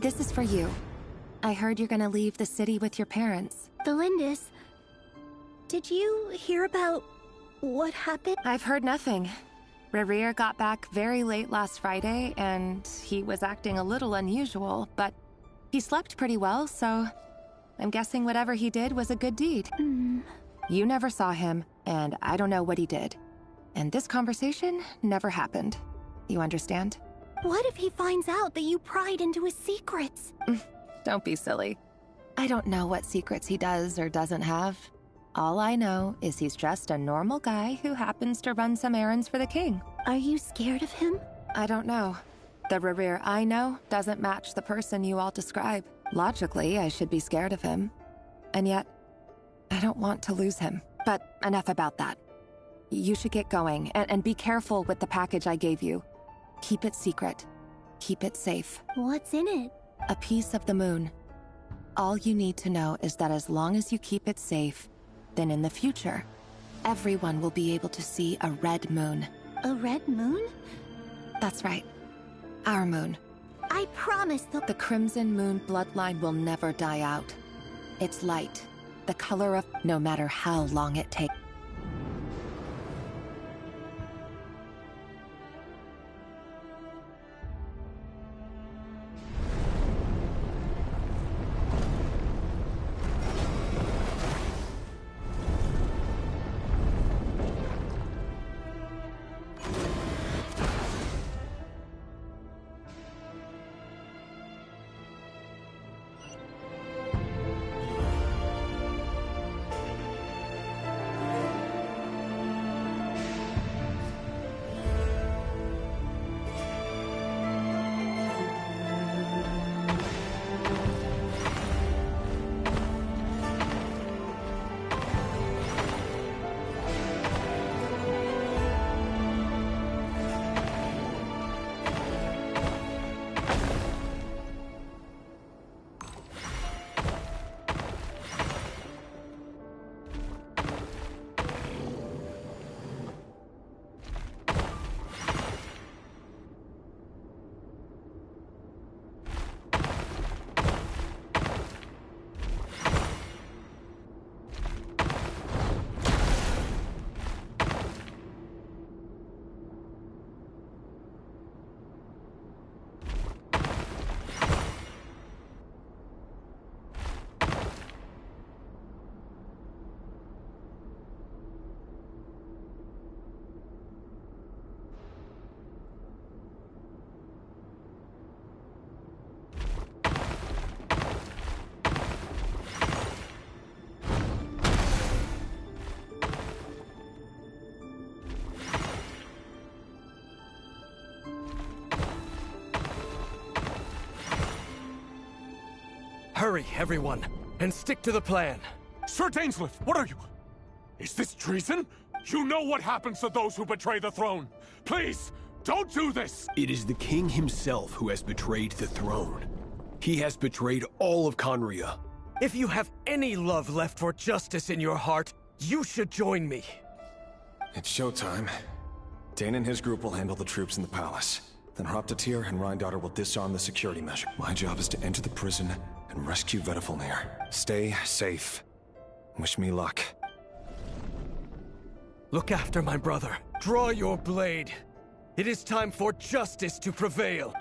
This is for you. I heard you're gonna leave the city with your parents. Thelindis, did you hear about what happened? I've heard nothing. Rerir got back very late last Friday, and he was acting a little unusual, but he slept pretty well, so I'm guessing whatever he did was a good deed. You never saw him, and I don't know what he did. And this conversation never happened. You understand? What if he finds out that you pried into his secrets? Don't be silly. I don't know what secrets he does or doesn't have. All I know is he's just a normal guy who happens to run some errands for the king. Are you scared of him? I don't know. The Rerir I know doesn't match the person you all describe. Logically, I should be scared of him. And yet, I don't want to lose him. But enough about that. You should get going, and be careful with the package I gave you. Keep it secret. Keep it safe. What's in it? A piece of the moon. All you need to know is that as long as you keep it safe, then in the future, everyone will be able to see a red moon. A red moon? That's right. Our moon. I promise the Crimson Moon bloodline will never die out. It's light, the color of no matter how long it takes. Hurry, everyone, and stick to the plan. Sir Dainsleif, what are you? Is this treason? You know what happens to those who betray the throne. Please, don't do this! It is the king himself who has betrayed the throne. He has betrayed all of Conria. If you have any love left for justice in your heart, you should join me. It's showtime. Dane and his group will handle the troops in the palace. Then Hraptatir and Rhindaughter will disarm the security measure. My job is to enter the prison and rescue Vedifalnir. Stay safe. Wish me luck. Look after my brother. Draw your blade. It is time for justice to prevail.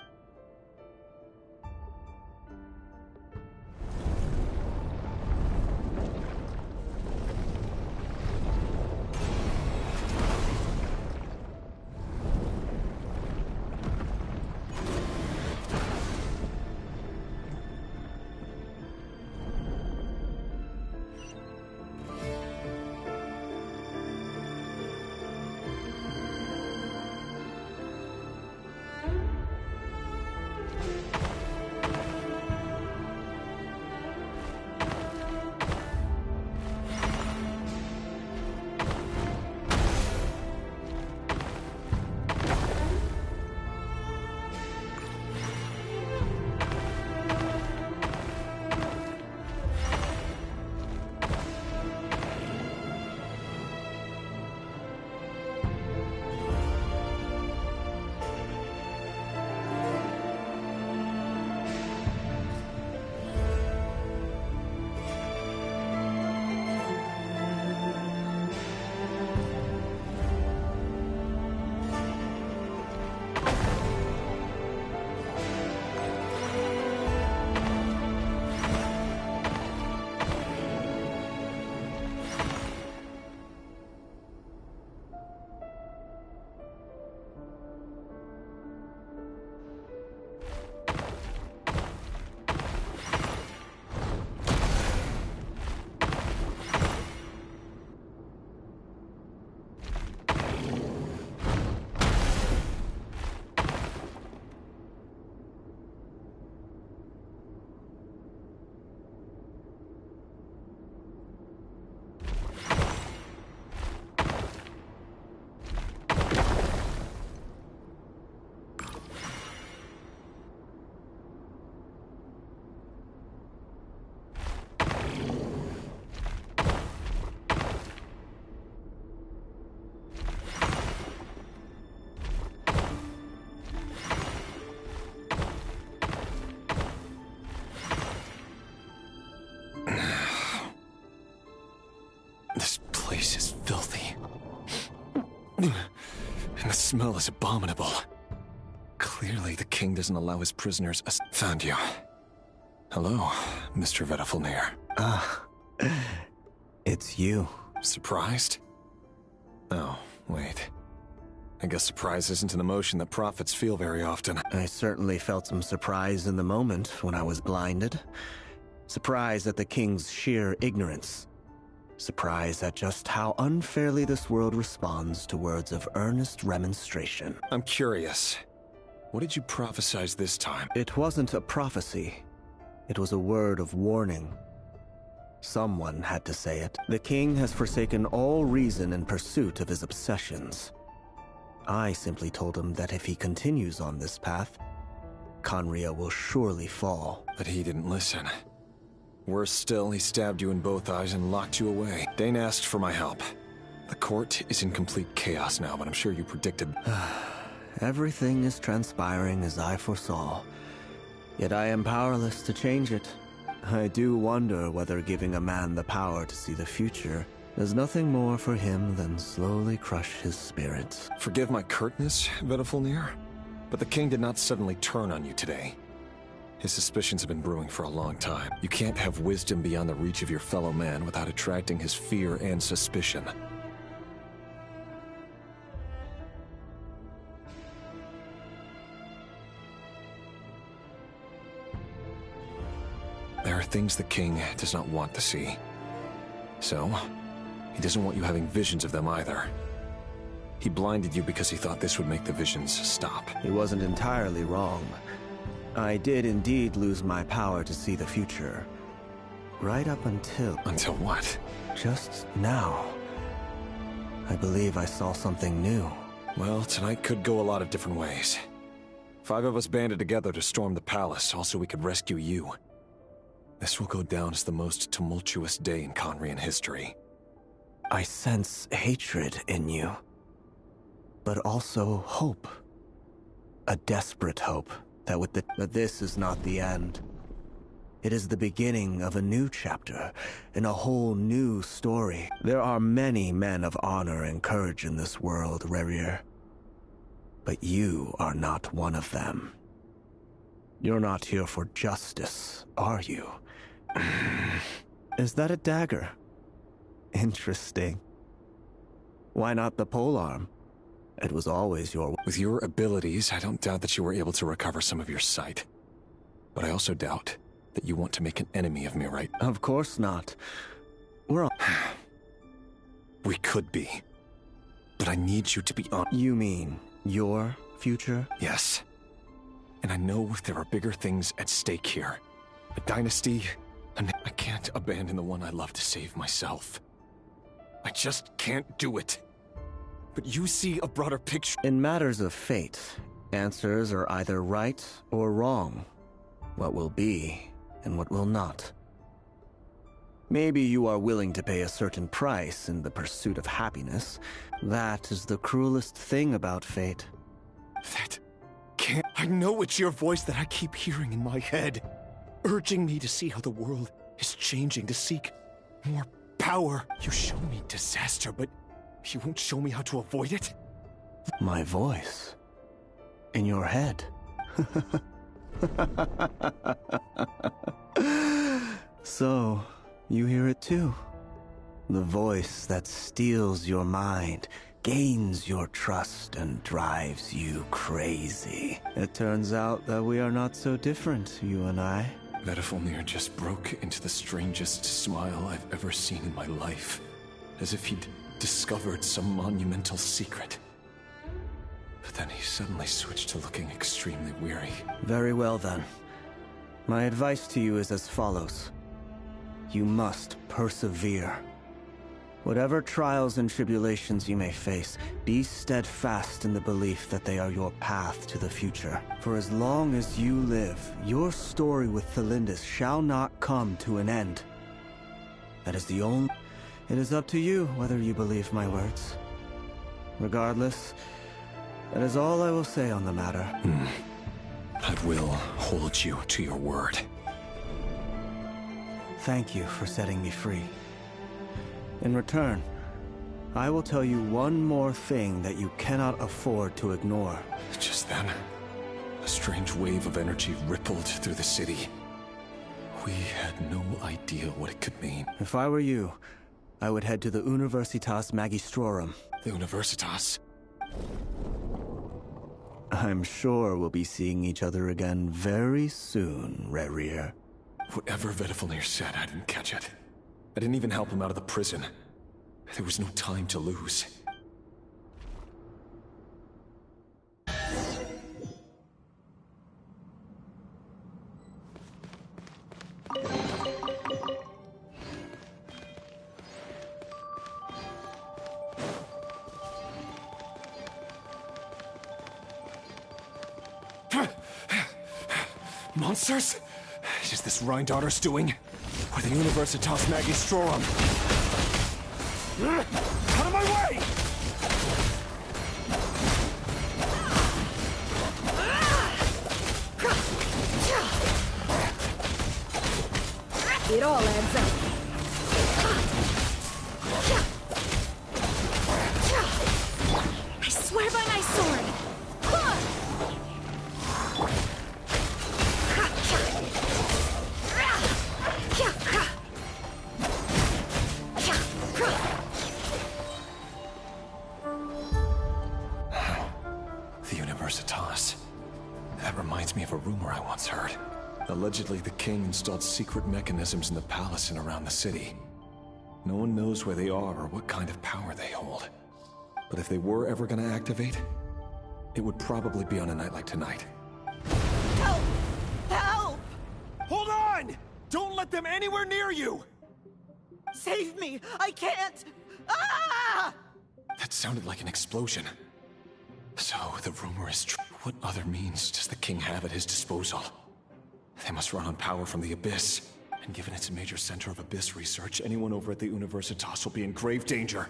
And the smell is abominable. Clearly, the king doesn't allow his prisoners. Found you. Hello, Mr. Vedafilnir. It's you. Surprised? Oh, wait. I guess surprise isn't an emotion that prophets feel very often. I certainly felt some surprise in the moment when I was blinded. Surprise at the king's sheer ignorance. Surprise at just how unfairly this world responds to words of earnest remonstration. I'm curious. What did you prophesize this time? It wasn't a prophecy. It was a word of warning. Someone had to say it. The king has forsaken all reason in pursuit of his obsessions. I simply told him that if he continues on this path, Conria will surely fall. But he didn't listen. Worse still, he stabbed you in both eyes and locked you away. Dane asked for my help. The court is in complete chaos now, but I'm sure you predicted... Everything is transpiring as I foresaw. Yet I am powerless to change it. I do wonder whether giving a man the power to see the future is nothing more for him than slowly crush his spirit. Forgive my curtness, Vedafilnir, but the king did not suddenly turn on you today. His suspicions have been brewing for a long time. You can't have wisdom beyond the reach of your fellow man without attracting his fear and suspicion. There are things the king does not want to see. So, he doesn't want you having visions of them either. He blinded you because he thought this would make the visions stop. He wasn't entirely wrong. I did indeed lose my power to see the future. Right up until... Until what? Just now. I believe I saw something new. Well, tonight could go a lot of different ways. 5 of us banded together to storm the palace, also we could rescue you. This will go down as the most tumultuous day in Conrian history. I sense hatred in you. But also hope. A desperate hope that But this is not the end. It is the beginning of a new chapter, in a whole new story. There are many men of honor and courage in this world, Rerir. But you are not one of them. You're not here for justice, are you? Is that a dagger? Interesting. Why not the polearm? It was always your... With your abilities, I don't doubt that you were able to recover some of your sight. But I also doubt that you want to make an enemy of me, right? Of course not. We're all... We could be. But I need you to be on... You mean your future? Yes. And I know there are bigger things at stake here. A dynasty, and I can't abandon the one I love to save myself. I just can't do it. But you see a broader picture. In matters of fate, answers are either right or wrong. What will be, and what will not. Maybe you are willing to pay a certain price in the pursuit of happiness. That is the cruelest thing about fate. That can't... I know it's your voice that I keep hearing in my head, urging me to see how the world is changing, to seek more power. You show me disaster, but you won't show me how to avoid it? My voice? In your head? So, you hear it too? The voice that steals your mind, gains your trust, and drives you crazy. It turns out that we are not so different, you and I. Vedafilnir just broke into the strangest smile I've ever seen in my life. As if he'd discovered some monumental secret. But then he suddenly switched to looking extremely weary. Very well then. My advice to you is as follows. You must persevere. Whatever trials and tribulations you may face, be steadfast in the belief that they are your path to the future. For as long as you live, your story with Thelindis shall not come to an end. That is the only... It is up to you whether you believe my words. Regardless, that is all I will say on the matter. I will hold you to your word. Thank you for setting me free. In return, I will tell you one more thing that you cannot afford to ignore. Just then, a strange wave of energy rippled through the city. We had no idea what it could mean. If I were you, I would head to the Universitas Magistrorum. The Universitas? I'm sure we'll be seeing each other again very soon, Rerir. Whatever Vedifalnir said, I didn't catch it. I didn't even help him out of the prison. There was no time to lose. Monsters? Is this Rhindaughter's doing? Or the Universitas Magistrorum? Out of my way! It all adds up. I swear by my sword! The Universitas. That reminds me of a rumor I once heard. Allegedly, the king installed secret mechanisms in the palace and around the city. No one knows where they are or what kind of power they hold. But if they were ever going to activate, it would probably be on a night like tonight. Help! Help! Hold on! Don't let them anywhere near you! Save me! I can't! Ah! That sounded like an explosion. So, the rumor is true. What other means does the king have at his disposal? They must run on power from the Abyss. And given it's a major center of Abyss research, anyone over at the Universitas will be in grave danger.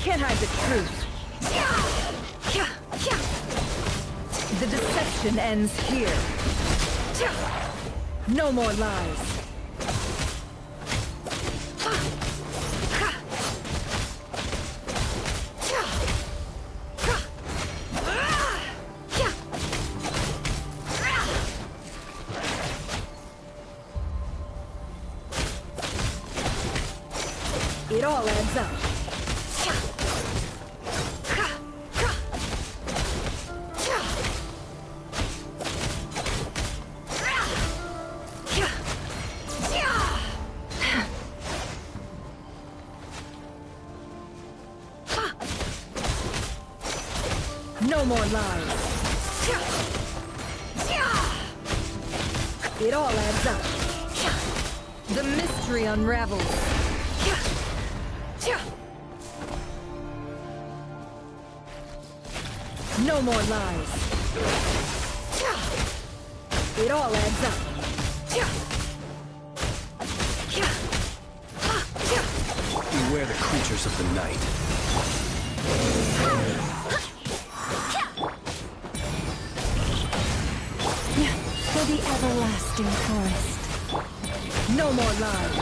Can't hide the truth. The deception ends here. No more lies. It all adds up. No more lies. It all adds up. The mystery unravels. No more lies. It all adds up. Beware the creatures of the night. For the everlasting forest. No more lies.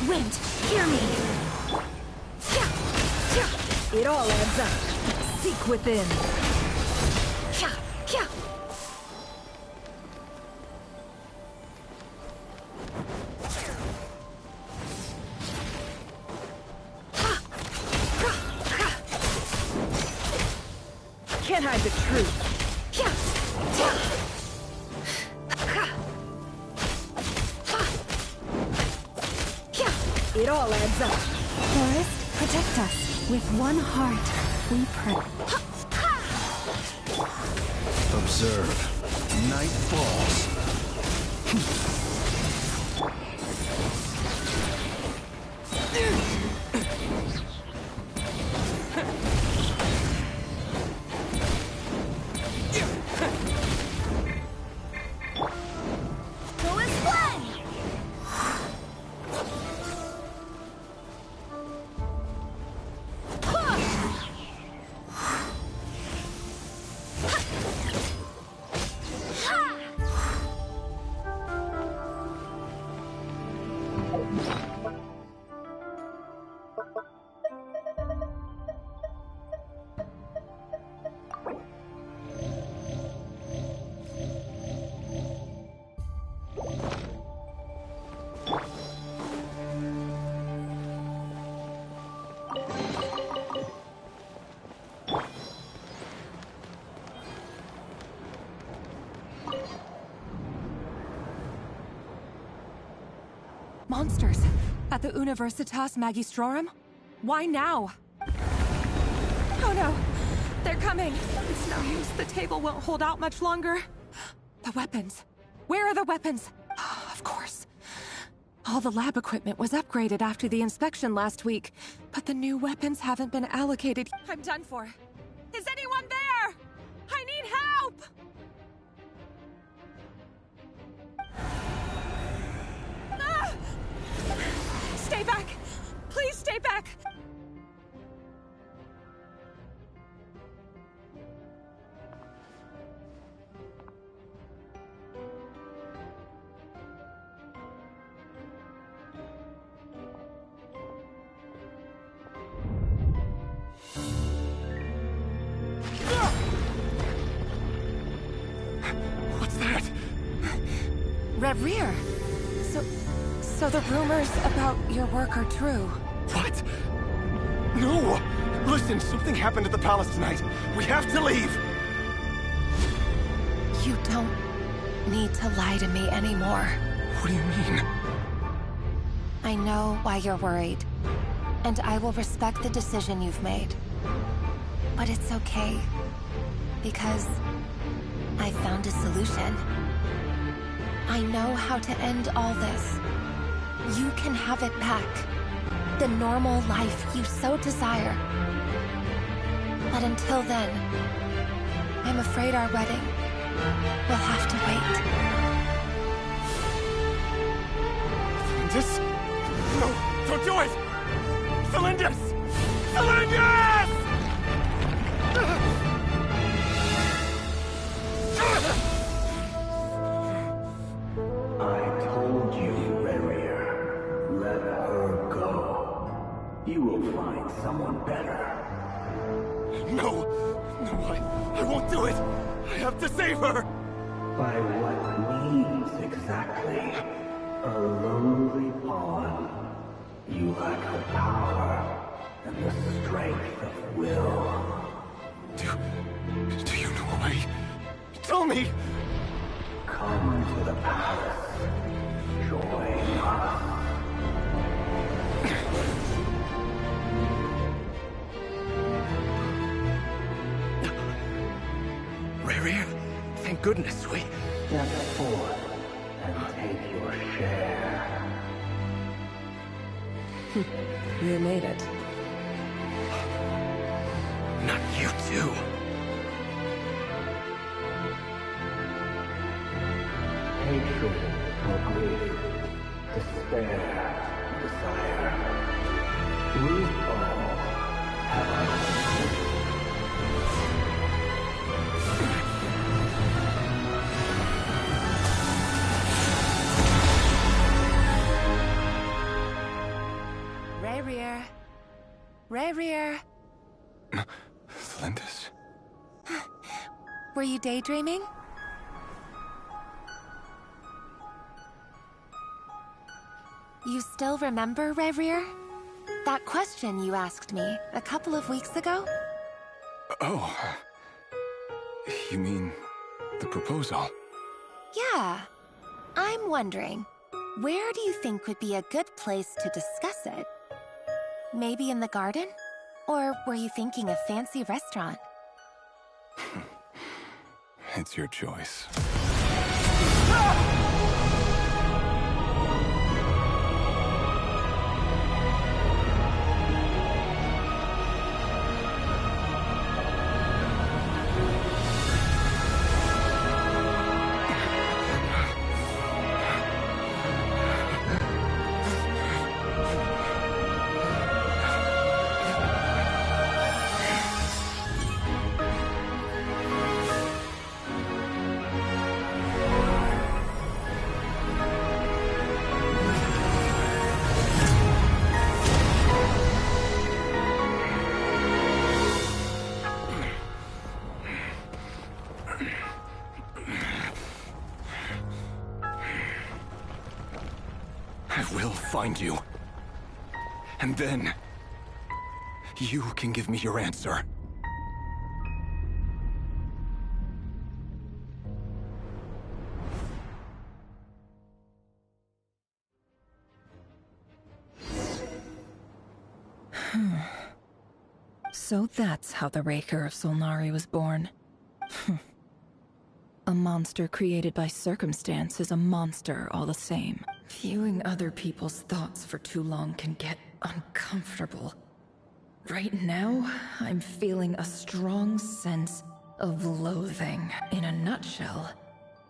Wind, hear me. It all adds up. Seek within. Can't hide the truth. It all adds up. Forest, Protect us. With one heart, we pray. Observe. Night falls. Monsters! At the Universitas Magistrorum? Why now? Oh no! They're coming! It's no use. The table won't hold out much longer. The weapons. Where are the weapons? Of course. All the lab equipment was upgraded after the inspection last week, but the new weapons haven't been allocated. I'm done for. Is anyone there? I need help! Ah! Stay back! Please stay back! What's that? Reverie. So the rumors about your work are true. What? No! Listen, something happened at the palace tonight. We have to leave! You don't need to lie to me anymore. What do you mean? I know why you're worried, and I will respect the decision you've made. But it's okay, because I found a solution. I know how to end all this. You can have it back. The normal life you so desire. But until then, I'm afraid our wedding will have to wait. Celindus? No, don't do it! Celindus! Celindus! I told you, Reverie. Let her go. You will find someone better. No! No, I won't do it! I have to save her! By what means exactly? A lowly pawn. You lack the power and the strength of will. Do you know a way? Tell me! Come to the palace. Join us. Reverie, thank goodness we... Step forth and take your share. You made it. Not you too. Hatred or grief, despair, desire. We all have our own. Reverie. Celindus? Were you daydreaming? You still remember, Reverie? That question you asked me a couple of weeks ago? Oh. You mean the proposal? Yeah. I'm wondering, where do you think would be a good place to discuss it? Maybe in the garden? Or were you thinking a fancy restaurant? It's your choice. I will find you. And then, you can give me your answer. So that's how the Raker of Solnari was born. A monster created by circumstance is a monster all the same. Viewing other people's thoughts for too long can get uncomfortable. Right now, I'm feeling a strong sense of loathing. In a nutshell,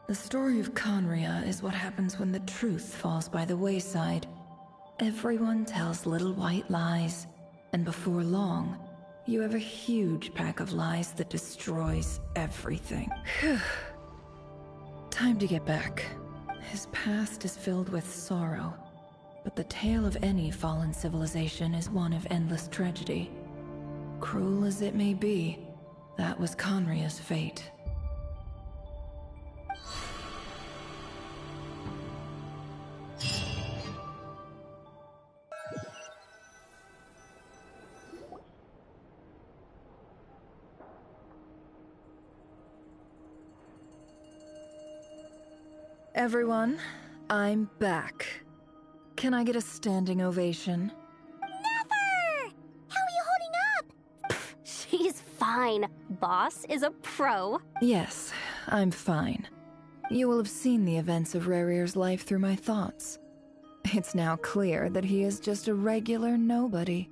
the story of Conria is what happens when the truth falls by the wayside. Everyone tells little white lies, and before long, you have a huge pack of lies that destroys everything. Time to get back. His past is filled with sorrow, but the tale of any fallen civilization is one of endless tragedy. Cruel as it may be, that was Conria's fate. Everyone, I'm back. Can I get a standing ovation? Never! How are you holding up? She's fine. Boss is a pro. Yes, I'm fine. You will have seen the events of Rarir's life through my thoughts. It's now clear that he is just a regular nobody,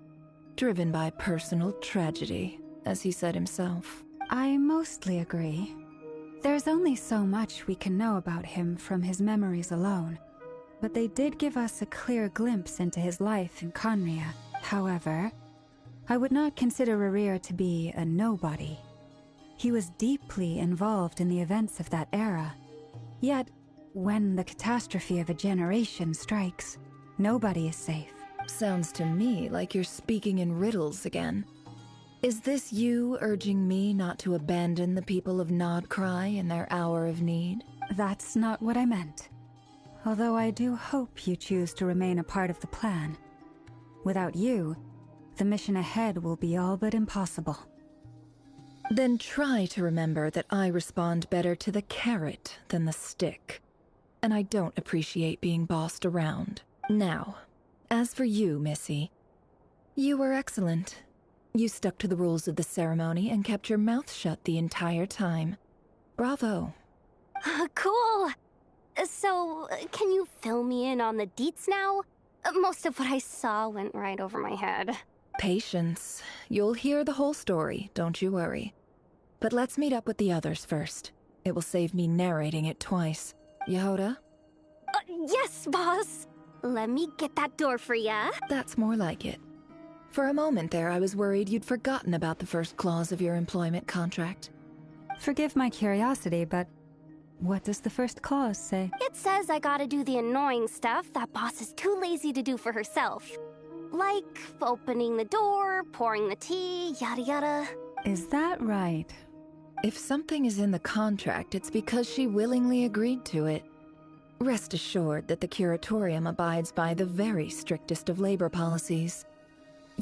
driven by personal tragedy, as he said himself. I mostly agree. There's only so much we can know about him from his memories alone, but they did give us a clear glimpse into his life in Conria. However, I would not consider Rarir to be a nobody. He was deeply involved in the events of that era. Yet, when the catastrophe of a generation strikes, nobody is safe. Sounds to me like you're speaking in riddles again. Is this you urging me not to abandon the people of Nodcry in their hour of need? That's not what I meant. Although I do hope you choose to remain a part of the plan. Without you, the mission ahead will be all but impossible. Then try to remember that I respond better to the carrot than the stick. And I don't appreciate being bossed around. Now, as for you, Missy, you were excellent. You stuck to the rules of the ceremony and kept your mouth shut the entire time. Bravo. Cool. So, can you fill me in on the deets now? Most of what I saw went right over my head. Patience. You'll hear the whole story, don't you worry. But let's meet up with the others first. It will save me narrating it twice. Yehoda? Yes, boss. Let me get that door for ya. That's more like it. For a moment there, I was worried you'd forgotten about the first clause of your employment contract. Forgive my curiosity, but what does the first clause say? It says I gotta do the annoying stuff that boss is too lazy to do for herself. Like opening the door, pouring the tea, yada yada. Is that right? If something is in the contract, it's because she willingly agreed to it. Rest assured that the Curatorium abides by the very strictest of labor policies.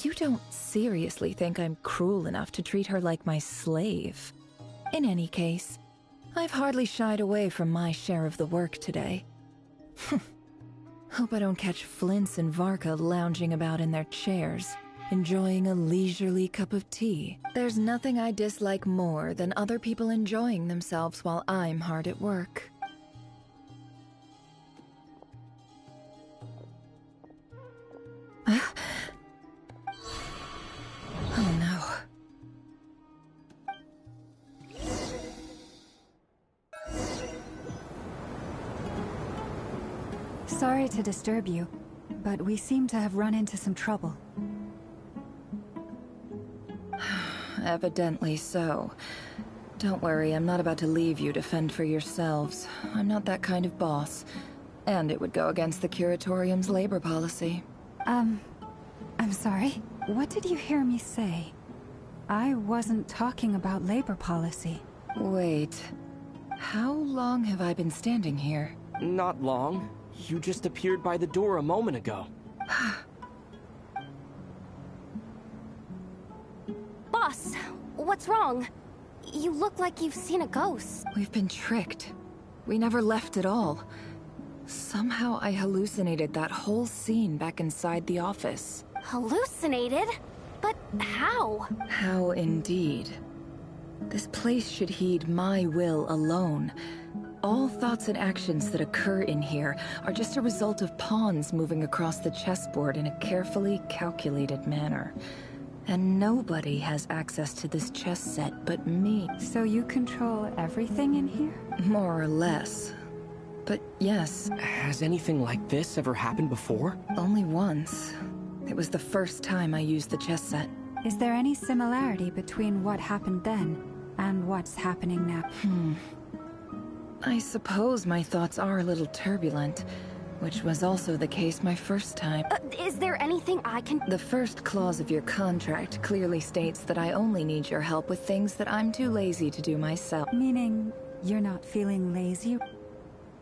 You don't seriously think I'm cruel enough to treat her like my slave? In any case, I've hardly shied away from my share of the work today. Hope I don't catch Flintz and Varka lounging about in their chairs. enjoying a leisurely cup of tea. There's nothing I dislike more than other people enjoying themselves while I'm hard at work. Oh no. Sorry to disturb you, but we seem to have run into some trouble. Evidently so. Don't worry, I'm not about to leave you to fend for yourselves. I'm not that kind of boss. And it would go against the Curatorium's labor policy. I'm sorry. What did you hear me say? I wasn't talking about labor policy. Wait. How long have I been standing here? Not long. You just appeared by the door a moment ago. Boss, what's wrong? You look like you've seen a ghost. We've been tricked. We never left at all. Somehow I hallucinated that whole scene back inside the office. Hallucinated? But how? How indeed. This place should heed my will alone. All thoughts and actions that occur in here are just a result of pawns moving across the chessboard in a carefully calculated manner. And nobody has access to this chess set but me. So you control everything in here? More or less. But yes. Has anything like this ever happened before? Only once. It was the first time I used the chess set. Is there any similarity between what happened then and what's happening now? I suppose my thoughts are a little turbulent, which was also the case my first time. Is there anything I can... The first clause of your contract clearly states that I only need your help with things that I'm too lazy to do myself. Meaning, you're not feeling lazy?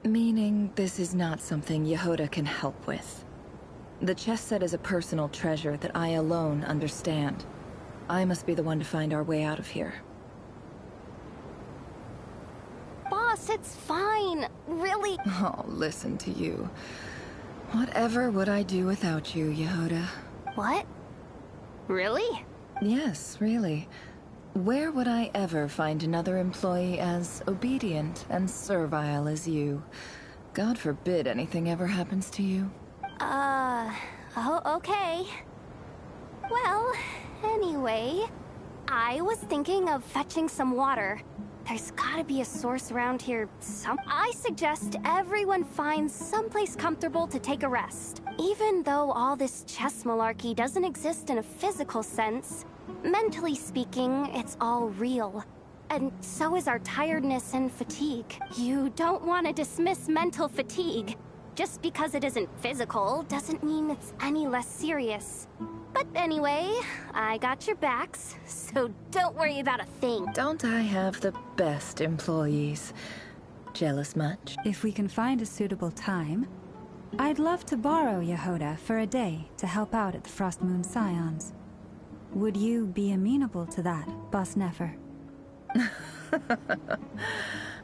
Meaning, this is not something Yehoda can help with. The chess set is a personal treasure that I alone understand. I must be the one to find our way out of here. Boss, it's fine. Really. Oh, listen to you. Whatever would I do without you, Yehoda? What? Really? Yes, really. Where would I ever find another employee as obedient and servile as you? God forbid anything ever happens to you. Oh, okay. Well, anyway, I was thinking of fetching some water. There's gotta be a source around here I suggest everyone finds someplace comfortable to take a rest. Even though all this chess malarkey doesn't exist in a physical sense, mentally speaking, it's all real. And so is our tiredness and fatigue. You don't want to dismiss mental fatigue. Just because it isn't physical doesn't mean it's any less serious. But anyway, I got your backs, so don't worry about a thing. Don't I have the best employees? Jealous much? If we can find a suitable time, I'd love to borrow Yehoda for a day to help out at the Frost Moon Scions. Would you be amenable to that, Boss Nefer?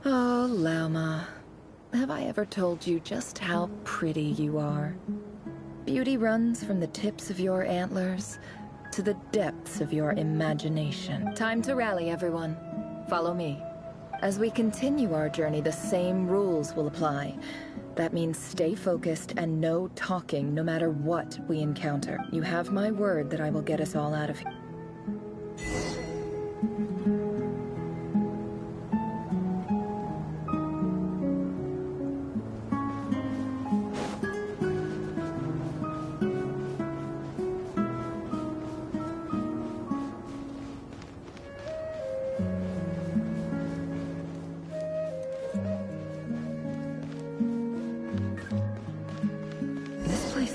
Oh, Lauma. Have I ever told you just how pretty you are? Beauty runs from the tips of your antlers to the depths of your imagination. Time to rally, everyone. Follow me. As we continue our journey, the same rules will apply. That means stay focused and no talking no matter what we encounter. You have my word that I will get us all out of here.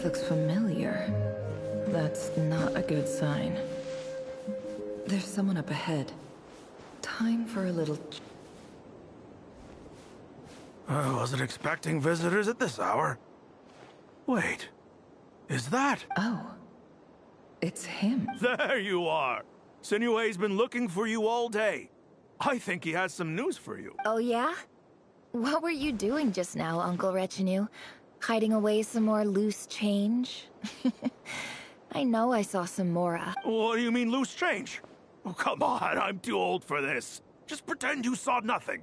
Looks familiar. That's not a good sign. There's someone up ahead. Time for a little... I wasn't expecting visitors at this hour. Wait, is that? Oh, it's him. There you are. Sinue's been looking for you all day. I think he has some news for you. Oh yeah? What were you doing just now, Uncle Retinue? Hiding away some more loose change? I know I saw some Mora. What do you mean, loose change? Oh, come on, I'm too old for this. Just pretend you saw nothing.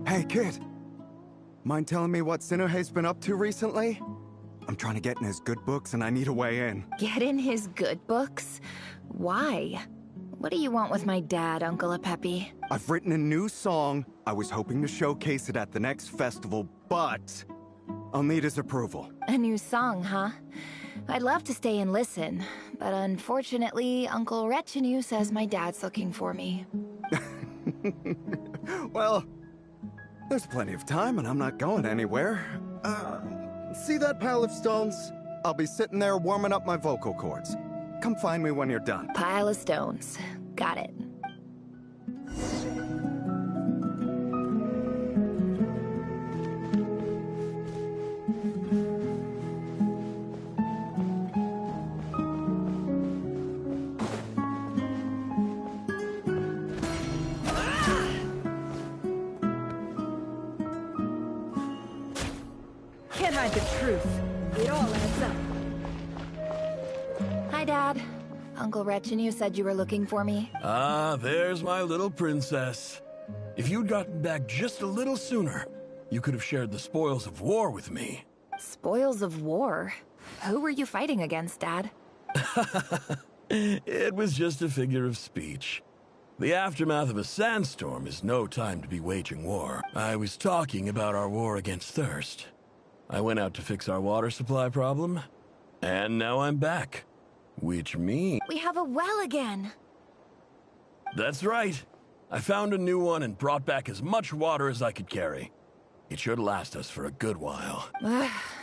Hey, kid. Mind telling me what Sinohe's been up to recently? I'm trying to get in his good books and I need a way in. Get in his good books? Why? What do you want with my dad, Uncle Apepi? I've written a new song. I was hoping to showcase it at the next festival, but I'll need his approval. A new song, huh? I'd love to stay and listen, but unfortunately, Uncle Retinue says my dad's looking for me. Well, there's plenty of time and I'm not going anywhere. See that pile of stones? I'll be sitting there warming up my vocal cords. Come find me when you're done. Pile of stones. Got it. Can't hide the truth. It all adds up. Hi, Dad. Uncle Retinue said you were looking for me. Ah, there's my little princess. If you'd gotten back just a little sooner, you could have shared the spoils of war with me. Spoils of war? Who were you fighting against, Dad? It was just a figure of speech. The aftermath of a sandstorm is no time to be waging war. I was talking about our war against thirst. I went out to fix our water supply problem, and now I'm back. Which means... We have a well again! That's right. I found a new one and brought back as much water as I could carry. It should last us for a good while.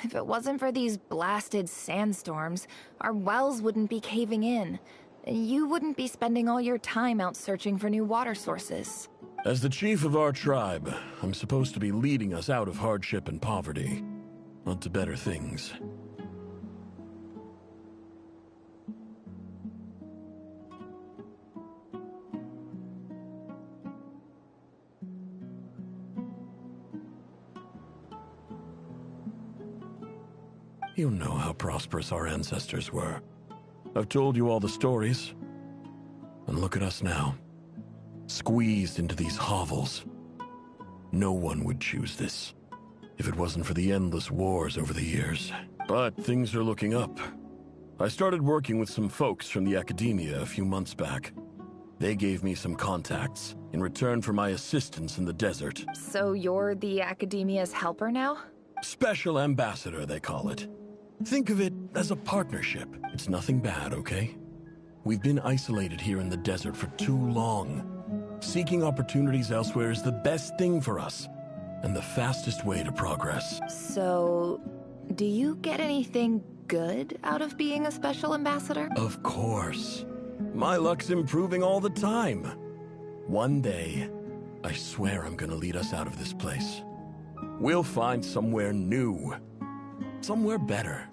If it wasn't for these blasted sandstorms, our wells wouldn't be caving in. You wouldn't be spending all your time out searching for new water sources. As the chief of our tribe, I'm supposed to be leading us out of hardship and poverty, onto better things. You know how prosperous our ancestors were. I've told you all the stories. And look at us now. Squeezed into these hovels. No one would choose this, if it wasn't for the endless wars over the years. But things are looking up. I started working with some folks from the academia a few months back. They gave me some contacts in return for my assistance in the desert. So you're the academia's helper now? Special ambassador, they call it. Think of it as a partnership. It's nothing bad, okay? We've been isolated here in the desert for too long. Seeking opportunities elsewhere is the best thing for us, and the fastest way to progress. So, do you get anything good out of being a special ambassador? Of course. My luck's improving all the time. One day, I swear I'm gonna lead us out of this place. We'll find somewhere new. Somewhere better.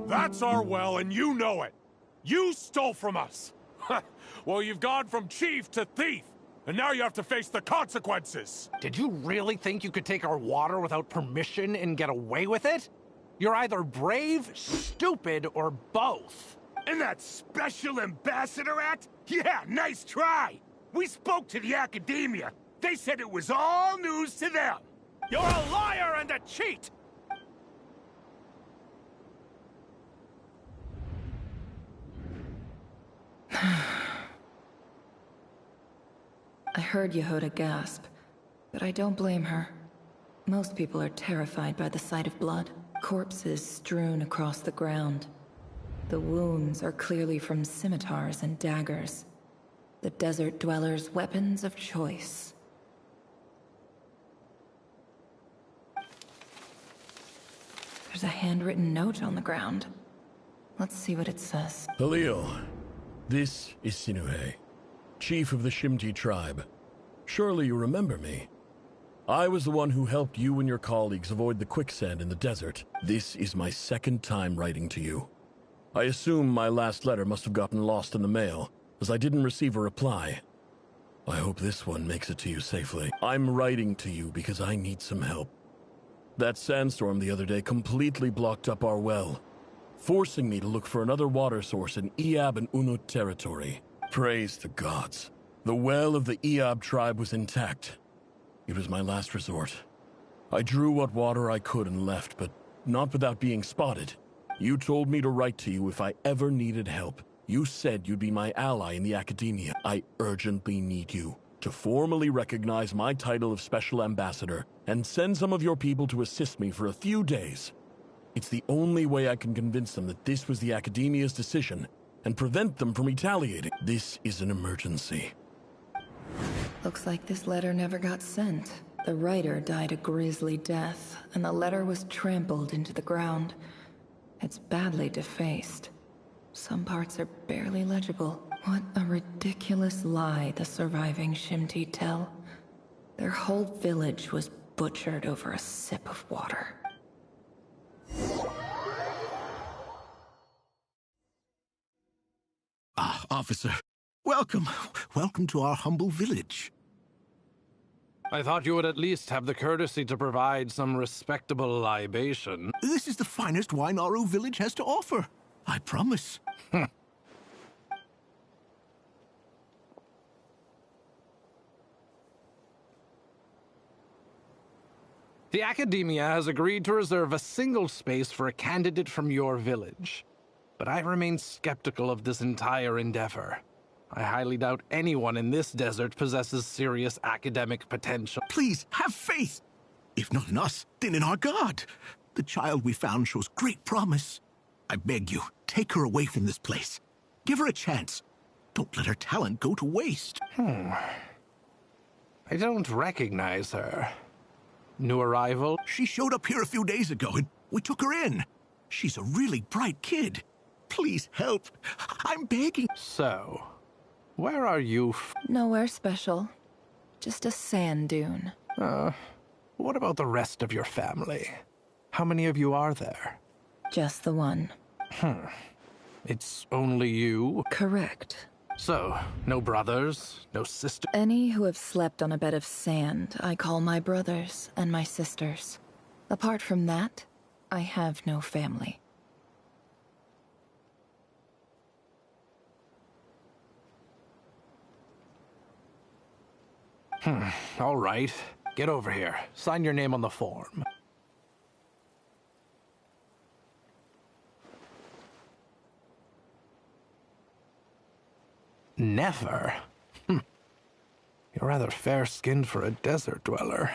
That's our well, and you know it. You stole from us. Well, you've gone from chief to thief, and now you have to face the consequences. Did you really think you could take our water without permission and get away with it? You're either brave, stupid, or both. And that special ambassador act? Yeah, nice try. We spoke to the academia. They said it was all news to them. You're a liar and a cheat! I heard Yehuda gasp, but I don't blame her. Most people are terrified by the sight of blood. Corpses strewn across the ground. The wounds are clearly from scimitars and daggers. The desert dwellers' weapons of choice. There's a handwritten note on the ground. Let's see what it says. Halil, this is Sinuhe, chief of the Shimti tribe. Surely you remember me. I was the one who helped you and your colleagues avoid the quicksand in the desert. This is my second time writing to you. I assume my last letter must have gotten lost in the mail, as I didn't receive a reply. I hope this one makes it to you safely. I'm writing to you because I need some help. That sandstorm the other day completely blocked up our well, forcing me to look for another water source in Iab and Unut territory. Praise the gods. The well of the Iab tribe was intact. It was my last resort. I drew what water I could and left, but not without being spotted. You told me to write to you if I ever needed help. You said you'd be my ally in the academia. I urgently need you to formally recognize my title of Special Ambassador and send some of your people to assist me for a few days. It's the only way I can convince them that this was the academia's decision and prevent them from retaliating. This is an emergency. Looks like this letter never got sent. The writer died a grisly death, and the letter was trampled into the ground. It's badly defaced. Some parts are barely legible. What a ridiculous lie the surviving Shimti tell. Their whole village was butchered over a sip of water. Ah, officer. Welcome. Welcome to our humble village. I thought you would at least have the courtesy to provide some respectable libation. This is the finest wine Aru village has to offer. I promise. The Academia has agreed to reserve a single space for a candidate from your village. But I remain skeptical of this entire endeavor. I highly doubt anyone in this desert possesses serious academic potential. Please, have faith. If not in us, then in our god. The child we found shows great promise. I beg you, take her away from this place. Give her a chance. Don't let her talent go to waste. I don't recognize her. New arrival? She showed up here a few days ago and we took her in. She's a really bright kid. Please help. I'm begging. So, where are you Nowhere special. Just a sand dune. What about the rest of your family? How many of you are there? Just the one. It's only you? Correct. So, no brothers, no sisters? Any who have slept on a bed of sand, I call my brothers and my sisters. Apart from that, I have no family. All right. Get over here. Sign your name on the form. Never? You're rather fair-skinned for a desert dweller.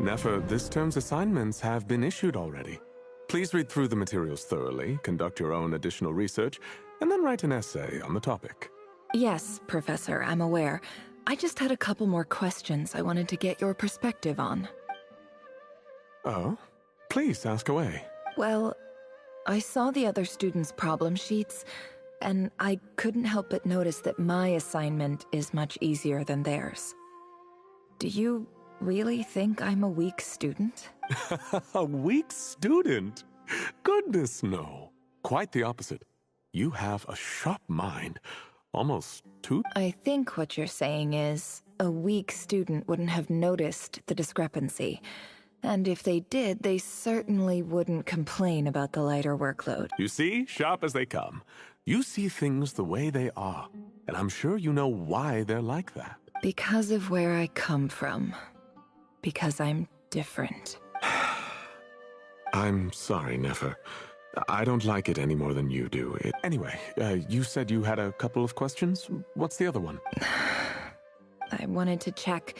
Nefer, this term's assignments have been issued already. Please read through the materials thoroughly, conduct your own additional research, and then write an essay on the topic. Yes, Professor, I'm aware. I just had a couple more questions I wanted to get your perspective on. Oh? Please ask away. Well, I saw the other students' problem sheets, and I couldn't help but notice that my assignment is much easier than theirs. Do you really think I'm a weak student? A weak student? Goodness, no. Quite the opposite. You have a sharp mind. Almost too... I think what you're saying is, a weak student wouldn't have noticed the discrepancy. And if they did, they certainly wouldn't complain about the lighter workload. You see, sharp as they come. You see things the way they are. And I'm sure you know why they're like that. Because of where I come from. Because I'm different. I'm sorry, Nefer. I don't like it any more than you do. Anyway, you said you had a couple of questions? What's the other one? I wanted to check.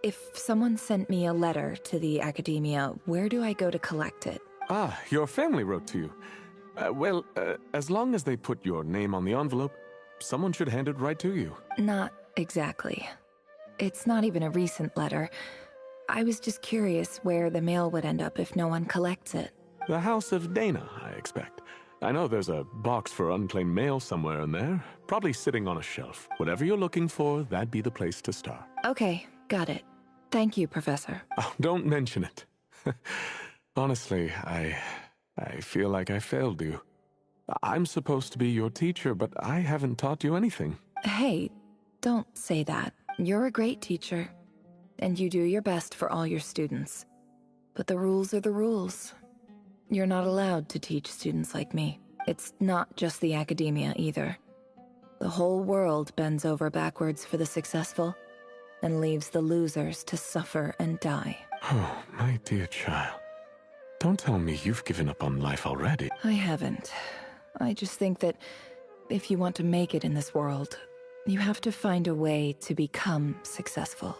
If someone sent me a letter to the academia, where do I go to collect it? Ah, your family wrote to you. Well, as long as they put your name on the envelope, someone should hand it right to you. Not exactly. It's not even a recent letter. I was just curious where the mail would end up if no one collects it. The House of Dana, I expect. I know there's a box for unclaimed mail somewhere in there, probably sitting on a shelf. Whatever you're looking for, that'd be the place to start. Okay, got it. Thank you, Professor. Oh, don't mention it. Honestly, I feel like I failed you. I'm supposed to be your teacher, but I haven't taught you anything. Hey, don't say that. You're a great teacher, and you do your best for all your students. But the rules are the rules. You're not allowed to teach students like me. It's not just the academia either. The whole world bends over backwards for the successful, and leaves the losers to suffer and die. Oh, my dear child. Don't tell me you've given up on life already. I haven't. I just think that if you want to make it in this world, you have to find a way to become successful.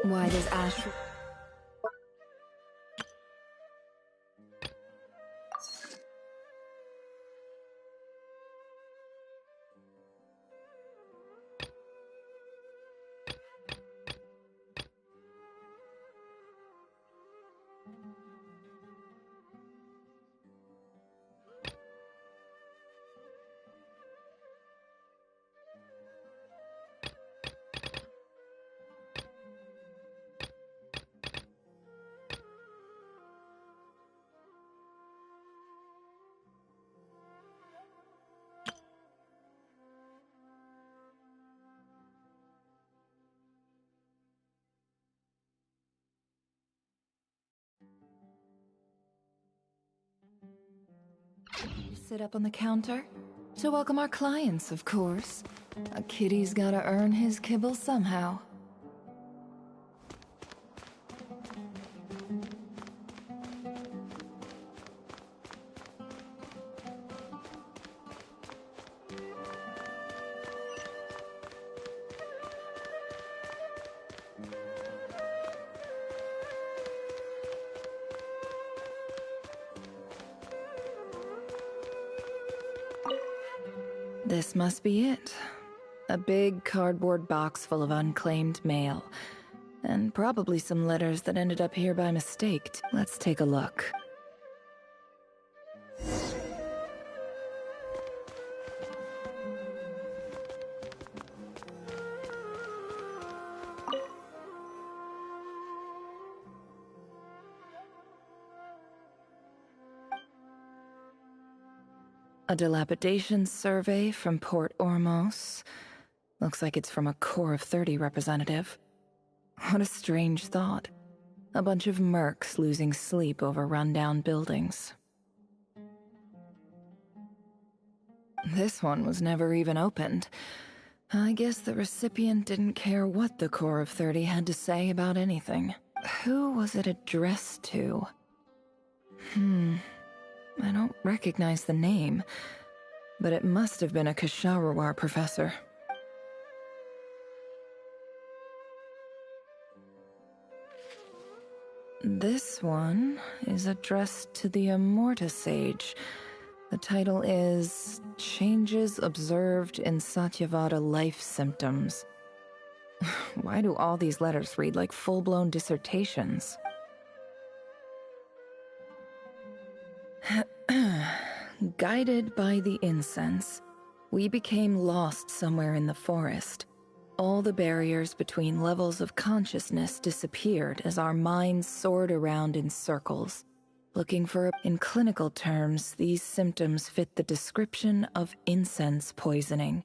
Why does Ash... Sit up on the counter? To welcome our clients, of course. A kitty's gotta earn his kibble somehow. This must be it. A big cardboard box full of unclaimed mail. And probably some letters that ended up here by mistake. Let's take a look. A dilapidation survey from Port Ormos. Looks like it's from a Corps of 30 representative. What a strange thought. A bunch of mercs losing sleep over rundown buildings. This one was never even opened. I guess the recipient didn't care what the Corps of 30 had to say about anything. Who was it addressed to? I don't recognize the name, but it must have been a Kasharawar professor. This one is addressed to the Immorta Sage. The title is Changes Observed in Satyavada Life Symptoms. Why do all these letters read like full-blown dissertations? Guided by the incense, we became lost somewhere in the forest. All the barriers between levels of consciousness disappeared as our minds soared around in circles, looking for... In clinical terms, these symptoms fit the description of incense poisoning.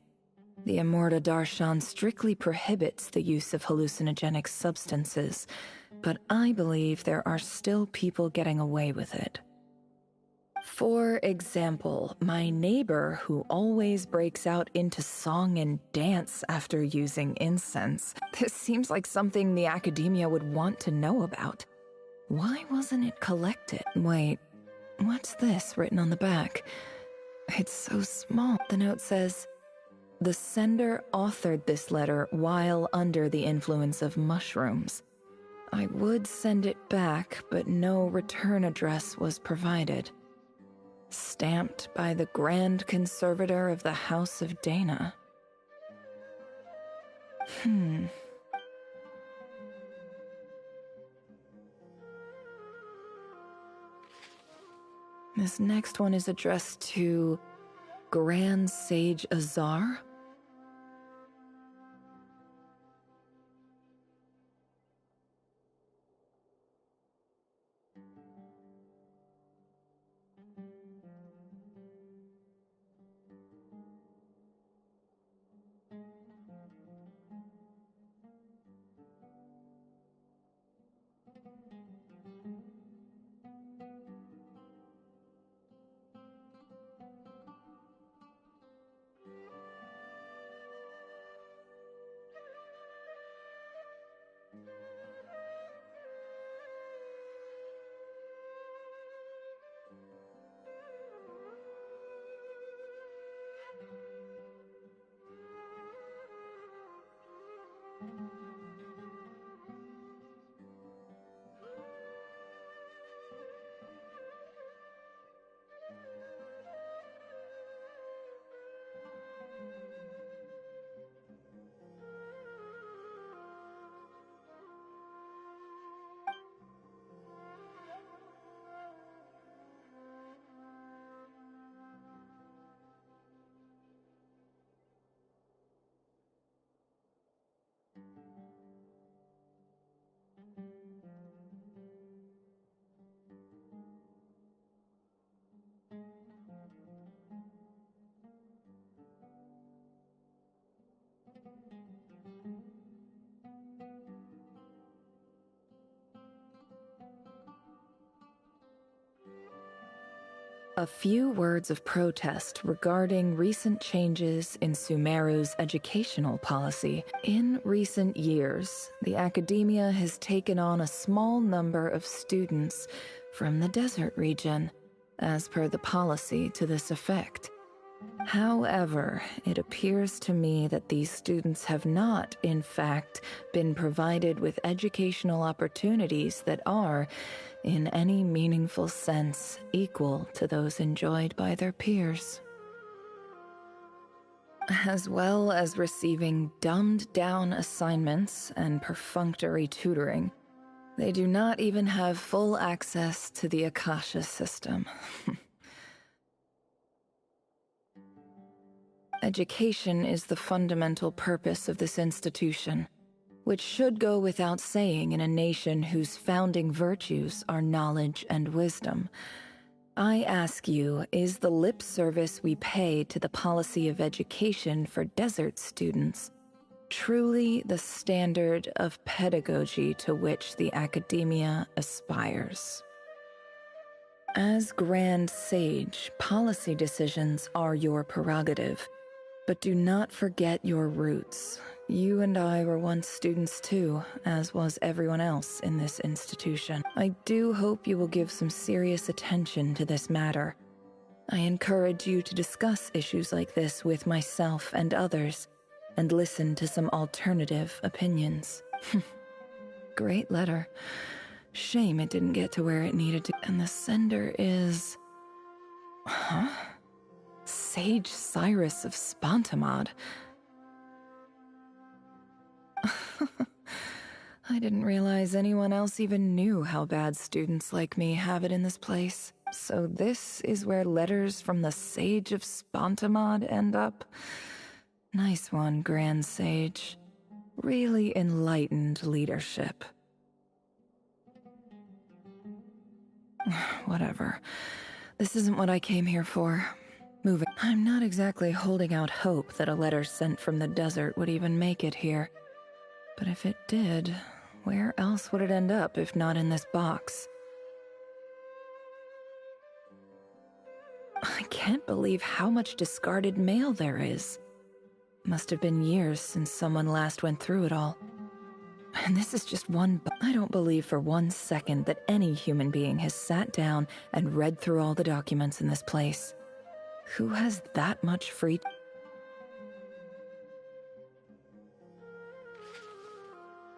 The Immorta Darshan strictly prohibits the use of hallucinogenic substances, but I believe there are still people getting away with it. For example, my neighbor who always breaks out into song and dance after using incense. This seems like something the academia would want to know about. Why wasn't it collected? Wait, what's this written on the back? It's so small. The note says, "The sender authored this letter while under the influence of mushrooms. I would send it back, but no return address was provided. Stamped by the Grand Conservator of the House of Dana." This next one is addressed to Grand Sage Azar? A few words of protest regarding recent changes in Sumeru's educational policy. In recent years, the academia has taken on a small number of students from the desert region, as per the policy to this effect. However, it appears to me that these students have not, in fact, been provided with educational opportunities that are, in any meaningful sense, equal to those enjoyed by their peers. As well as receiving dumbed-down assignments and perfunctory tutoring, they do not even have full access to the Akasha system. Education is the fundamental purpose of this institution, which should go without saying in a nation whose founding virtues are knowledge and wisdom. I ask you, is the lip service we pay to the policy of education for desert students truly the standard of pedagogy to which the academia aspires? As Grand Sage, policy decisions are your prerogative, but do not forget your roots. You and I were once students too, as was everyone else in this institution. I do hope you will give some serious attention to this matter. I encourage you to discuss issues like this with myself and others, and listen to some alternative opinions. Great letter. Shame it didn't get to where it needed to. And the sender is... Huh? Sage Cyrus of Spontamod. I didn't realize anyone else even knew how bad students like me have it in this place. So this is where letters from the Sage of Spontamod end up? Nice one, Grand Sage. Really enlightened leadership. Whatever. This isn't what I came here for. Moving. I'm not exactly holding out hope that a letter sent from the desert would even make it here. But if it did, where else would it end up if not in this box? I can't believe how much discarded mail there is. Must have been years since someone last went through it all. And this is just one. I don't believe for 1 second that any human being has sat down and read through all the documents in this place. Who has that much free...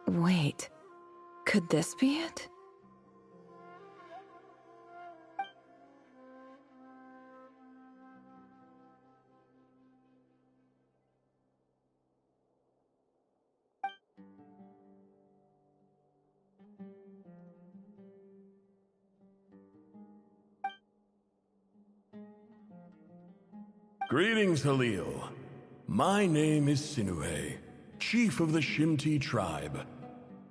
Wait, could this be it? Greetings, Halil. My name is Sinue, chief of the Shimti tribe.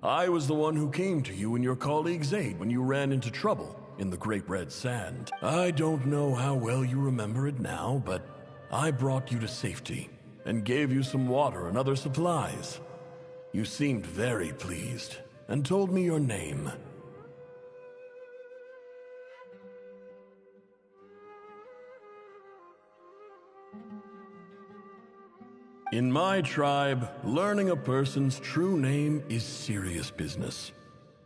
I was the one who came to you and your colleague's aid when you ran into trouble in the Great Red Sand. I don't know how well you remember it now, but I brought you to safety and gave you some water and other supplies. You seemed very pleased and told me your name. In my tribe, learning a person's true name is serious business,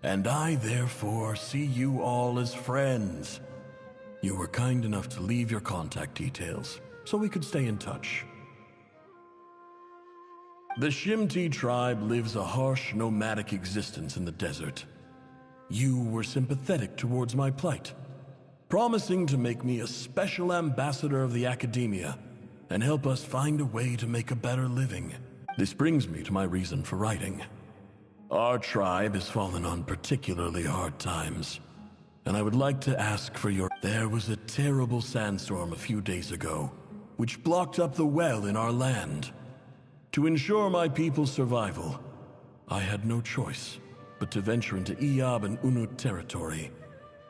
and I therefore see you all as friends. You were kind enough to leave your contact details, so we could stay in touch. The Shimti tribe lives a harsh, nomadic existence in the desert. You were sympathetic towards my plight, promising to make me a special ambassador of the academia and help us find a way to make a better living. This brings me to my reason for writing. Our tribe has fallen on particularly hard times, and I would like to ask for your... There was a terrible sandstorm a few days ago, which blocked up the well in our land. To ensure my people's survival, I had no choice but to venture into Iyab and Unut territory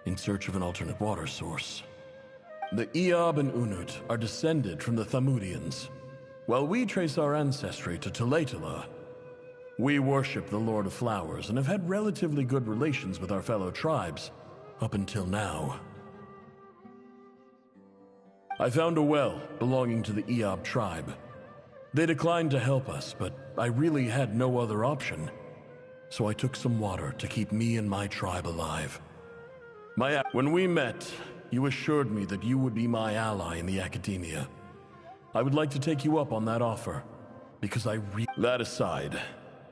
in search of an alternate water source. The Iyab and Unut are descended from the Thamudians, while we trace our ancestry to Tulatala. We worship the Lord of Flowers and have had relatively good relations with our fellow tribes up until now. I found a well belonging to the Eob tribe. They declined to help us, but I really had no other option. So I took some water to keep me and my tribe alive. When we met, you assured me that you would be my ally in the academia. I would like to take you up on that offer, because That aside,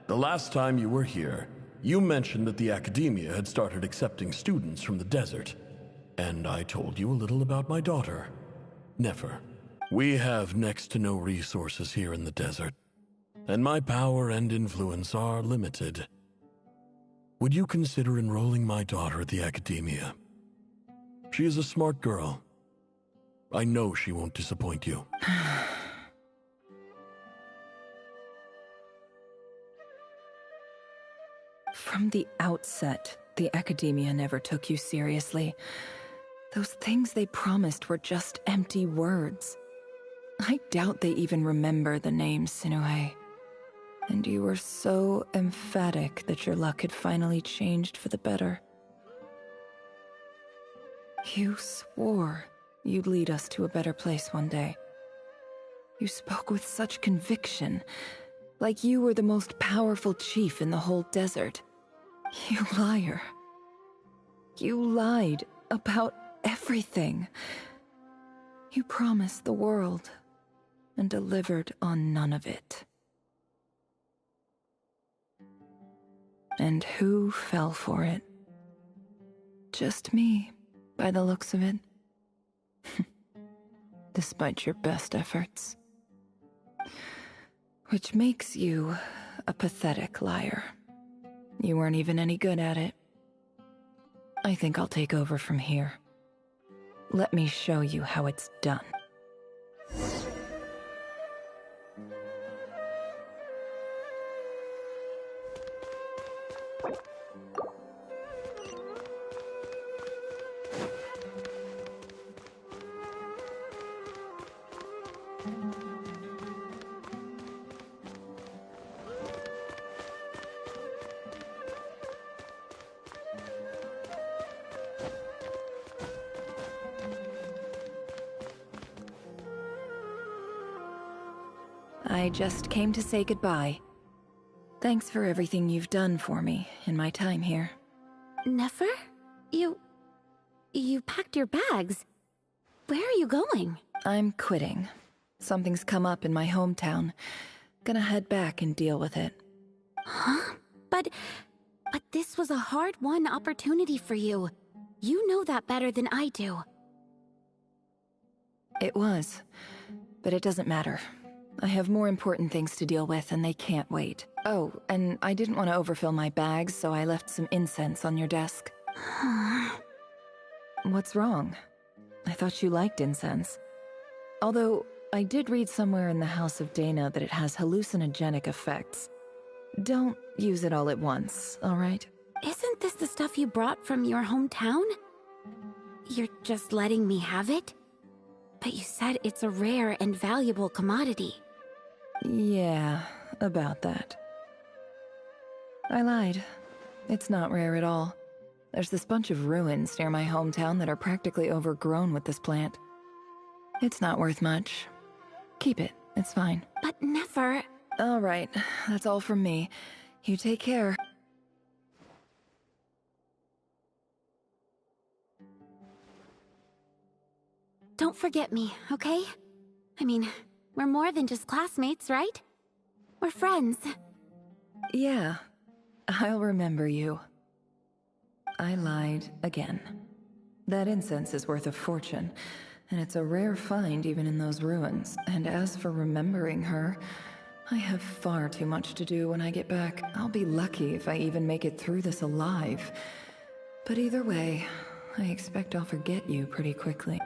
the last time you were here, you mentioned that the academia had started accepting students from the desert, and I told you a little about my daughter, Nefer. We have next to no resources here in the desert, and my power and influence are limited. Would you consider enrolling my daughter at the academia? She is a smart girl. I know she won't disappoint you. From the outset, the academia never took you seriously. Those things they promised were just empty words. I doubt they even remember the name Sinuhe. And you were so emphatic that your luck had finally changed for the better. You swore you'd lead us to a better place one day. You spoke with such conviction, like you were the most powerful chief in the whole desert. You liar. You lied about everything. You promised the world and delivered on none of it. And who fell for it? Just me, by the looks of it. Despite your best efforts. Which makes you a pathetic liar. You weren't even any good at it. I think I'll take over from here. Let me show you how it's done. I just came to say goodbye. Thanks for everything you've done for me in my time here. Nefer? You packed your bags. Where are you going? I'm quitting. Something's come up in my hometown. Gonna head back and deal with it. Huh? But this was a hard-won opportunity for you. You know that better than I do. It was, but it doesn't matter. I have more important things to deal with, and they can't wait. Oh, and I didn't want to overfill my bags, so I left some incense on your desk. What's wrong? I thought you liked incense. Although, I did read somewhere in the House of Dana that it has hallucinogenic effects. Don't use it all at once, alright? Isn't this the stuff you brought from your hometown? You're just letting me have it? But you said it's a rare and valuable commodity. Yeah, about that. I lied. It's not rare at all. There's this bunch of ruins near my hometown that are practically overgrown with this plant. It's not worth much. Keep it, it's fine. But Nefer... Alright, that's all from me. You take care. Don't forget me, okay? I mean, we're more than just classmates, right? We're friends. Yeah, I'll remember you. I lied again. That incense is worth a fortune, and it's a rare find even in those ruins. And as for remembering her, I have far too much to do when I get back. I'll be lucky if I even make it through this alive. But either way, I expect I'll forget you pretty quickly.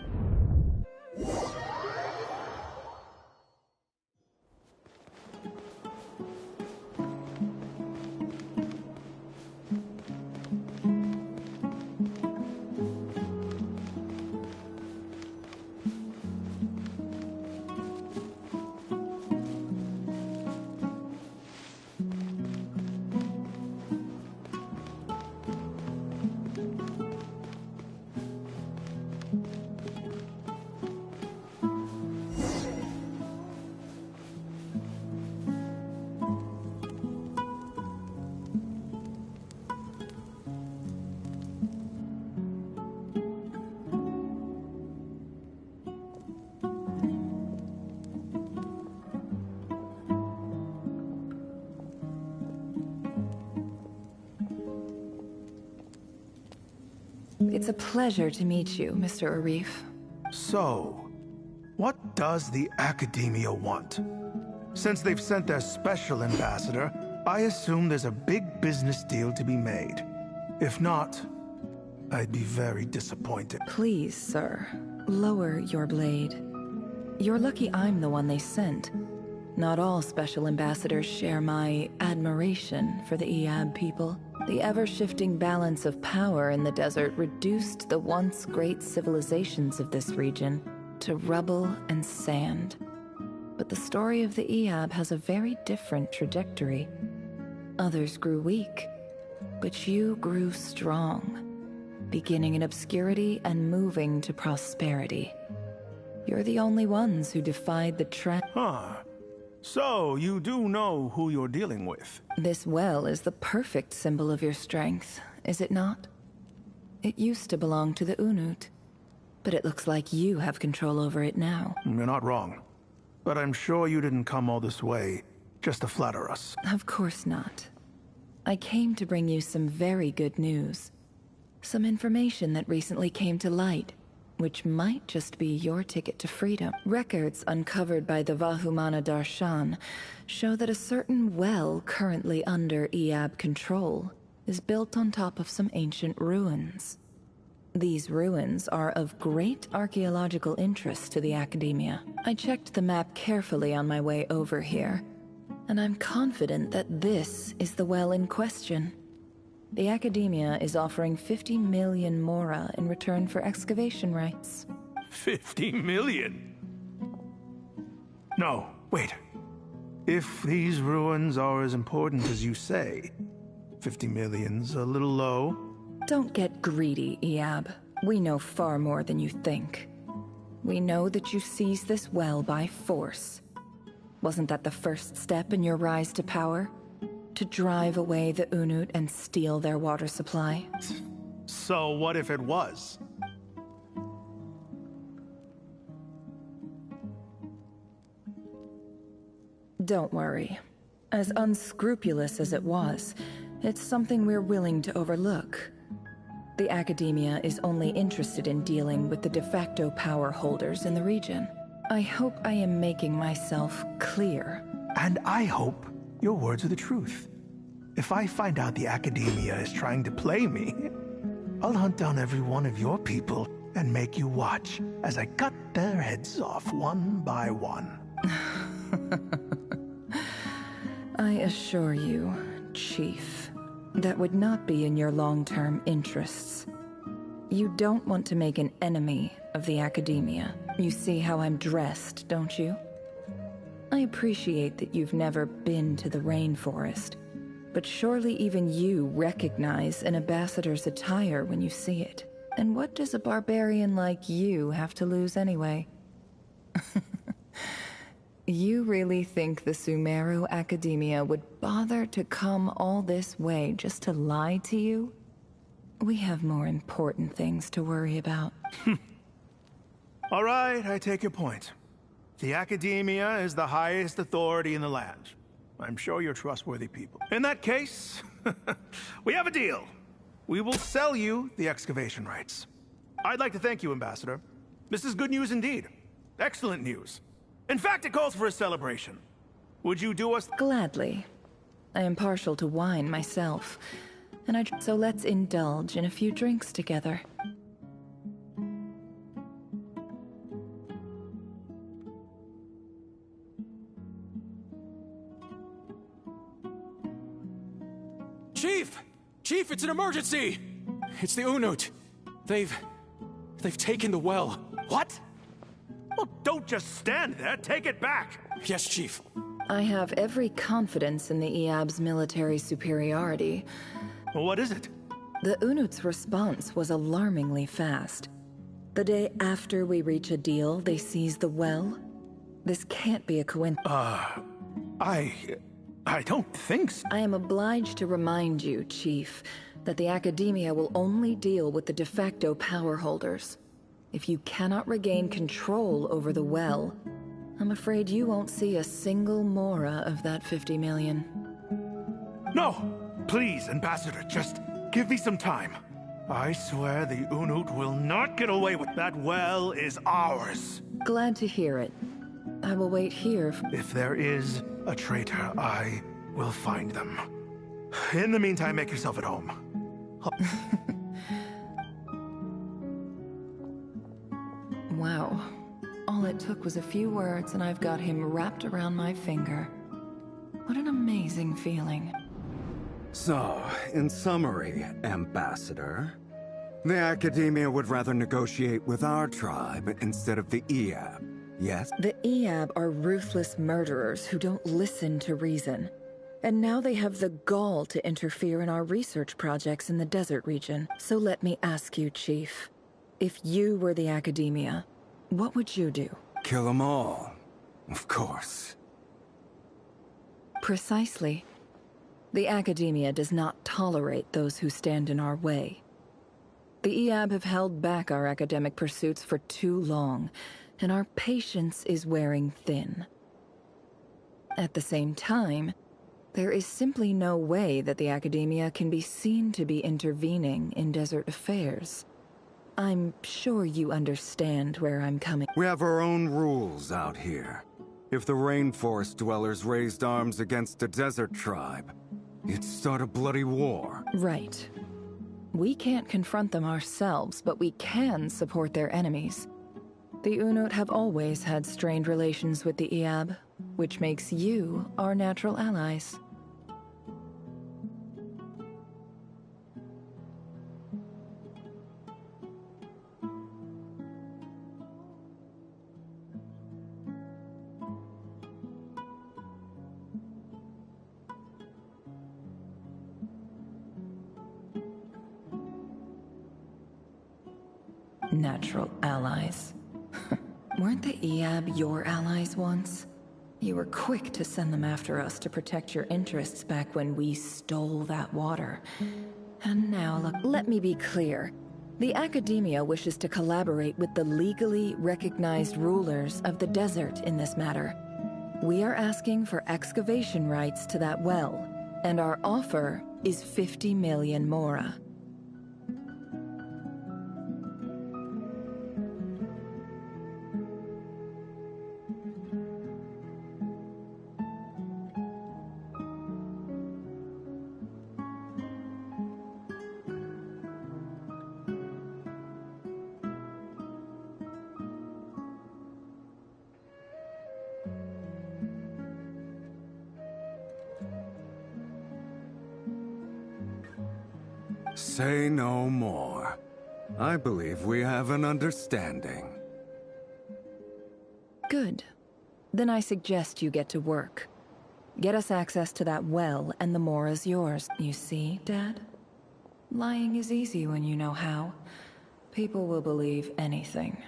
It's a pleasure to meet you, Mr. Arif. So, what does the Academia want? Since they've sent their special ambassador, I assume there's a big business deal to be made. If not, I'd be very disappointed. Please, sir, lower your blade. You're lucky I'm the one they sent. Not all special ambassadors share my admiration for the Eab people. The ever-shifting balance of power in the desert reduced the once great civilizations of this region to rubble and sand. But the story of the Eab has a very different trajectory. Others grew weak, but you grew strong, beginning in obscurity and moving to prosperity. You're the only ones who defied the trend. Huh. So, you do know who you're dealing with? This well is the perfect symbol of your strength, is it not? It used to belong to the Unut, but it looks like you have control over it now. You're not wrong. But I'm sure you didn't come all this way just to flatter us. Of course not. I came to bring you some very good news. Some information that recently came to light, which might just be your ticket to freedom. Records uncovered by the Vahumana Darshan show that a certain well currently under Eab control is built on top of some ancient ruins. These ruins are of great archaeological interest to the Academia. I checked the map carefully on my way over here, and I'm confident that this is the well in question. The Academia is offering 50 million mora in return for excavation rights. 50 million? No, wait. If these ruins are as important as you say, 50 million's a little low. Don't get greedy, Eab. We know far more than you think. We know that you seized this well by force. Wasn't that the first step in your rise to power? To drive away the Unut and steal their water supply? So what if it was? Don't worry. As unscrupulous as it was, it's something we're willing to overlook. The Academia is only interested in dealing with the de facto power holders in the region. I hope I am making myself clear. And I hope your words are the truth. If I find out the Academia is trying to play me, I'll hunt down every one of your people and make you watch as I cut their heads off one by one. I assure you, Chief, that would not be in your long-term interests. You don't want to make an enemy of the Academia. You see how I'm dressed, don't you? I appreciate that you've never been to the rainforest, but surely even you recognize an ambassador's attire when you see it. And what does a barbarian like you have to lose anyway? You really think the Sumeru Academia would bother to come all this way just to lie to you? We have more important things to worry about. All right, I take your point. The Academia is the highest authority in the land. I'm sure you're trustworthy people. In that case, we have a deal. We will sell you the excavation rights. I'd like to thank you, Ambassador. This is good news indeed. Excellent news. In fact, it calls for a celebration. Would you do us— Gladly. I am partial to wine myself, and so let's indulge in a few drinks together. Chief! Chief, it's an emergency! It's the Unut. They've taken the well. What? Well, don't just stand there. Take it back. Yes, Chief. I have every confidence in the Eab's military superiority. Well, what is it? The Unut's response was alarmingly fast. The day after we reach a deal, they seize the well. This can't be a coincidence. I don't think so. I am obliged to remind you, Chief, that the Academia will only deal with the de facto power holders. If you cannot regain control over the well, I'm afraid you won't see a single mora of that 50 million. No! Please, Ambassador, just give me some time. I swear the Unut will not get away with that. Well is ours. Glad to hear it. I will wait here. If there is a traitor, I will find them. In the meantime, make yourself at home. Wow. All it took was a few words and I've got him wrapped around my finger. What an amazing feeling. So, in summary, Ambassador, the Academia would rather negotiate with our tribe instead of the Eab, yes? The Eab are ruthless murderers who don't listen to reason. And now they have the gall to interfere in our research projects in the desert region. So let me ask you, Chief. If you were the Academia, what would you do? Kill them all, of course. Precisely. The Academia does not tolerate those who stand in our way. The Eab have held back our academic pursuits for too long, and our patience is wearing thin. At the same time, there is simply no way that the Academia can be seen to be intervening in desert affairs. I'm sure you understand where I'm coming. We have our own rules out here. If the rainforest dwellers raised arms against a desert tribe, it'd start a bloody war. Right. We can't confront them ourselves, but we can support their enemies. The Unut have always had strained relations with the Eab, which makes you our natural allies. Natural allies. Weren't the Eab your allies once? You were quick to send them after us to protect your interests back when we stole that water. And now look, let me be clear. The Academia wishes to collaborate with the legally recognized rulers of the desert in this matter. We are asking for excavation rights to that well, and our offer is 50 million mora. Say no more. I believe we have an understanding. Good. Then I suggest you get to work. Get us access to that well, and the mora's yours. You see, Dad? Lying is easy when you know how. People will believe anything.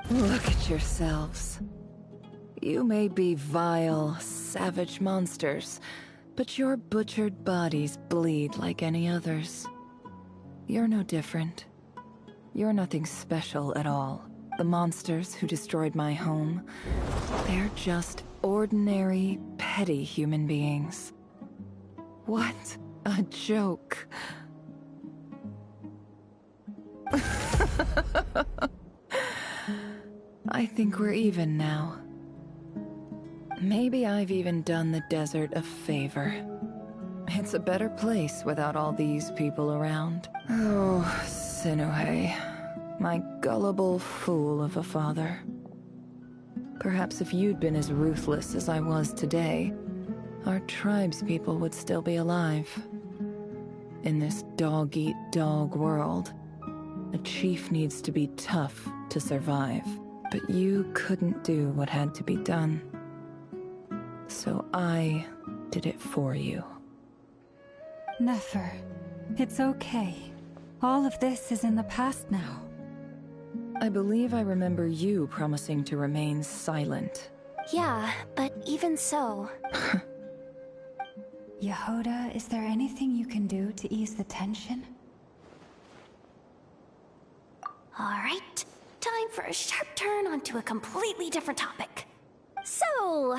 Look at yourselves. You may be vile, savage monsters, but your butchered bodies bleed like any others. You're no different. You're nothing special at all. The monsters who destroyed my home, they're just ordinary, petty human beings. What a joke. I think we're even now. Maybe I've even done the desert a favor. It's a better place without all these people around. Oh, Sinuhe, my gullible fool of a father. Perhaps if you'd been as ruthless as I was today, our tribespeople would still be alive. In this dog-eat-dog world, a chief needs to be tough to survive. But you couldn't do what had to be done. So I did it for you. Nefer, it's okay. All of this is in the past now. I believe I remember you promising to remain silent. Yeah, but even so... Yehoda, is there anything you can do to ease the tension? Alright, time for a sharp turn onto a completely different topic. So,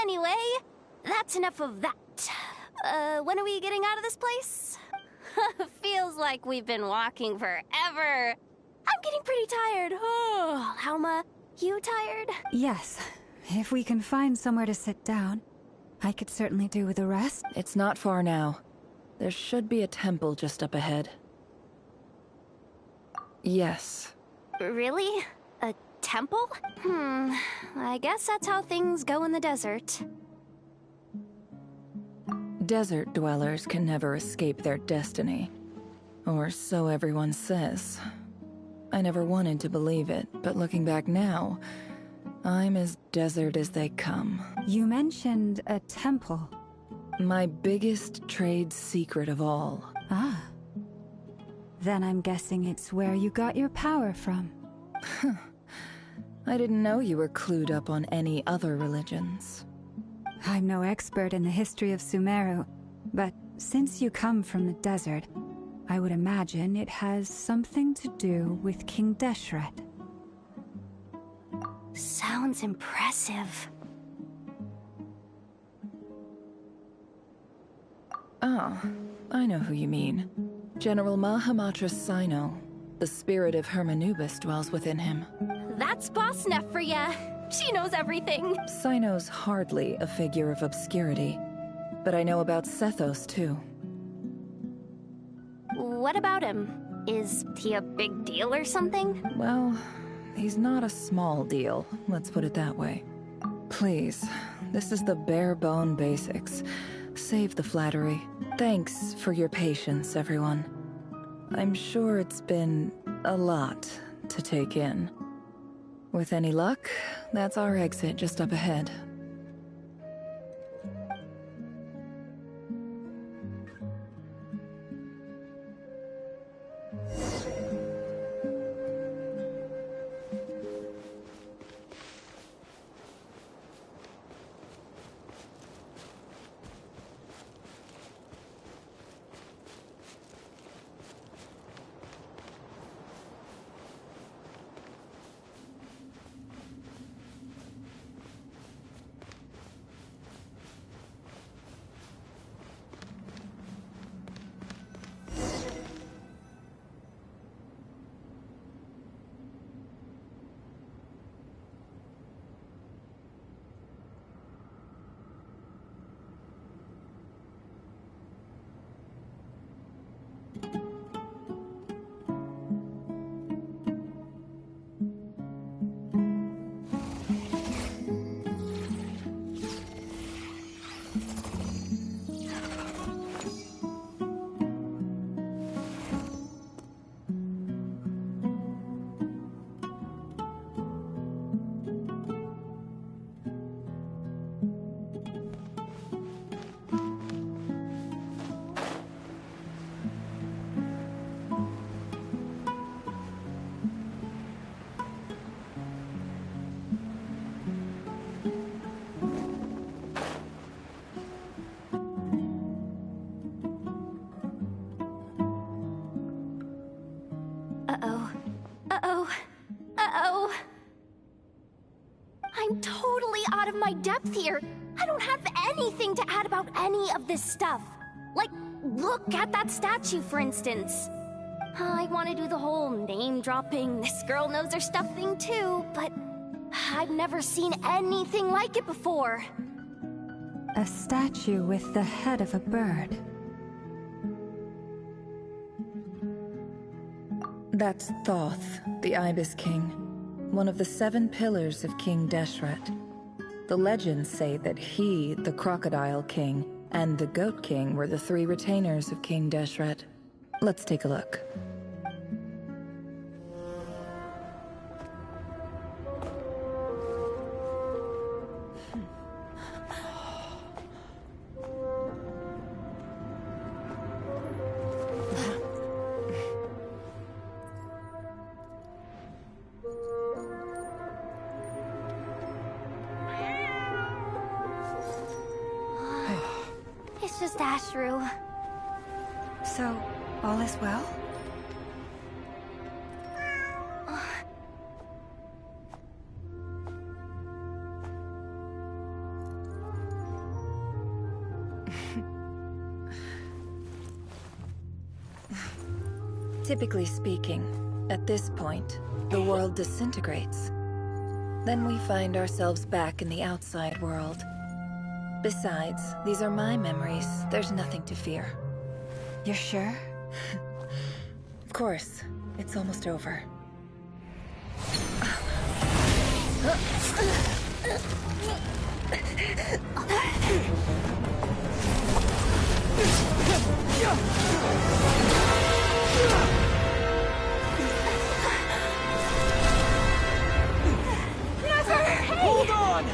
anyway, that's enough of that. When are we getting out of this place? Feels like we've been walking forever. I'm getting pretty tired. Oh, Halma, you tired? Yes. If we can find somewhere to sit down, I could certainly do with a rest. It's not far now. There should be a temple just up ahead. Yes. Really? A temple? I guess that's how things go in the desert. Desert dwellers can never escape their destiny. Or so everyone says. I never wanted to believe it, but looking back now, I'm as desert as they come. You mentioned a temple. My biggest trade secret of all. Ah. Then I'm guessing it's where you got your power from. I didn't know you were clued up on any other religions. I'm no expert in the history of Sumeru, but since you come from the desert, I would imagine it has something to do with King Deshret. Sounds impressive. Oh, I know who you mean. General Mahamatra Sino. The spirit of Hermanubis dwells within him. That's Boss Neff for ya. She knows everything. Sino's hardly a figure of obscurity, but I know about Sethos too. What about him? Is he a big deal or something? Well, he's not a small deal, let's put it that way. Please, this is the bare-bone basics. Save the flattery. Thanks for your patience, everyone. I'm sure it's been a lot to take in. With any luck, that's our exit just up ahead. I'm totally out of my depth here. I don't have anything to add about any of this stuff. Like, look at that statue, for instance. I want to do the whole name-dropping, this girl knows her stuff thing too, but I've never seen anything like it before. A statue with the head of a bird. That's Thoth, the Ibis King, one of the 7 pillars of King Deshret. The legends say that he, the Crocodile King, and the Goat King were the 3 retainers of King Deshret. Let's take a look. It's just Ashru. So, all is well? Typically speaking, at this point, the world disintegrates. Then we find ourselves back in the outside world. Besides, these are my memories. There's nothing to fear. You're sure? Of course. It's almost over. Never! Hey! Hold on!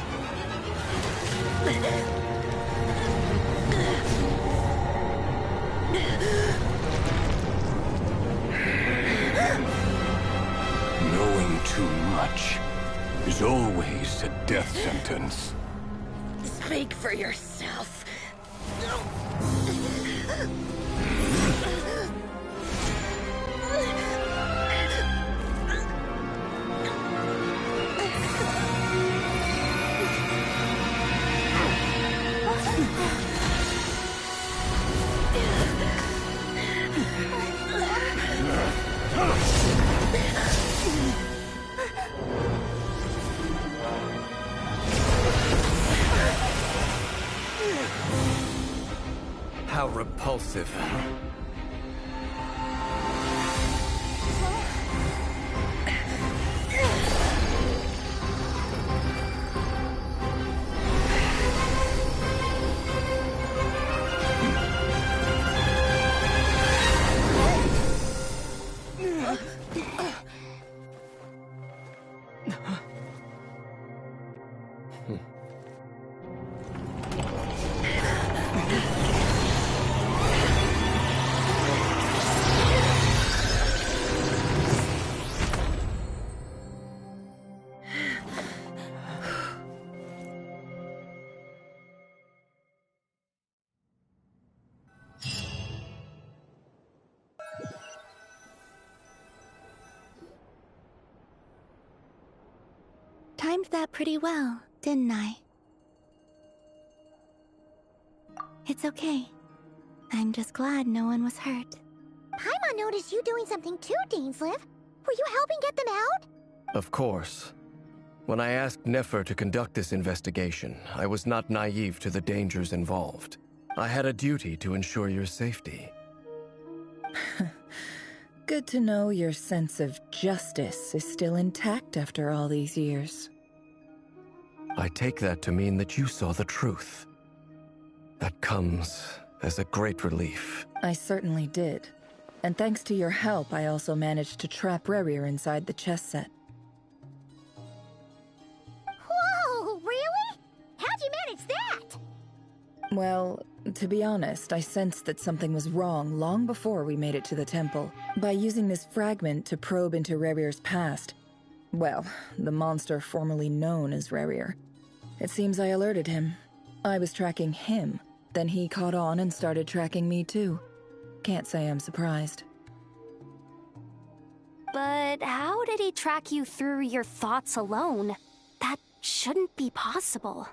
Knowing too much is always a death sentence. Speak for yourself. How repulsive. Timed that pretty well, didn't I? It's okay. I'm just glad no one was hurt. Paimon noticed you doing something too, Dainsleif. Were you helping get them out? Of course. When I asked Nefer to conduct this investigation, I was not naive to the dangers involved. I had a duty to ensure your safety. Good to know your sense of justice is still intact after all these years. I take that to mean that you saw the truth. That comes as a great relief. I certainly did. And thanks to your help, I also managed to trap Rerir inside the chess set. Whoa, really? How'd you manage that? Well, to be honest, I sensed that something was wrong long before we made it to the temple. By using this fragment to probe into Rerir's past, well, the monster formerly known as Rerir. It seems I alerted him. I was tracking him, then he caught on and started tracking me too. Can't say I'm surprised. But how did he track you through your thoughts alone? That shouldn't be possible.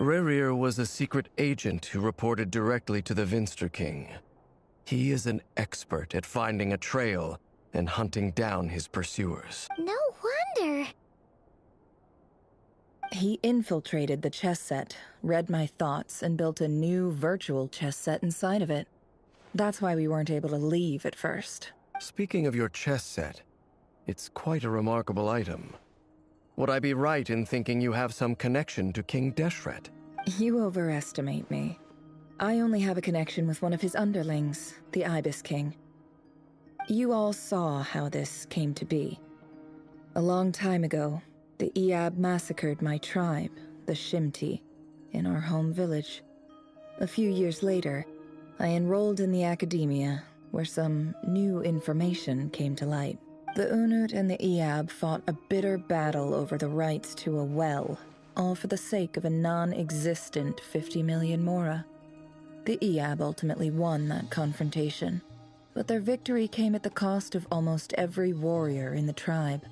Rerir was a secret agent who reported directly to the Vinster King. He is an expert at finding a trail and hunting down his pursuers. No wonder. He infiltrated the chess set, read my thoughts, and built a new virtual chess set inside of it. That's why we weren't able to leave at first. Speaking of your chess set, it's quite a remarkable item. Would I be right in thinking you have some connection to King Deshret? You overestimate me. I only have a connection with one of his underlings, the Ibis King. You all saw how this came to be. A long time ago, the Iab massacred my tribe, the Shimti, in our home village. A few years later, I enrolled in the academia, where some new information came to light. The Unut and the Iab fought a bitter battle over the rights to a well, all for the sake of a non-existent 50 million mora. The Iab ultimately won that confrontation, but their victory came at the cost of almost every warrior in the tribe.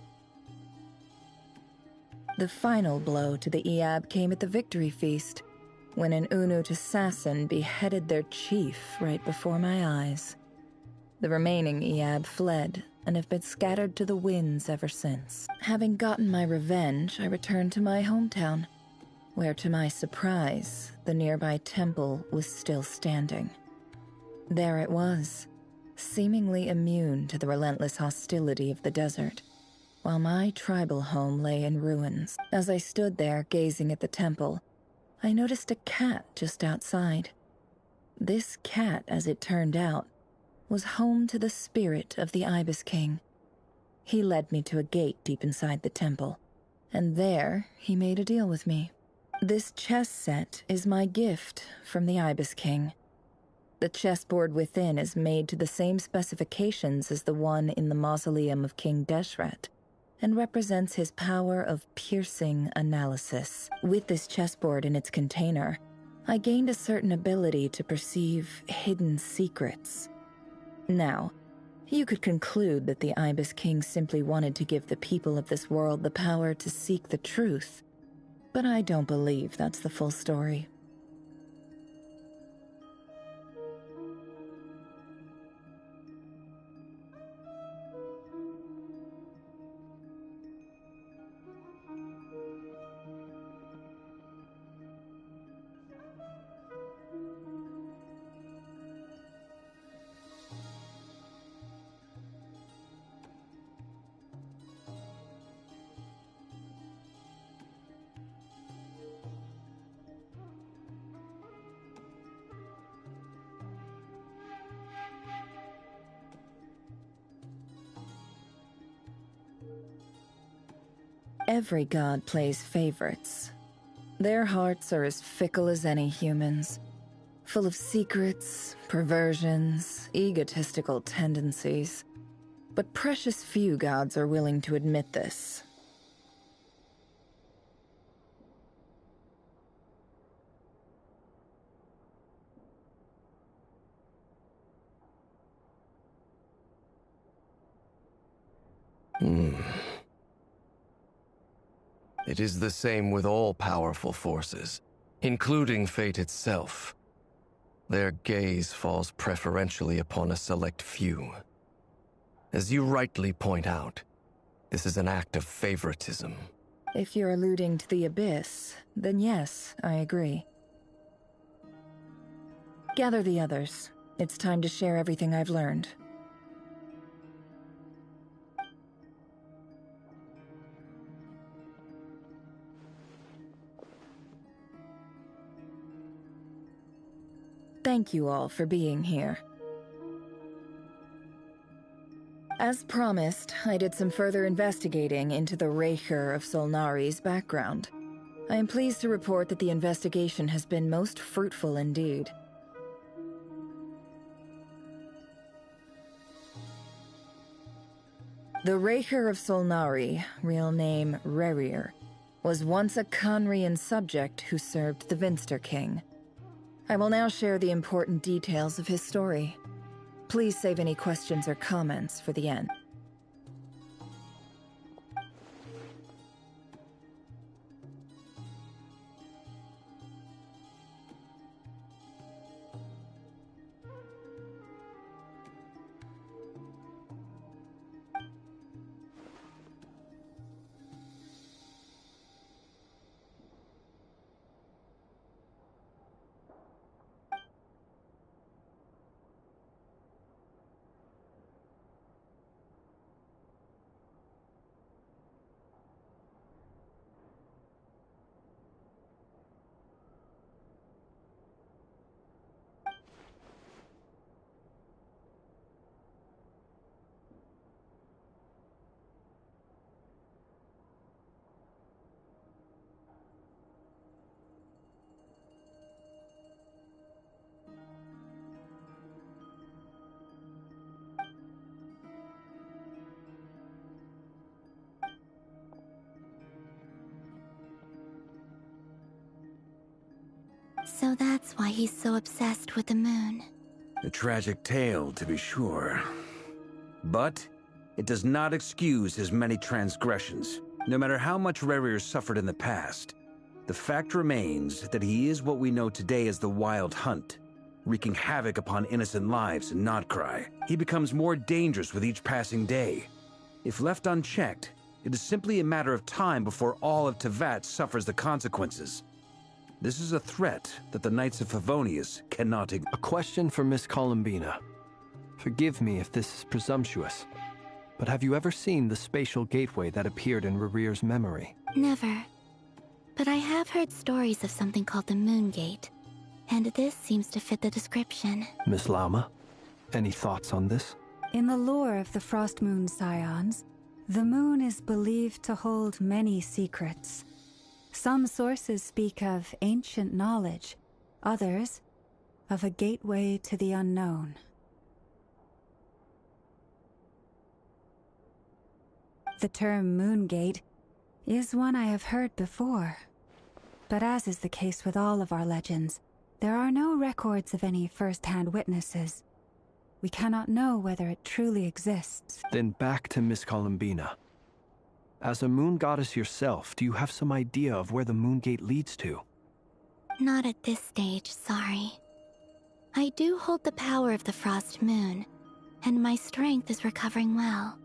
The final blow to the Iab came at the victory feast, when an Unut assassin beheaded their chief right before my eyes. The remaining Iab fled and have been scattered to the winds ever since. Having gotten my revenge, I returned to my hometown, where to my surprise, the nearby temple was still standing. There it was, seemingly immune to the relentless hostility of the desert, while my tribal home lay in ruins. As I stood there gazing at the temple, I noticed a cat just outside. This cat, as it turned out, was home to the spirit of the Ibis King. He led me to a gate deep inside the temple, and there he made a deal with me. This chess set is my gift from the Ibis King. The chessboard within is made to the same specifications as the one in the mausoleum of King Deshret, and represents his power of piercing analysis. With this chessboard in its container, I gained a certain ability to perceive hidden secrets. Now, you could conclude that the Ibis King simply wanted to give the people of this world the power to seek the truth, but I don't believe that's the full story. Every god plays favorites. Their hearts are as fickle as any human's, full of secrets, perversions, egotistical tendencies. But precious few gods are willing to admit this. It is the same with all powerful forces, including fate itself. Their gaze falls preferentially upon a select few. As you rightly point out, this is an act of favoritism. If you're alluding to the Abyss, then yes, I agree. Gather the others. It's time to share everything I've learned. Thank you all for being here. As promised, I did some further investigating into the Raker of Solnari's background. I am pleased to report that the investigation has been most fruitful indeed. The Raker of Solnari, real name Rerir, was once a Conrian subject who served the Vinster King. I will now share the important details of his story. Please save any questions or comments for the end. So that's why he's so obsessed with the moon. A tragic tale, to be sure. But it does not excuse his many transgressions. No matter how much Rerir suffered in the past, the fact remains that he is what we know today as the Wild Hunt, wreaking havoc upon innocent lives in Nodcry. He becomes more dangerous with each passing day. If left unchecked, it is simply a matter of time before all of Tevat suffers the consequences. This is a threat that the Knights of Favonius cannot ignore. A question for Miss Columbina. Forgive me if this is presumptuous, but have you ever seen the spatial gateway that appeared in Rerir's memory? Never. But I have heard stories of something called the Moon Gate, and this seems to fit the description. Miss Lama, any thoughts on this? In the lore of the Frost Moon Scions, the moon is believed to hold many secrets. Some sources speak of ancient knowledge, others of a gateway to the unknown. The term Moongate is one I have heard before, but as is the case with all of our legends, there are no records of any first-hand witnesses. We cannot know whether it truly exists. Then back to Miss Columbina. As a moon goddess yourself, do you have some idea of where the Moon Gate leads to? Not at this stage, sorry. I do hold the power of the Frost Moon, and my strength is recovering well.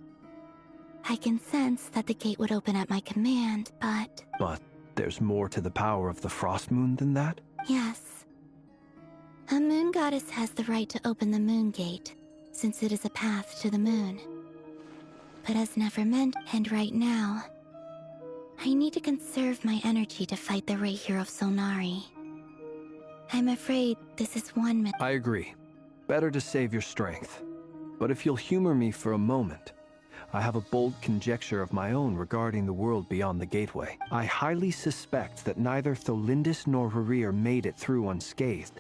I can sense that the gate would open at my command, but... But there's more to the power of the Frost Moon than that? Yes. A moon goddess has the right to open the Moon Gate, since it is a path to the moon. But as never meant, and right now, I need to conserve my energy to fight the Rahir of Solnari. I'm afraid this is one I agree. Better to save your strength. But if you'll humor me for a moment, I have a bold conjecture of my own regarding the world beyond the gateway. I highly suspect that neither Tholindis nor Rerir made it through unscathed.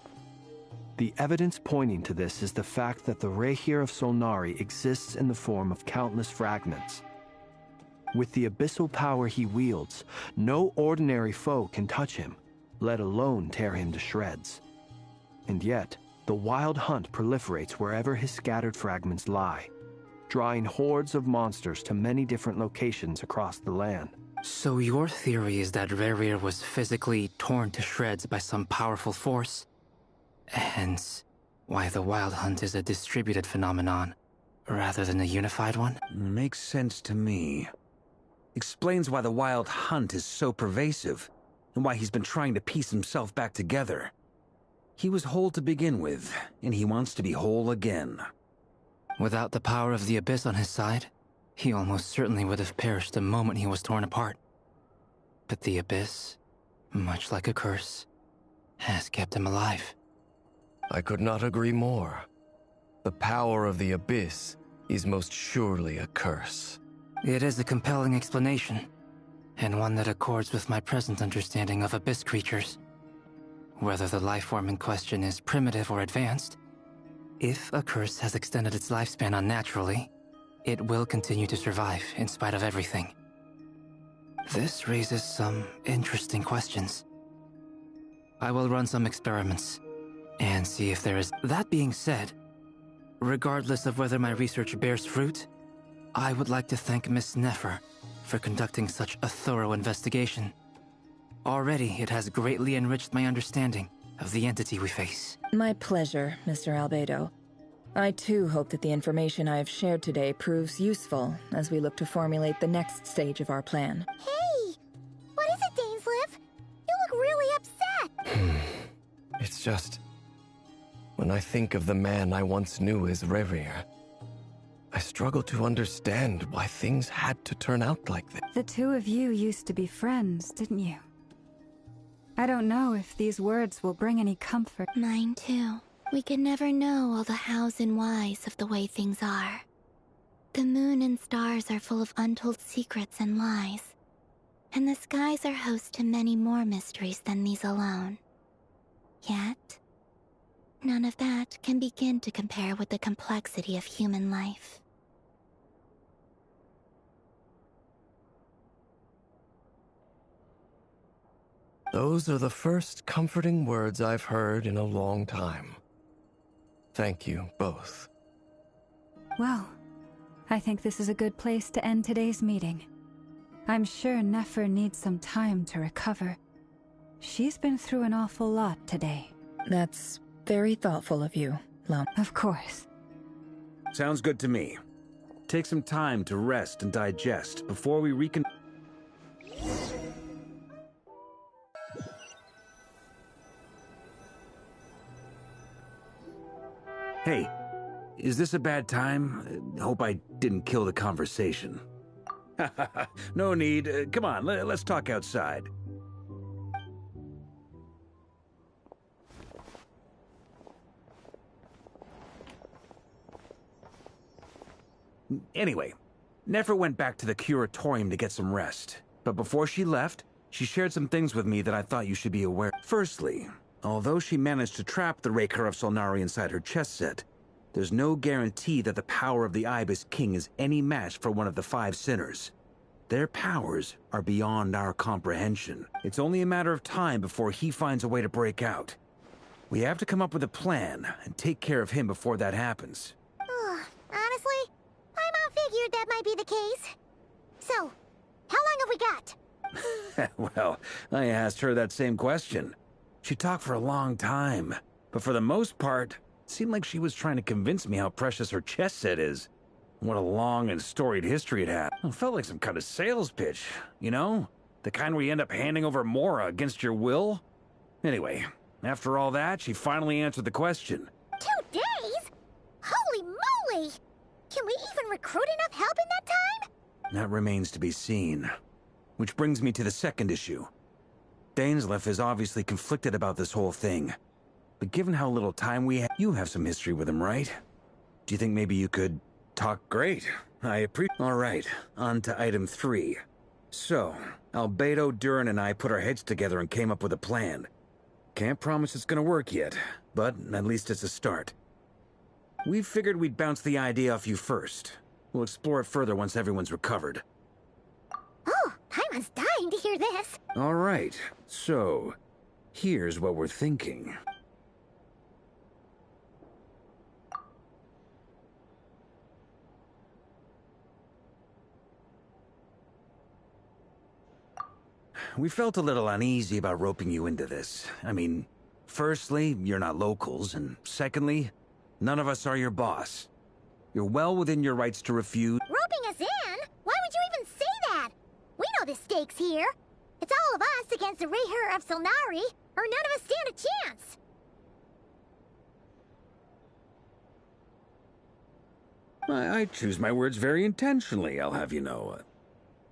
The evidence pointing to this is the fact that the Rahir of Solnari exists in the form of countless fragments. With the abyssal power he wields, no ordinary foe can touch him, let alone tear him to shreds. And yet, the Wild Hunt proliferates wherever his scattered fragments lie, drawing hordes of monsters to many different locations across the land. So your theory is that Rerir was physically torn to shreds by some powerful force? Hence, why the Wild Hunt is a distributed phenomenon, rather than a unified one? Makes sense to me. Explains why the Wild Hunt is so pervasive, and why he's been trying to piece himself back together. He was whole to begin with, and he wants to be whole again. Without the power of the Abyss on his side, he almost certainly would have perished the moment he was torn apart. But the Abyss, much like a curse, has kept him alive. I could not agree more. The power of the Abyss is most surely a curse. It is a compelling explanation, and one that accords with my present understanding of Abyss creatures. Whether the life form in question is primitive or advanced, if a curse has extended its lifespan unnaturally, it will continue to survive in spite of everything. This raises some interesting questions. I will run some experiments and see if there is... That being said, regardless of whether my research bears fruit, I would like to thank Miss Nefer for conducting such a thorough investigation. Already, it has greatly enriched my understanding of the entity we face. My pleasure, Mr. Albedo. I too hope that the information I have shared today proves useful as we look to formulate the next stage of our plan. Hey! What is it, Dainsleif? You look really upset! It's just... when I think of the man I once knew as Rerir, I struggle to understand why things had to turn out like this. The two of you used to be friends, didn't you? I don't know if these words will bring any comfort. Mine too. We can never know all the hows and whys of the way things are. The moon and stars are full of untold secrets and lies, and the skies are host to many more mysteries than these alone. Yet, none of that can begin to compare with the complexity of human life. Those are the first comforting words I've heard in a long time. Thank you, both. Well, I think this is a good place to end today's meeting. I'm sure Nefer needs some time to recover. She's been through an awful lot today. That's very thoughtful of you, Lum. Of course. Sounds good to me. Take some time to rest and digest before we recon... Hey, is this a bad time? Hope I didn't kill the conversation. No need. Come on, let's talk outside. Anyway, Nefer went back to the curatorium to get some rest. But before she left, she shared some things with me that I thought you should be aware. Firstly, although she managed to trap the Raker of Solnari inside her chess set, there's no guarantee that the power of the Ibis King is any match for one of the 5 sinners. Their powers are beyond our comprehension. It's only a matter of time before he finds a way to break out. We have to come up with a plan and take care of him before that happens. Honestly, my mom figured that might be the case. So, how long have we got? Well, I asked her that same question. She talked for a long time, but for the most part, it seemed like she was trying to convince me how precious her chess set is. What a long and storied history it had. It felt like some kind of sales pitch, you know? The kind where you end up handing over Mora against your will? Anyway, after all that, she finally answered the question. 2 days? Holy moly! Can we even recruit enough help in that time? That remains to be seen. Which brings me to the second issue. Dainsleif is obviously conflicted about this whole thing. But given how little time we have, you have some history with him, right? Do you think maybe you could talk? Great. I appreciate. All right, on to item 3. So, Albedo, Durin, and I put our heads together and came up with a plan. Can't promise it's gonna work yet, but at least it's a start. We figured we'd bounce the idea off you first. We'll explore it further once everyone's recovered. Oh, Paimon's dying to hear this. All right, so here's what we're thinking. We felt a little uneasy about roping you into this. I mean, firstly, you're not locals, and secondly, none of us are your boss. You're well within your rights to refuse. Roping us in? Why would you even say that? We know the stakes here. It's all of us against the Raher of Solnari, or none of us stand a chance. I choose my words very intentionally, I'll have you know.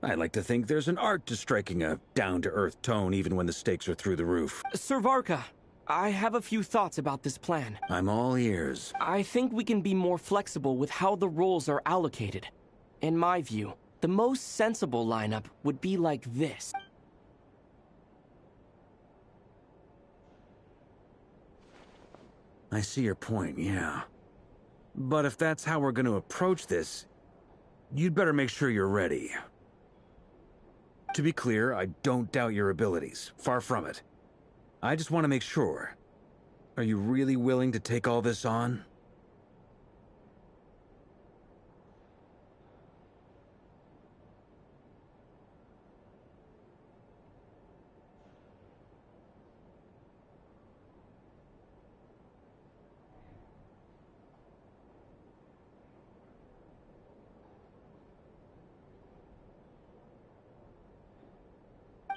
I like to think there's an art to striking a down-to-earth tone even when the stakes are through the roof. Sir Varka, I have a few thoughts about this plan. I'm all ears. I think we can be more flexible with how the roles are allocated. In my view, the most sensible lineup would be like this. I see your point, yeah. But if that's how we're going to approach this, you'd better make sure you're ready. To be clear, I don't doubt your abilities. Far from it. I just want to make sure. Are you really willing to take all this on?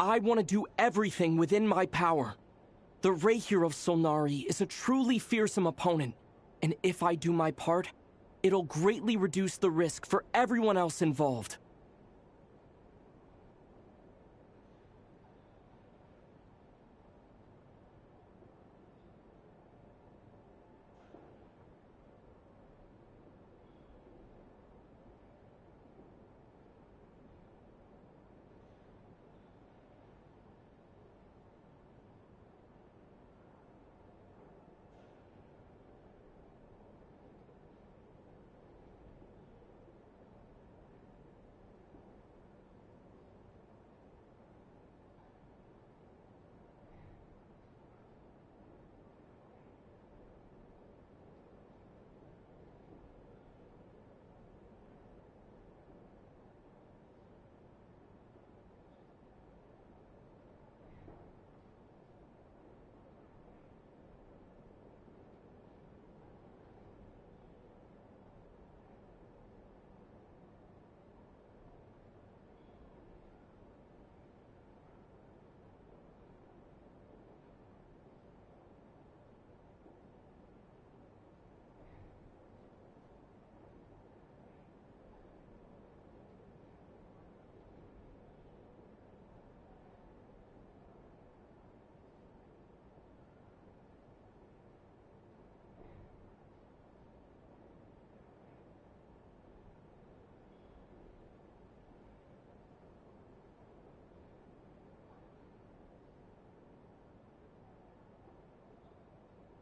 I want to do everything within my power. The Raher of Solnari is a truly fearsome opponent, and if I do my part, it'll greatly reduce the risk for everyone else involved.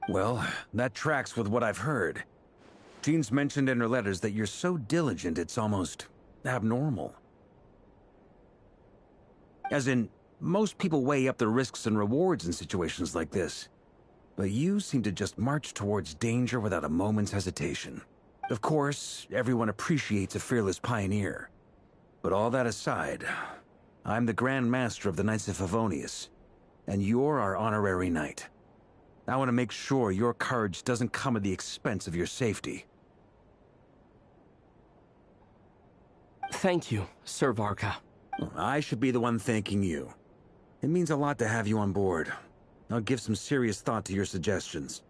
Well, that tracks with what I've heard. Jean's mentioned in her letters that you're so diligent it's almost abnormal. As in, most people weigh up the risks and rewards in situations like this. But you seem to just march towards danger without a moment's hesitation. Of course, everyone appreciates a fearless pioneer. But all that aside, I'm the Grand Master of the Knights of Favonius, and you're our honorary knight. I want to make sure your courage doesn't come at the expense of your safety. Thank you, Sir Varka. I should be the one thanking you. It means a lot to have you on board. I'll give some serious thought to your suggestions.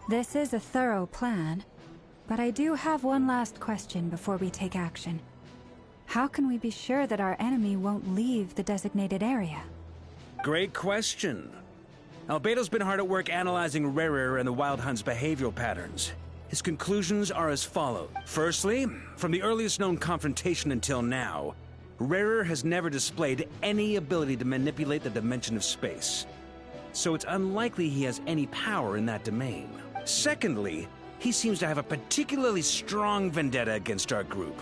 This is a thorough plan, but I do have one last question before we take action. How can we be sure that our enemy won't leave the designated area? Great question. Albedo's been hard at work analyzing Rerir and the Wild Hunt's behavioral patterns. His conclusions are as follows. Firstly, from the earliest known confrontation until now, Rerir has never displayed any ability to manipulate the dimension of space. So it's unlikely he has any power in that domain. Secondly, he seems to have a particularly strong vendetta against our group.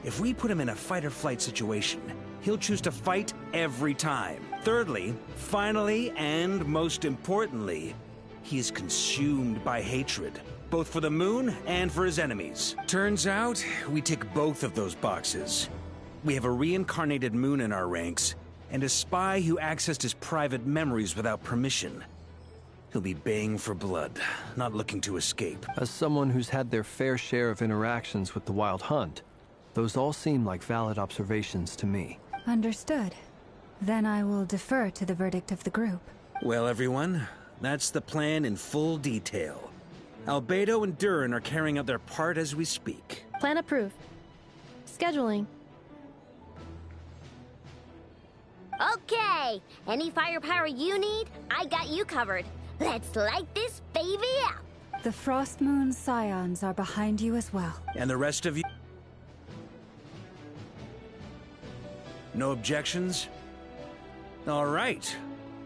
If we put him in a fight-or-flight situation, he'll choose to fight every time. Thirdly, finally, and most importantly, he is consumed by hatred, both for the moon and for his enemies. Turns out, we tick both of those boxes. We have a reincarnated moon in our ranks, and a spy who accessed his private memories without permission. He'll be baying for blood, not looking to escape. As someone who's had their fair share of interactions with the Wild Hunt, those all seem like valid observations to me. Understood. Then I will defer to the verdict of the group. Well, everyone, that's the plan in full detail. Albedo and Durin are carrying out their part as we speak. Plan approved. Scheduling. Okay, any firepower you need, I got you covered. Let's light this baby up. The Frost Moon Scions are behind you as well. And the rest of you? No objections? All right,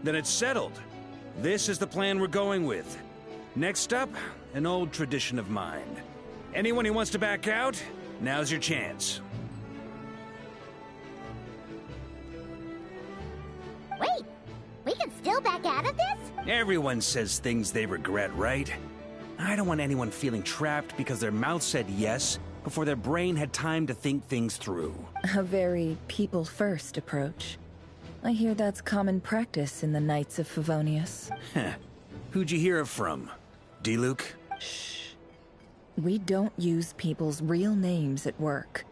then it's settled. This is the plan we're going with. Next up, an old tradition of mine. Anyone who wants to back out, now's your chance. Wait, we can still back out of this? Everyone says things they regret, right? I don't want anyone feeling trapped because their mouth said yes before their brain had time to think things through. A very people-first approach. I hear that's common practice in the Knights of Favonius. Who'd you hear it from? D-Luke? Shh. We don't use people's real names at work.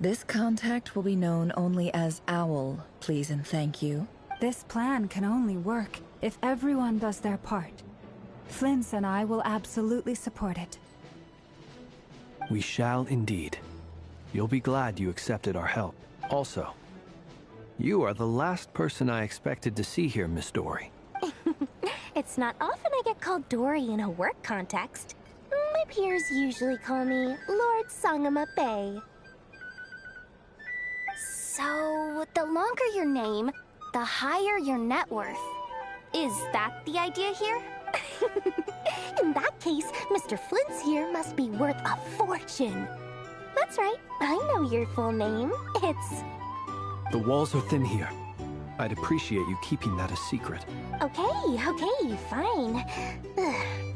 This contact will be known only as Owl, please and thank you. This plan can only work if everyone does their part. Flint's and I will absolutely support it. We shall indeed. You'll be glad you accepted our help. Also, you are the last person I expected to see here, Miss Dory. It's not often I get called Dory in a work context. My peers usually call me Lord Sangama Bay. So, the longer your name, the higher your net worth. Is that the idea here? In that case, Mr. Flint's here must be worth a fortune. That's right, I know your full name. It's... The walls are thin here. I'd appreciate you keeping that a secret. Okay, fine.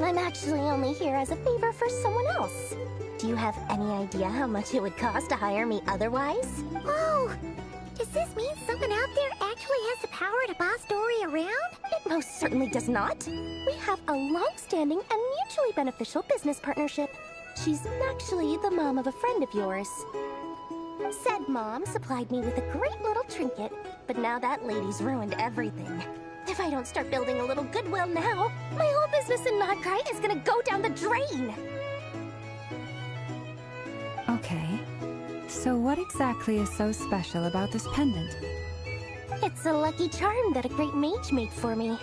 I'm actually only here as a favor for someone else. Do you have any idea how much it would cost to hire me otherwise? Oh, does this mean someone out there actually has the power to boss Dory around? It most certainly does not. We have a long-standing and mutually beneficial business partnership. She's actually the mom of a friend of yours. Said mom supplied me with a great little trinket, but now that lady's ruined everything. If I don't start building a little goodwill now, my whole business in Nodcry is gonna go down the drain! Okay. So what exactly is so special about this pendant? It's a lucky charm that a great mage made for me.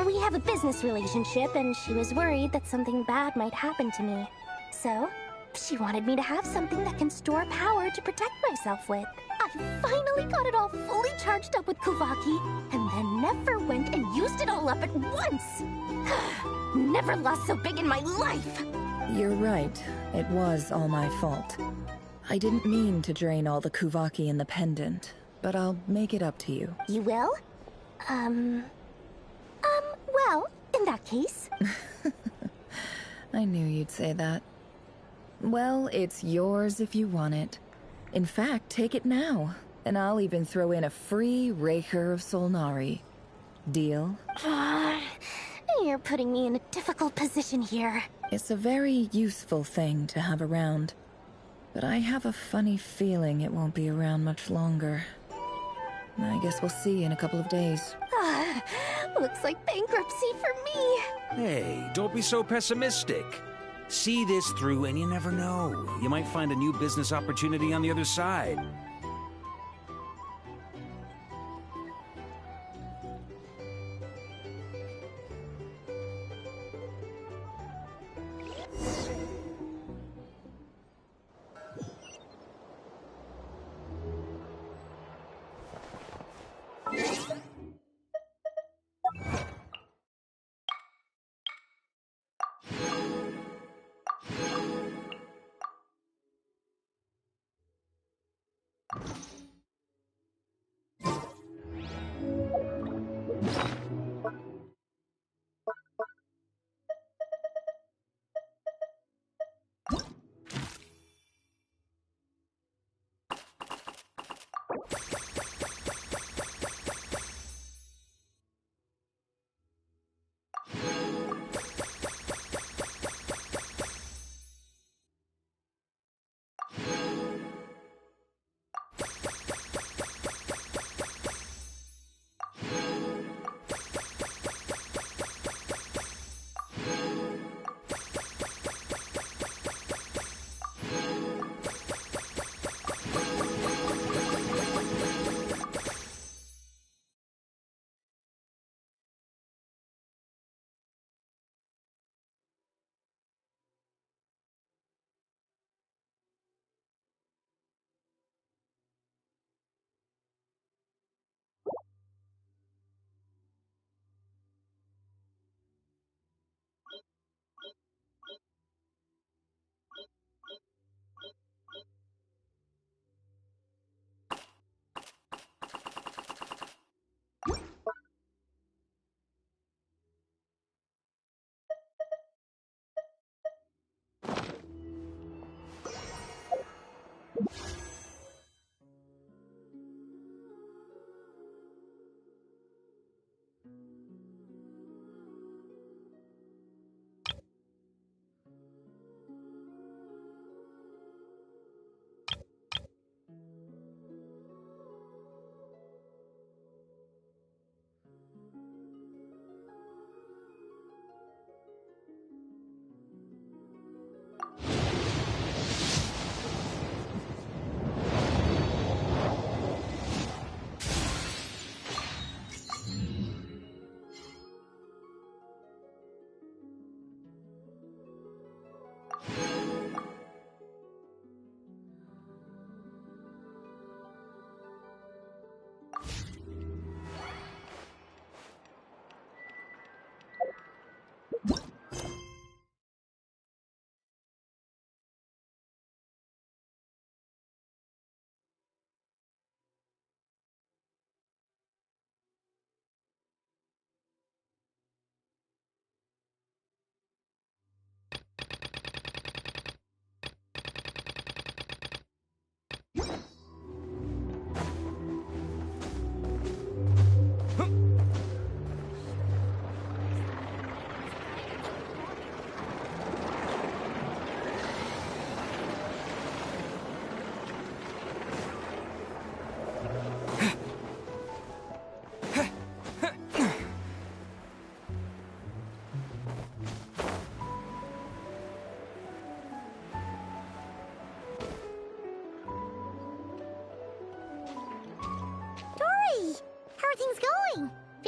We have a business relationship, and she was worried that something bad might happen to me. So, she wanted me to have something that can store power to protect myself with. I finally got it all fully charged up with Kuvaki, and then never went and used it all up at once! Never lost so big in my life! You're right. It was all my fault. I didn't mean to drain all the Kuvaki in the pendant, but I'll make it up to you. You will? Well, in that case... I knew you'd say that. Well, it's yours if you want it. In fact, take it now, and I'll even throw in a free Raker of Solnari. Deal? You're putting me in a difficult position here. It's a very useful thing to have around, but I have a funny feeling it won't be around much longer. I guess we'll see in a couple of days. Looks like bankruptcy for me. Hey, don't be so pessimistic. See this through and you never know. You might find a new business opportunity on the other side.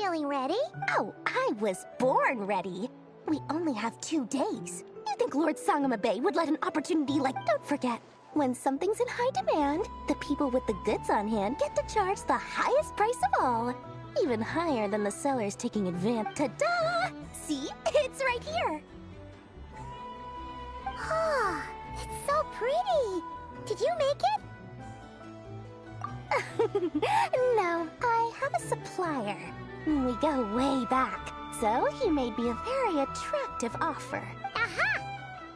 feeling ready? Oh, I was born ready. We only have 2 days. You think Lord Sangamabe would let an opportunity like... Don't forget, when something's in high demand, the people with the goods on hand get to charge the highest price of all. Even higher than the sellers taking advantage. Ta-da! See? It's right here. Oh, it's so pretty. Did you make it? No, I have a supplier. We go way back, so he made me a very attractive offer. Aha!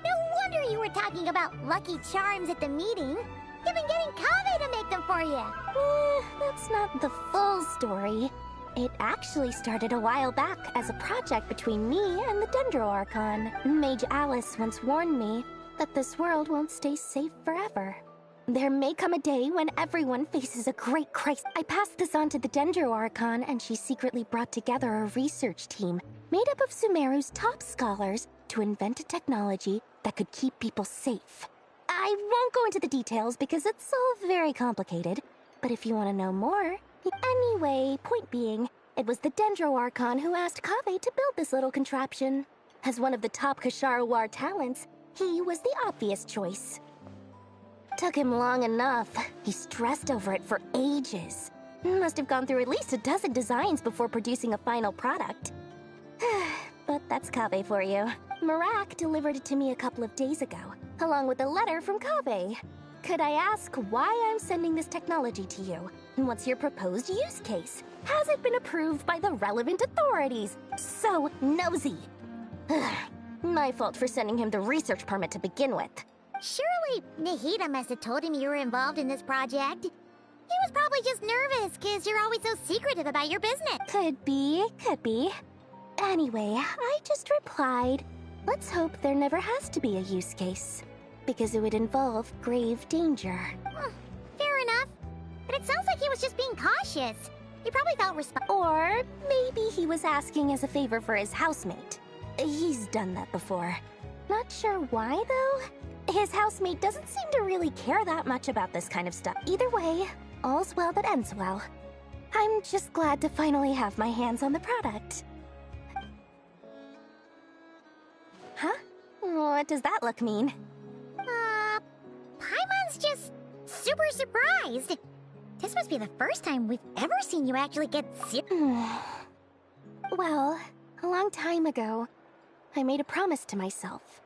No wonder you were talking about Lucky Charms at the meeting. You've been getting Kaveh to make them for you. That's not the full story. It actually started a while back as a project between me and the Dendro Archon. Mage Alice once warned me that this world won't stay safe forever. There may come a day when everyone faces a great crisis. I passed this on to the Dendro Archon, and she secretly brought together a research team made up of Sumeru's top scholars to invent a technology that could keep people safe. I won't go into the details because it's all very complicated, but if you want to know more... Anyway, point being, it was the Dendro Archon who asked Kaveh to build this little contraption. As one of the top Kashara War talents, he was the obvious choice. Took him long enough. He stressed over it for ages. Must have gone through at least a dozen designs before producing a final product. But that's Kaveh for you. Marak delivered it to me a couple of days ago, along with a letter from Kaveh. Could I ask why I'm sending this technology to you? And what's your proposed use case? Has it been approved by the relevant authorities? So nosy. My fault for sending him the research permit to begin with. Surely Nahida must have told him you were involved in this project. He was probably just nervous because you're always so secretive about your business. Could be, could be. Anyway, I just replied, let's hope there never has to be a use case, because it would involve grave danger. Fair enough. But it sounds like he was just being cautious. He probably felt Or maybe he was asking as a favor for his housemate. He's done that before. Not sure why, though. His housemate doesn't seem to really care that much about this kind of stuff. Either way, all's well that ends well. I'm just glad to finally have my hands on the product. Huh? What does that look mean? Paimon's just super surprised. This must be the first time we've ever seen you actually get sick. Well, a long time ago, I made a promise to myself.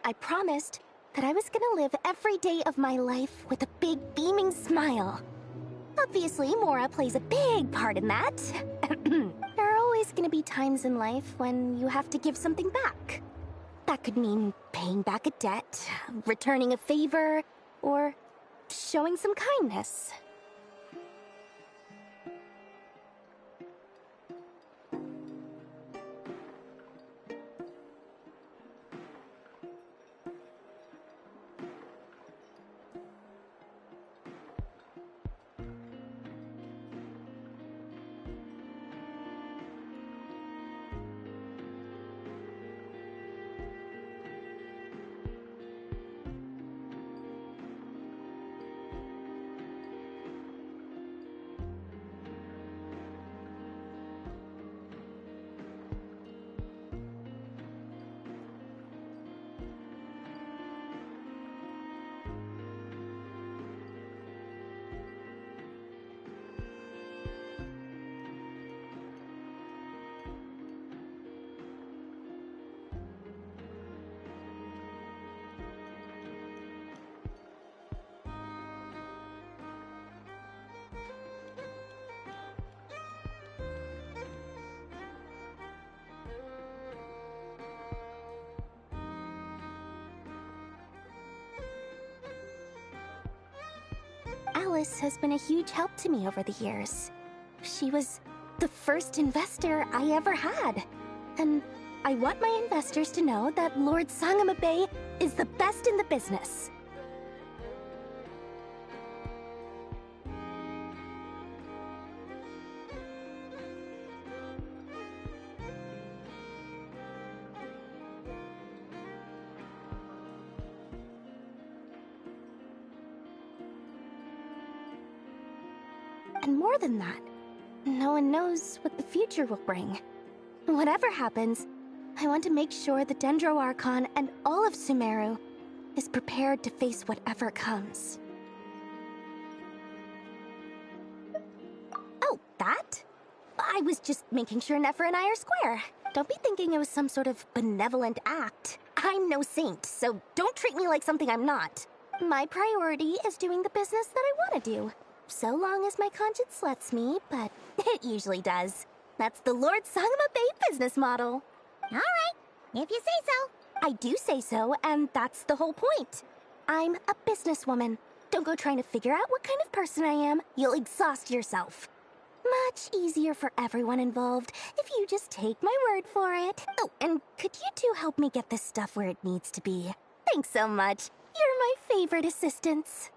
I promised that I was gonna live every day of my life with a big beaming smile. Obviously, Mora plays a big part in that. There are always gonna be times in life when you have to give something back. That could mean paying back a debt, returning a favor, or showing some kindness. Alice has been a huge help to me over the years. She was the first investor I ever had. And I want my investors to know that Lord Sangamabe is the best in the business. And more than that, no one knows what the future will bring. Whatever happens, I want to make sure the Dendro Archon and all of Sumeru is prepared to face whatever comes. Oh, that? I was just making sure Nefer and I are square. Don't be thinking it was some sort of benevolent act. I'm no saint, so don't treat me like something I'm not. My priority is doing the business that I want to do. So long as my conscience lets me, but it usually does. That's the Lord Sangama Bay business model. All right, if you say so. I do say so, and that's the whole point. I'm a businesswoman. Don't go trying to figure out what kind of person I am. You'll exhaust yourself. Much easier for everyone involved if you just take my word for it. Oh, and could you two help me get this stuff where it needs to be? Thanks so much. You're my favorite assistants.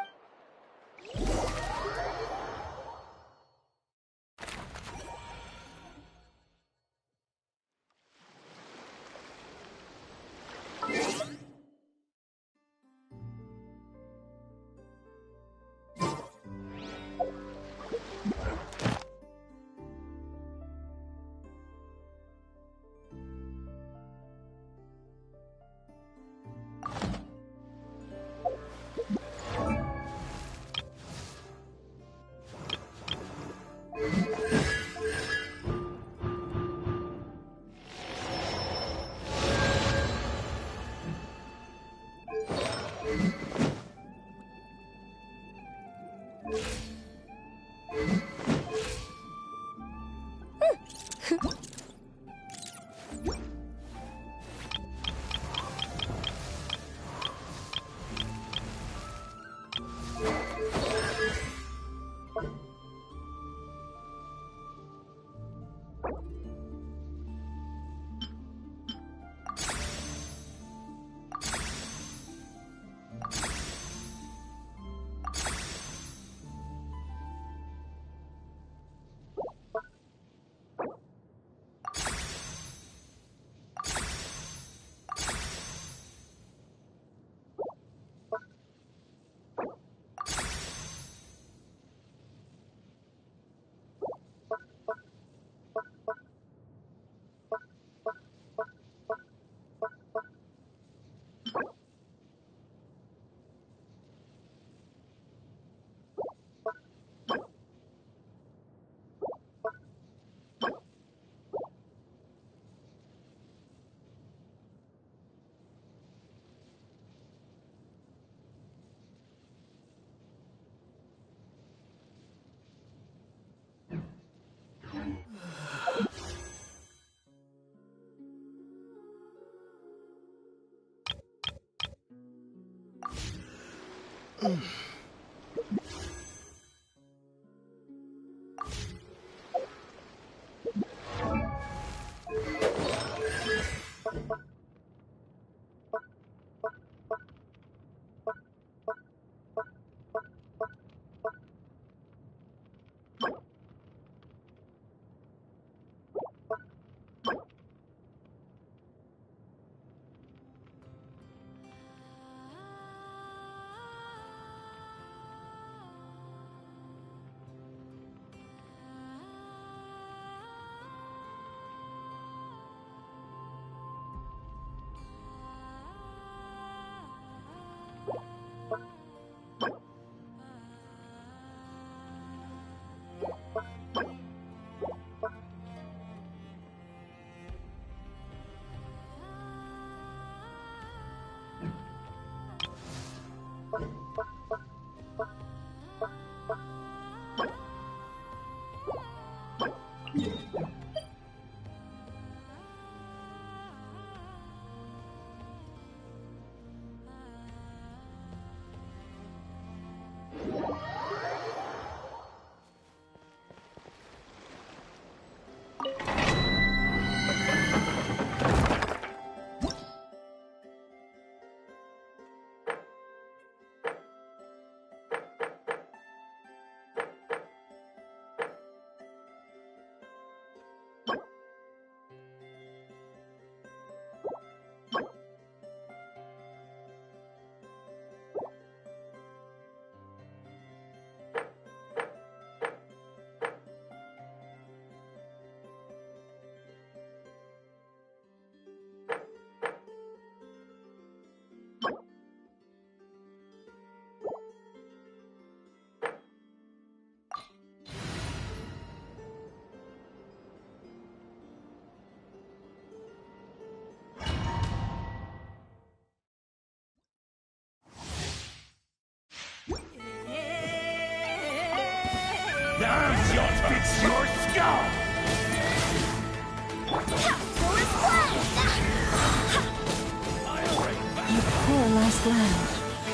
this land.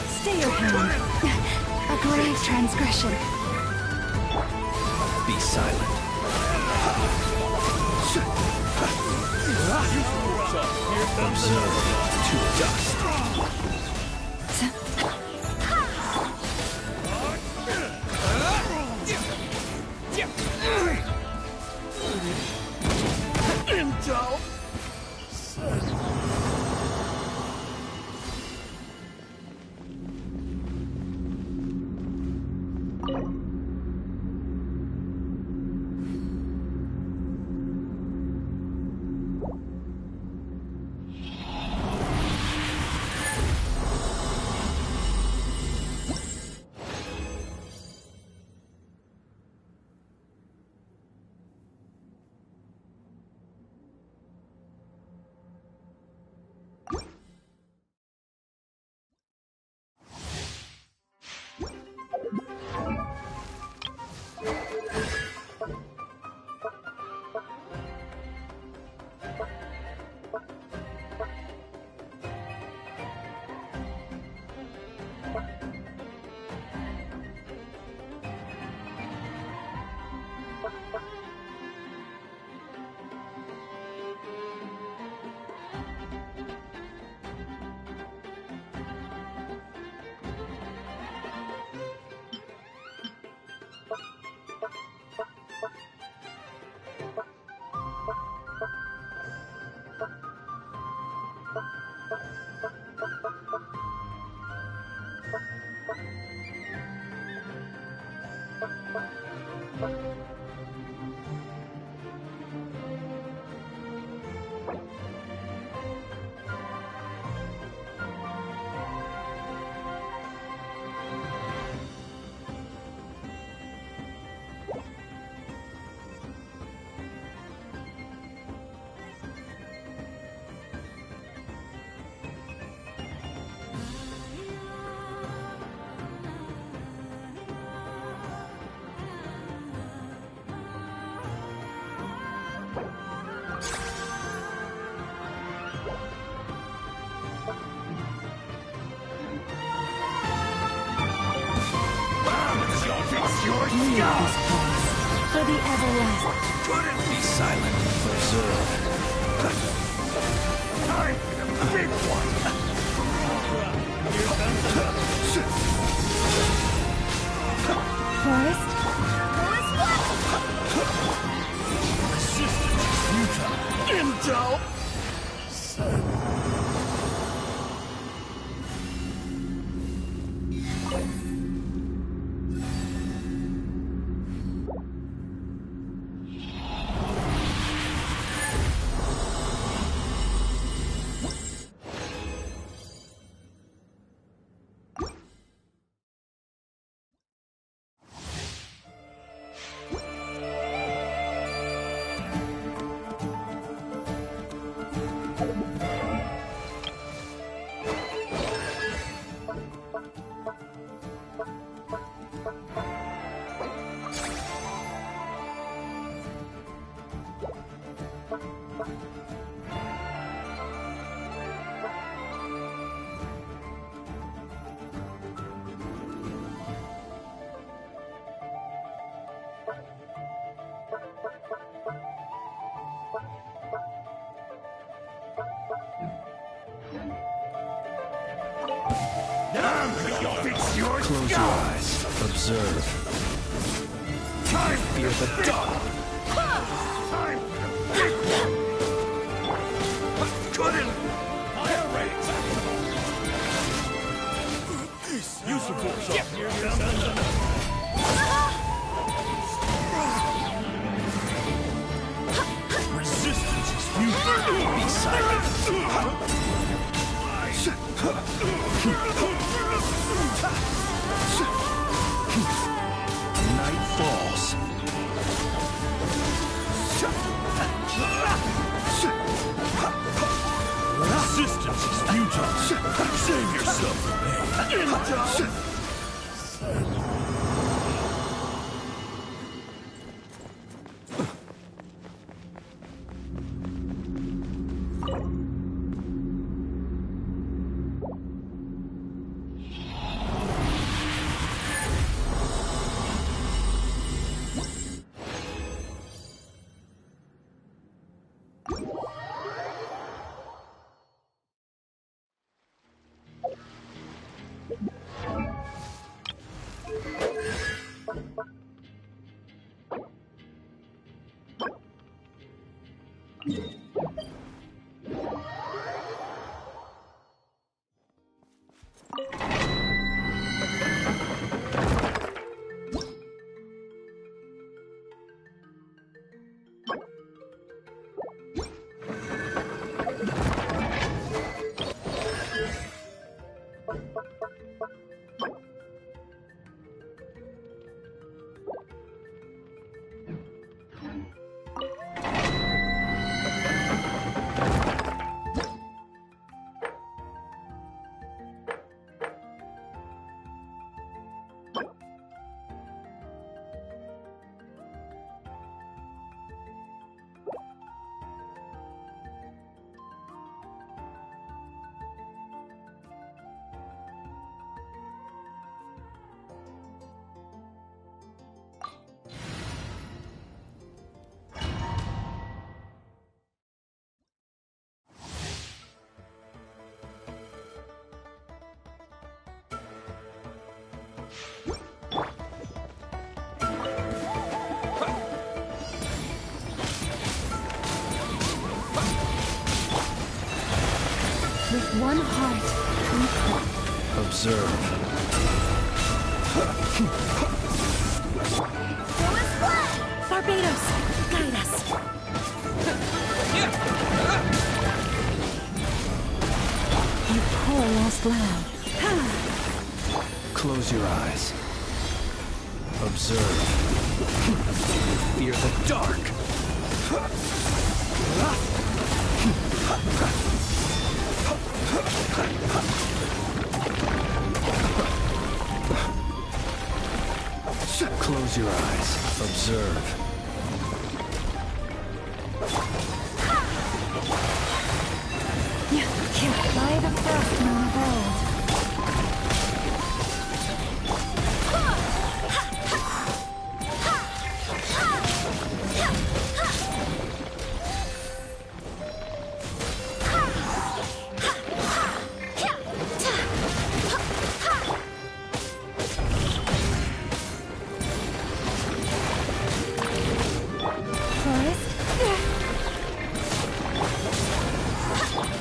Stay your hand. A grave transgression. Be silent. Observe to dust. Intel. Leave this place for the everlasting. Couldn't be silent. Observe. Time for the big one. Forest? Resistance is futile. Intel. Close your eyes. Observe. Time fear the dark. Time for the big one. Couldn't. Fire rate. Use your force. Resistance is futile. Be silent. Night falls. Resistance is futile. Save yourself from me. With one heart, Observe. Barbados, guide us. You poor lost lamb. Close your eyes. Observe. Fear the dark. Close your eyes. Observe. By the frost moon of old.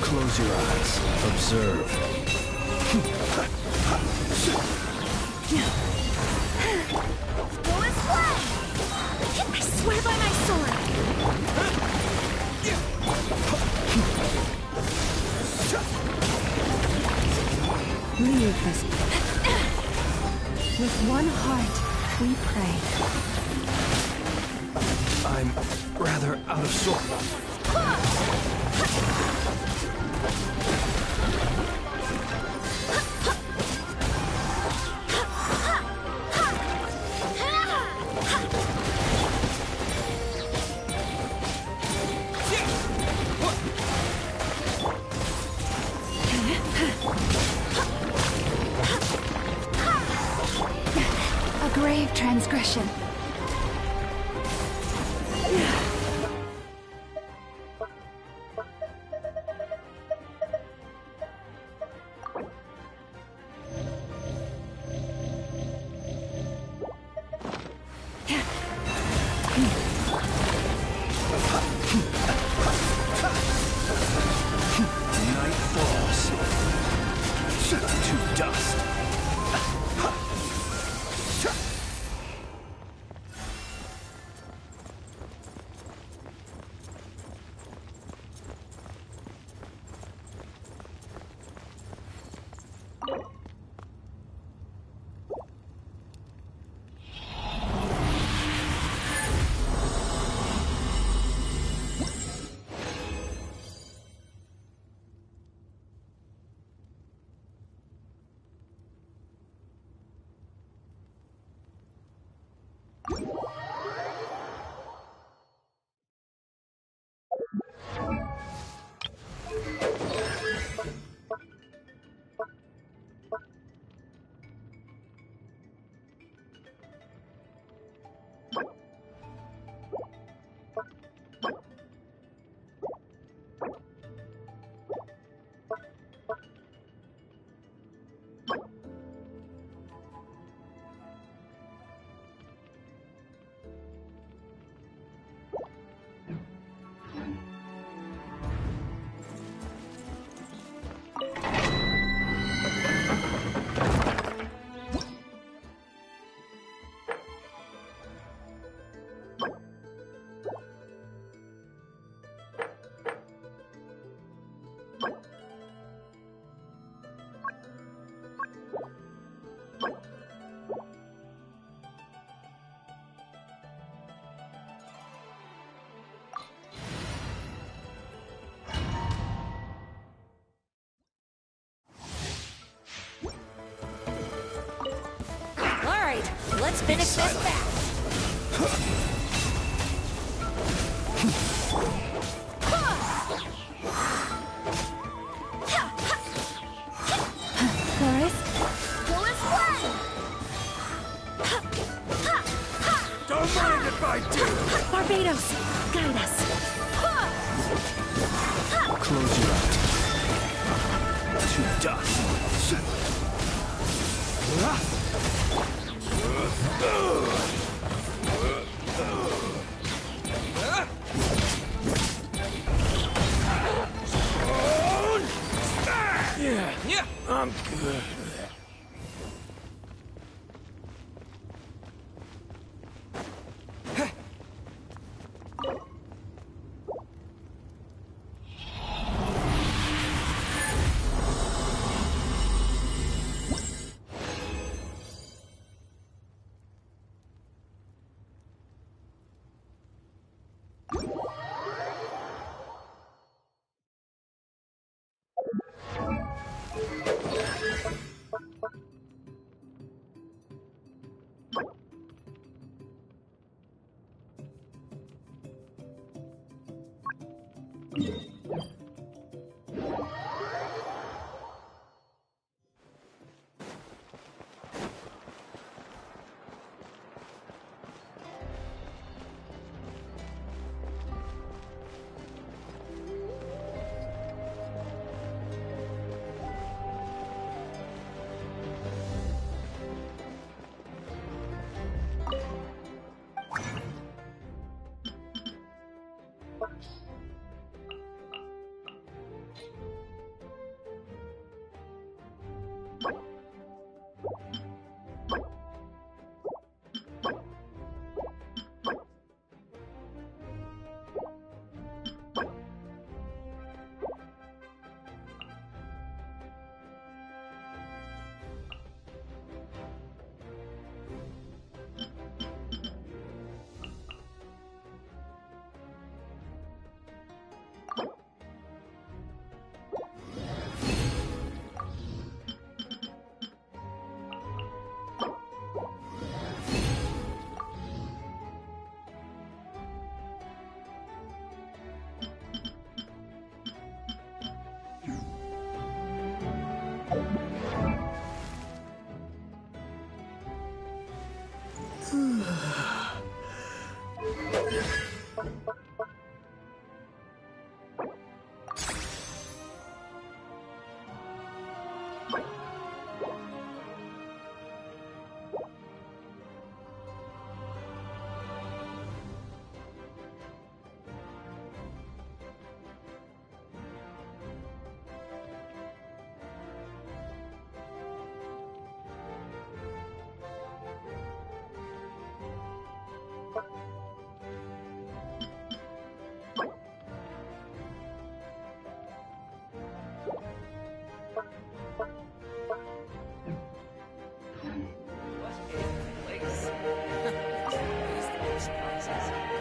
Close your eyes. Observe. I swear by my sword. Leave this. With one heart, we pray. I'm rather out of sorts. A grave transgression. Night falls to dust. right, let's finish this fast. Boris? Boris one! Don't mind if I do! Barbados, guide us. Close your eyes. To dust. Yeah, I'm good.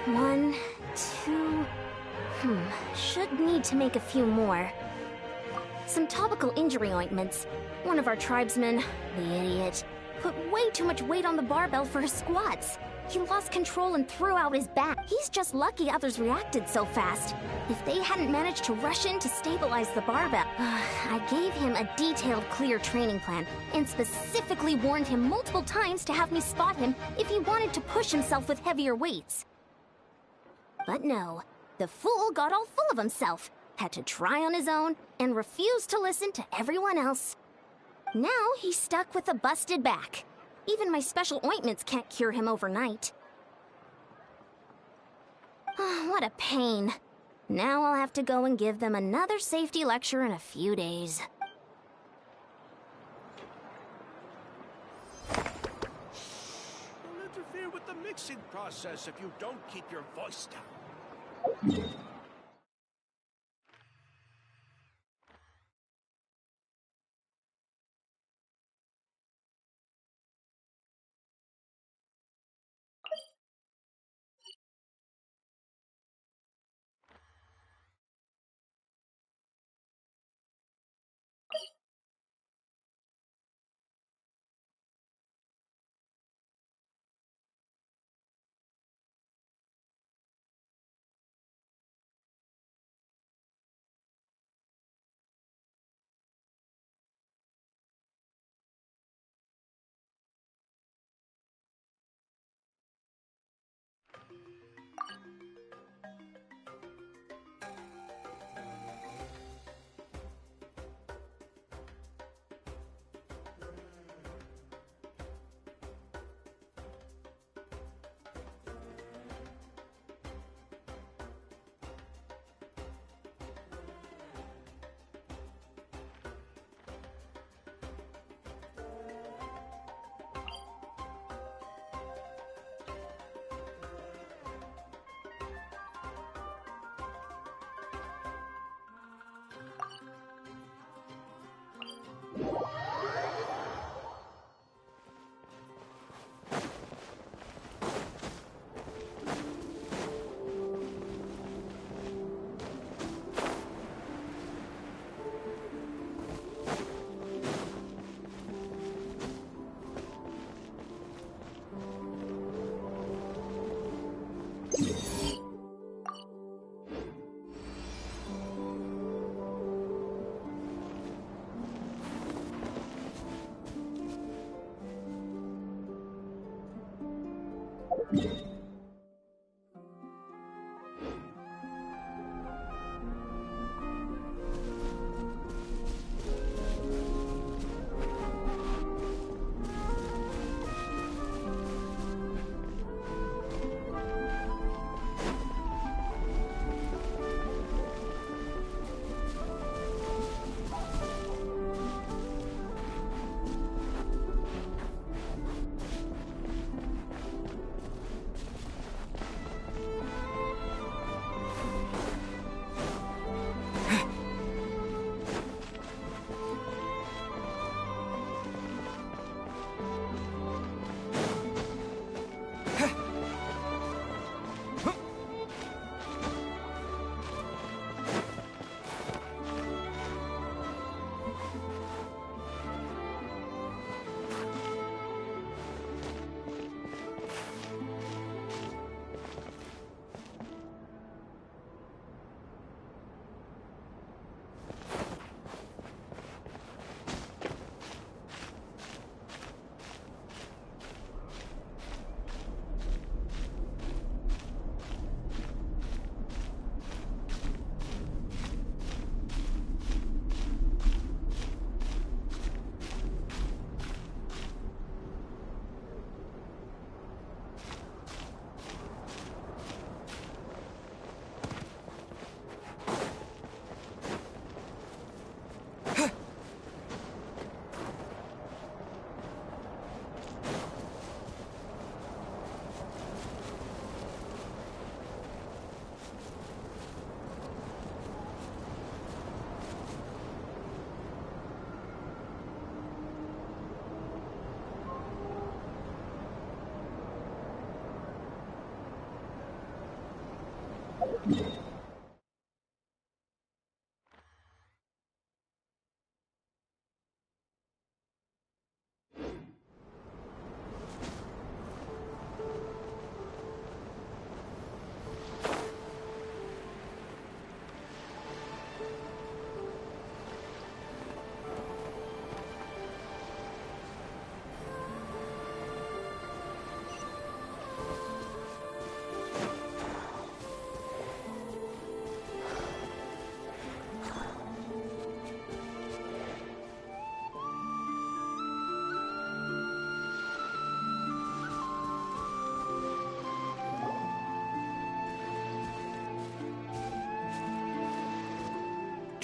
One, two... should need to make a few more. Some topical injury ointments. One of our tribesmen, the idiot, put way too much weight on the barbell for his squats. He lost control and threw out his back. He's just lucky others reacted so fast. If they hadn't managed to rush in to stabilize the barbell... I gave him a detailed, clear training plan, and specifically warned him multiple times to have me spot him if he wanted to push himself with heavier weights. But no, the fool got all full of himself, had to try on his own, and refused to listen to everyone else. Now he's stuck with a busted back. Even my special ointments can't cure him overnight. What a pain. Now I'll have to go and give them another safety lecture in a few days. You'll interfere with the mixing process if you don't keep your voice down.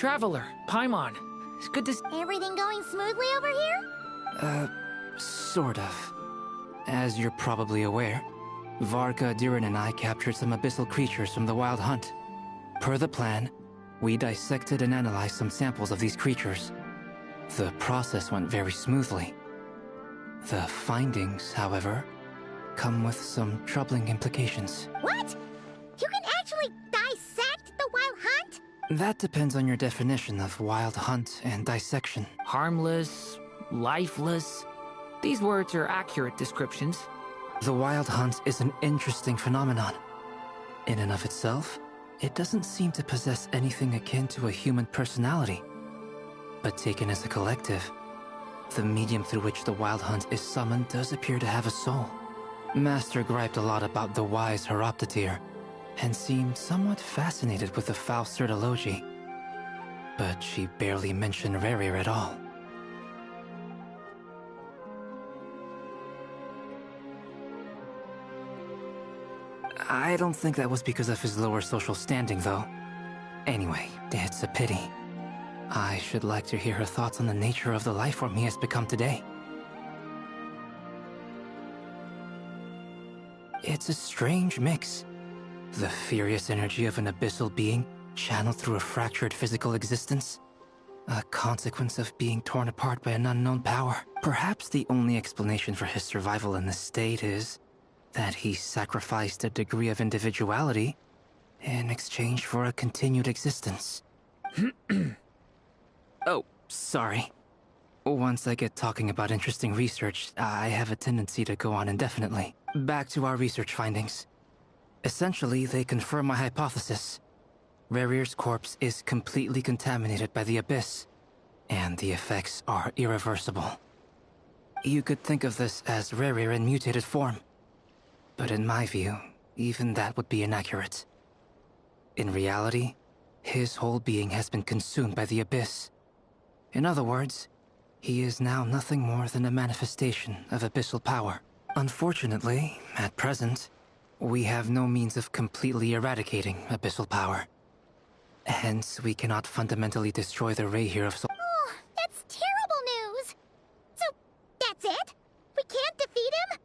Traveler, Paimon. It's good to see. Everything going smoothly over here? Sort of. As you're probably aware, Varka, Durin, and I captured some abyssal creatures from the Wild Hunt. Per the plan, we dissected and analyzed some samples of these creatures. The process went very smoothly. The findings, however, come with some troubling implications. What? You can actually dissect the Wild Hunt? That depends on your definition of Wild Hunt and dissection. Harmless, lifeless. These words are accurate descriptions. The Wild Hunt is an interesting phenomenon. In and of itself, it doesn't seem to possess anything akin to a human personality. But taken as a collective, the medium through which the Wild Hunt is summoned does appear to have a soul. Master griped a lot about the wise Horoptotire, and seemed somewhat fascinated with the foul Certology. But she barely mentioned Rerir at all. I don't think that was because of his lower social standing, though. Anyway, it's a pity. I should like to hear her thoughts on the nature of the life form he has become today. It's a strange mix. The furious energy of an abyssal being channeled through a fractured physical existence, A consequence of being torn apart by an unknown power. Perhaps the only explanation for his survival in this state is that he sacrificed a degree of individuality in exchange for a continued existence. Oh, sorry. Once I get talking about interesting research, I have a tendency to go on indefinitely. Back to our research findings. Essentially, they confirm my hypothesis. Rerir's corpse is completely contaminated by the Abyss, and the effects are irreversible. You could think of this as Rerir in mutated form. But in my view, even that would be inaccurate. In reality, his whole being has been consumed by the Abyss. In other words, he is now nothing more than a manifestation of abyssal power. Unfortunately, at present, we have no means of completely eradicating abyssal power. Hence, we cannot fundamentally destroy the Reihir of Sol- Oh, that's terrible news! So, that's it? We can't defeat him?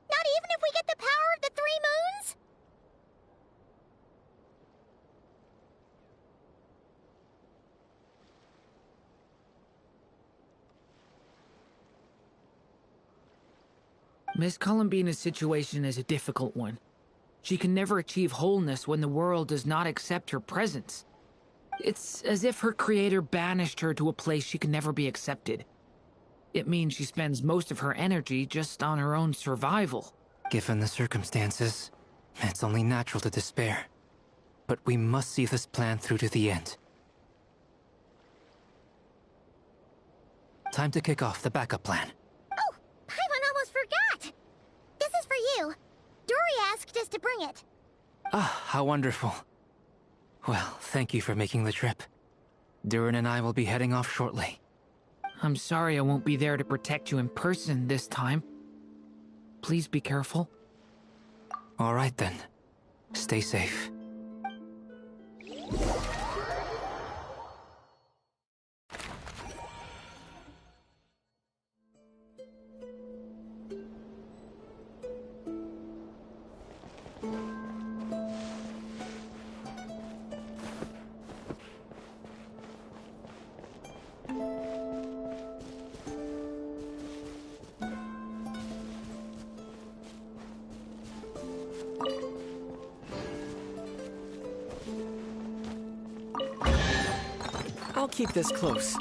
Not even if we get the power of the Three Moons? Miss Columbina's situation is a difficult one. She can never achieve wholeness when the world does not accept her presence. It's as if her creator banished her to a place she can never be accepted. It means she spends most of her energy just on her own survival. Given the circumstances, it's only natural to despair. But we must see this plan through to the end. Time to kick off the backup plan. Oh, Paimon almost forgot! This is for you. Dory asked us to bring it. Ah, how wonderful. Well, thank you for making the trip. Durin and I will be heading off shortly. I'm sorry I won't be there to protect you in person this time. Please be careful. All right then. Stay safe. I'll keep this close.